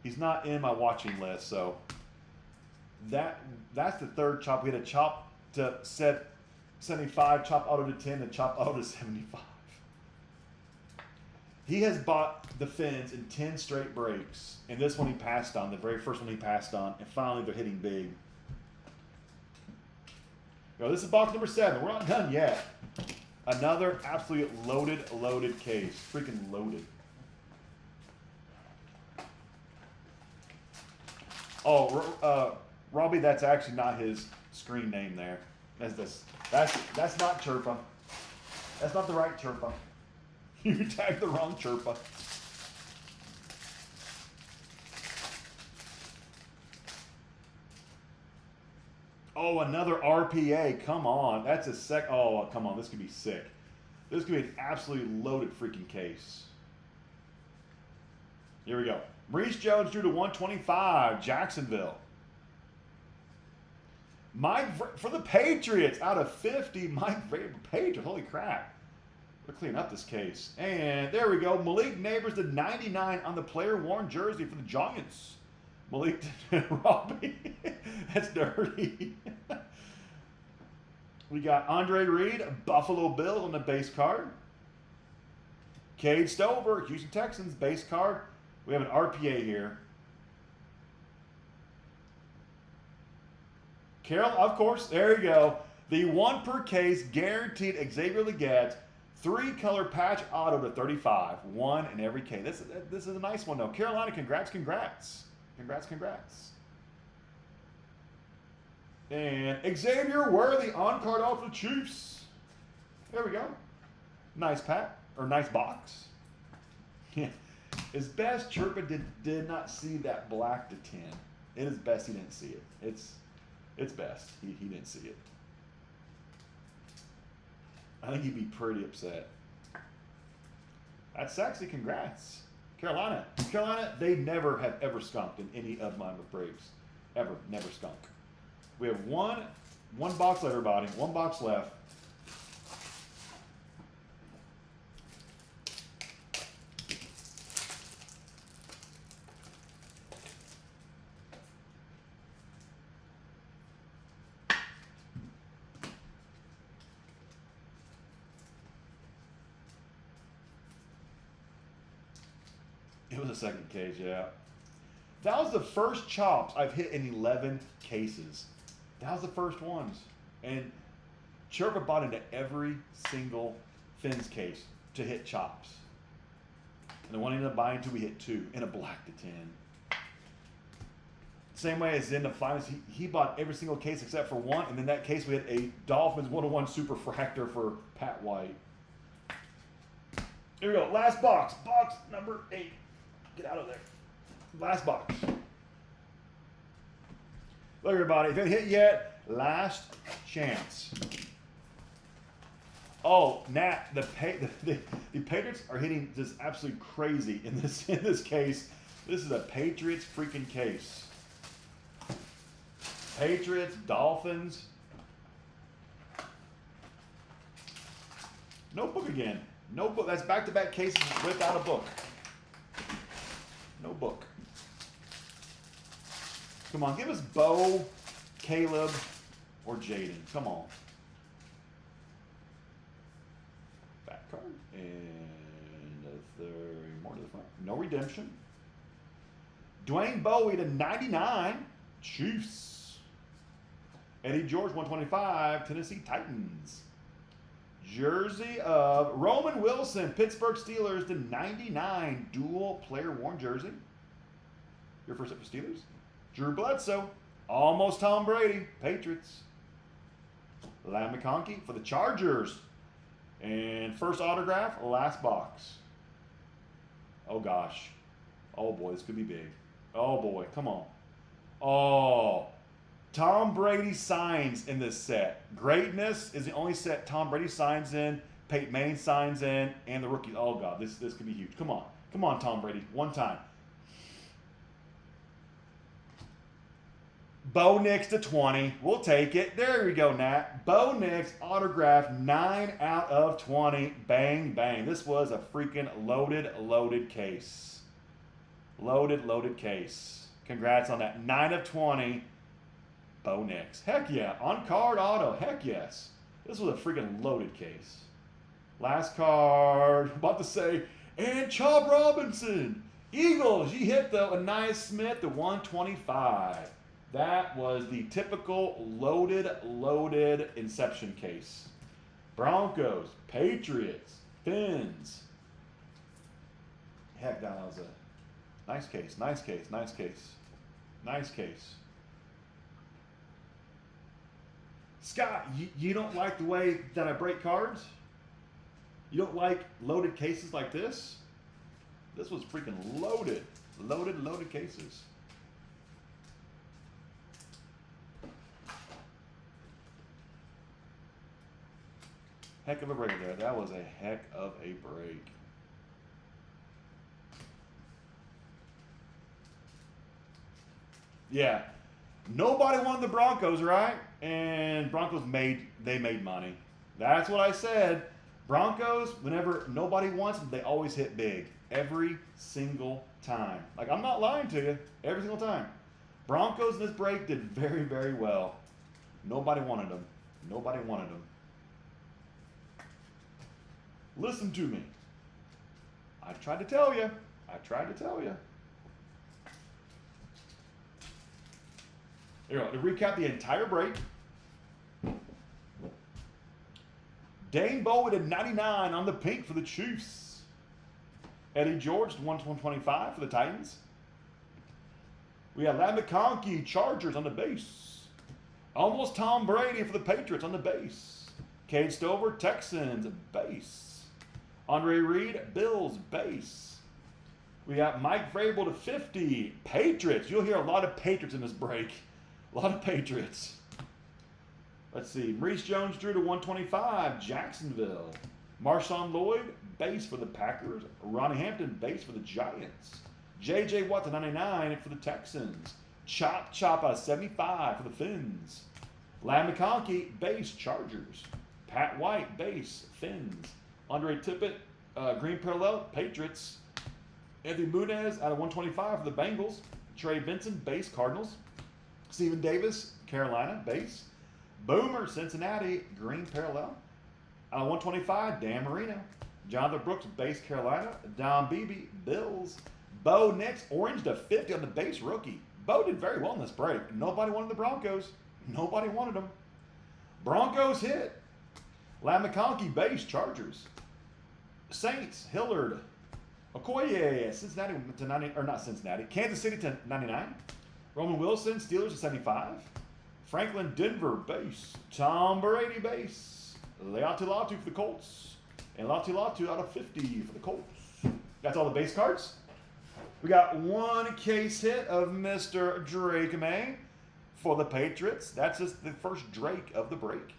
He's not in my watching list, so that's the 3rd chop. We had a chop to 75, chop auto to 10, and chop auto to 75. He has bought the fins in 10 straight breaks, and this one he passed on, the very first one he passed on, and finally they're hitting big. Yo, this is box number 7. We're not done yet. Another absolutely loaded case. Freaking loaded. Oh, Robbie, that's actually not his screen name there. That's not Chirpa. That's not the right Chirpa. You tagged the wrong Chirpa. Oh, another RPA. Come on. That's a oh, come on. This could be sick. This could be an absolutely loaded freaking case. Here we go. Maurice Jones drew to 125. Jacksonville. Mike for the Patriots out of 50. Mike Patriots. Holy crap. We're cleaning up this case. And there we go. Malik Neighbors to 99 on the player worn jersey for the Giants. Malik Robbie. That's dirty. We got Andre Reed, Buffalo Bills on the base card. Cade Stover, Houston Texans, base card. We have an RPA here. Carol, of course, there you go. The 1 per case guaranteed Xavier Legette, 3-color patch auto to 35. 1 in every case. This is a nice one though. Carolina, congrats. And Xavier Worthy on-card off the Chiefs. There we go. Nice pack, or nice box. Yeah. It's best Chirpa did not see that black to 10. It is best he didn't see it. It's best. He didn't see it. I think he'd be pretty upset. That's sexy. Congrats. Carolina, they never have ever skunked in any of my breaks. Ever. Never skunk. We have one box left, everybody. 1 box left. the second case, yeah. That was the first chops I've hit in 11 cases. That was the first ones. And Chirpa bought into every single Fins case to hit chops. And the one he ended up buying two, we hit 2 in a black to 10. Same way as in the finals, he bought every single case except for one, and in that case we had a Dolphins 101 Super Fractor for Pat White. Here we go, last box, box number 8. Get out of there. Last box. Look, everybody, if you haven't hit yet, last chance. Oh, Nat, the Patriots are hitting just absolutely crazy in this case. This is a Patriots freaking case. Patriots, Dolphins. No book again. No book. That's back-to-back cases without a book. No book. Come on, give us Bo, Caleb, or Jaden. Come on. Back card. And a third, more to the front. No redemption. Dwayne Bowie to 99. Chiefs. Eddie George, 125, Tennessee Titans. Jersey of Roman Wilson, Pittsburgh Steelers to 99, dual player worn jersey. Your first up for Steelers. Drew Bledsoe, almost Tom Brady, Patriots. Lam McConkey for the Chargers. And first autograph, last box. Oh gosh. Oh boy, this could be big. Oh boy, come on. Oh, Tom Brady signs in this set. Greatness is the only set Tom Brady signs in, Peyton Manning signs in, and the rookies. Oh God, this could be huge. Come on, Tom Brady, one time. Bo Nix to 20. We'll take it. There we go, Nat. Bo Nix autograph 9 out of 20. Bang, bang. This was a freaking loaded case. Loaded case. Congrats on that. 9 of 20. Bo Nix. Heck yeah. On card auto. Heck yes. This was a freaking loaded case. Last card. About to say, and Chubb Robinson. Eagles. You hit the Anais Smith to 125. That was the typical loaded Inception case. Broncos, Patriots, Fins. Heck, that was a nice case. Scott, you don't like the way that I break cards? You don't like loaded cases like this? This was freaking loaded cases. Heck of a break there. That was a heck of a break. Yeah. Nobody wanted the Broncos, right? And Broncos made money. That's what I said. Broncos, whenever nobody wants them, they always hit big. Every single time. Like, I'm not lying to you. Every single time. Broncos in this break did very, very well. Nobody wanted them. Listen to me. I tried to tell you. Here we go. To recap the entire break. Dane Bowie to 99 on the pink for the Chiefs. Eddie George to 125 for the Titans. We have Lam McConkey, Chargers on the base. Almost Tom Brady for the Patriots on the base. Cade Stover, Texans, base. Andre Reed, Bills, base. We got Mike Vrabel to 50, Patriots. You'll hear a lot of Patriots in this break. A lot of Patriots. Let's see. Maurice Jones-Drew to 125, Jacksonville. Marshawn Lloyd, base for the Packers. Ronnie Hampton, base for the Giants. J.J. Watt to 99 for the Texans. Chop out of 75 for the Fins. Lam McConkey, base, Chargers. Pat White, base, Fins. Andre Tippett, green parallel, Patriots. Anthony Munez out of 125 for the Bengals. Trey Benson, base, Cardinals. Stephen Davis, Carolina, base. Boomer, Cincinnati, green parallel. Out of 125, Dan Marino. Jonathan Brooks, base, Carolina. Don Beebe, Bills. Bo Nix, orange to 50 on the base rookie. Bo did very well in this break. Nobody wanted the Broncos. Nobody wanted them. Broncos hit. Lam McConkey, base, Chargers. Saints, Hillard. Okoye, Cincinnati to 90, or not Cincinnati, Kansas City to 99. Roman Wilson, Steelers to 75. Franklin, Denver, base. Tom Brady, base. Leatu Latu for the Colts. And Latu Latu out of 50 for the Colts. That's all the base cards. We got one case hit of Mr. Drake May for the Patriots. That's just the first Drake of the break.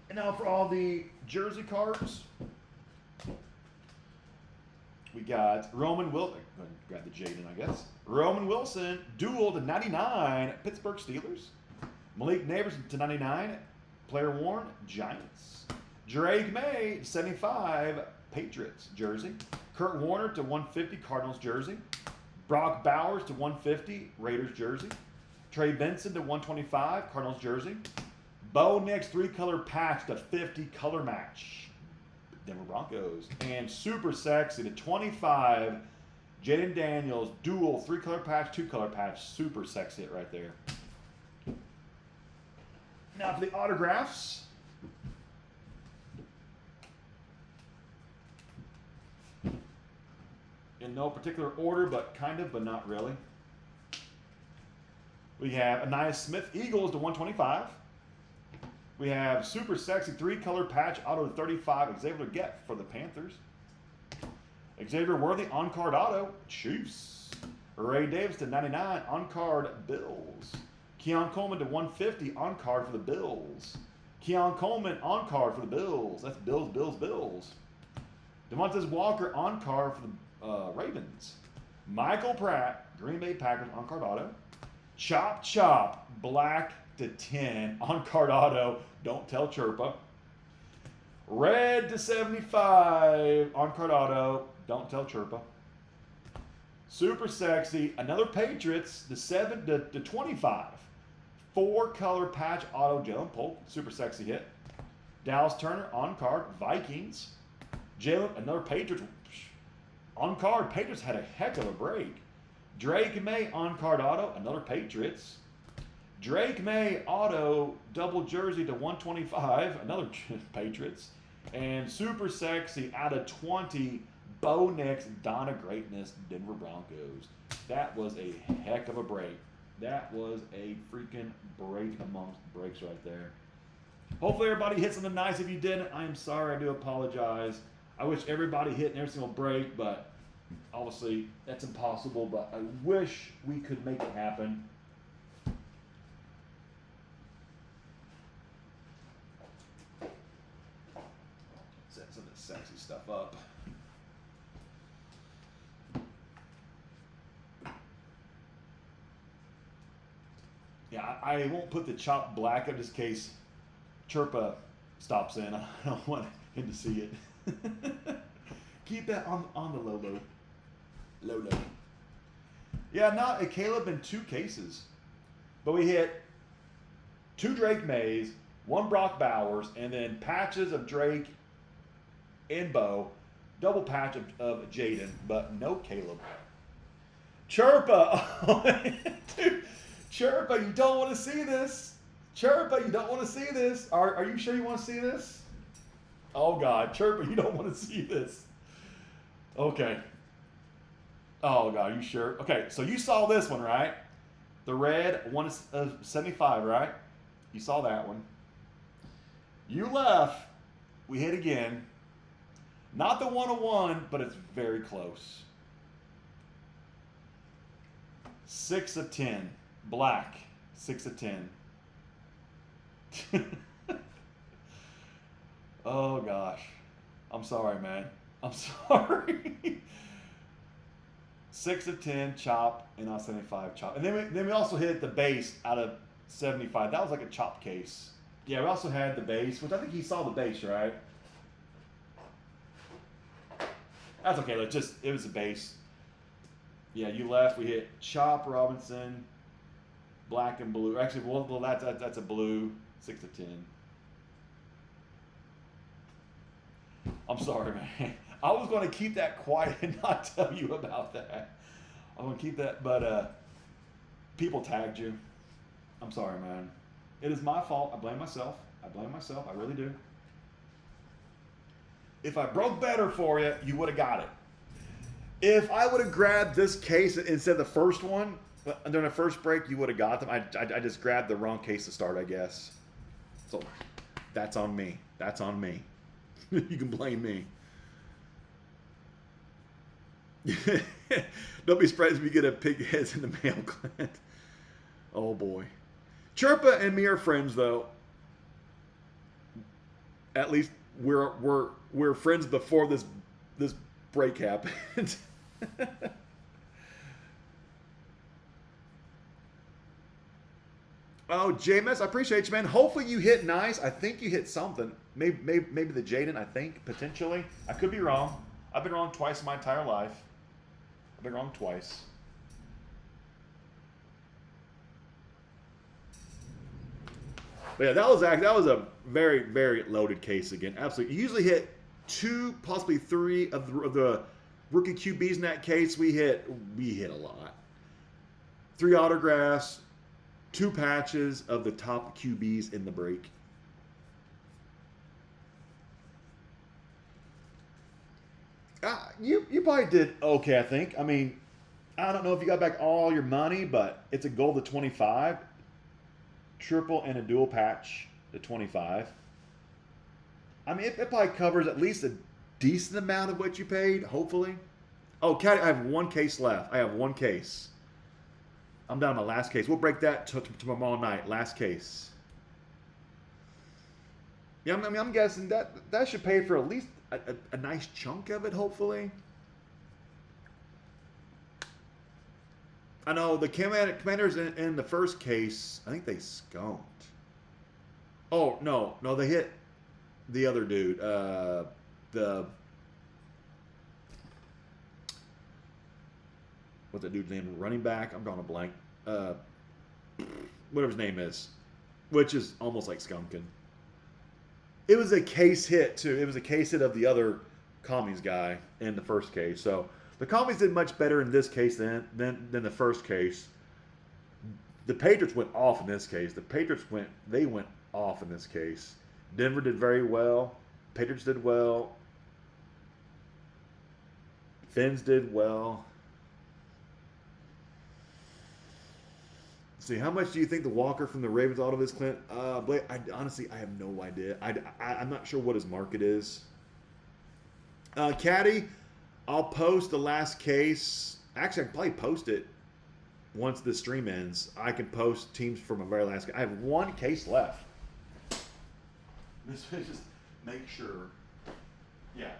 And now for all the jersey cards, we got Roman Wilson. Grab the Jaden, I guess. Roman Wilson, dual to 99, Pittsburgh Steelers. Malik Neighbors to 99, player worn, Giants. Drake May, 75, Patriots jersey. Kurt Warner to 150, Cardinals jersey. Brock Bowers to 150, Raiders jersey. Trey Benson to 125, Cardinals jersey. Bo Nix 3-color patch to 50, color match, Denver Broncos. And super sexy to 25, Jaden Daniels, dual 3-color patch, 2-color patch, super sexy it right there. Now for the autographs. In no particular order, but kind of, but not really. We have Anais Smith, Eagles to 125. We have super sexy 3-color patch, auto to 35, Xavier Get for the Panthers. Xavier Worthy, on-card auto, Chiefs. Ray Davis to 99, on-card Bills. Keon Coleman to 150, on-card for the Bills. Keon Coleman, on-card for the Bills. That's Bills, Bills, Bills. Devontae Walker, on-card for the Ravens. Michael Pratt, Green Bay Packers, on-card auto. Chop Chop, black to 10, on-card auto, don't tell Chirpa. Red to 75, on-card auto, don't tell Chirpa. Super sexy, another Patriots, to 25. 4-color patch auto, Jalen Polk, super sexy hit. Dallas Turner, on-card, Vikings. Jalen, another Patriots, on-card, Patriots had a heck of a break. Drake May, on-card auto, another Patriots. Drake May, auto, double jersey to 125, another Patriots. And super sexy, out of 20, Bo Nix, Donna Greatness, Denver Broncos. That was a heck of a break. That was a freaking break amongst breaks right there. Hopefully everybody hit something nice. If you didn't, I'm sorry. I do apologize. I wish everybody hit in every single break, but obviously that's impossible. But I wish we could make it happen. Set some of this sexy stuff up. Yeah, I won't put the chopped black up just in case Chirpa stops in. I don't want him to see it. Keep that on the low. Yeah, not a Caleb in 2 cases. But we hit 2 Drake Mays, 1 Brock Bowers, and then patches of Drake and Bo, double patch of Jaden, but no Caleb. Chirpa! Dude, Chirpa, you don't want to see this. Chirpa, you don't want to see this. Are you sure you want to see this? Oh, God. Chirpa, you don't want to see this. Okay. Oh, God, are you sure? Okay, so you saw this one, right? The red 175, right? You saw that one. You left. We hit again. Not the 101, but it's very close. 6 of 10. Black. 6 of 10. Oh, gosh. I'm sorry, man. I'm sorry. 6 of 10, chop, and on 75, chop. And then we also hit the base out of 75. That was like a chop case. Yeah, we also had the base, which I think he saw the base, right? That's okay. It was a base. Yeah, you left. We hit Chop Robinson, black and blue. Actually, well that's a blue. 6 of 10. I'm sorry, man. I was going to keep that quiet and not tell you about that. I'm going to keep that, but people tagged you. I'm sorry, man. It is my fault. I blame myself. I really do. If I broke better for you, you would have got it. If I would have grabbed this case instead of the first one during the first break, you would have got them. I just grabbed the wrong case to start, I guess. So that's on me. That's on me. You can blame me. Don't be surprised if you get a pig heads in the mail, Clint. Oh boy. Chirpa and me are friends, though. At least we're friends before this break happened. Oh, JMS, I appreciate you, man. Hopefully you hit nice. I think you hit something. Maybe the Jaden, I think, potentially. I could be wrong. I've been wrong twice in my entire life. I've been wrong twice. But yeah, that was a very, very loaded case again. Absolutely. You usually hit 2, possibly 3 of the rookie QBs in that case. We hit a lot. 3 autographs, 2 patches of the top QBs in the break. You probably did okay, I think. I mean, I don't know if you got back all your money, but it's a gold to 25. Triple and a dual patch to 25. I mean, it probably covers at least a decent amount of what you paid, hopefully. Oh, Caddy, I have 1 case left. I have 1 case. I'm down to my last case. We'll break that tomorrow night. Last case. Yeah, I mean, I'm guessing that should pay for at least a nice chunk of it, hopefully. I know the Commanders in the first case, I think they skunked. Oh, no, they hit the other dude. What's that dude's name? Running back? I'm drawing a blank. Whatever his name is. Which is almost like skunking. It was a case hit, too. It was a case hit of the other commies guy in the first case. So the commies did much better in this case than the first case. The Patriots went off in this case. They went off in this case. Denver did very well. Patriots did well. Finns did well. See, how much do you think the Walker from the Ravens auto is, Clint? Blake, honestly, I have no idea. I'm not sure what his market is. Caddy, I'll post the last case. Actually, I can probably post it once the stream ends. I can post teams from my very last case. I have 1 case left. This is just make sure. Yeah.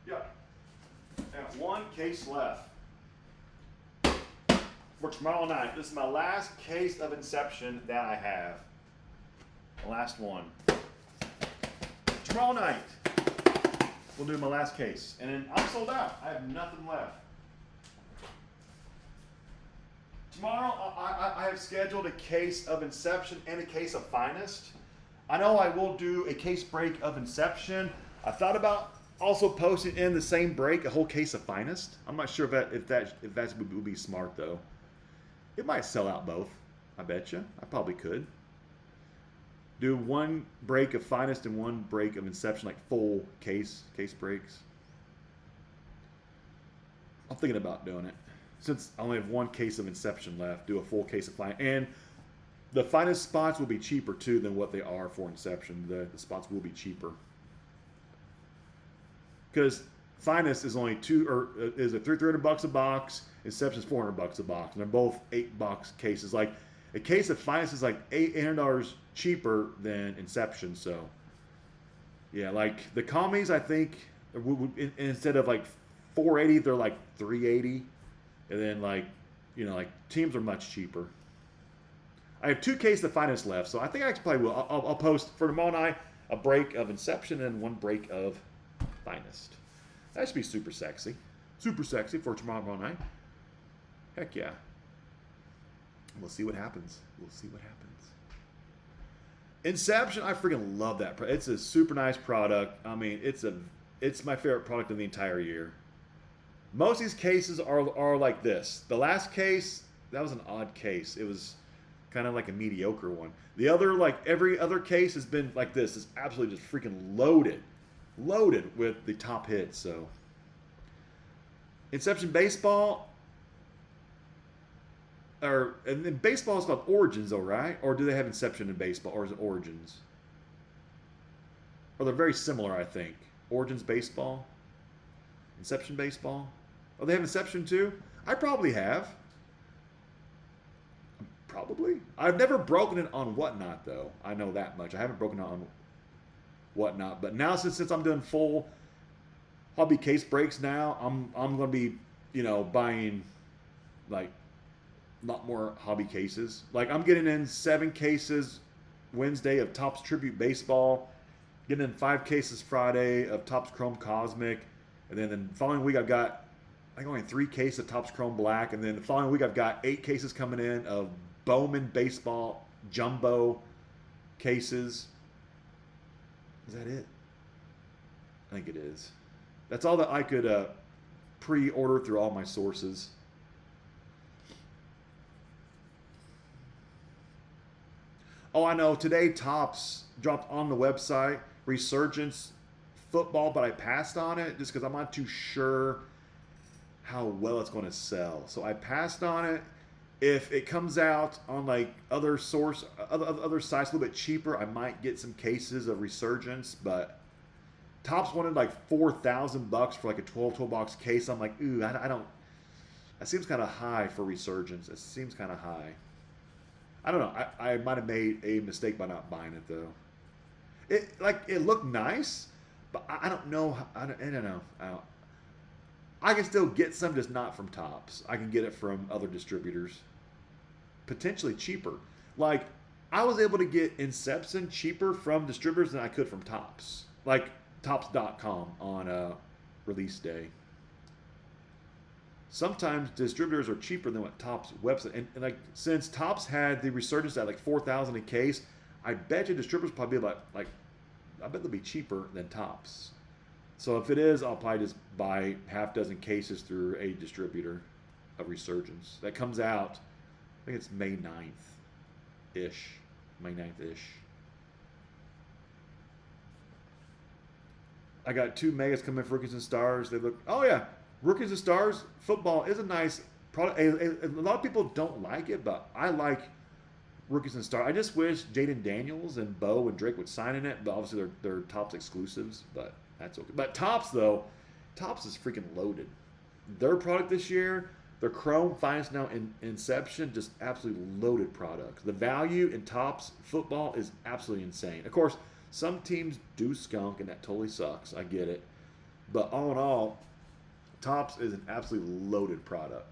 I have 1 case left. For tomorrow night. This is my last case of Inception that I have. The last one. Tomorrow night, we'll do my last case. And then I'm sold out. I have nothing left. Tomorrow, I have scheduled a case of Inception and a case of Finest. I know I will do a case break of Inception. I thought about also posting in the same break a whole case of Finest. I'm not sure if that would be smart, though. It might sell out both. I bet you. I probably could. Do 1 break of Finest and 1 break of Inception, like full case breaks. I'm thinking about doing it. Since I only have 1 case of Inception left, do a full case of Finest. And the Finest spots will be cheaper, too, than what they are for Inception. The spots will be cheaper. Because Finest is only is it $300 a box. Inception's $400 a box, and they're both $8 cases. Like a case of Finest is like $800 cheaper than Inception. So yeah, like the commies, I think instead of like $480, they're like $380, and then like teams are much cheaper. I have 2 cases of Finest left, so I think I actually probably will. I'll post for tomorrow night a break of Inception and 1 break of Finest. That should be super sexy. Super sexy for tomorrow night. Heck yeah. We'll see what happens. Inception, I freaking love that. It's a super nice product. I mean, it's it's my favorite product of the entire year. Most of these cases are like this. The last case, that was an odd case. It was kind of like a mediocre one. The other, like every other case, has been like this. It's absolutely just freaking loaded with the top hits. So, Inception Baseball, and then baseball is called Origins, though, right? Or do they have Inception in baseball, or is it Origins? Or they're very similar, I think. Origins Baseball, Inception Baseball. Oh, they have Inception too? I probably have. Probably. I've never broken it on Whatnot, though. I know that much. I haven't broken it on Whatnot. But now, since I'm doing full hobby case breaks now, I'm going to be, buying, like, a lot more hobby cases. Like, I'm getting in 7 cases Wednesday of Topps Tribute Baseball. Getting in 5 cases Friday of Topps Chrome Cosmic. And then the following week I've got, I think, only 3 cases of Topps Chrome Black. And then the following week I've got 8 cases coming in of Bowman Baseball Jumbo cases. Is that it? I think it is. That's all that I could pre-order through all my sources. Oh, I know. Today Topps dropped on the website Resurgence Football, but I passed on it just because I'm not too sure how well it's going to sell. So I passed on it. If it comes out on like other sites a little bit cheaper, I might get some cases of Resurgence. But Topps wanted like $4,000 for like a 12 box case. I'm like, ooh, I don't. That seems kind of high for Resurgence. It seems kind of high. I don't know. I might have made a mistake by not buying it though. It looked nice, but I don't know. I don't know. I can still get some, just not from Topps. I can get it from other distributors, potentially cheaper. Like I was able to get Inception cheaper from distributors than I could from Topps, like Topps.com on release day. Sometimes distributors are cheaper than what Topps website, and like since Topps had the Resurgence at like $4,000 a case, I bet you distributors probably like I bet they'll be cheaper than Topps. So if it is, I'll probably just buy half dozen cases through a distributor of Resurgence. That comes out, I think it's May 9th-ish. May 9th-ish. I got 2 megas coming for Rookies and Stars. They look, oh yeah, Rookies and Stars football is a nice product. A lot of people don't like it, but I like Rookies and Stars. I just wish Jaden Daniels and Bo and Drake would sign in it, but obviously they're Topps exclusives, but that's okay. But Topps, though, Topps is freaking loaded. Their product this year, their Chrome Finest Now in Inception, just absolutely loaded products. The value in Topps football is absolutely insane. Of course, some teams do skunk, and that totally sucks. I get it. But all in all, Topps is an absolutely loaded product.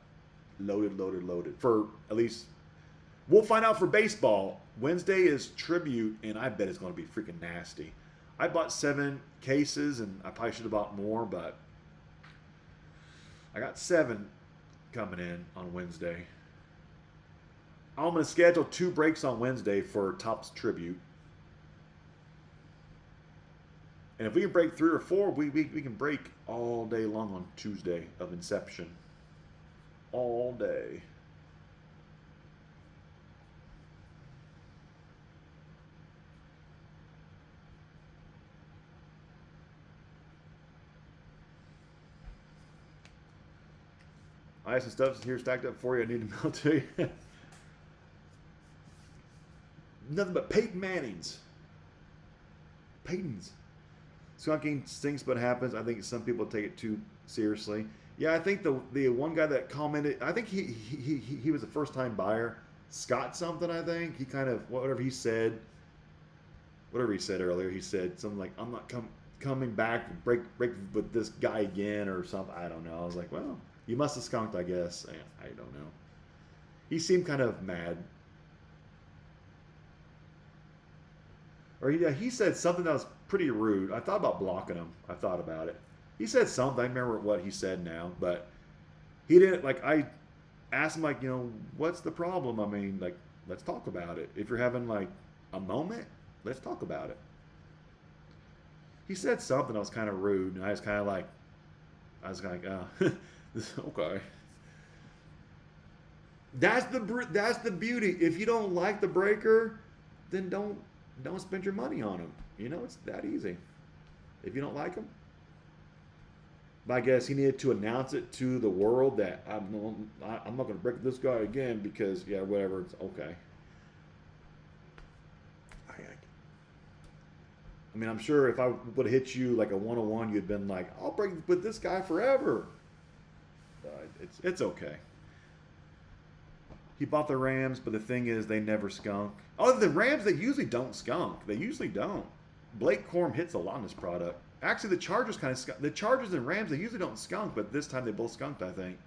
Loaded. For at least, we'll find out for baseball. Wednesday is Tribute, and I bet it's going to be freaking nasty. I bought 7 cases, and I probably should have bought more, but I got 7 coming in on Wednesday. I'm going to schedule 2 breaks on Wednesday for Topps Tribute. And if we can break 3 or 4, we can break all day long on Tuesday of Inception. All day. I have some stuff here stacked up for you. I need to mail to you. Nothing but Peyton Mannings. Peyton's. Skunking stinks but happens. I think some people take it too seriously. Yeah, I think the one guy that commented, I think he was a first time buyer. Scott something, I think. He kind of, whatever he said earlier, he said something like, I'm not coming back, break with this guy again or something. I don't know. I was like, well, you must have skunked, I guess. I don't know. He seemed kind of mad. Or he said something that was pretty rude. I thought about blocking him. I thought about it. He said something. I remember what he said now, but he didn't, like, I asked him, like, what's the problem? I mean, like, let's talk about it. If you're having, like, a moment, let's talk about it. He said something that was kind of rude, and I was kind of like, okay. That's the beauty. If you don't like the breaker, then don't spend your money on them. You know, it's that easy. If you don't like them. But I guess he needed to announce it to the world that I'm not going to break this guy again because, yeah, whatever, it's okay. I mean, I'm sure if I would have hit you like a 101, you'd been like, I'll break with this guy forever. It's okay. He bought the Rams, but the thing is, they never skunk. Oh, the Rams, they usually don't skunk. They usually don't. Blake Corum hits a lot in this product. Actually, the Chargers kind of skunk. The Chargers and Rams, they usually don't skunk, but this time they both skunked, I think.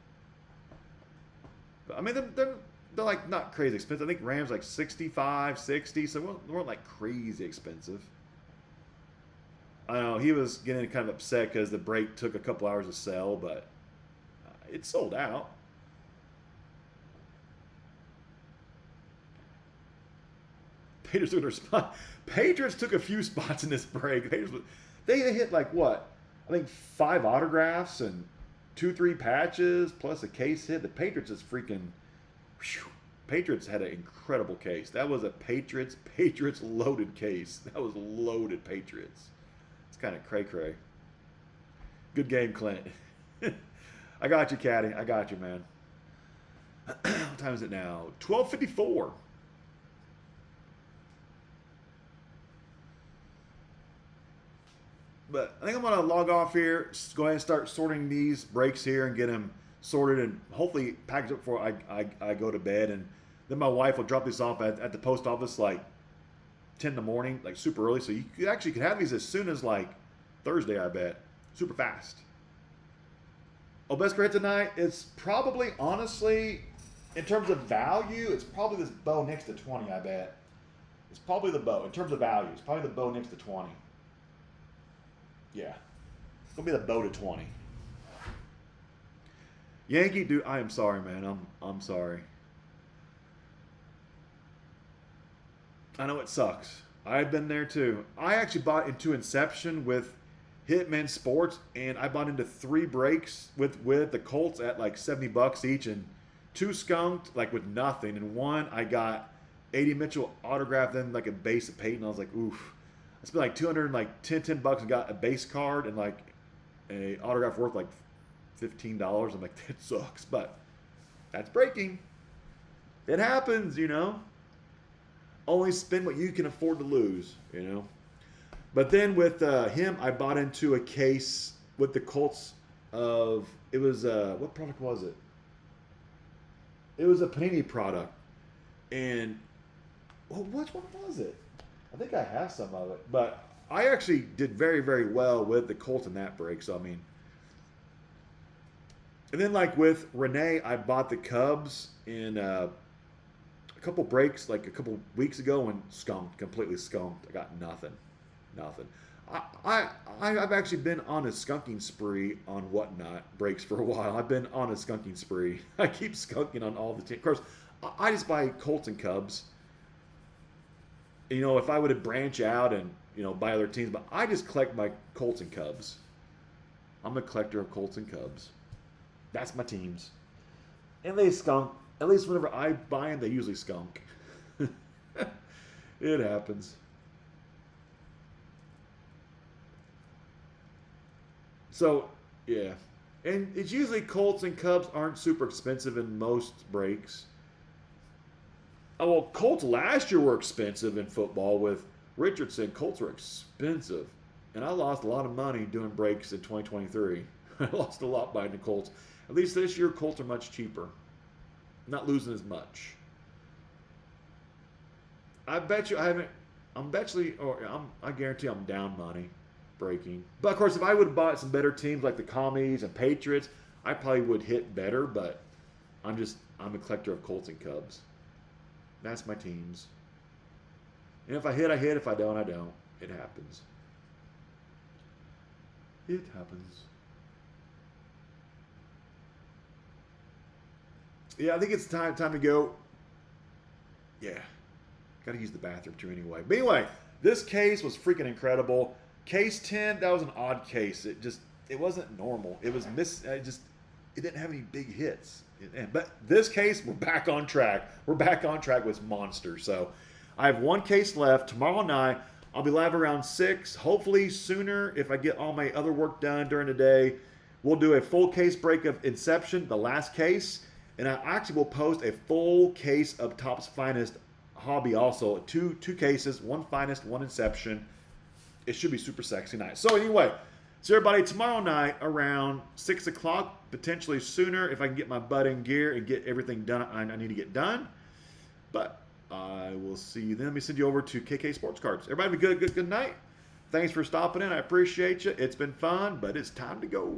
But, I mean, they're like not crazy expensive. I think Rams like 65, 60, so they weren't like crazy expensive. I know he was getting kind of upset because the break took a couple hours to sell, but it sold out. Patriots took their spot. Patriots took a few spots in this break. They hit like what? I think 5 autographs and 2-3 patches plus a case hit. The Patriots is freaking. Whew, Patriots had an incredible case. That was a Patriots loaded case. That was loaded Patriots. It's kind of cray-cray. Good game, Clint. I got you, Caddy. I got you, man. What time is it now? 12:54. But I think I'm going to log off here. Just go ahead and start sorting these breaks here and get them sorted and hopefully packaged up before I go to bed. And then my wife will drop these off at the post office like 10 in the morning, like super early. So you could have these as soon as like Thursday, I bet. Super fast. Oh, best grade tonight? It's probably, honestly, in terms of value, it's probably this bow next to 20, I bet. It's probably the bow. In terms of value, it's probably the bow next to 20. Yeah. It's going to be the bow to 20. Yankee, dude, I am sorry, man. I'm sorry. I know it sucks. I've been there too. I actually bought into Inception with Hitman Sports, and I bought into 3 breaks with the Colts at like $70 each, and 2 skunked like with nothing, and 1 I got A.D. Mitchell autographed, then like a base of Peyton. I was like, oof. I spent like $10 and got a base card and like a autograph worth like $15. I'm like, that sucks, but that's breaking. It happens, you know. Only spend what you can afford to lose, you know. But then with him, I bought into a case with the Colts of, it was, what product was it? It was a Panini product. And, well, which one was it? I think I have some of it. But I actually did very, very well with the Colts in that break. So, I mean. And then, like with Renee, I bought the Cubs in a couple breaks, like a couple weeks ago, and completely skunked. I got nothing. I've actually been on a skunking spree on Whatnot breaks for a while. I've been on a skunking spree. I keep skunking on all the teams. Of course, I just buy Colts and Cubs. You know, if I would have branch out and, you know, buy other teams, but I just collect my Colts and Cubs. I'm a collector of Colts and Cubs. That's my teams. And they skunk. At least whenever I buy them, they usually skunk. It happens. So, yeah. And it's usually Colts and Cubs aren't super expensive in most breaks. Oh, well, Colts last year were expensive in football with Richardson. Colts were expensive. And I lost a lot of money doing breaks in 2023. I lost a lot buying the Colts. At least this year, Colts are much cheaper. Not losing as much. I bet you I haven't. I guarantee I'm down money breaking. But of course, if I would have bought some better teams like the Commies and Patriots, I probably would hit better. But I'm a collector of Colts and Cubs. That's my teams. And if I hit, I hit. If I don't, I don't. It happens. It happens. Yeah, I think it's time to go. Yeah. Got to use the bathroom too anyway. But anyway, this case was freaking incredible. Case 10, that was an odd case. It wasn't normal. It was it didn't have any big hits. But this case, we're back on track. We're back on track with monsters. So I have one case left. Tomorrow night, I'll be live around 6. Hopefully sooner if I get all my other work done during the day. We'll do a full case break of Inception, the last case. And I actually will post a full case of Topps Finest Hobby also. Two cases, one Finest, one Inception. It should be super sexy night. So anyway, so everybody, tomorrow night around 6 o'clock, potentially sooner if I can get my butt in gear and get everything done I need to get done. But I will see you then. Let me send you over to KK Sports Cards. Everybody have a good night. Thanks for stopping in. I appreciate you. It's been fun, but it's time to go.